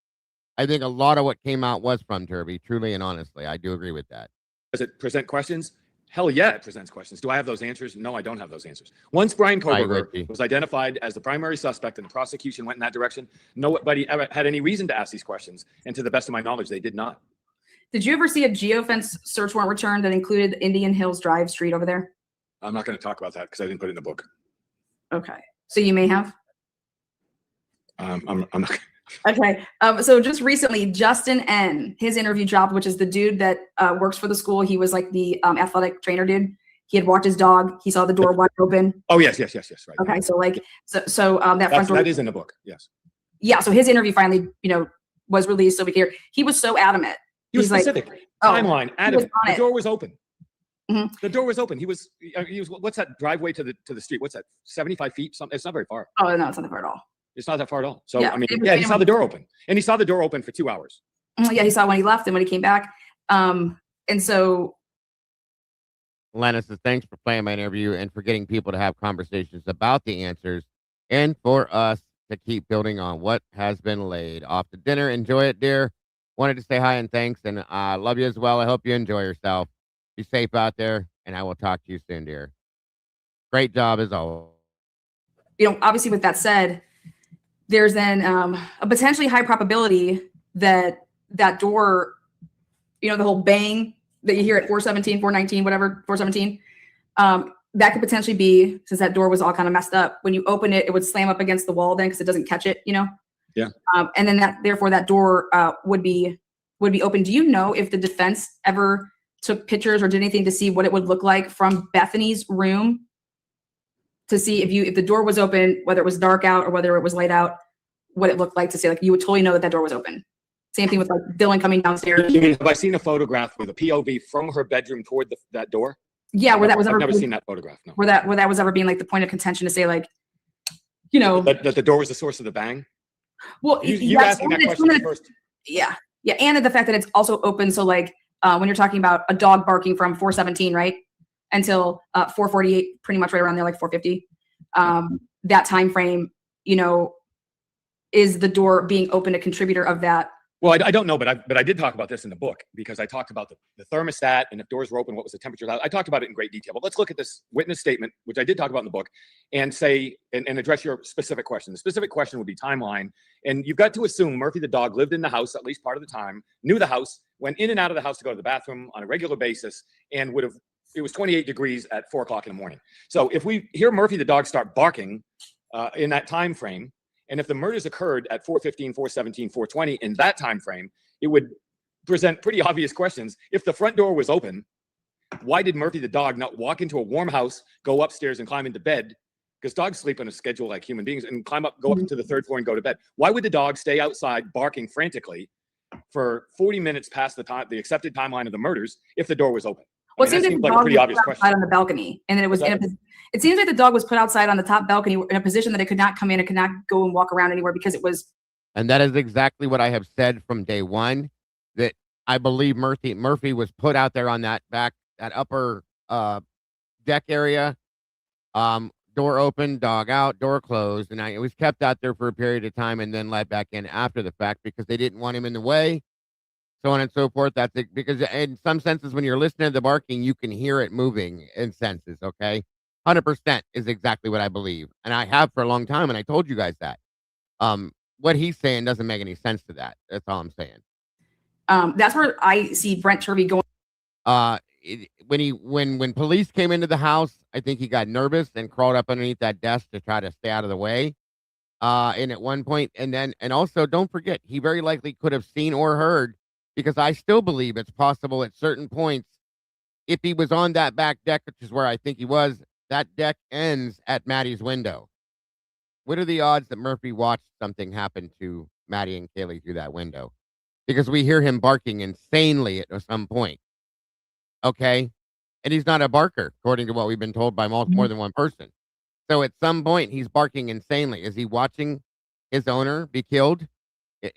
I think a lot of what came out was from Turby, truly and honestly. I do agree with that. Does it present questions? Hell yeah, it presents questions. Do I have those answers? No, I don't have those answers. Once Brian Koberger was identified as the primary suspect and the prosecution went in that direction, nobody ever had any reason to ask these questions. And to the best of my knowledge, they did not. Did you ever see a geofence search warrant return that included Indian Hills Drive Street over there? I'm not going to talk about that because I didn't put it in the book. Okay. So you may have? I'm not. Okay. So just recently, Justin N., his interview dropped, which is the dude that works for the school. He was like the athletic trainer dude. He had walked his dog. He saw the door wide open. Oh, yes. Right. Okay. So that front door. That is in the book. Yes. Yeah. So his interview finally, was released. So we could hear. He was so adamant. He was specific. Timeline. Adamant. The door was open. Mm-hmm. The door was open. He was. What's that driveway to the street? What's that? 75 feet? Something. It's not very far. Oh no, it's not that far at all. It's not that far at all. So he saw the door open, and he saw the door open for 2 hours. Yeah, he saw when he left and when he came back. And so, Lana says, "Thanks for playing my interview and for getting people to have conversations about the answers, and for us to keep building on what has been laid. Off to dinner. Enjoy it, dear. Wanted to say hi and thanks, and I love you as well. I hope you enjoy yourself. Be safe out there, and I will talk to you soon, dear. Great job as always." Obviously, with that said, there's then a potentially high probability that door, the whole bang that you hear at 417, 419, whatever, 417, that could potentially be, since that door was all kind of messed up, when you open it, it would slam up against the wall then because it doesn't catch it, Yeah. And then therefore that door would be open. Do you know if the defense ever took pictures or did anything to see what it would look like from Bethany's room, to see if the door was open, whether it was dark out or whether it was light out, what it looked like, to say you would totally know that door was open? Same thing with Dylan coming downstairs. You mean, have I seen a photograph with a POV from her bedroom toward that door? Yeah, where that was ever. I've never seen that photograph. No. Where that was ever being the point of contention to say that the door was the source of the bang. Well, you asking that question first. Yeah, and the fact that it's also open. So when you're talking about a dog barking from 417, right, until 448, pretty much right around there, 450, that time frame, is the door being open a contributor of that? Well, I don't know, but I did talk about this in the book because I talked about the thermostat and if doors were open, what was the temperature. I talked about it in great detail. But let's look at this witness statement, which I did talk about in the book, and say and address your specific question. The specific question would be timeline. And you've got to assume Murphy the dog lived in the house at least part of the time, knew the house, went in and out of the house to go to the bathroom on a regular basis, and would have it was 28 degrees at 4 o'clock in the morning. So if we hear Murphy the dog start barking in that time frame, and if the murders occurred at 4:15, 4:17, 4:20 in that time frame, it would present pretty obvious questions. If the front door was open, why did Murphy the dog not walk into a warm house, go upstairs and climb into bed? Because dogs sleep on a schedule like human beings, and go up to the 3rd floor and go to bed. Why would the dog stay outside barking frantically for 40 minutes past the accepted timeline of the murders if the door was open? Well, it seems like the dog was put outside on the balcony, and then it seems like the dog was put outside on the top balcony in a position that it could not come in, it could not go and walk around anywhere because it was. And that is exactly what I have said from day one, that I believe Murphy was put out there on that upper deck area, door open, dog out, door closed, and it was kept out there for a period of time and then let back in after the fact because they didn't want him in the way, so on and so forth. That's it, because in some senses, when you're listening to the barking, you can hear it moving in senses, okay? 100% is exactly what I believe, and I have for a long time, and I told you guys that. What he's saying doesn't make any sense to that. That's all I'm saying. That's where I see Brent Turvey going. When police came into the house, I think he got nervous and crawled up underneath that desk to try to stay out of the way. And at one point, and also don't forget, he very likely could have seen or heard, because I still believe it's possible at certain points, if he was on that back deck, which is where I think he was, that deck ends at Maddie's window. What are the odds that Murphy watched something happen to Maddie and Kaylee through that window? Because we hear him barking insanely at some point. Okay? And he's not a barker, according to what we've been told by more than one person. So at some point, he's barking insanely. Is he watching his owner be killed?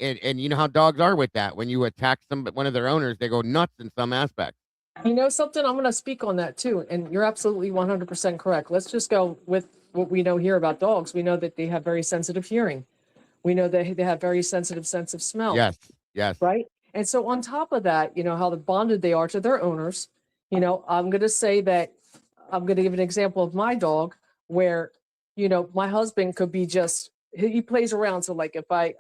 And you know how dogs are with that. When you attack one of their owners, they go nuts in some aspects. You know something? I'm going to speak on that too. And you're absolutely 100% correct. Let's just go with what we know here about dogs. We know that they have very sensitive hearing. We know that they have very sensitive sense of smell. Yes. Right? And so on top of that, you know, how bonded they are to their owners. You know, I'm going to say that I'm going to give an example of my dog where, you know, my husband could be he plays around. So like if I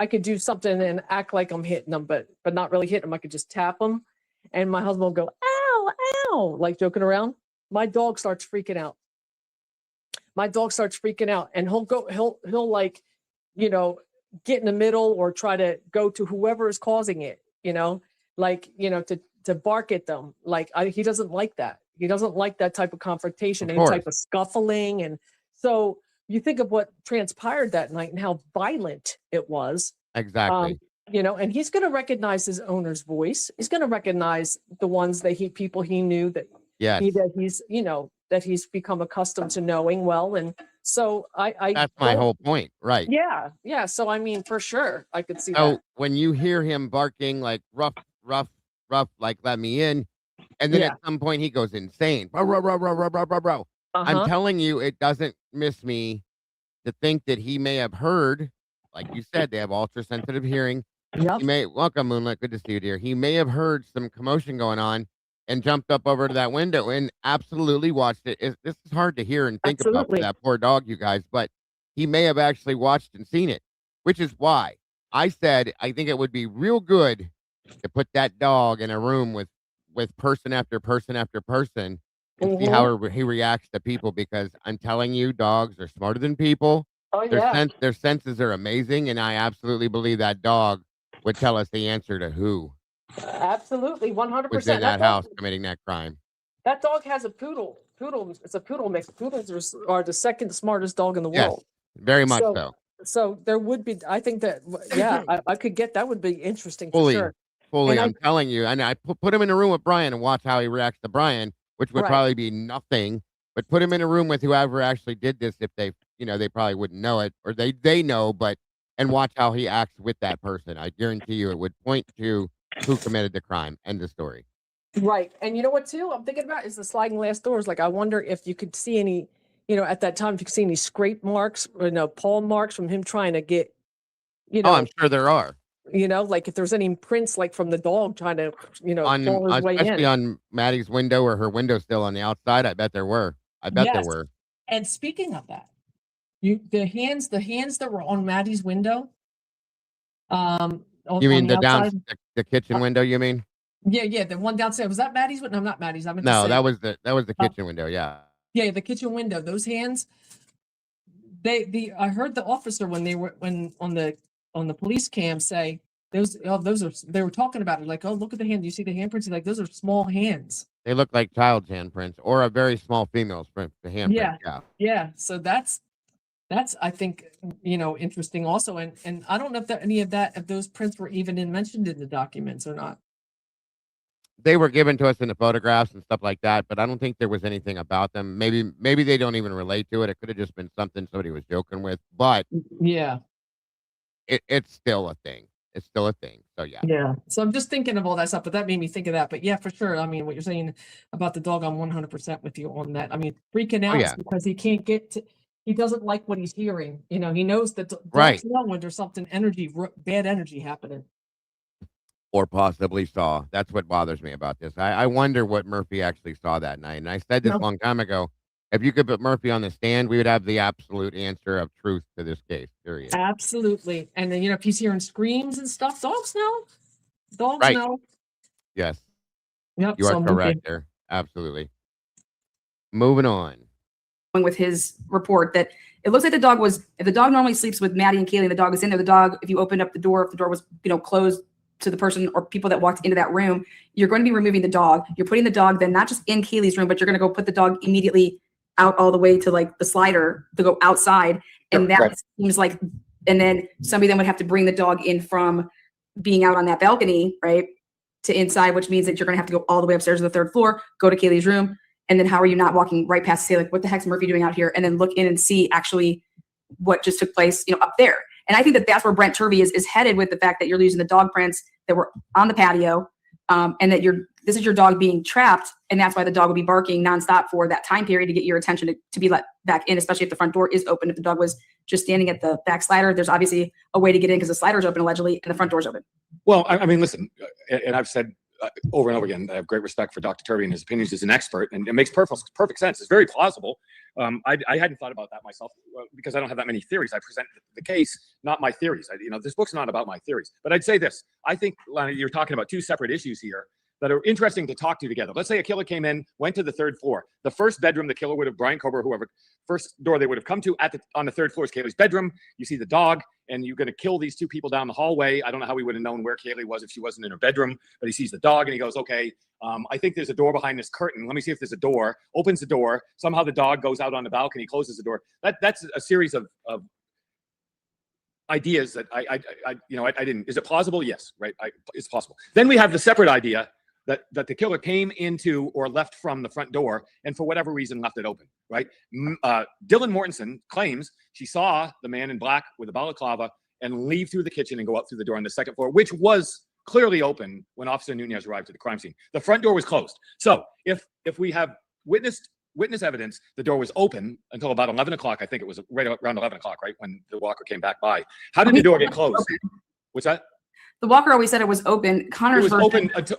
could do something and act like I'm hitting him, but not really hitting him. I could just tap him and my husband will go, ow, ow, like joking around. My dog starts freaking out. And he'll like, you know, get in the middle or try to go to whoever is causing it, you know, like, you know, to bark at them. Like he doesn't like that. He doesn't like that type of confrontation, any type of scuffling. And so you think of what transpired that night and how violent it was. Exactly. You know, and he's going to recognize his owner's voice. He's going to recognize the ones that people he knew that he's, you know, that he's become accustomed to knowing well. And so that's my whole point. Right. Yeah. So, I mean, for sure, I could see that. So when you hear him barking like rough, like let me in, and then at some point he goes insane. Bro. I'm telling you, it doesn't miss me to think that he may have heard, like you said, they have ultra sensitive hearing. Yep. Welcome, Moonlight. Good to see you, dear. He may have heard some commotion going on and jumped up over to that window and absolutely watched it. This is hard to hear and think about for that poor dog, you guys, but he may have actually watched and seen it, which is why I said I think it would be real good to put that dog in a room with person after person after person and see how he reacts to people, because I'm telling you, dogs are smarter than people. Oh, their senses are amazing, and I absolutely believe that dog would tell us the answer to who absolutely 100% was in that house committing that crime. That dog has a poodle. It's a poodle mix. Poodles are the second smartest dog in the world. Very much so. So there would be, I think that, I could get, that would be interesting Fully, for sure. Fully, I'm telling you. And I put him in a room with Brian and watch how he reacts to Brian, which would probably be nothing, but put him in a room with whoever actually did this. If they, they probably wouldn't know it, or they know, and watch how he acts with that person. I guarantee you it would point to who committed the crime. End of story. Right. And you know what, too, I'm thinking about is the sliding glass doors. Like, I wonder if you could see any, at that time, if you could see any scrape marks or paw marks from him trying to get, Oh, I'm sure there are. Like if there's any prints, like from the dog trying to, fall his way in. Especially on Maddie's window or her window still on the outside. I bet there were. There were. And speaking of that, the hands that were on Maddie's window. You mean the kitchen window? You mean? Yeah, the one downstairs. Was that Maddie's window? No, not Maddie's. No, that was the kitchen window. Yeah. Yeah, the kitchen window. Those hands. I heard the officer when on the police cam say those are, they were talking about it like, oh, look at the hand. You see the handprints? He's like, those are small hands. They look like child's handprints or a very small female's print. The handprint. Yeah. So that's I think, interesting also. And I don't know if those prints were even mentioned in the documents or not. They were given to us in the photographs and stuff like that, but I don't think there was anything about them. Maybe they don't even relate to it. It could have just been something somebody was joking with, but yeah, it's still a thing. It's still a thing. So yeah. Yeah. So I'm just thinking of all that stuff, but that made me think of that. But yeah, for sure. I mean, what you're saying about the dog, I'm 100% with you on that. I mean, freaking out because he can't he doesn't like what he's hearing. He knows that dogs know when there's something bad energy happening. Or possibly saw. That's what bothers me about this. I wonder what Murphy actually saw that night. And I said this a long time ago. If you could put Murphy on the stand, we would have the absolute answer of truth to this case, period. Absolutely. And then, if he's hearing screams and stuff, dogs know. Dogs know. Yes. Yep. You are correct there. Absolutely. Moving on. With his report that it looks like the dog if the dog normally sleeps with Maddie and Kaylee, the dog is in there. The dog, if you opened up the door, if the door was, closed to the person or people that walked into that room, you're going to be removing the dog. You're putting the dog then not just in Kaylee's room, but you're going to go put the dog immediately out all the way to like the slider to go outside. And that seems like, and then somebody then would have to bring the dog in from being out on that balcony, right, to inside, which means that you're going to have to go all the way upstairs to the third floor, go to Kaylee's room. And then how are you not walking right past, say, like, what the heck's Murphy doing out here? And then look in and see actually what just took place, up there. And I think that that's where Brent Turvey is headed with the fact that you're using the dog prints that were on the patio, and that this is your dog being trapped, and that's why the dog will be barking nonstop for that time period to get your attention to be let back in, especially if the front door is open. If the dog was just standing at the back slider, there's obviously a way to get in because the slider's open allegedly and the front door's open. Well, I mean, listen, and I've said over and over again, I have great respect for Dr. Turvey and his opinions as an expert, and it makes perfect sense. It's very plausible. I hadn't thought about that myself because I don't have that many theories. I present the case, not my theories. This book's not about my theories. But I'd say this. I think, Lana, you're talking about two separate issues here that are interesting to talk to together. Let's say a killer came in, went to the third floor. The first bedroom the killer would have, Brian Cobra, whoever, first door they would have come to on the third floor is Kaylee's bedroom. You see the dog, and you're going to kill these two people down the hallway. I don't know how he would have known where Kaylee was if she wasn't in her bedroom, but he sees the dog and he goes, okay, I think there's a door behind this curtain. Let me see if there's a door. Opens the door. Somehow the dog goes out on the balcony, closes the door. That's a series of ideas that I didn't. Is it plausible? Yes, right. It's possible. Then we have the separate idea that the killer came into or left from the front door and for whatever reason left it open, right? Dylan Mortensen claims she saw the man in black with a balaclava and leave through the kitchen and go up through the door on the second floor, which was clearly open when Officer Nunez arrived at the crime scene. The front door was closed. So if we have witness evidence, the door was open until about 11 o'clock. I think it was right around 11 o'clock, right, when the walker came back by. How did the door get closed? What's that? The walker always said it was open. Connor's version open until.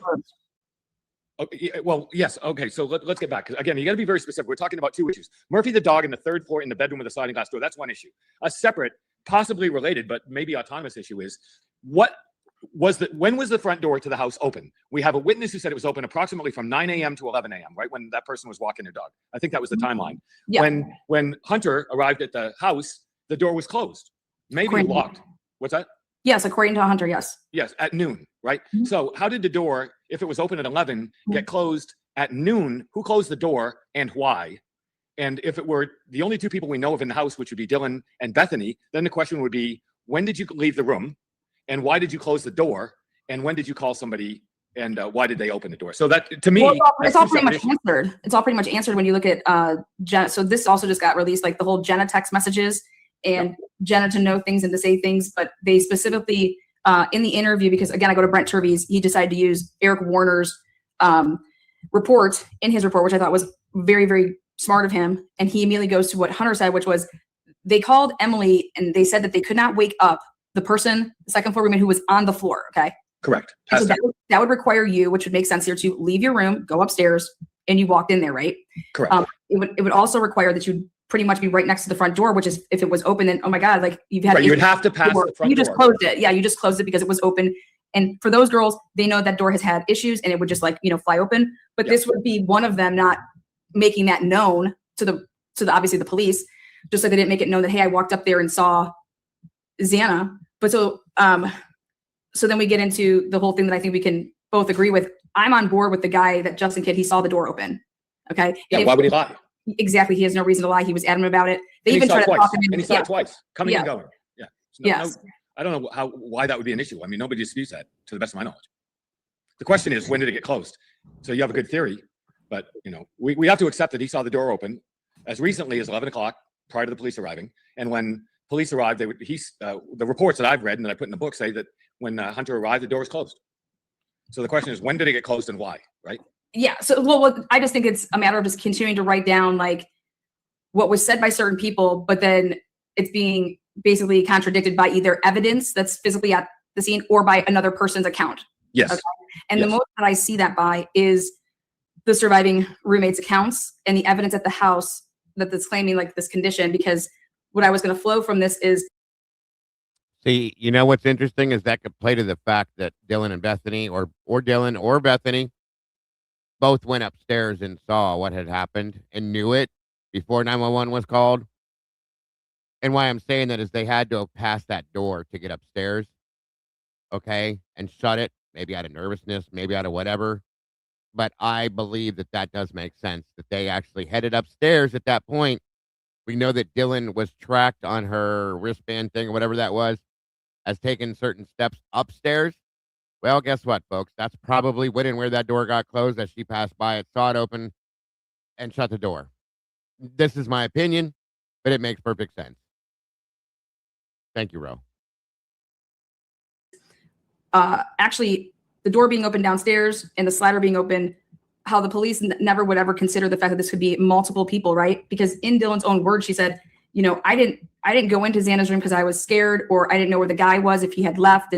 Okay, well, yes. Okay, so let's get back. Because again, you got to be very specific. We're talking about two issues. Murphy the dog in the third floor in the bedroom with a sliding glass door. That's one issue. A separate, possibly related, but maybe autonomous issue is when was the front door to the house open? We have a witness who said it was open approximately from 9 a.m. to 11 a.m., right? When that person was walking their dog. I think that was the timeline. Yeah. When Hunter arrived at the house, the door was closed, maybe locked. What's that? Yes, according to Hunter, yes. Yes, at noon, right? Mm-hmm. So how did the door, if it was open at 11, get closed at noon? Who closed the door and why? And if it were the only two people we know of in the house, which would be Dylan and Bethany, then the question would be, when did you leave the room? And why did you close the door? And when did you call somebody? And why did they open the door? So that, to me, it's all pretty much answered. It's all pretty much answered when you look at Jenna. So this also just got released, like the whole Jenna text messages and Jenna to know things and to say things. But they specifically in the interview, because again, I go to Brent Turvey's, he decided to use Eric Warner's report in his report, which I thought was very, very smart of him. And he immediately goes to what Hunter said, which was they called Emily and they said that they could not wake up the person, the second floor roommate who was on the floor. Okay. Correct. So that would require you, which would make sense here, to leave your room, go upstairs, and you walked in there, right? Correct. It would also require that you pretty much be right next to the front door, which is if it was open, then oh my God, like you've had. Right, you would have to pass the front door. You just closed it. Yeah, you just closed it because it was open, And for those girls, they know that door has had issues and it would just like, fly open. But this would be one of them not making that known to the obviously the police, just like they didn't make it known that, hey, I walked up there and saw Xana. But so then we get into the whole thing that I think we can both agree with. I'm on board with the guy that Justin Kidd, he saw the door open. Okay. Yeah, why would he lie? Exactly. He has no reason to lie. He was adamant about it. They And even tried to talk him and he saw it twice, coming and going. Yeah. Yes. I don't know why that would be an issue. I mean, nobody disputes that, to the best of my knowledge. The question is, when did it get closed? So you have a good theory, but we have to accept that he saw the door open as recently as 11 o'clock prior to the police arriving. And when police arrived, the reports that I've read and that I put in the book say that when Hunter arrived, the door was closed. So the question is, when did it get closed and why? Right? Yeah. So, well, I just think it's a matter of just continuing to write down like what was said by certain people, but then it's being basically contradicted by either evidence that's physically at the scene or by another person's account. Yes. Okay? And the most that I see that by is the surviving roommates' accounts and the evidence at the house that's claiming like this condition, because what I was going to flow from this is. See, what's interesting is that could play to the fact that Dylan and Bethany or Dylan or Bethany both went upstairs and saw what had happened and knew it before 911 was called. And why I'm saying that is they had to have passed that door to get upstairs, okay, and shut it, maybe out of nervousness, maybe out of whatever. But I believe that does make sense, that they actually headed upstairs at that point. We know that Dylan was tracked on her wristband thing or whatever that was, as taking certain steps upstairs. Well, guess what, folks? That's probably when and where that door got closed, as she passed by it, saw it open, and shut the door. This is my opinion, but it makes perfect sense. Thank you, Ro. Actually, the door being open downstairs and the slider being open, how the police never would ever consider the fact that this could be multiple people, right? Because in Dylan's own words, she said, I didn't go into Xana's room because I was scared, or I didn't know where the guy was if he had left.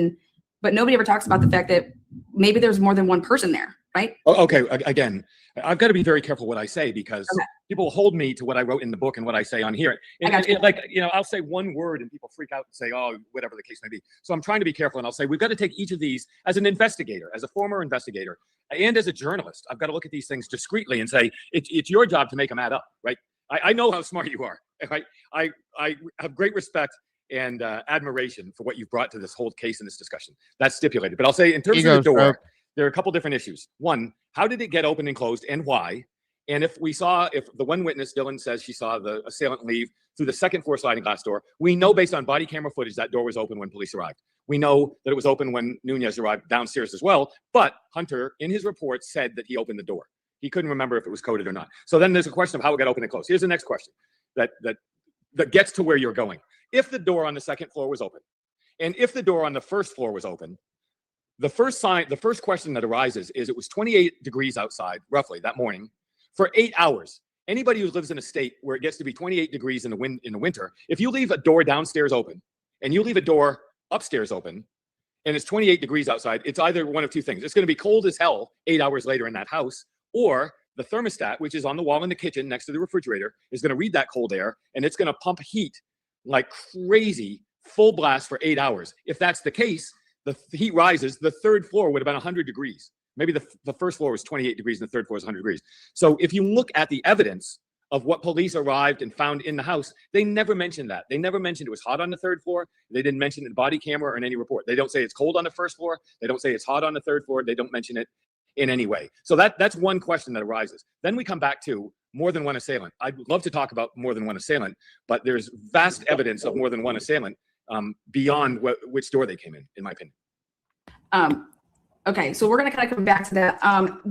But nobody ever talks about the fact that maybe there's more than one person there, right? Okay. Again, I've got to be very careful what I say, because people hold me to what I wrote in the book and what I say on here. And I'll say one word and people freak out and say, oh, whatever the case may be. So I'm trying to be careful, and I'll say, we've got to take each of these as an investigator, as a former investigator, and as a journalist. I've got to look at these things discreetly and say, it's your job to make them add up, right? I know how smart you are. Right? I have great respect and admiration for what you've brought to this whole case and this discussion. That's stipulated. But I'll say, in terms of the door, there are a couple different issues. One, how did it get open and closed, and why? And if the one witness, Dylan, says she saw the assailant leave through the second floor sliding glass door, we know based on body camera footage that door was open when police arrived. We know that it was open when Nunez arrived downstairs as well, but Hunter, in his report, said that he opened the door. He couldn't remember if it was coded or not. So then there's a question of how it got open and closed. Here's the next question that gets to where you're going. If the door on the second floor was open, and if the door on the first floor was open, the first question that arises is, it was 28 degrees outside, roughly, that morning, for 8 hours. Anybody who lives in a state where it gets to be 28 degrees in the winter, if you leave a door downstairs open and you leave a door upstairs open and it's 28 degrees outside, it's either one of two things. It's going to be cold as hell 8 hours later in that house, or the thermostat, which is on the wall in the kitchen next to the refrigerator, is going to read that cold air, and it's going to pump heat like crazy, full blast for 8 hours. If that's the case, the heat rises. The third floor would have been 100 degrees. Maybe the first floor was 28 degrees and the third floor is 100 degrees. So if you look at the evidence of what police arrived and found in the house, they never mentioned that. They never mentioned it was hot on the third floor. They didn't mention it in body camera or in any report. They don't say it's cold on the first floor. They don't say it's hot on the third floor. They don't mention it in any way. So that's one question that arises. Then we come back to more than one assailant. I'd love to talk about more than one assailant, but there's vast evidence of more than one assailant beyond which door they came in my opinion. Okay, so we're going to kind of come back to that.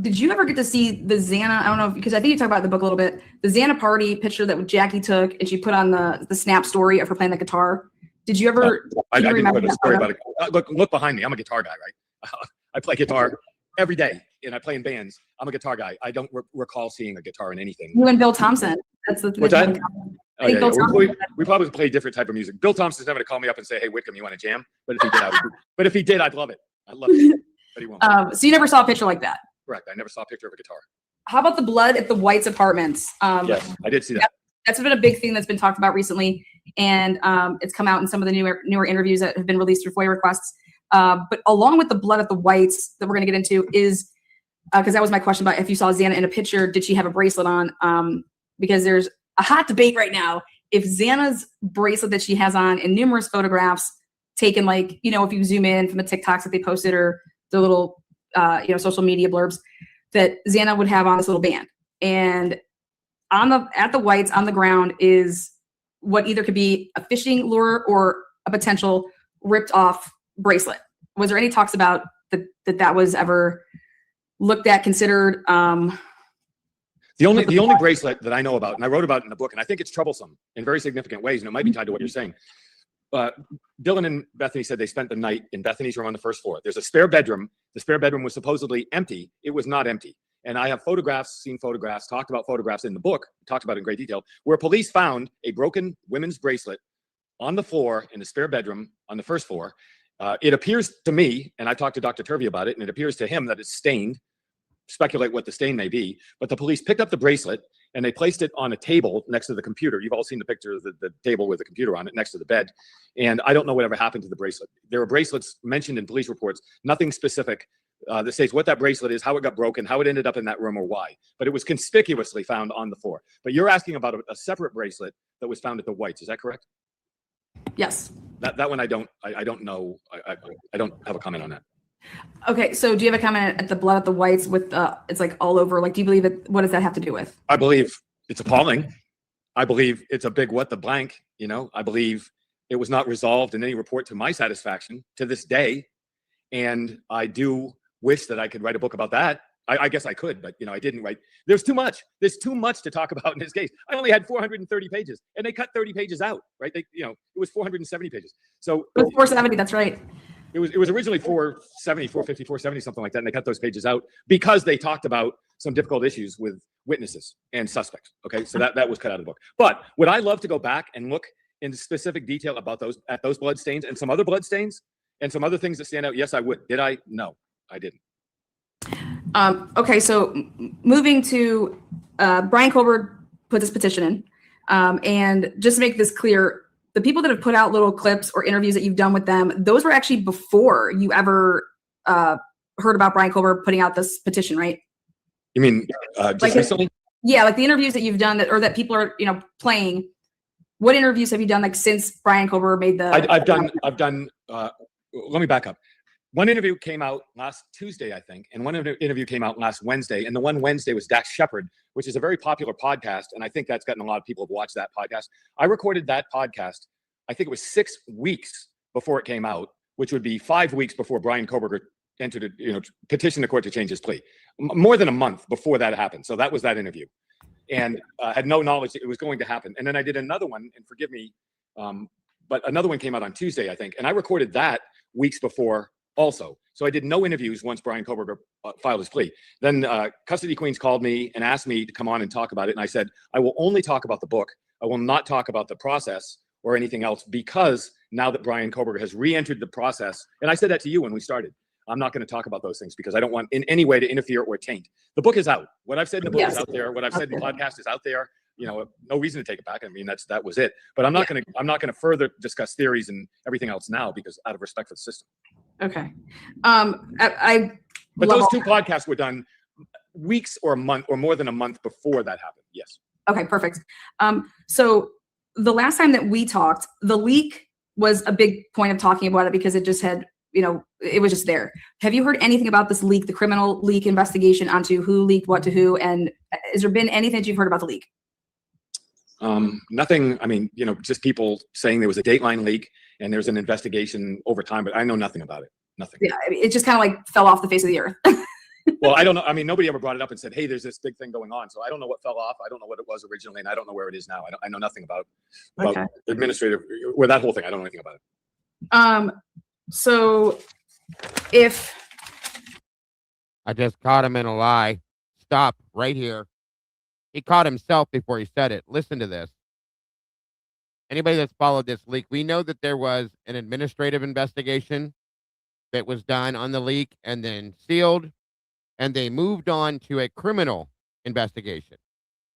Did you ever get to see the Xana? I don't know, because I think you talked about the book a little bit. The Xana party picture that Jackie took, and she put on the snap story of her playing the guitar. Did you ever? I didn't put a story about it. Look behind me. I'm a guitar guy, right? I play guitar every day, and I play in bands. I'm a guitar guy. I don't recall seeing a guitar in anything. You and Bill Thompson. That's the thing. We probably play a different type of music. Bill Thompson's never going to call me up and say, "Hey, Whitcomb, you want to jam?" But if he did, I'd love it. I'd love it. But he won't. So you never saw a picture like that? Correct. I never saw a picture of a guitar. How about the blood at the White's apartments? Yes, I did see that. That's been a big thing that's been talked about recently, and it's come out in some of the newer interviews that have been released through FOIA requests. But along with the blood at the whites that we're going to get into is, because that was my question about if you saw Xana in a picture, did she have a bracelet on? Because there's a hot debate right now. If Xana's bracelet that she has on in numerous photographs taken, like, if you zoom in from the TikToks that they posted or the little, social media blurbs, that Xana would have on this little band. And at the whites on the ground is what either could be a fishing lure or a potential ripped off bracelet. Was there any talks about that was ever looked at, considered? The only bracelet that I know about, and I wrote about it in the book, and I think it's troublesome in very significant ways, and it might be tied to what you're saying. Dylan and Bethany said they spent the night in Bethany's room on the first floor. There's a spare bedroom. The spare bedroom was supposedly empty. It was not empty. And I have seen photographs, talked about photographs in the book, talked about it in great detail, where police found a broken women's bracelet on the floor in the spare bedroom on the first floor. It appears to me, and I talked to Dr. Turvey about it, and it appears to him that it's stained. Speculate what the stain may be, but the police picked up the bracelet and they placed it on a table next to the computer. You've all seen the picture of the table with the computer on it next to the bed. And I don't know whatever happened to the bracelet. There were bracelets mentioned in police reports, nothing specific that says what that bracelet is, how it got broken, how it ended up in that room, or why. But it was conspicuously found on the floor. But you're asking about a separate bracelet that was found at the whites. Is that correct? Yes. That one I don't know. I don't have a comment on that. Okay, so do you have a comment at the blood at the whites with it's like all over? Like, do you believe it? What does that have to do with? I believe it's appalling. I believe it's a big what the blank. I believe it was not resolved in any report to my satisfaction to this day, and I do wish that I could write a book about that. I guess I could, but I didn't write. There's too much. There's too much to talk about in this case. I only had 430 pages, and they cut 30 pages out. Right? It was 470 pages. So it was 470. That's right. It was originally 470, 450, 470, something like that. And they cut those pages out because they talked about some difficult issues with witnesses and suspects. Okay. So that was cut out of the book. But would I love to go back and look in specific detail about those blood stains and some other blood stains and some other things that stand out? Yes, I would. Did I? No, I didn't. Okay. So moving to Brian Colbert put this petition in. And just to make this clear, the people that have put out little clips or interviews that you've done with them, those were actually before you ever heard about Brian Colbert putting out this petition, right? You mean just recently? Yeah, like the interviews that you've done that people are playing. What interviews have you done since Brian Colbert made the? I've done. Let me back up. One interview came out last Tuesday, I think, and one interview came out last Wednesday. And the one Wednesday was Dax Shepard, which is a very popular podcast. And I think that's gotten a lot of people to watch that podcast. I recorded that podcast, I think it was 6 weeks before it came out, which would be 5 weeks before Brian Koberger entered petitioned the court to change his plea. More than a month before that happened. So that was that interview. And had no knowledge that it was going to happen. And then I did another one, and forgive me, but another one came out on Tuesday, I think. And I recorded that weeks before also. So I did no interviews once Brian Koberger filed his plea. Then Custody Queens called me and asked me to come on and talk about it. And I said, I will only talk about the book. I will not talk about the process or anything else, because now that Brian Koberger has re-entered the process, and I said that to you when we started, I'm not going to talk about those things because I don't want in any way to interfere or taint. The book is out. What I've said in the book is out there. What I've said in the podcast is out there. No reason to take it back. I mean, that was it. But I'm not going to further discuss theories and everything else now, because out of respect for the system. Okay. But those two podcasts were done weeks or a month or more than a month before that happened. Yes. Okay, perfect. So the last time that we talked, the leak was a big point of talking about it because it just had, it was just there. Have you heard anything about this leak, the criminal leak investigation onto who leaked what to who? And has there been anything that you've heard about the leak? Nothing. I mean, just people saying there was a Dateline leak and there's an investigation over time, but I know nothing about it. Nothing. Yeah, it just kind of like fell off the face of the earth. Well, I don't know. I mean, nobody ever brought it up and said, hey, there's this big thing going on. So I don't know what fell off. I don't know what it was originally, and I don't know where it is now. I know nothing about administrative, where that whole thing. I don't know anything about it. So if I just caught him in a lie. Stop right here. He caught himself before he said it. Listen to this. Anybody that's followed this leak, we know that there was an administrative investigation that was done on the leak and then sealed, and they moved on to a criminal investigation.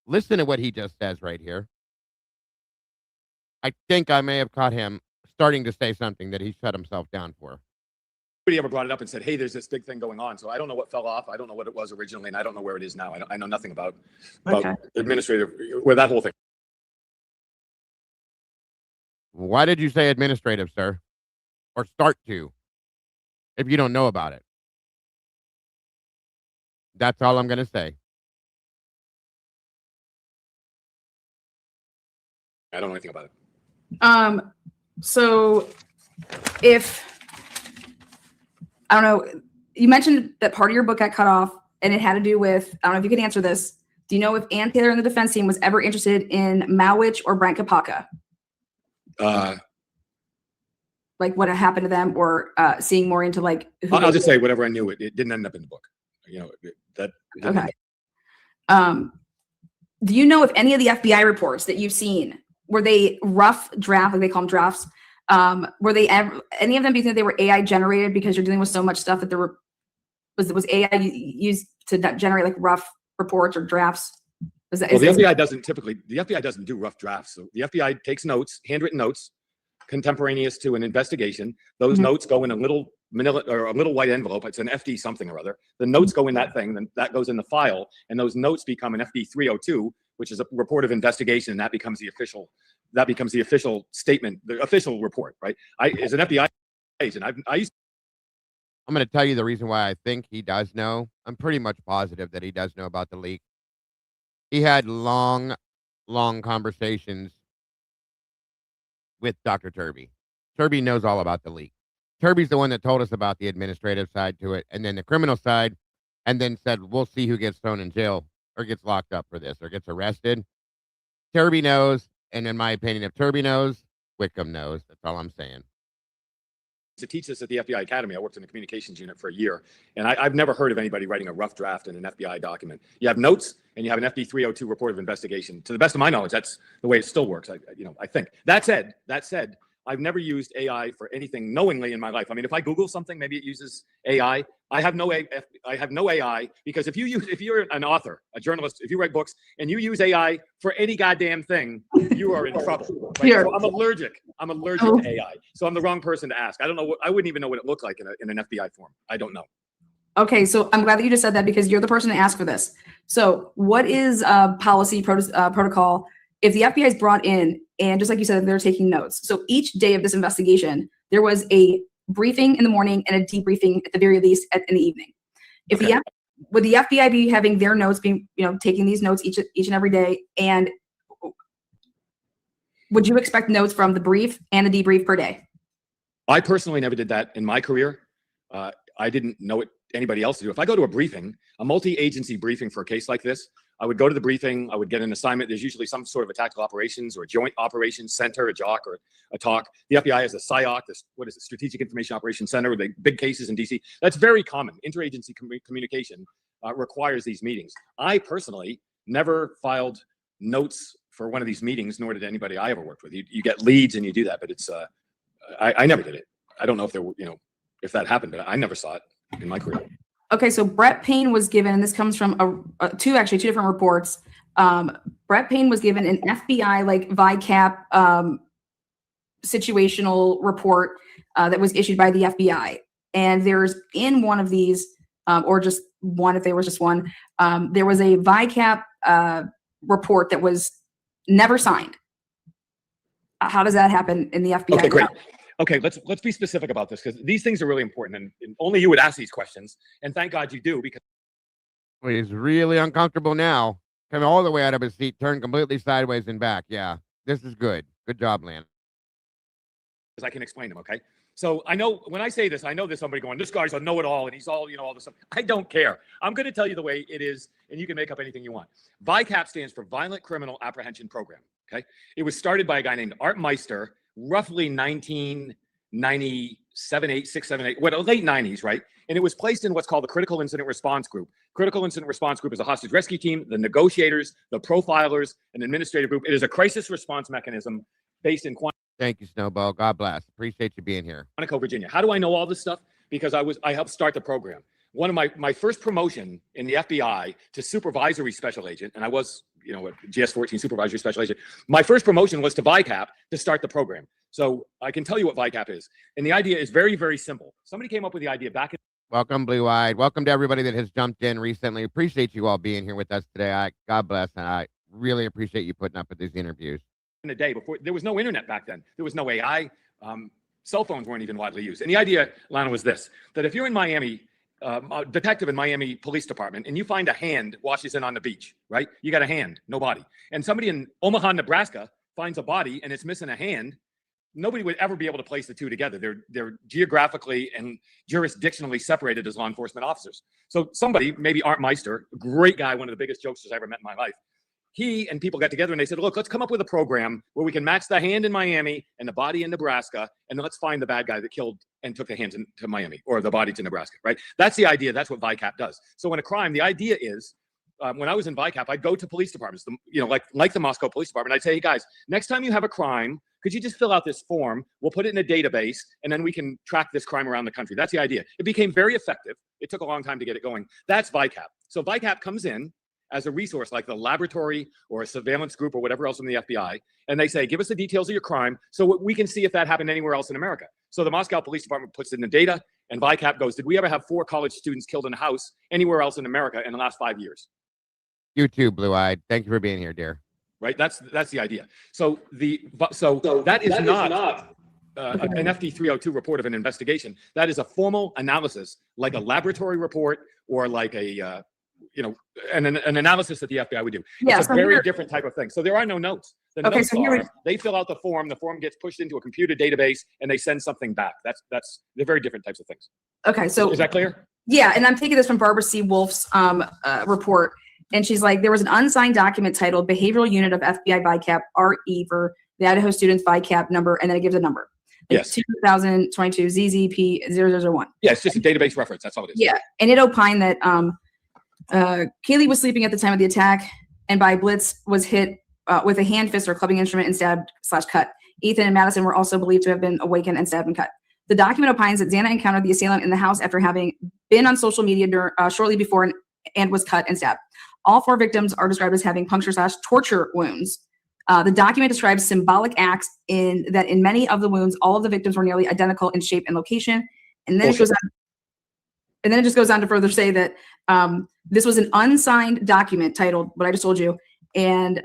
Listen to what he just says right here. I think I may have caught him starting to say something that he shut himself down for. Nobody ever brought it up and said, hey, there's this big thing going on. So I don't know what fell off. I don't know what it was originally, and I don't know where it is now. I know nothing about administrative, where that whole thing. Why did you say administrative, sir? Or start to, if you don't know about it? That's all I'm going to say. I don't know anything about it. So if, I don't know, you mentioned that part of your book got cut off and it had to do with, I don't know if you can answer this. Do you know if Ann Taylor and the defense team was ever interested in Mowich or Brent Kopaka? Like what had happened to them, or seeing more into like. I'll just say whatever I knew. It didn't end up in the book. You know that. Okay. Do you know if any of the FBI reports that you've seen, were they rough draft, like they call them drafts? Were they ever, any of them, do you think they were AI generated because you're dealing with so much stuff that there were, was AI used to generate like rough reports or drafts? The FBI doesn't typically, the FBI doesn't do rough drafts. So the FBI takes notes, handwritten notes, contemporaneous to an investigation. Those notes go in a little manila or a little white envelope. It's an FD something or other. The notes go in that thing, then that goes in the file, and those notes become an FD 302, which is a report of investigation, and that becomes the official. That becomes the official statement, the official report, right? As an FBI agent, I'm going to tell you the reason why I think he does know. I'm pretty much positive that he does know about the leak. He had long conversations with Dr. Turby. Turby knows all about the leak. Turby's the one that told us about the administrative side to it, and then the criminal side, and then said, we'll see who gets thrown in jail or gets locked up for this or gets arrested. Turby knows, and in my opinion, if Turby knows, Whitcomb knows. That's all I'm saying. To teach this at the FBI Academy, I worked in the communications unit for a year, and I've never heard of anybody writing a rough draft in an FBI document. You have notes, and you have an FD 302 report of investigation. To the best of my knowledge, that's the way it still works. I think. That said, I've never used AI for anything knowingly in my life. I mean, if I Google something, maybe it uses AI. I have no AI, because if you're an author, a journalist, if you write books and you use AI for any goddamn thing, you are in trouble. Right? So I'm allergic to AI. So I'm the wrong person to ask. I don't know I wouldn't even know what it looked like in an FBI form. I don't know. Okay, so I'm glad that you just said that, because you're the person to ask for this. So what is policy protocol if the FBI is brought in, and just like you said, they're taking notes? So each day of this investigation, there was a briefing in the morning and a debriefing at the very least in the evening. If would the FBI be having their notes, being taking these notes each and every day, and would you expect notes from the brief and the debrief per day? I personally never did that in my career. I didn't know anybody else to do. If I go to a briefing, a multi-agency briefing for a case like this, I would go to the briefing. I would get an assignment. There's usually some sort of a tactical operations or a joint operations center, a JOC or a TOC. The FBI has a SIOC, Strategic Information Operations Center, with the big cases in DC. That's very common. Interagency communication requires these meetings. I personally never filed notes for one of these meetings, nor did anybody I ever worked with. You get leads and you do that, but it's I never did it. I don't know if there were, if that happened, but I never saw it in my career. Okay, so Brett Payne was given, and this comes from two different reports. Brett Payne was given an FBI like VICAP situational report that was issued by the FBI, and there's in one of these, or just one, if there was just one, there was a VICAP report that was never signed. How does that happen in the FBI? Okay, great. Okay, let's be specific about this, because these things are really important, and only you would ask these questions, and thank God you do, because he's really uncomfortable now. Coming all the way out of his seat, turned completely sideways and back. Yeah, this is good. Good job, Lan. I can explain them, okay? So I know when I say this, I know there's somebody going, this guy's a know-it-all, and he's all, all this stuff. I don't care. I'm going to tell you the way it is, and you can make up anything you want. VICAP stands for Violent Criminal Apprehension Program, okay? It was started by a guy named Art Meister, roughly 1997, 8, 6, 7, 8, late 90s, right? And it was placed in what's called the Critical Incident Response Group. Critical Incident Response Group is a hostage rescue team, the negotiators, the profilers, an administrative group. It is a crisis response mechanism based in Thank you, Snowball. God bless. Appreciate you being here. Quantico, Virginia. How do I know all this stuff? Because I helped start the program. One of my first promotion in the FBI to supervisory special agent, and I was you know, a GS-14 supervisory special agent. My first promotion was to VICAP to start the program. So I can tell you what VICAP is. And the idea is very, very simple. Somebody came up with the idea back in. Welcome, Blue Eyed. Welcome to everybody that has jumped in recently. Appreciate you all being here with us today. God bless, and I really appreciate you putting up with these interviews. In the day before, there was no internet back then. There was no AI. Cell phones weren't even widely used. And the idea, Lana, was this, that if you're in Miami, a detective in Miami Police Department, and you find a hand washes in on the beach, right? You got a hand, no body. And somebody in Omaha, Nebraska finds a body and it's missing a hand. Nobody would ever be able to place the two together. They're geographically and jurisdictionally separated as law enforcement officers. So somebody, maybe Art Meister, a great guy, one of the biggest jokesters I ever met in my life, he and people got together and they said, look, let's come up with a program where we can match the hand in Miami and the body in Nebraska, and then let's find the bad guy that killed and took the hands to Miami, or the body to Nebraska, right? That's the idea. That's what VICAP does. So in a crime, the idea is, when I was in VICAP, I'd go to police departments, like the Moscow Police Department. I'd say, hey guys, next time you have a crime, could you just fill out this form? We'll put it in a database, and then we can track this crime around the country. That's the idea. It became very effective. It took a long time to get it going. That's VICAP. So VICAP comes in as a resource like the laboratory or a surveillance group or whatever else from the FBI, and they say, give us the details of your crime so we can see if that happened anywhere else in America. So the Moscow Police Department puts in the data, and VICAP goes, did we ever have 4 college students killed in a house anywhere else in America in the last 5 years? You too, Blue Eyed. Thank you for being here, dear. Right, that's the idea. So that is not an FD 302 report of an investigation. That is a formal analysis, like a laboratory report or like a an analysis that the FBI would do. Yeah, it's a very different type of thing. So there are no notes. The Okay, notes so here are, they fill out the form gets pushed into a computer database, and they send something back. They're very different types of things. Okay, so is that clear? Yeah, and I'm taking this from Barbara C. Wolf's report. And she's like, there was an unsigned document titled Behavioral Unit of FBI VICAP RE for the Idaho Students VICAP number, and then it gives a number. Yes. 2022 ZZP0001. Yeah, it's just a database reference. That's all it is. Yeah, and it opined that Kaylee was sleeping at the time of the attack, and by Blitz was hit with a hand, fist, or clubbing instrument and stabbed/cut. Ethan and Madison were also believed to have been awakened and stabbed and cut. The document opines that Xana encountered the assailant in the house after having been on social media shortly before and was cut and stabbed. All 4 victims are described as having puncture/torture wounds. The document describes symbolic acts in many of the wounds, all of the victims were nearly identical in shape and location. And then it just goes on to further say that this was an unsigned document titled what I just told you, and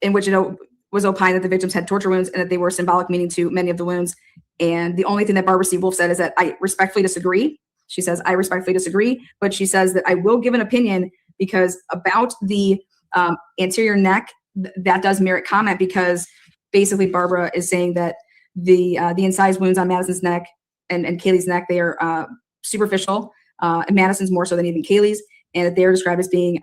in which it was opined that the victims had torture wounds and that they were symbolic meaning to many of the wounds. And the only thing that Barbara C. Wolf said is that I respectfully disagree. She says, I respectfully disagree, but she says that I will give an opinion because about the anterior neck, that does merit comment, because basically Barbara is saying that the incised wounds on Madison's neck and Kaylee's neck, they are superficial, and Madison's more so than even Kaylee's, and that they are described as being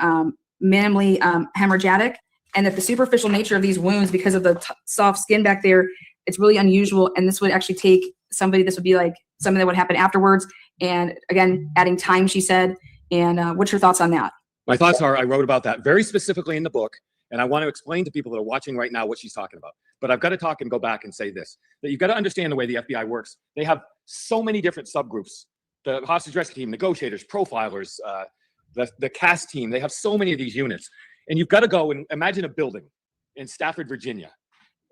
minimally hemorrhagic, and that the superficial nature of these wounds, because of the soft skin back there, it's really unusual, and this would actually take somebody, this would be like something that would happen afterwards, and again, adding time, she said. And what's your thoughts on that? My thoughts are, I wrote about that very specifically in the book, and I want to explain to people that are watching right now what she's talking about. But I've got to talk and go back and say this, that you've got to understand the way the FBI works. They have so many different subgroups, the hostage rescue team, negotiators, profilers, the CAS team. They have so many of these units. And you've got to go and imagine a building in Stafford, Virginia,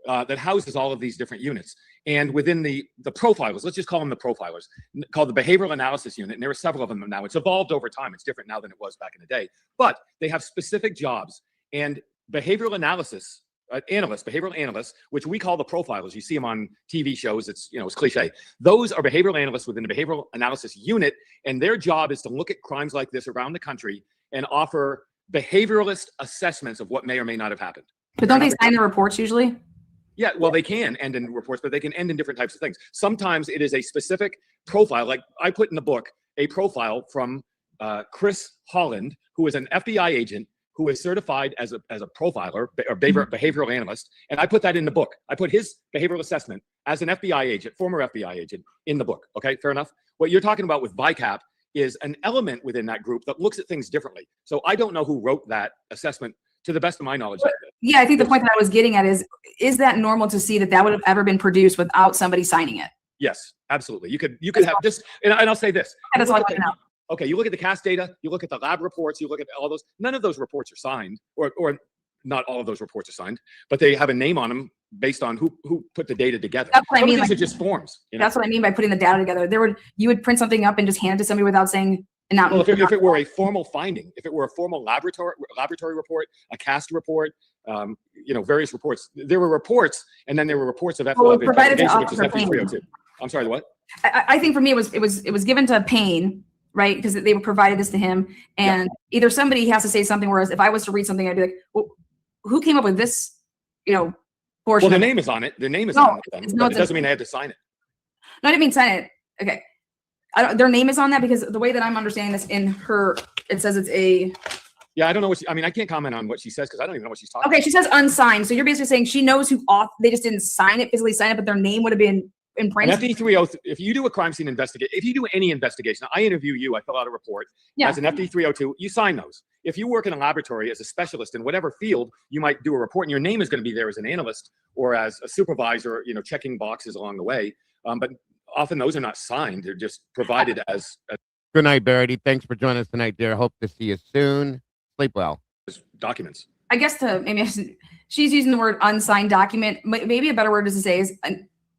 that houses all of these different units. And within the profilers, let's just call them the profilers, called the Behavioral Analysis Unit, and there are several of them now. It's evolved over time. It's different now than it was back in the day. But they have specific jobs. And behavioral analysis behavioral analysts, which we call the profilers. You see them on TV shows. It's cliche. Those are behavioral analysts within the Behavioral Analysis Unit, and their job is to look at crimes like this around the country and offer behavioralist assessments of what may or may not have happened. But don't they sign the reports usually? Yeah, well, they can end in reports, but they can end in different types of things. Sometimes it is a specific profile. Like I put in the book a profile from Chris Holland, who is an FBI agent who is certified as a profiler or behavioral analyst. And I put that in the book. I put his behavioral assessment as an FBI agent, former FBI agent, in the book. Okay, fair enough. What you're talking about with VICAP is an element within that group that looks at things differently. So I don't know who wrote that assessment, to the best of my knowledge. Yeah, I think the point that I was getting at is that normal to see that would have ever been produced without somebody signing it? Yes, absolutely. You could have this, and I'll say this. That's all I know. Okay, you look at the cast data, you look at the lab reports, you look at all those. None of those reports are signed, or not all of those reports are signed, but they have a name on them based on who put the data together. That's what I mean. These Like, are just forms. You know? That's what I mean by putting the data together. You would print something up and just hand it to somebody without saying. Well, if it were a formal finding, if it were a formal laboratory report, a cast report, various reports. There were reports, and then there were reports of investigation, which is FD 302. I'm sorry, what? I think for me, it was given to Payne, right? Because they provided this to him, and either somebody has to say something. Whereas if I was to read something, I'd be like, well, who came up with this? Portion. Well, their name is on it. Their name is on it, but it doesn't mean they had to sign it. No, I didn't mean sign it. Okay. Their name is on that because the way that I'm understanding this it says it's a. Yeah, I don't know I can't comment on what she says because I don't even know what she's talking about. Okay, she says unsigned. So you're basically saying she knows who they just didn't physically sign it, but their name would have been in print. FD 302, if you do a crime scene investigation, if you do any investigation, I interview you, I fill out a report. As an FD 302, you sign those. If you work in a laboratory as a specialist in whatever field, you might do a report and your name is going to be there as an analyst or as a supervisor, checking boxes along the way. But often those are not signed. They're just provided as. Good night, Verity. Thanks for joining us tonight, dear. Hope to see you soon. Sleep well. Documents. I guess she's using the word unsigned document. Maybe a better word to say is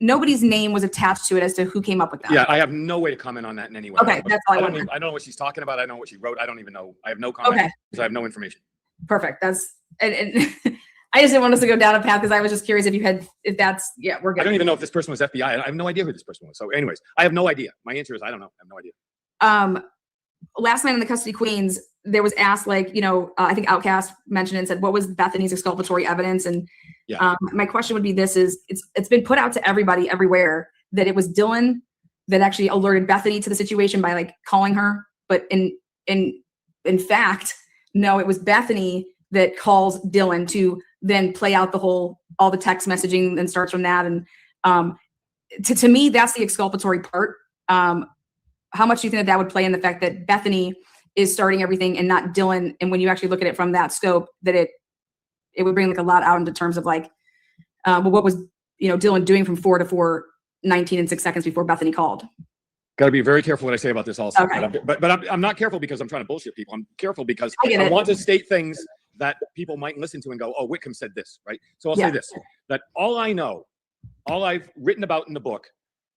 nobody's name was attached to it as to who came up with that. Yeah, I have no way to comment on that in any way. Okay, that's all I don't know what she's talking about. I don't know what she wrote. I don't even know. I have no comment because I have no information. Perfect. That's and I just didn't want us to go down a path because I was just curious if that's we're good. I don't even know if this person was FBI. I have no idea who this person was. So, anyways, I have no idea. My answer is I don't know. I have no idea. Last night in the Custody Queens, there was asked I think Outcast mentioned and said, what was Bethany's exculpatory evidence? And my question would be it's been put out to everybody everywhere that it was Dylan that actually alerted Bethany to the situation by calling her. But in fact, no, it was Bethany that calls Dylan to then play out all the text messaging and starts from that. And to me, that's the exculpatory part. How much do you think that would play in the fact that Bethany is starting everything and not Dylan? And when you actually look at it from that scope, that it would bring a lot out into terms of what was Dylan doing from 4 to 4:19 and 6 seconds before Bethany called. Got to be very careful what I say about this also. Okay. But I'm not careful because I'm trying to bullshit people. I'm careful because I want to state things that people might listen to and go, oh, Whitcomb said this, right? So I'll say this, that all I've written about in the book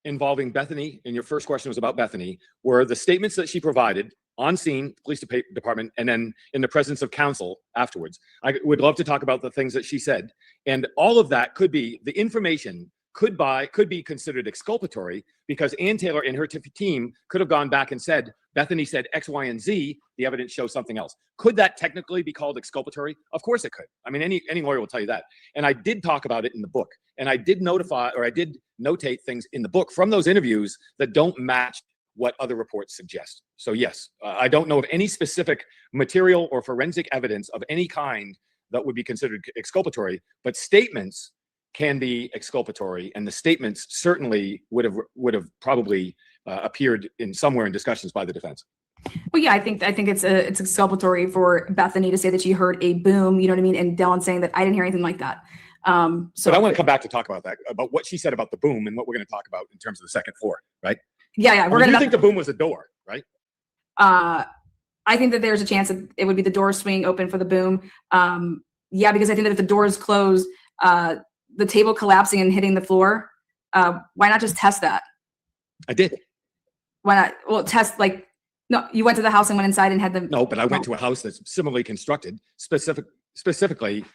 involving Bethany, and your first question was about Bethany, were the statements that she provided on scene, police department, and then in the presence of counsel afterwards. I would love to talk about the things that she said. And all of that could be, the information could be considered exculpatory because Ann Taylor and her team could have gone back and said, Bethany said X, Y, and Z, the evidence shows something else. Could that technically be called exculpatory? Of course it could. I mean, any lawyer will tell you that. And I did talk about it in the book. And I did notate things in the book from those interviews that don't match what other reports suggest. So yes, I don't know of any specific material or forensic evidence of any kind that would be considered exculpatory, but statements can be exculpatory, and the statements certainly would have probably appeared somewhere in discussions by the defense. Well, yeah, I think it's exculpatory for Bethany to say that she heard a boom, you know what I mean, and Dylan saying that I didn't hear anything like that. So I want to come back to talk about that, about what she said about the boom and what we're going to talk about in terms of the second floor, right? Yeah. You think the boom was a door, right? I think that there's a chance that it would be the door swinging open for the boom. Because I think that if the doors close, the table collapsing and hitting the floor, why not just test that? I did. Why not? Well, test no, you went to the house and went inside and had them. No, but I went to a house that's similarly constructed, specifically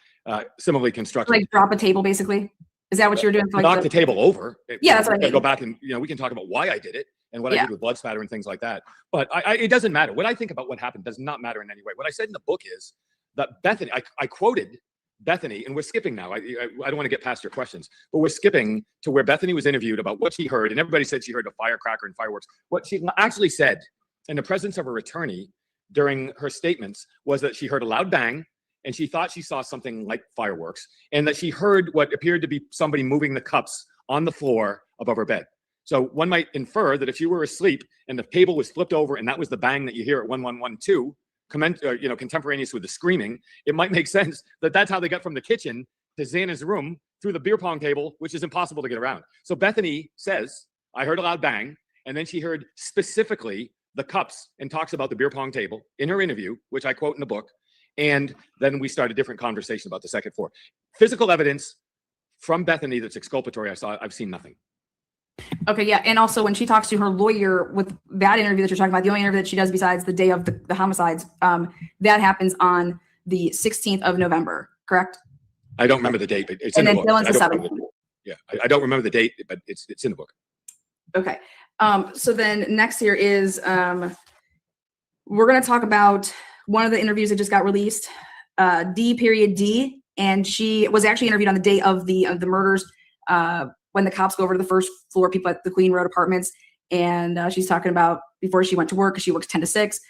similarly constructed. Like drop a table, basically. Is that what you were doing? Knock the table over. Yeah, that's what I mean. Go back and we can talk about why I did it and what I did with blood spatter and things like that. But it doesn't matter. What I think about what happened does not matter in any way. What I said in the book is that Bethany, I quoted Bethany, and we're skipping now. I don't want to get past your questions, but we're skipping to where Bethany was interviewed about what she heard, and everybody said she heard a firecracker and fireworks. What she actually said in the presence of her attorney during her statements was that she heard a loud bang, and she thought she saw something like fireworks, and that she heard what appeared to be somebody moving the cups on the floor above her bed. So one might infer that if you were asleep and the table was flipped over and that was the bang that you hear at 1112, contemporaneous with the screaming, it might make sense that that's how they got from the kitchen to Xana's room through the beer pong table, which is impossible to get around. So Bethany says, I heard a loud bang, and then she heard specifically the cups and talks about the beer pong table in her interview, which I quote in the book. And then we start a different conversation about the second floor. Physical evidence from Bethany that's exculpatory, I've seen nothing. Okay, yeah. And also when she talks to her lawyer with that interview that you're talking about, the only interview that she does besides the day of the homicides, that happens on the 16th of November, correct? I don't remember the date, but it's in the book. Dylan's the 7th. Yeah, I don't remember the date, but it's in the book. Okay. So then next here is we're going to talk about one of the interviews that just got released, D. And she was actually interviewed on the day of the murders when the cops go over to the first floor, people at the Queen Road Apartments. And she's talking about before she went to work, because she works 10 to 6,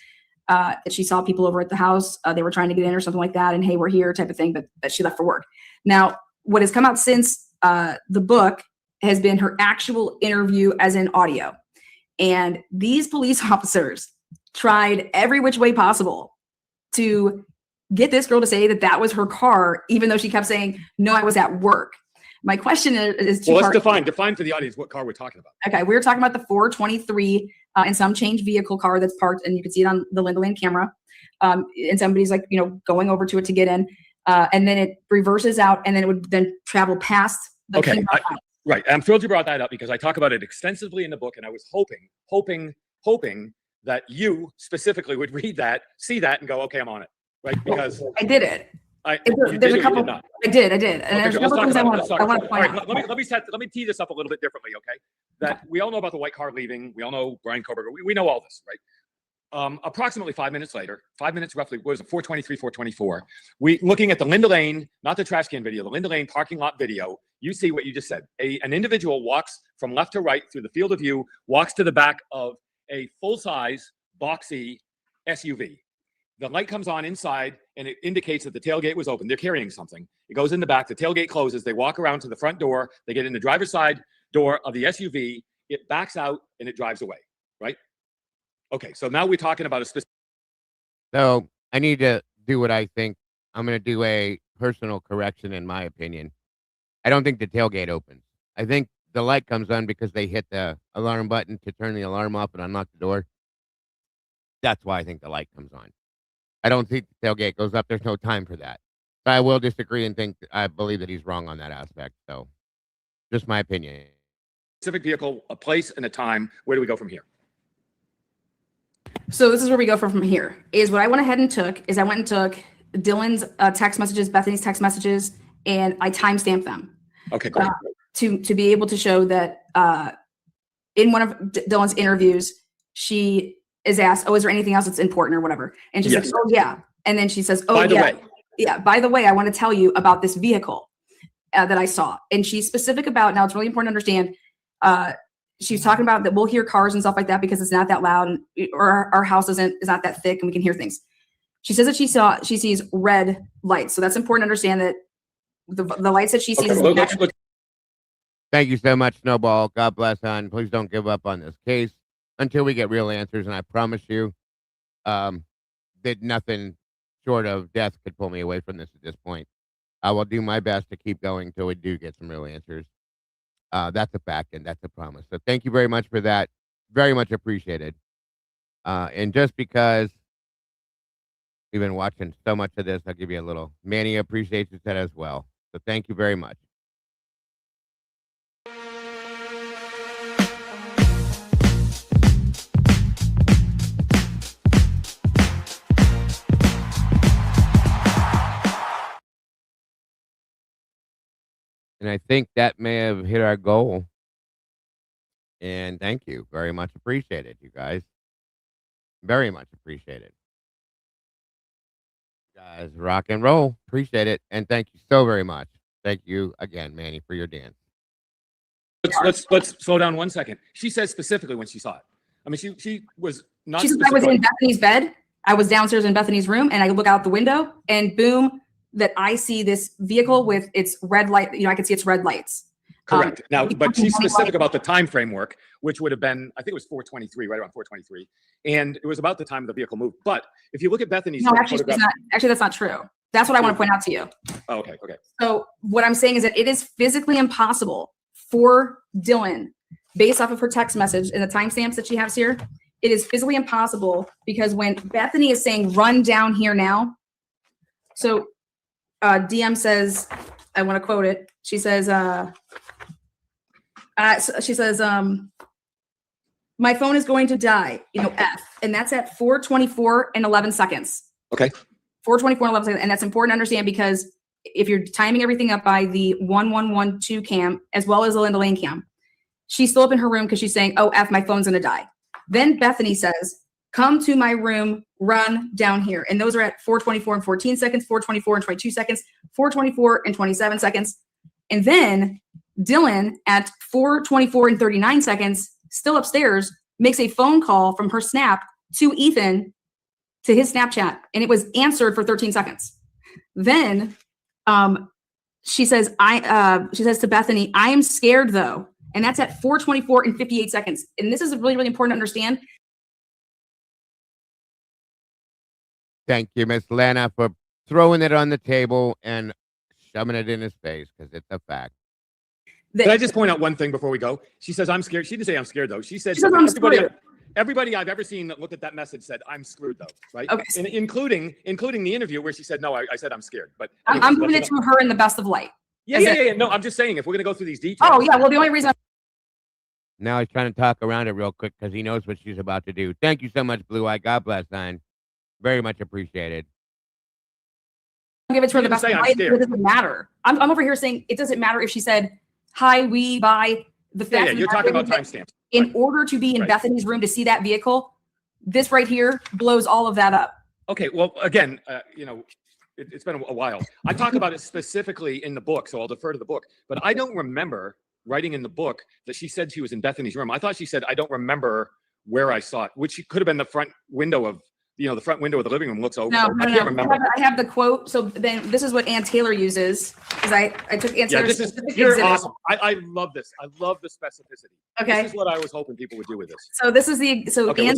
that she saw people over at the house. They were trying to get in or something like that. And hey, we're here type of thing, but that she left for work. Now, what has come out since the book has been her actual interview as in audio. And these police officers tried every which way possible to get this girl to say that that was her car, even though she kept saying, no, I was at work. My question is well, let's define for the audience what car we're talking about. Okay, we're talking about the 423 and some change vehicle car that's parked, and you can see it on the Linda Lane camera. And somebody's like, going over to it to get in, and then it reverses out, and then it would then travel past the okay. Right. I'm thrilled you brought that up because I talk about it extensively in the book, and I was hoping that you specifically would read that, see that, and go, okay, I'm on it. Right? Because I did it. There's a couple. I did. And there's a couple things I want to point out. Let me tee this up a little bit differently, okay? That we all know about the white car leaving. We all know Brian Koberger. We know all this, right? Approximately 5 minutes later, 5 minutes roughly, what is it, 4:23, 4:24, we looking at the Linda Lane, not the trash can video, the Linda Lane parking lot video, you see what you just said. An individual walks from left to right through the field of view, walks to the back of a full-size, boxy SUV. The light comes on inside, and it indicates that the tailgate was open. They're carrying something. It goes in the back. The tailgate closes. They walk around to the front door. They get in the driver's side door of the SUV. It backs out, and it drives away, right? Okay, so now we're talking about a specific. So I need to do what I think. I'm going to do a personal correction, in my opinion. I don't think the tailgate opens. I think the light comes on because they hit the alarm button to turn the alarm off and unlock the door. That's why I think the light comes on. I don't think the tailgate goes up. There's no time for that. But I will disagree and I believe that he's wrong on that aspect. So just my opinion. Specific vehicle, a place, and a time. Where do we go from here? So this is where we go from here. Is what I went ahead and took is I went and took Dylan's text messages, Bethany's text messages, and I timestamped them. Okay, great. To be able to show that in one of Dylan's interviews, she is asked, "Oh, is there anything else that's important or whatever?" And she's like, "Oh yeah," and then she says, "Oh by the yeah, way. yeah. By the way, I want to tell you about this vehicle that I saw." And she's specific about. Now, it's really important to understand. She's talking about that we'll hear cars and stuff like that because it's not that loud, or our house is not that thick, and we can hear things. She says that she sees red lights, so that's important to understand that the lights that she sees. Okay, thank you so much, Snowball. God bless, hon. Please don't give up on this case until we get real answers, and I promise you that nothing short of death could pull me away from this at this point. I will do my best to keep going until we do get some real answers. That's a fact, and that's a promise. So thank you very much for that. Very much appreciated. And just because we've been watching so much of this, I'll give you a little Manny appreciation set as well. So thank you very much. And I think that may have hit our goal. And thank you. Very much appreciated, you guys. Very much appreciated. Guys, rock and roll. Appreciate it. And thank you so very much. Thank you again, Manny, for your dance. Let's slow down 1 second. She said specifically when she saw it. I mean, she was not. She said I was in Bethany's bed. I was downstairs in Bethany's room, and I look out the window, and boom, that I see this vehicle with its red light. I can see its red lights. Correct. Now, but she's specific about the time framework, which would have been, I think it was 4:23, right around 4:23, and it was about the time the vehicle moved. But if you look at Bethany's, no, actually, that's not true. That's what I want to point out to you. Oh, okay. So what I'm saying is that it is physically impossible for Dylan, based off of her text message and the timestamps that she has here, it is physically impossible because when Bethany is saying, run down here now. So DM says, I want to quote it. She says, my phone is going to die, F. And that's at 4:24 and 11 seconds. Okay. 4:24 and 11 seconds. And that's important to understand because if you're timing everything up by the 1112 cam, as well as the Linda Lane cam, she's still up in her room because she's saying, oh, F, my phone's going to die. Then Bethany says, come to my room, run down here. And those are at 4:24 and 14 seconds, 4:24 and 22 seconds, 4:24 and 27 seconds. And then Dylan at 4:24 and 39 seconds, still upstairs, makes a phone call from her Snap to Ethan to his Snapchat. And it was answered for 13 seconds. Then she says to Bethany, I am scared though. And that's at 4:24 and 58 seconds. And this is really, really important to understand. Thank you, Miss Lana, for throwing it on the table and shoving it in his face because it's a fact. Can I just point out one thing before we go? She says, I'm scared. She didn't say I'm scared, though. She said, everybody I've ever seen that looked at that message said, I'm screwed, though. Right? Okay. And including the interview where she said, no, I said I'm scared. But I'm putting it to her in the best of light. Yeah. No, I'm just saying, if we're going to go through these details. Oh, yeah. Well, the only reason. Now he's trying to talk around it real quick because he knows what she's about to do. Thank you so much, Blue Eye. God bless, Nine. Very much appreciated. Give it to her the best of light. It doesn't matter. I'm over here saying it doesn't matter if she said, hi, we buy the fact. Yeah, you're talking about timestamps. In order to be in Bethany's room to see that vehicle, this right here blows all of that up. Okay, well, again, it's been a while. I talk about it specifically in the book, so I'll defer to the book. But I don't remember writing in the book that she said she was in Bethany's room. I thought she said, I don't remember where I saw it, which could have been the front window of the front window of the living room looks over. No. Can't remember. I have the quote. So then this is what Ann Taylor uses. Because I took Ann Taylor's you're awesome. I love this. I love the specificity. Okay. This is what I was hoping people would do with this. So this is okay,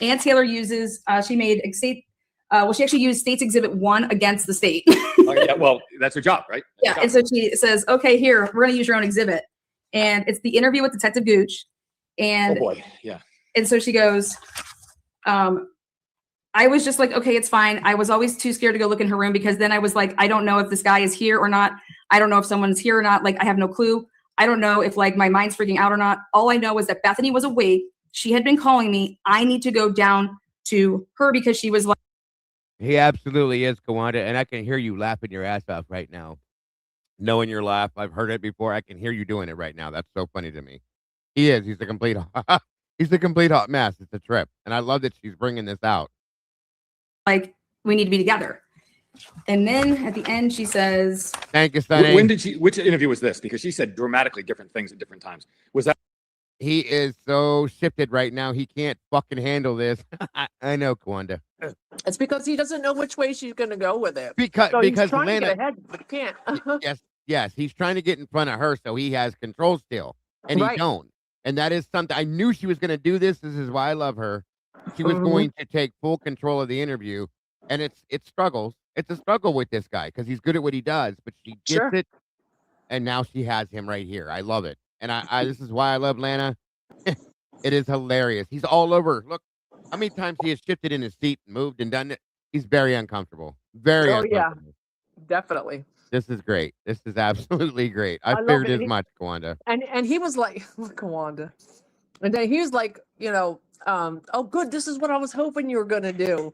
Ann Taylor uses, she made she actually used State's Exhibit 1 against the state. Yeah, well, that's her job, right? Yeah, and so she says, okay, here, we're going to use your own exhibit. And it's the interview with Detective Gooch. And, oh boy, yeah. And so she goes, I was just like, okay, it's fine. I was always too scared to go look in her room because then I was like, I don't know if this guy is here or not. I don't know if someone's here or not. Like, I have no clue. I don't know if like my mind's freaking out or not. All I know is that Bethany was awake. She had been calling me. I need to go down to her because she was like. He absolutely is, Kawanda. And I can hear you laughing your ass off right now. Knowing your laugh. I've heard it before. I can hear you doing it right now. That's so funny to me. He is. He's the complete hot mess. It's a trip. And I love that she's bringing this out. Like, we need to be together. And then at the end, she says, thank you, Sonny. Which interview was this? Because she said dramatically different things at different times. Was that? He is so shifted right now. He can't fucking handle this. I know, Kawanda. It's because he doesn't know which way she's going to go with it. Because he's trying Lana, to get ahead, but he can't. yes. He's trying to get in front of her so he has control still. And he don't. And that is something. I knew she was going to do this. This is why I love her. She was going to take full control of the interview, and it struggles. It's a struggle with this guy because he's good at what he does, but she gets it, and now she has him right here. I love it, and I this is why I love Lana. It is hilarious. He's all over. Look how many times he has shifted in his seat, moved, and done it. He's very uncomfortable. Very uncomfortable. Yeah, definitely. This is great. This is absolutely great. I figured as much, Kawanda. And he was like, Kawanda, and then he was like, oh, good. This is what I was hoping you were going to do.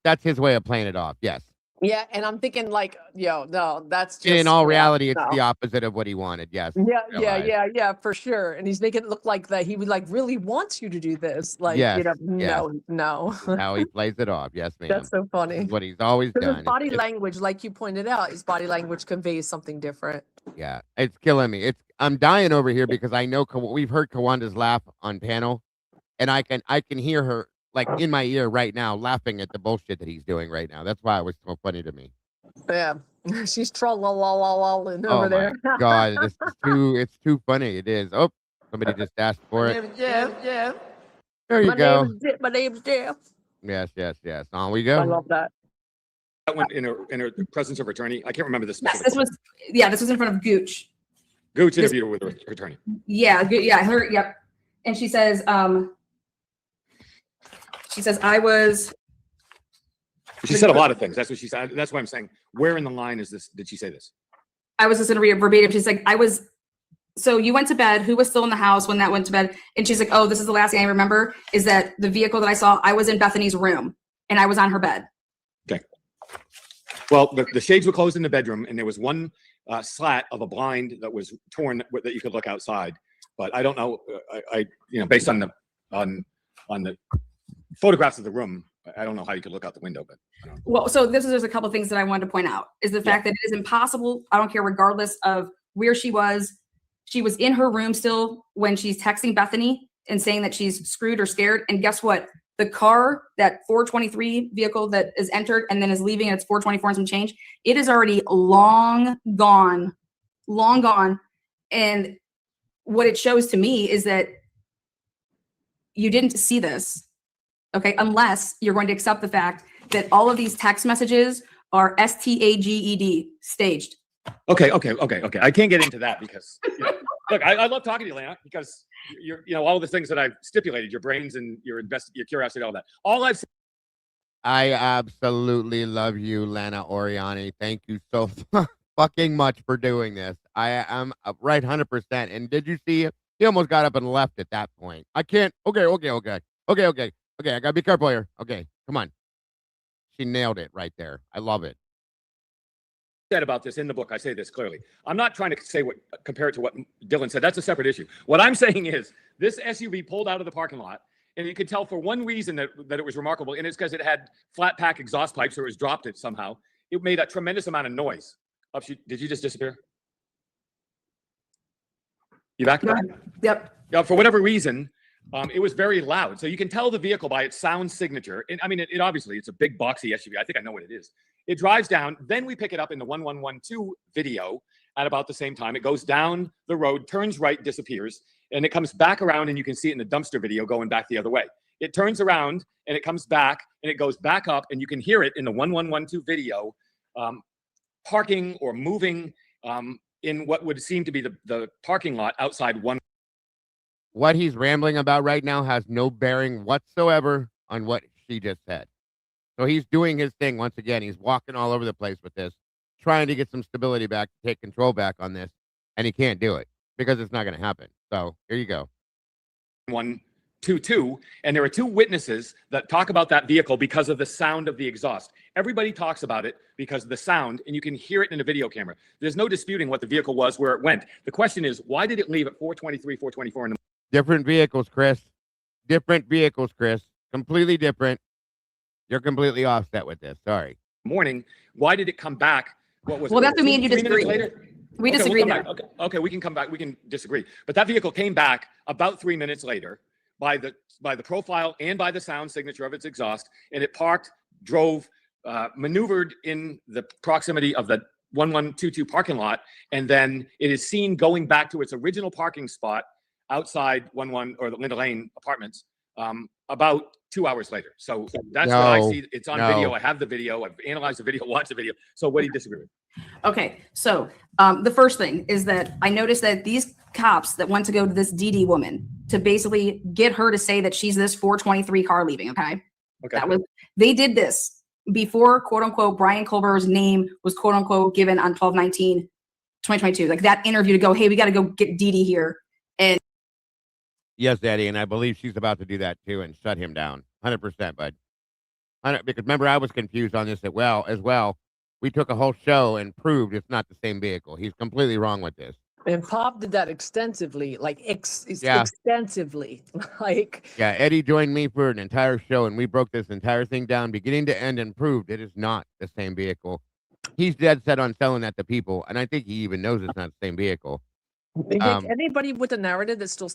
That's his way of playing it off. Yes. Yeah. And I'm thinking like, no, that's just. In all reality, it's the opposite of what he wanted. Yes. Yeah, for sure. And he's making it look like that he would like really wants you to do this. Like, no. How he plays it off. Yes, ma'am. That's so funny. That's what he's always done. His body language, like you pointed out, his body language conveys something different. Yeah. It's killing me. I'm dying over here because I know we've heard Kawanda's laugh on panel. And I can hear her like in my ear right now laughing at the bullshit that he's doing right now. That's why it was so funny to me. Yeah. She's trolling over there. My God, it's too funny. It is. Oh, somebody just asked for it. Yeah. There you go. My name's Jeff. Yes. On we go. I love that. That went in her presence of her attorney. I can't remember this. This was in front of Gooch. Gooch interviewed her with her attorney. Yeah. Yep. And she says, She says, I was. She said a lot of things. That's what she said. That's why I'm saying, where in the line is this? Did she say this? I was just going to read it verbatim. She's like, so you went to bed. Who was still in the house when that went to bed? And she's like, oh, this is the last thing I remember is that the vehicle that I saw, I was in Bethany's room and I was on her bed. Okay. Well, the shades were closed in the bedroom and there was one slat of a blind that was torn that you could look outside. But I don't know. Based on the photographs of the room, I don't know how you could look out the window, but. Well, so there's a couple things that I wanted to point out is the fact that it is impossible. I don't care, regardless of where she was in her room still when she's texting Bethany and saying that she's screwed or scared. And guess what? The car, that 423 vehicle that is entered and then is leaving, and it's 424 and some change, it is already long gone. And what it shows to me is that you didn't see this. Okay, unless you're going to accept the fact that all of these text messages are STAGED, staged. Okay. I can't get into that because look, I love talking to you, Lana, because you're all the things that I've stipulated, your brains and your curiosity, all that. All I've said. I absolutely love you, Lana Oriani. Thank you so fucking much for doing this. I am right 100%. And did you see? He almost got up and left at that point. I can't. Okay. Okay, I gotta be careful here. Okay, come on. She nailed it right there. I love it. Said about this in the book, I say this clearly. I'm not trying to compare it to what Dylan said. That's a separate issue. What I'm saying is this SUV pulled out of the parking lot, and you could tell for one reason that it was remarkable, and it's because it had flat pack exhaust pipes, or it was dropped it somehow. It made a tremendous amount of noise. Did you just disappear? You back? Yep. Yeah, for whatever reason. It was very loud. So you can tell the vehicle by its sound signature. And I mean, it obviously, it's a big boxy SUV. I think I know what it is. It drives down. Then we pick it up in the 1112 video at about the same time. It goes down the road, turns right, disappears. And it comes back around, and you can see it in the dumpster video going back the other way. It turns around and it comes back and it goes back up, and you can hear it in the 1112 video parking or moving in what would seem to be the parking lot outside one. What he's rambling about right now has no bearing whatsoever on what she just said. So he's doing his thing once again. He's walking all over the place with this, trying to get some stability back, take control back on this, and he can't do it because it's not going to happen. So here you go. 122, and there are two witnesses that talk about that vehicle because of the sound of the exhaust. Everybody talks about it because of the sound, and you can hear it in the video camera. There's no disputing what the vehicle was, where it went. The question is, why did it leave at 423, 424 in the Different vehicles, Chris. Different vehicles, Chris. Completely different. You're completely offset with this. Sorry. Morning. Why did it come back? What was? Well, that's what me and you disagree. We Okay, disagree. Okay, we can come back. We can disagree. But that vehicle came back about 3 minutes later by the profile and by the sound signature of its exhaust, and it parked, drove, maneuvered in the proximity of the 1122 parking lot, and then it is seen going back to its original parking spot outside the Linda Lane apartments about 2 hours later. So that's what I see. It's on video. I have the video. I've analyzed the video, watched the video. So what do you disagree with? Okay, so the first thing is that I noticed that these cops that went to go to this Dee woman to basically get her to say that she's this 423 car leaving. Okay. They did this before, quote unquote, Brian Culber's name was quote unquote given on 12/19/2022. Like that interview to go, hey, we got to go get Dee here. And yes, Daddy, and I believe she's about to do that too and shut him down. 100%, bud. Because remember, I was confused on this as well. We took a whole show and proved it's not the same vehicle. He's completely wrong with this. And Pop did that extensively, like extensively. Yeah, Eddie joined me for an entire show, and we broke this entire thing down beginning to end and proved it is not the same vehicle. He's dead set on selling that to people, and I think he even knows it's not the same vehicle. Anybody with a narrative that's still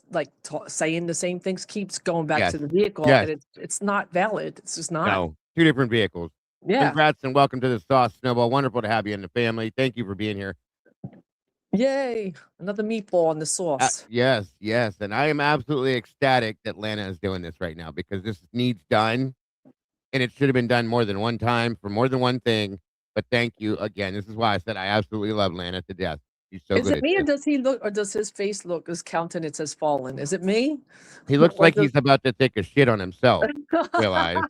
saying the same things keeps going back to the vehicle, Yes. and it's not valid. It's just not. No, two different vehicles. Yeah. Congrats and welcome to the Sauce Snowball. Wonderful to have you in the family. Thank you for being here. Yay! Another meatball on the sauce. Yes. And I am absolutely ecstatic that Lana is doing this right now because this needs done. And it should have been done more than one time for more than one thing. But thank you again. This is why I said I absolutely love Lana to death. He's so Is good it at me, or this. does he look, or does his face look, his countenance has fallen? Is it me? He looks Or like does- he's about to take a shit on himself. Realize,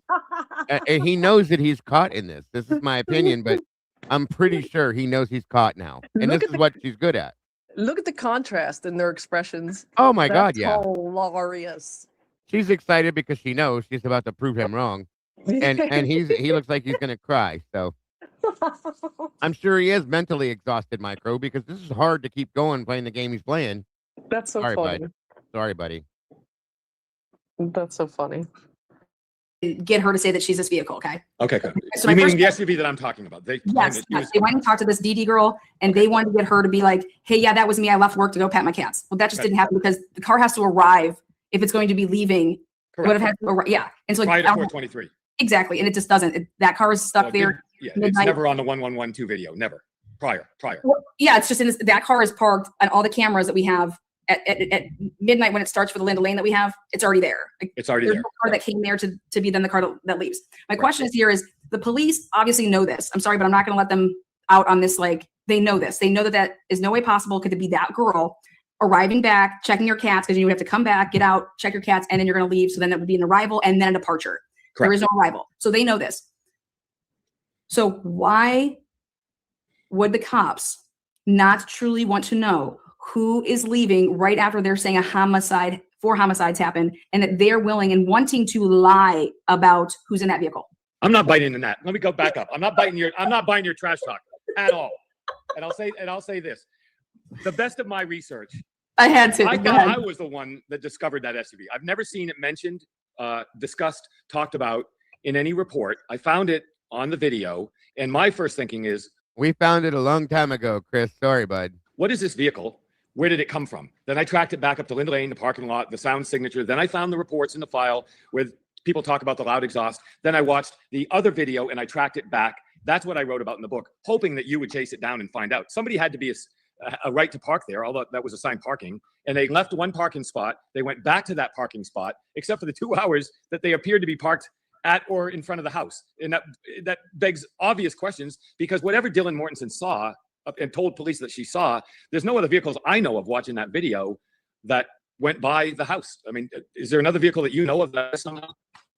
and he knows that he's caught in this. This is my opinion, but I'm pretty sure he knows he's caught now, and Look this at is what she's good at. Look at the contrast in their expressions. Oh my God, That's yeah. hilarious. She's excited because she knows she's about to prove him wrong, and he looks like he's gonna cry. So I'm sure he is mentally exhausted, Micro, because this is hard to keep going playing the game he's playing. That's so Sorry, funny. bud. Sorry, buddy. That's so funny. Get her to say that she's this vehicle, okay? Okay, good. So You my mean first- the SUV that I'm talking about? They Yes, they went and talked to this DD girl, and they wanted to get her to be like, "Hey, yeah, that was me. I left work to go pet my cats." Well, that just didn't happen because the car has to arrive if it's going to be leaving. It would have had to arrive, yeah. And so prior to 423. exactly, and it just doesn't. That car is stuck Well, there. Yeah, it's midnight. never on the 1112 video. Never. Prior. Well, yeah, it's just in this, that car is parked, and all the cameras that we have at midnight when it starts for the Linda Lane that we have, it's already there. Like, It's already there's there. no car that came there to be then the car that leaves. My question is here is the police obviously know this. I'm sorry, but I'm not going to let them out on this. Like, they know this. They know that that is no way possible. Could it be that girl arriving back, checking your cats, because you would have to come back, get out, check your cats, and then you're going to leave. So then that would be an arrival and then a departure. Correct. There is no arrival. So they know this. So why would the cops not truly want to know who is leaving right after they're saying four homicides happened, and that they're willing and wanting to lie about who's in that vehicle? I'm not biting in that. Let me go back up. I'm not biting your trash talk at all. And I'll say this. The best of my research, I had to. I Go thought ahead. I was the one that discovered that SUV. I've never seen it mentioned, discussed, talked about in any report. I found it on the video, and my first thinking is, we found it a long time ago, Chris. Sorry, bud. what is this vehicle? Where did it come from? Then I tracked it back up to Linda Lane, the parking lot, the sound signature. Then I found the reports in the file where people talk about the loud exhaust. Then I watched the other video and I tracked it back. That's what I wrote about in the book, hoping that you would chase it down and find out. Somebody had to be a right to park there, although that was assigned parking. And they left one parking spot. They went back to that parking spot, except for the 2 hours that they appeared to be parked at or in front of the house. And that begs obvious questions, because whatever Dylan Mortensen saw and told police that she saw, there's no other vehicles I know of watching that video that went by the house. I mean, is there another vehicle that you know of that somehow?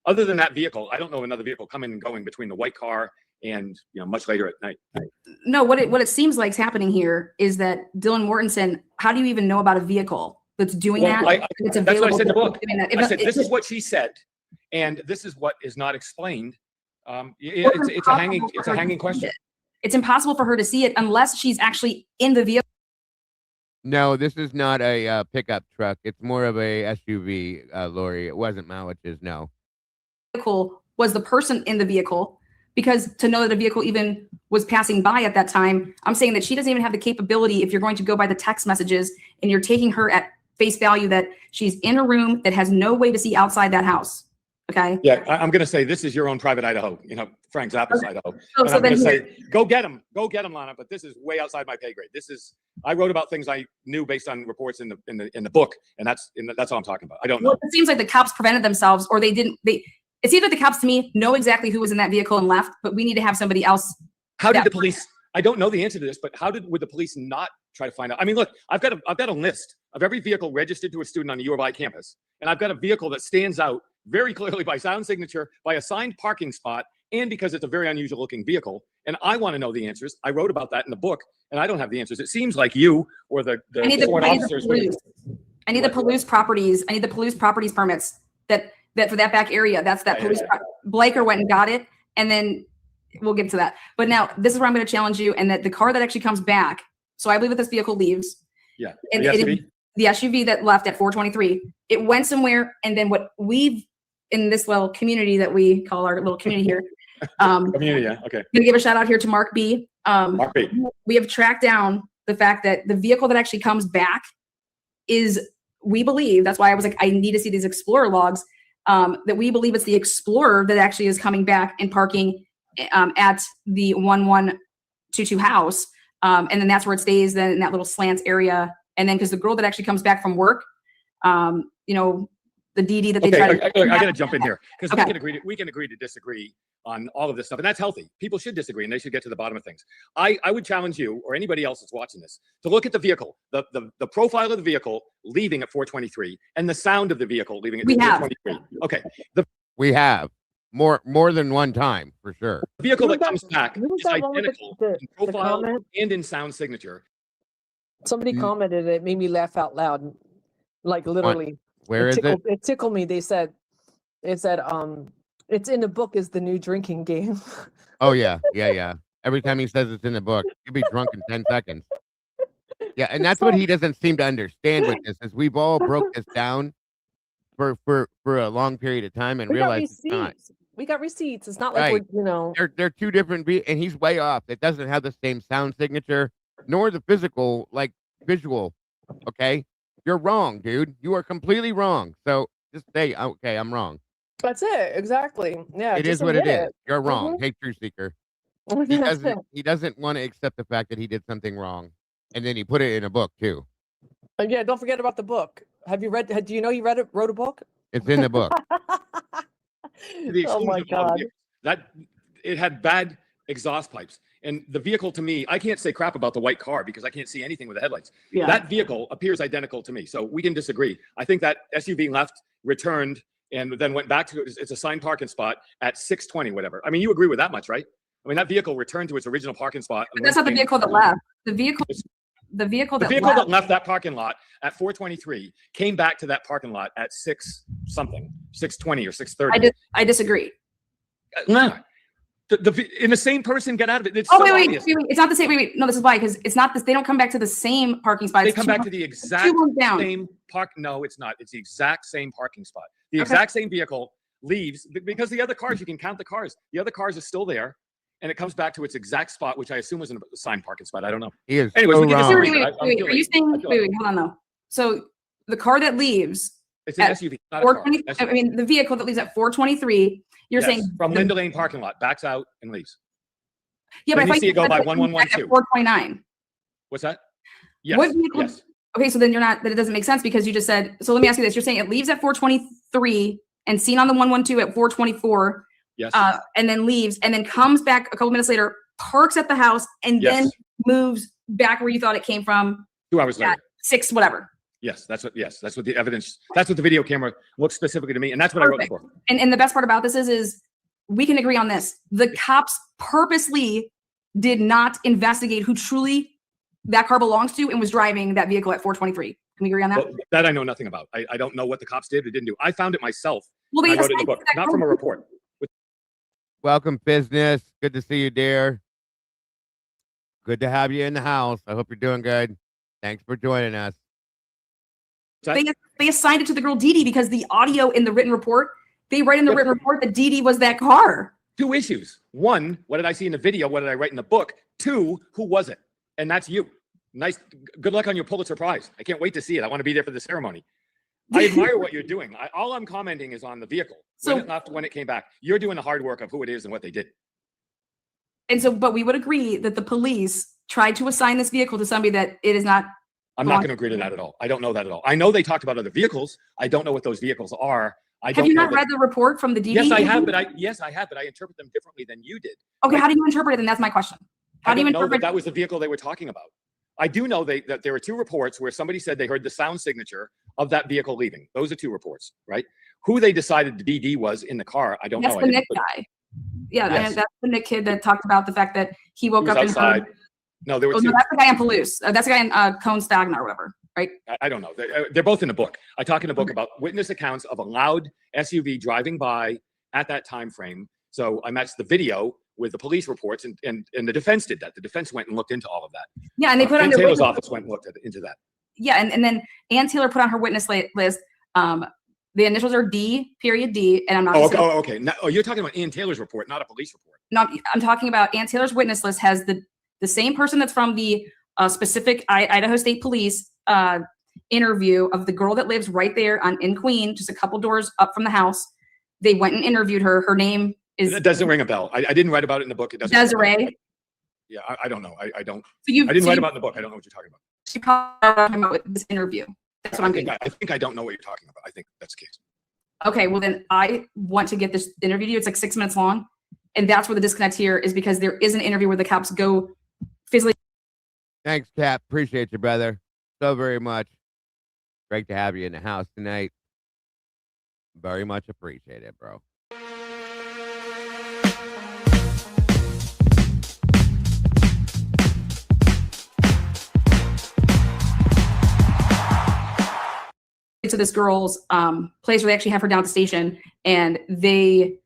Other than that vehicle, I don't know another vehicle coming and going between the white car and, much later at night. No, what it seems like is happening here is that Dylan Mortensen, how do you even know about a vehicle that's doing that? It's That's what I said in the to book. doing that? I said, this is what she said, and this is what is not explained. It's a hanging question. It's impossible for her to see it unless she's actually in the vehicle. No, this is not a pickup truck. It's more of a SUV, Lori. It wasn't Malich's, no. Vehicle was the person in the vehicle, because to know that a vehicle even was passing by at that time, I'm saying that she doesn't even have the capability, if you're going to go by the text messages and you're taking her at face value, that she's in a room that has no way to see outside that house. Okay. Yeah, I'm going to say this is your own private Idaho, Frank Zappa's Idaho. So And I'm going to then say, go get him, Lana. But this is way outside my pay grade. I wrote about things I knew based on reports in the book, and that's all I'm talking about. I don't know. Well, it seems like the cops prevented themselves, or they didn't. It seems like the cops to me know exactly who was in that vehicle and left, but we need to have somebody else. How did the police? I don't know the answer to this, but would the police not try to find out? I mean, look, I've got a list of every vehicle registered to a student on the U of I campus, and I've got a vehicle that stands out very clearly by sound signature, by assigned parking spot, and because it's a very unusual looking vehicle. And I want to know the answers. I wrote about that in the book, and I don't have the answers. It seems like you or the sworn officers. I need the police properties. I need the police properties permits that for that back area. That's that police. Blaker went and got it, and then we'll get to that. But now this is where I'm going to challenge you, and that the car that actually comes back. So I believe that this vehicle leaves. Yeah. And the SUV that left at 423, it went somewhere, and then what we've in this little community that we call our little community here. Community, yeah, okay. I'm gonna give a shout out here to Mark B. Mark B. We have tracked down the fact that the vehicle that actually comes back is, we believe, that's why I was like, I need to see these Explorer logs, that we believe it's the Explorer that actually is coming back and parking at the 1122 house. And then that's where it stays, then in that little slants area. And then because the girl that actually comes back from work, the DD that they Okay, tried to. I got to jump in here because Okay. we can agree to disagree on all of this stuff, and that's healthy. People should disagree, and they should get to the bottom of things. I would challenge you or anybody else that's watching this to look at the vehicle, the profile of the vehicle leaving at 423, and the sound of the vehicle leaving at 423. Okay, we have more than one time for sure. The vehicle that comes back is identical in profile and in sound signature. Somebody commented, it made me laugh out loud, like literally. Where is it? It tickled me. They said, it's in the book is the new drinking game. Oh yeah. Every time he says it's in the book, you'll be drunk in 10 seconds. Yeah, and that's what he doesn't seem to understand with this, is we've all broke this down for a long period of time and realized it's not. We got receipts. It's not like we're, They're two different and he's way off. It doesn't have the same sound signature, nor the physical, like visual. Okay? You're wrong, dude. You are completely wrong. So just say, okay, I'm wrong. That's it. Exactly. Yeah. It is what it is. You're wrong. Hey, True Seeker. He doesn't want to accept the fact that he did something wrong. And then he put it in a book too. And yeah, don't forget about the book. Have you read? Do you know he wrote a book? It's in the book. Oh my God! That it had bad exhaust pipes, and the vehicle to me, I can't say crap about the white car because I can't see anything with the headlights. Yeah. That vehicle appears identical to me, so we can disagree. I think that SUV left, returned, and then went back to it's a assigned parking spot at 6:20, whatever. I mean, you agree with that much, right? I mean, that vehicle returned to its original parking spot. But that's not the vehicle that left. The vehicle that left that parking lot at 4:23 came back to that parking lot at 6-something, 6:20 or 6:30. I disagree. No, in the same person get out of it. It's wait. It's not the same. Wait. No, this is why, because it's not this. They don't come back to the same parking spot. They come back to the exact same park. No, it's not. It's the exact same parking spot. The exact same vehicle leaves because the other cars, you can count the cars. The other cars are still there. And it comes back to its exact spot, which I assume was an assigned parking spot. I don't know. He is Anyways, so we can wrong. disagree. Wait, are you saying? Wait, hold on though. So the car that leaves, it's an SUV, not a car. I mean, the vehicle that leaves at 4:23. You're saying from Linda Lane parking lot, backs out and leaves. Yeah, but I see it go by 1112. 4:29. What's that? Yes. What vehicle? Yes. Okay, so then you're not. That it doesn't make sense because you just said. So let me ask you this: you're saying it leaves at 4:23 and seen on the 112 at 4:24. Yes. And then leaves and then comes back a couple minutes later, parks at the house, and then moves back where you thought it came from. 2 hours later. 6, whatever. Yes, that's what the evidence, that's what the video camera looks specifically to me. And that's what I wrote before. And the best part about this is we can agree on this. The cops purposely did not investigate who truly that car belongs to and was driving that vehicle at 4:23. Can we agree on that? Well, that I know nothing about. I don't know what the cops did or didn't do. I found it myself. Well, they I wrote it in the book, not from a report. Welcome, business. Good to see you, dear. Good to have you in the house. I hope you're doing good. Thanks for joining us. They assigned it to the girl Dee Dee because the audio in the written report, they write in the written report that Dee Dee was that car. 2 issues. 1, what did I see in the video? What did I write in the book? 2, who was it? And that's you. Nice. Good luck on your Pulitzer Prize. I can't wait to see it. I want to be there for the ceremony. I admire what you're doing. All I'm commenting is on the vehicle. When it left, when it came back. You're doing the hard work of who it is and what they did. And so, but we would agree that the police tried to assign this vehicle to somebody that it is not. I'm not going to agree to that at all. I don't know that at all. I know they talked about other vehicles. I don't know what those vehicles are. Have you not read the report from the DD? Yes, I have, but I interpret them differently than you did. Okay, how do you interpret it? And that's my question. How do you interpret that was the vehicle they were talking about? I do know that there were 2 reports where somebody said they heard the sound signature of that vehicle leaving. Those are 2 reports, right? Who they decided the DD was in the car, I don't know. That's the Nick guy. Yeah, yes. That's the Nick kid that talked about the fact that he woke up outside. No, there were 2. No, that's the guy in Palouse. That's the guy in Cone Stagner or whatever, right? I don't know. They're both in the book. I talk in the book about witness accounts of a loud SUV driving by at that time frame. So I matched the video with the police reports, and the defense did that. The defense went and looked into all of that. Yeah, and they put on their Taylor's office went and looked into that. Yeah, and then Ann Taylor put on her witness list. The initials are D. And I'm not. Okay. Now, you're talking about Ann Taylor's report, not a police report. No, I'm talking about Ann Taylor's witness list has the same person that's from the specific Idaho State Police interview of the girl that lives right there in Queen, just a couple doors up from the house. They went and interviewed her. Her name is. It doesn't ring a bell. I didn't write about it in the book. It doesn't. Desiree. Yeah, I don't know. I don't. So I didn't write about it in the book. I don't know what you're talking about. She probably talking about with this interview. That's what I'm getting. I think I don't know what you're talking about. I think that's the case. Okay, well then I want to get this interview to you. It's like 6 minutes long. And that's where the disconnect here is, because there is an interview where the cops go physically. Thanks, Cap. Appreciate you, brother. So very much. Great to have you in the house tonight. Very much appreciate it, bro. To this girl's place where they actually have her down at the station, and they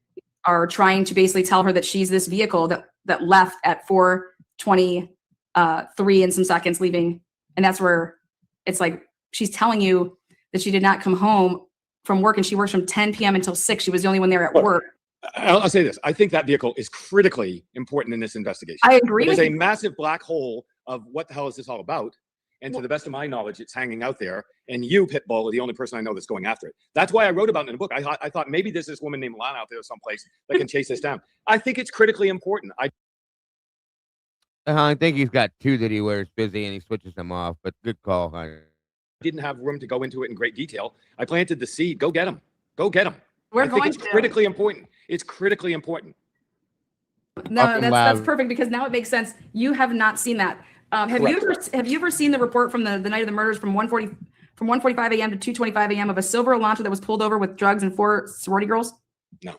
are trying to basically tell her that she's this vehicle that left at 4:23 and some seconds leaving. And that's where it's like, she's telling you that she did not come home from work, and she works from 10 p.m. until 6. She was the only one there at work. I'll say this. I think that vehicle is critically important in this investigation. I agree It is with a you. massive black hole of what the hell is this all about? And to the best of my knowledge, it's hanging out there. And you, Pitbull, are the only person I know that's going after it. That's why I wrote about it in the book. I thought maybe there's this woman named Lana out there someplace that can chase this down. I think it's critically important. I think he's got 2 that he wears busy and he switches them off, but good call, Hunter. Didn't have room to go into it in great detail. I planted the seed. Go get them. Go get them. We're going it's to. critically important. It's critically important. No, that's perfect, because now it makes sense. You have not seen that. Have you ever seen the report from the night of the murders from 1:45 a.m. to 2:25 a.m. of a silver Elantra that was pulled over with drugs and 4 sorority girls? No.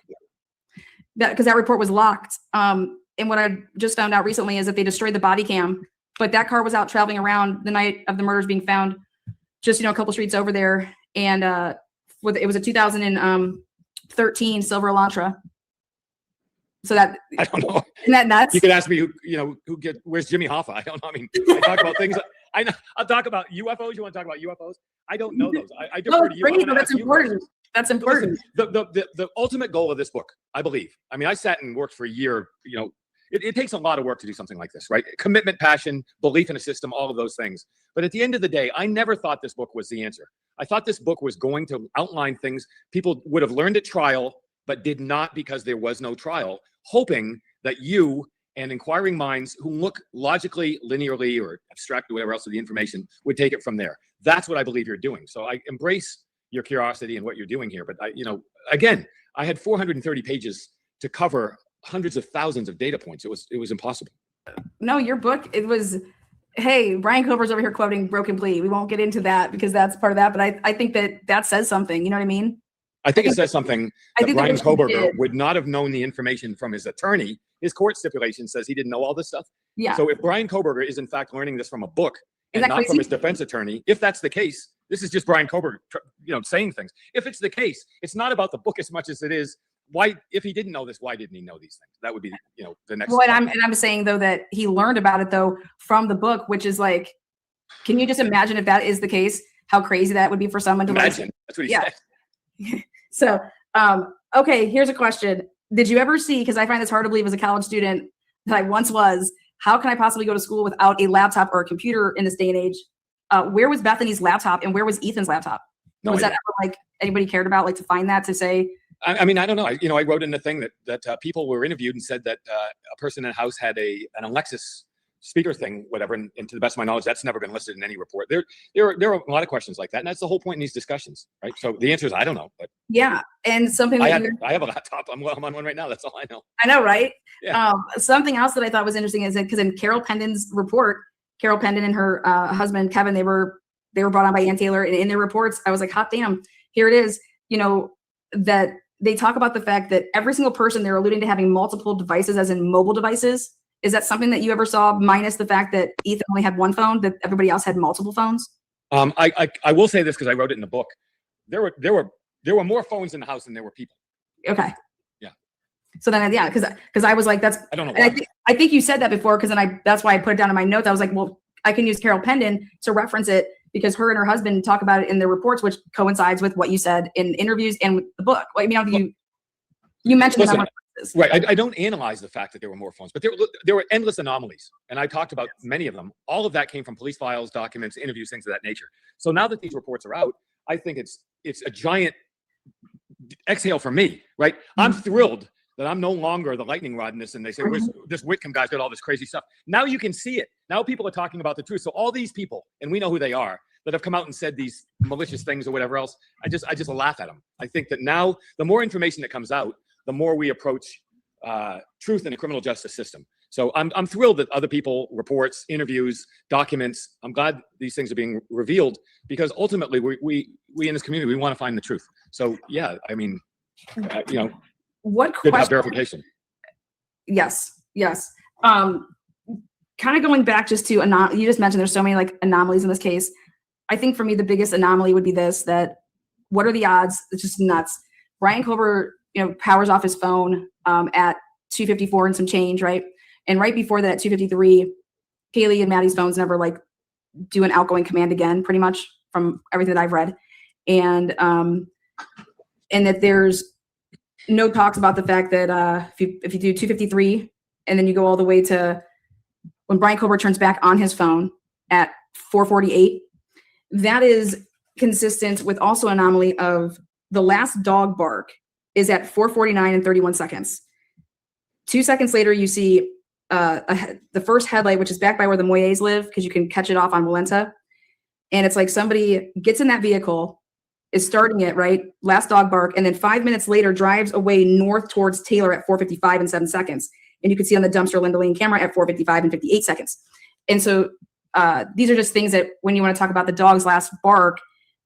Because that report was locked. And what I just found out recently is that they destroyed the body cam, but that car was out traveling around the night of the murders being found, just a couple streets over there. And it was a 2013 silver Elantra. So that, I don't know. Isn't that nuts? You could ask me where's Jimmy Hoffa? I don't know. I mean, I talk about things. I know. I'll talk about UFOs. You want to talk about UFOs? I don't know those. I defer to you. That's important. That's important. Listen, the ultimate goal of this book, I believe. I mean, I sat and worked for a year. It takes a lot of work to do something like this, right? Commitment, passion, belief in a system, all of those things. But at the end of the day, I never thought this book was the answer. I thought this book was going to outline things people would have learned at trial, but did not because there was no trial, hoping that you and inquiring minds who look logically, linearly, or abstract, whatever else of the information would take it from there. That's what I believe you're doing. So I embrace your curiosity and what you're doing here. But again, I had 430 pages to cover hundreds of thousands of data points. It was impossible. No, your book, it was, hey, Brian Kober's over here quoting Broken Plea. We won't get into that because that's part of that. But I think that says something. You know what I mean? I think it says something that Brian Koberger would not have known the information from his attorney. His court stipulation says he didn't know all this stuff. Yeah. So if Brian Koberger is in fact learning this from a book and not from his defense attorney, if that's the case, this is just Brian Koberger, saying things. If it's the case, it's not about the book as much as it is why. If he didn't know this, why didn't he know these things? That would be the next. Well, and I'm saying though that he learned about it though from the book, which is like, can you just imagine if that is the case? How crazy that would be for someone to imagine. That's what he said. So, okay, here's a question. Did you ever see, because I find this hard to believe as a college student that I once was, how can I possibly go to school without a laptop or a computer in this day and age? Where was Bethany's laptop and where was Ethan's laptop? Was that ever anybody cared about to find that to say? I mean, I don't know. I wrote in the thing that people were interviewed and said that a person in the house had an Alexis speaker thing, whatever, and to the best of my knowledge, that's never been listed in any report. There are a lot of questions like that, and that's the whole point in these discussions, right? So the answer is I don't know, but yeah, and something I have a laptop. I'm on one right now. That's all I know. I know, right? Yeah. Something else that I thought was interesting is that because in Carol Pendon's report, Carol Pendon and her husband Kevin, they were brought on by Ann Taylor, and in their reports, I was like, hot damn, here it is. That they talk about the fact that every single person they're alluding to having multiple devices, as in mobile devices. Is that something that you ever saw, minus the fact that Ethan only had one phone, that everybody else had multiple phones? I will say this because I wrote it in the book. There were more phones in the house than there were people. Okay. Yeah. So then, yeah, because I was like, that's. I don't know. Why. I think you said that before, because then that's why I put it down in my notes. I was like, well, I can use Carol Pendon to reference it because her and her husband talk about it in their reports, which coincides with what you said in interviews and with the book. Well, you mentioned listen, that. Right. I don't analyze the fact that there were more phones, but there were endless anomalies. And I talked about many of them. All of that came from police files, documents, interviews, things of that nature. So now that these reports are out, I think it's a giant exhale for me, right? I'm thrilled that I'm no longer the lightning rod in this. And they say, where's this Whitcomb guy's got all this crazy stuff. Now you can see it. Now people are talking about the truth. So all these people, and we know who they are, that have come out and said these malicious things or whatever else, I just laugh at them. I think that now the more information that comes out, the more we approach truth in the criminal justice system. So I'm thrilled that other people, reports, interviews, documents, I'm glad these things are being revealed, because ultimately we in this community, we want to find the truth. So yeah, I mean, what good to have question? verification. Yes. Kind of going back just to you just mentioned there's so many like anomalies in this case. I think for me the biggest anomaly would be this: that what are the odds? It's just nuts. Brian Kober, powers off his phone at 2:54 and some change, right? And right before that, at 2:53, Kaylee and Maddie's phones never like do an outgoing command again, pretty much from everything that I've read, and that there's no talks about the fact that if you do 2:53 and then you go all the way to when Brian Kober turns back on his phone at 4:48, that is consistent with also an anomaly of the last dog bark is at 4:49 and 31 seconds. 2 seconds later, you see the first headlight, which is back by where the Moyes live, because you can catch it off on Walenta. And it's like somebody gets in that vehicle, is starting it, right? Last dog bark. And then 5 minutes later, drives away north towards Taylor at 4:55 and 7 seconds. And you can see on the dumpster Linda Lane camera at 4:55 and 58 seconds. And so these are just things that when you want to talk about the dog's last bark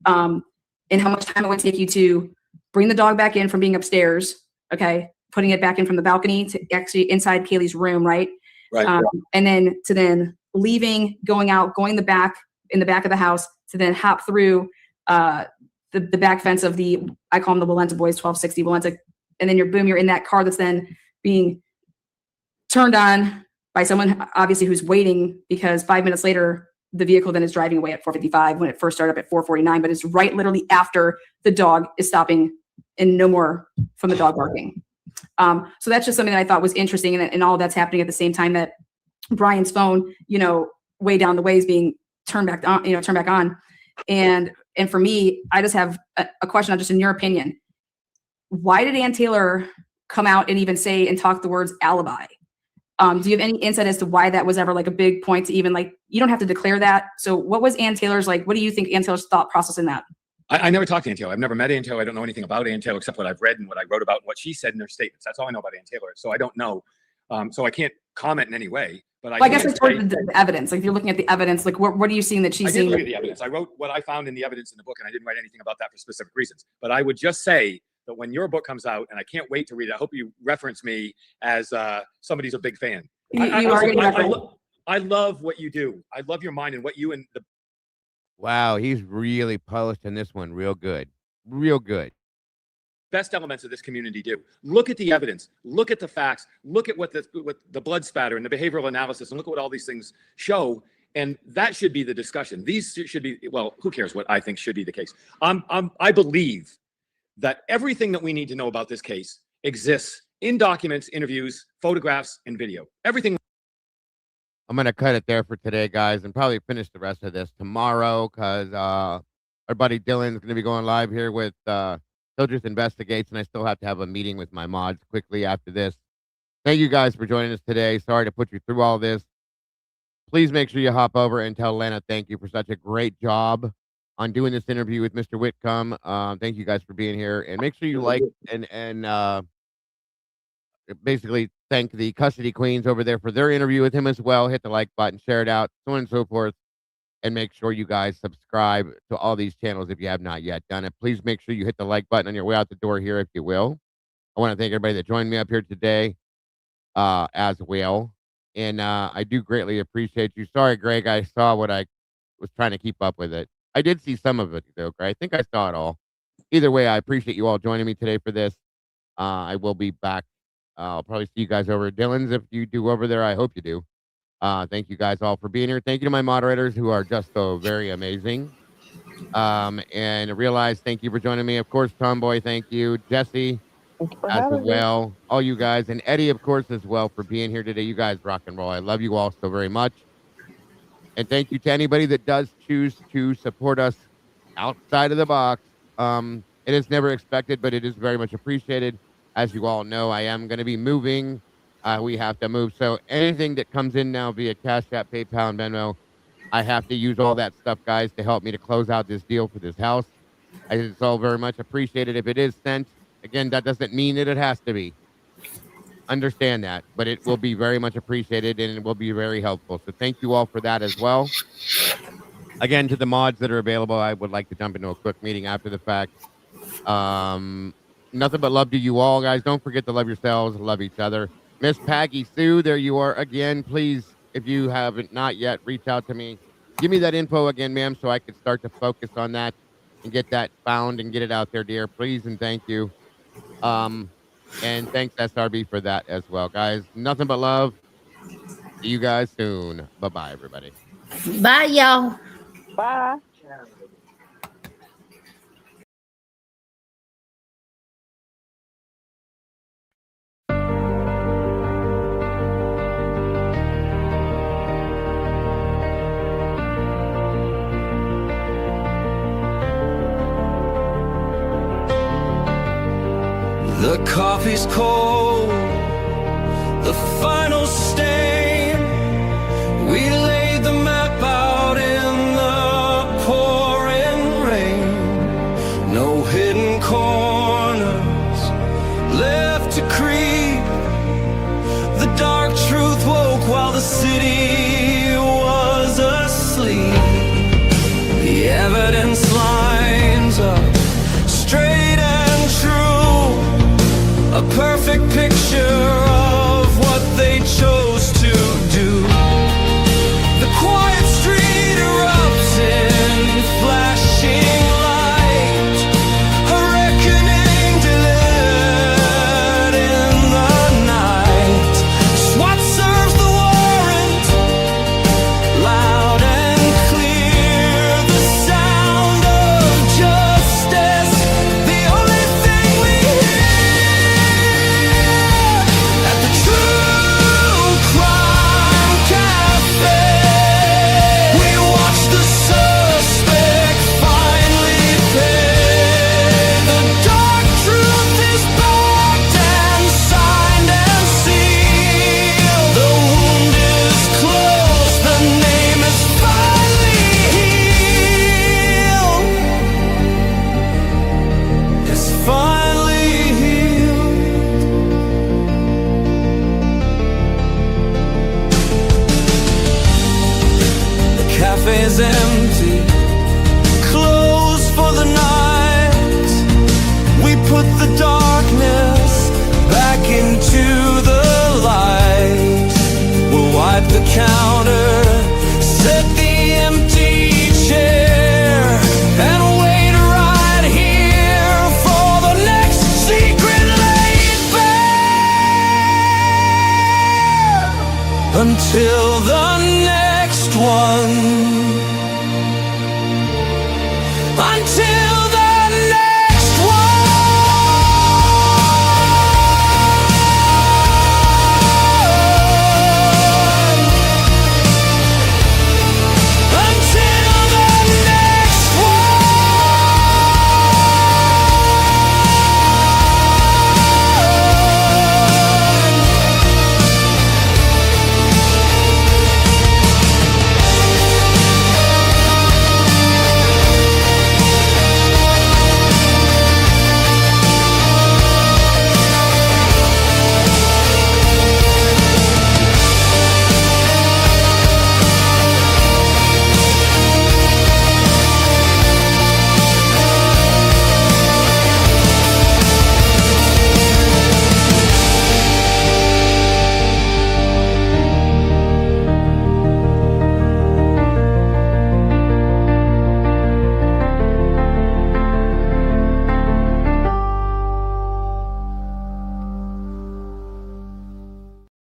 and how much time it would take you to bring the dog back in from being upstairs, okay, putting it back in from the balcony to actually inside Kaylee's room, right? Right. And then leaving, going out, going in the back of the house to then hop through the back fence of I call them the Walenta boys, 1260 Walenta, and then you're in that car that's then being turned on by someone obviously who's waiting, because 5 minutes later the vehicle then is driving away at 4:55 when it first started up at 4:49, but it's right literally after the dog is stopping and no more from the dog barking. So that's just something that I thought was interesting, and all of that's happening at the same time that Brian's phone, way down the way is being turned back on. And for me, I just have a question, just in your opinion. Why did Ann Taylor come out and even say and talk the words alibi? Do you have any insight as to why that was ever like a big point to even you don't have to declare that. So what was Ann Taylor's what do you think Ann Taylor's thought process in that? I never talked to Ann Taylor. I've never met Ann Taylor. I don't know anything about Ann Taylor except what I've read and what I wrote about and what she said in her statements. That's all I know about Ann Taylor. So I don't know. So I can't comment in any way. But I guess it's towards the evidence. If you're looking at the evidence, what are you seeing that she's seeing? I did look at the evidence. I wrote what I found in the evidence in the book, and I didn't write anything about that for specific reasons. But I would just say that when your book comes out, and I can't wait to read it, I hope you reference me as somebody who's a big fan. I love what you do. I love your mind and what you and the. Wow, he's really polished in this one. Real good. Real good. Best elements of this community do. Look at the evidence. Look at the facts. Look at what the blood spatter and the behavioral analysis, and look at what all these things show. And that should be the discussion. These should be, well, who cares what I think should be the case? I believe that everything that we need to know about this case exists in documents, interviews, photographs, and video. Everything. I'm going to cut it there for today, guys, and probably finish the rest of this tomorrow, because our buddy Dylan's going to be going live here with Soldiers Investigates, and I still have to have a meeting with my mods quickly after this. Thank you guys for joining us today. Sorry to put you through all this. Please make sure you hop over and tell Lana thank you for such a great job on doing this interview with Mr. Whitcomb. Thank you guys for being here, and make sure you like and basically thank the custody queens over there for their interview with him as well. Hit the like button, share it out, so on and so forth. And make sure you guys subscribe to all these channels if you have not yet done it. Please make sure you hit the like button on your way out the door here, if you will. I want to thank everybody that joined me up here today as well. And I do greatly appreciate you. Sorry, Greg, I saw what I was trying to keep up with it. I did see some of it, though, Greg. I think I saw it all. Either way, I appreciate you all joining me today for this. I will be back. I'll probably see you guys over at Dylan's. If you do over there, I hope you do. Thank you guys all for being here. Thank you to my moderators who are just so very amazing. And Realize, thank you for joining me. Of course, Tomboy, thank you. Jesse, as well. All you guys. And Eddie, of course, as well, for being here today. You guys rock and roll. I love you all so very much. And thank you to anybody that does choose to support us outside of the box. It is never expected, but it is very much appreciated. As you all know, I am going to be moving. We have to move. So anything that comes in now via Cash App, PayPal, and Venmo I have to use all that stuff, guys, to help me to close out this deal for this house. It's all very much appreciated if it is sent. Again, that doesn't mean that it has to be. Understand that, but it will be very much appreciated and it will be very helpful. So thank you all for that as well. Again, to the mods that are available, I would like to jump into a quick meeting after the fact. Nothing but love to you all, guys. Don't forget to love yourselves, love each other. Miss Peggy Sue, there you are again. Please, if you haven't not yet, reach out to me. Give me that info again, ma'am, so I can start to focus on that and get that found and get it out there, dear. Please and thank you. And thanks SRB for that as well, guys. Nothing but love. See you guys soon. Bye-bye, everybody. Bye, y'all. Bye. The coffee's cold, the final stain. We laid the map out in the pouring rain. No hidden corners left to creep. The dark truth woke while the city was asleep. The evidence lines up straight and true. A perfect picture of what they chose to do. The quiet street erupts in flashing light. A reckoning delivered in the night. SWAT serves the warrant, loud and clear. The sound of justice, the only thing we hear. Cafe's empty, closed for the night. We put the darkness back into the light. We'll wipe the counter, set the empty chair, and wait right here for the next secret laid bare. Until the next one.